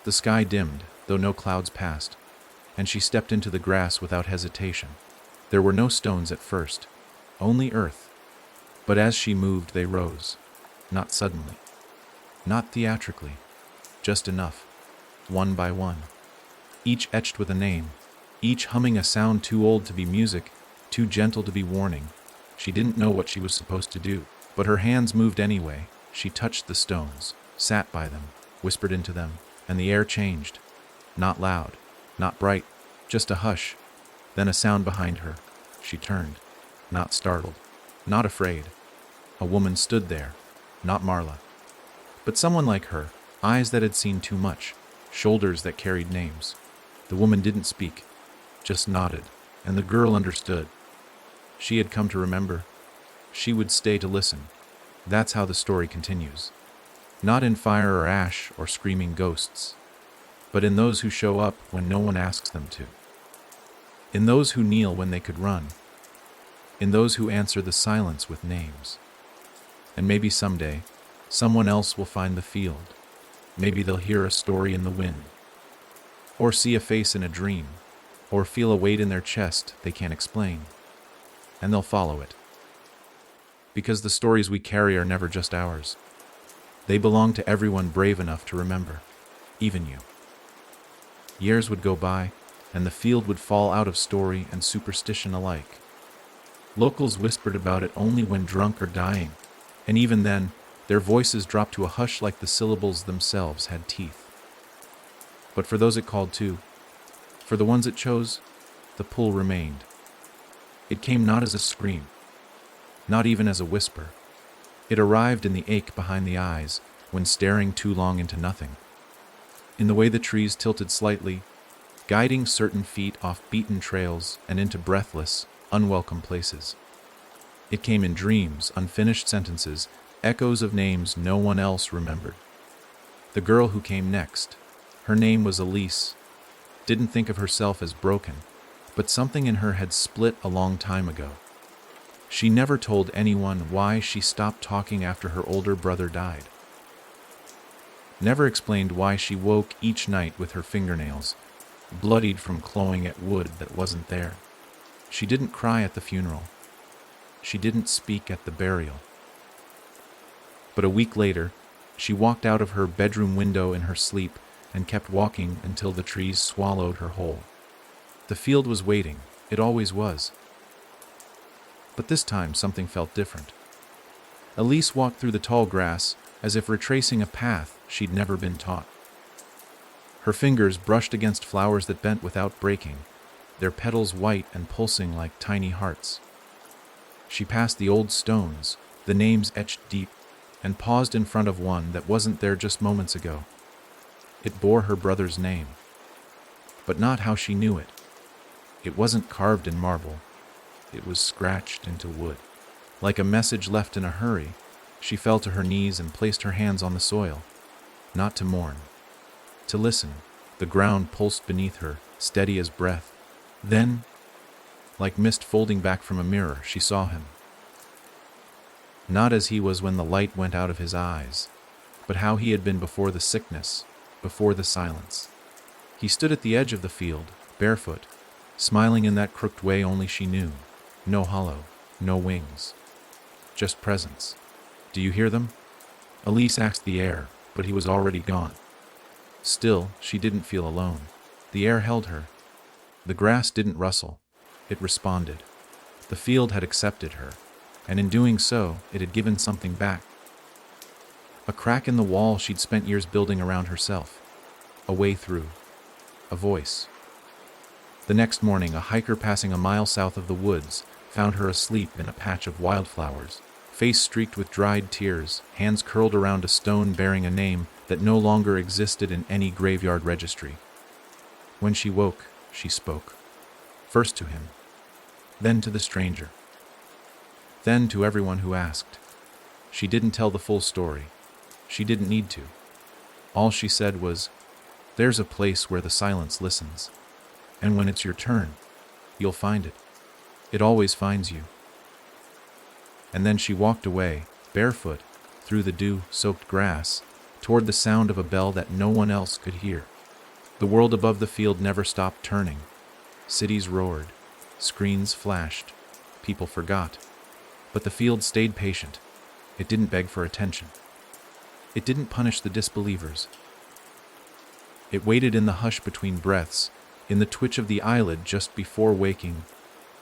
The sky dimmed, though no clouds passed, and she stepped into the grass without hesitation. There were no stones at first, only earth. But as she moved, they rose. Not suddenly. Not theatrically. Just enough. One by one. Each etched with a name. Each humming a sound too old to be music, too gentle to be warning. She didn't know what she was supposed to do, but her hands moved anyway. She touched the stones, sat by them, whispered into them, and the air changed. Not loud, not bright, just a hush. Then a sound behind her. She turned, not startled, not afraid. A woman stood there, not Marla. But someone like her, eyes that had seen too much, shoulders that carried names. The woman didn't speak, just nodded, and the girl understood. She had come to remember. She would stay to listen. That's how the story continues. Not in fire or ash or screaming ghosts, but in those who show up when no one asks them to. In those who kneel when they could run. In those who answer the silence with names. And maybe someday, someone else will find the field. Maybe they'll hear a story in the wind. Or see a face in a dream. Or feel a weight in their chest they can't explain. And they'll follow it. Because the stories we carry are never just ours. They belong to everyone brave enough to remember. Even you. Years would go by, and the field would fall out of story and superstition alike. Locals whispered about it only when drunk or dying, and even then, their voices dropped to a hush like the syllables themselves had teeth. But for those it called to, for the ones it chose, the pull remained. It came not as a scream, not even as a whisper. It arrived in the ache behind the eyes when staring too long into nothing. In the way the trees tilted slightly, guiding certain feet off beaten trails and into breathless, unwelcome places. It came in dreams, unfinished sentences, echoes of names no one else remembered. The girl who came next, her name was Elise, didn't think of herself as broken, but something in her had split a long time ago. She never told anyone why she stopped talking after her older brother died. Never explained why she woke each night with her fingernails, bloodied from clawing at wood that wasn't there. She didn't cry at the funeral. She didn't speak at the burial. But a week later, she walked out of her bedroom window in her sleep and kept walking until the trees swallowed her whole. The field was waiting. It always was. But this time something felt different. Elise walked through the tall grass as if retracing a path she'd never been taught. Her fingers brushed against flowers that bent without breaking, their petals white and pulsing like tiny hearts. She passed the old stones, the names etched deep, and paused in front of one that wasn't there just moments ago. It bore her brother's name, but not how she knew it. It wasn't carved in marble. It was scratched into wood. Like a message left in a hurry, she fell to her knees and placed her hands on the soil, not to mourn, to listen. The ground pulsed beneath her, steady as breath. Then, like mist folding back from a mirror, she saw him. Not as he was when the light went out of his eyes, but how he had been before the sickness, before the silence. He stood at the edge of the field, barefoot, smiling in that crooked way only she knew. No hollow, no wings, just presence. Do you hear them? Elise asked the air, but he was already gone. Still, she didn't feel alone. The air held her. The grass didn't rustle. It responded. The field had accepted her, and in doing so, it had given something back. A crack in the wall she'd spent years building around herself. A way through. A voice. The next morning, a hiker passing a mile south of the woods found her asleep in a patch of wildflowers, face streaked with dried tears, hands curled around a stone bearing a name that no longer existed in any graveyard registry. When she woke, she spoke. First to him, then to the stranger, then to everyone who asked. She didn't tell the full story. She didn't need to. All she said was, "There's a place where the silence listens. And when it's your turn, you'll find it. It always finds you." And then she walked away, barefoot, through the dew-soaked grass, toward the sound of a bell that no one else could hear. The world above the field never stopped turning. Cities roared, screens flashed, people forgot. But the field stayed patient. It didn't beg for attention. It didn't punish the disbelievers. It waited in the hush between breaths, in the twitch of the eyelid just before waking,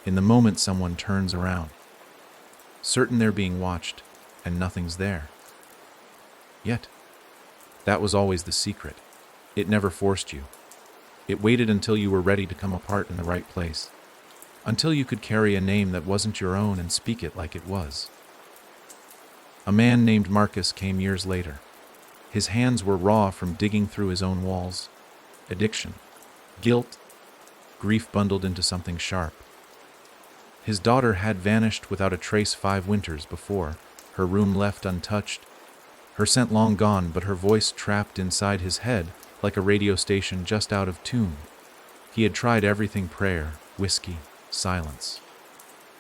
in the moment someone turns around, certain they're being watched, and nothing's there. Yet, that was always the secret. It never forced you. It waited until you were ready to come apart in the right place, until you could carry a name that wasn't your own and speak it like it was. A man named Marcus came years later. His hands were raw from digging through his own walls. Addiction, guilt, grief bundled into something sharp. His daughter had vanished without a trace 5 winters before, her room left untouched, her scent long gone, but her voice trapped inside his head like a radio station just out of tune. He had tried everything: prayer, whiskey, silence.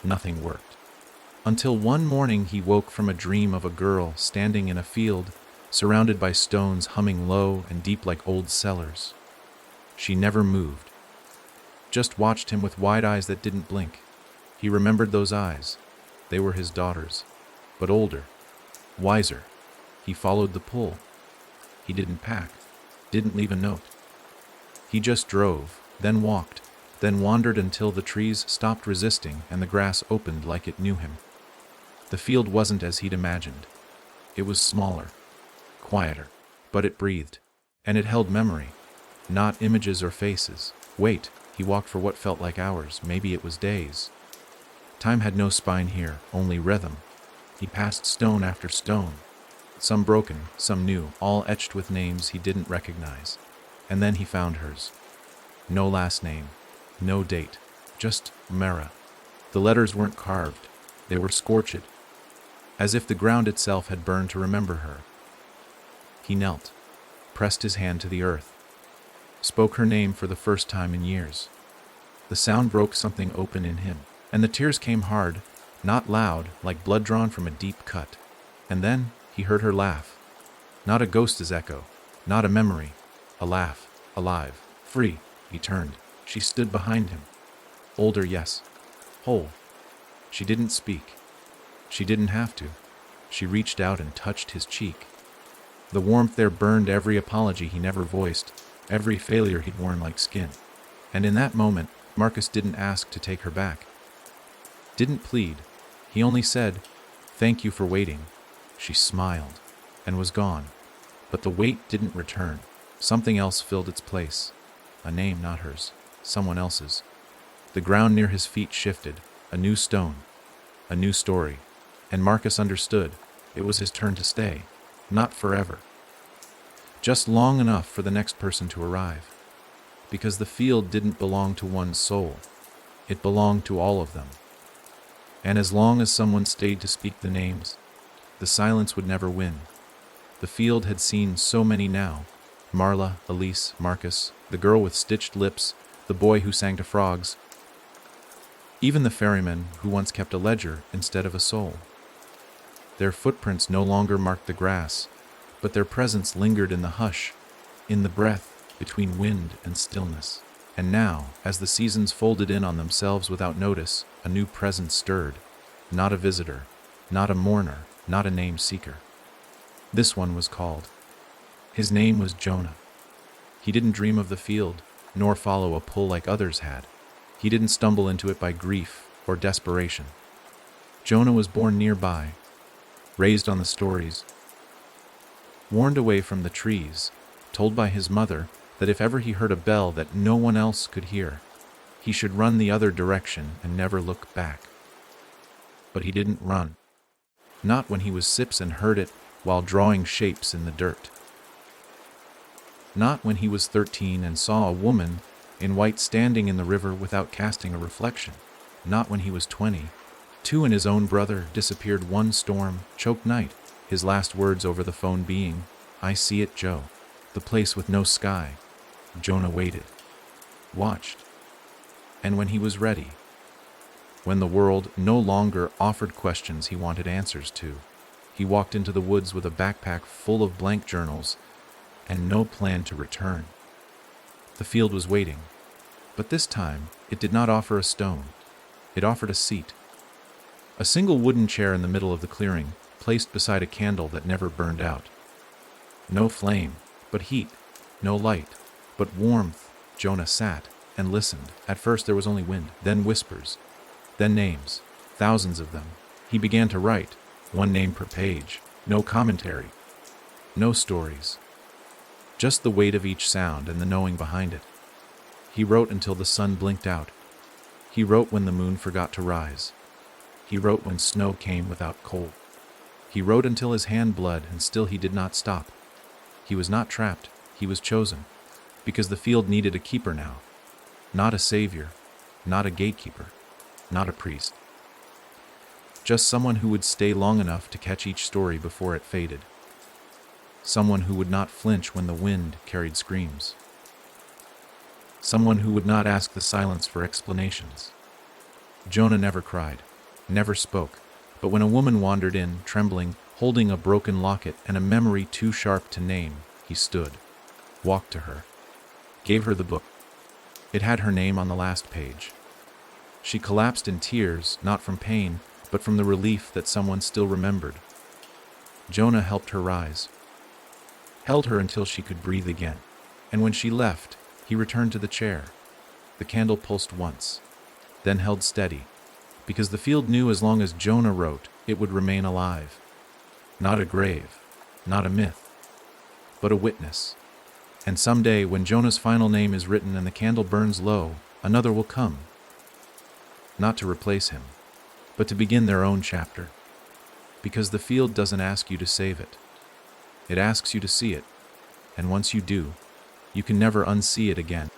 Nothing worked. Until one morning he woke from a dream of a girl standing in a field, surrounded by stones, humming low and deep like old cellars. She never moved, just watched him with wide eyes that didn't blink. He remembered those eyes. They were his daughter's, but older, wiser. He followed the pull. He didn't pack, didn't leave a note. He just drove, then walked, then wandered until the trees stopped resisting and the grass opened like it knew him. The field wasn't as he'd imagined. It was smaller, quieter, but it breathed, and it held memory, not images or faces. Wait, he walked for what felt like hours, maybe it was days. Time had no spine here, only rhythm. He passed stone after stone, some broken, some new, all etched with names he didn't recognize. And then he found hers. No last name, no date, just Mara. The letters weren't carved, they were scorched, as if the ground itself had burned to remember her. He knelt, pressed his hand to the earth, spoke her name for the first time in years. The sound broke something open in him, and the tears came hard, not loud, like blood drawn from a deep cut. And then he heard her laugh. Not a ghost's echo, not a memory, a laugh, alive, free. He turned. She stood behind him. Older, yes. Whole. She didn't speak. She didn't have to. She reached out and touched his cheek. The warmth there burned every apology he never voiced, every failure he'd worn like skin. And in that moment, Marcus didn't ask to take her back. Didn't plead. He only said, "Thank you for waiting." She smiled and was gone. But the wait didn't return. Something else filled its place. A name, not hers, someone else's. The ground near his feet shifted. A new stone. A new story. And Marcus understood. It was his turn to stay. Not forever. Just long enough for the next person to arrive. Because the field didn't belong to one soul. It belonged to all of them. And as long as someone stayed to speak the names, the silence would never win. The field had seen so many now. Marla, Elise, Marcus, the girl with stitched lips, the boy who sang to frogs, even the ferryman who once kept a ledger instead of a soul. Their footprints no longer marked the grass, but their presence lingered in the hush, in the breath between wind and stillness. And now, as the seasons folded in on themselves without notice, a new presence stirred. Not a visitor, not a mourner, not a name seeker. This one was called. His name was Jonah. He didn't dream of the field, nor follow a pull like others had. He didn't stumble into it by grief or desperation. Jonah was born nearby, raised on the stories, warned away from the trees, told by his mother that if ever he heard a bell that no one else could hear, he should run the other direction and never look back. But he didn't run. Not when he was 6 and heard it while drawing shapes in the dirt. Not when he was 13 and saw a woman in white standing in the river without casting a reflection. Not when he was 20. 2 and his own brother disappeared one storm, choked night, his last words over the phone being, "I see it, Joe." The place with no sky. Jonah waited, watched. And when he was ready, when the world no longer offered questions he wanted answers to, he walked into the woods with a backpack full of blank journals and no plan to return. The field was waiting, but this time it did not offer a stone. It offered a seat. A single wooden chair in the middle of the clearing, placed beside a candle that never burned out. No flame, but heat. No light, but warmth. Jonah sat and listened. At first there was only wind, then whispers, then names, thousands of them. He began to write, one name per page. No commentary, no stories. Just the weight of each sound and the knowing behind it. He wrote until the sun blinked out. He wrote when the moon forgot to rise. He wrote when snow came without cold. He wrote until his hand bled, and still he did not stop. He was not trapped, he was chosen, because the field needed a keeper now. Not a savior, not a gatekeeper, not a priest. Just someone who would stay long enough to catch each story before it faded. Someone who would not flinch when the wind carried screams. Someone who would not ask the silence for explanations. Jonah never cried, never spoke, but when a woman wandered in, trembling, holding a broken locket and a memory too sharp to name, he stood, walked to her, gave her the book. It had her name on the last page. She collapsed in tears, not from pain, but from the relief that someone still remembered. Jonah helped her rise, held her until she could breathe again, and when she left, he returned to the chair. The candle pulsed once, then held steady, because the field knew as long as Jonah wrote, it would remain alive. Not a grave, not a myth, but a witness. And someday, when Jonah's final name is written and the candle burns low, another will come. Not to replace him, but to begin their own chapter. Because the field doesn't ask you to save it. It asks you to see it, and once you do, you can never unsee it again.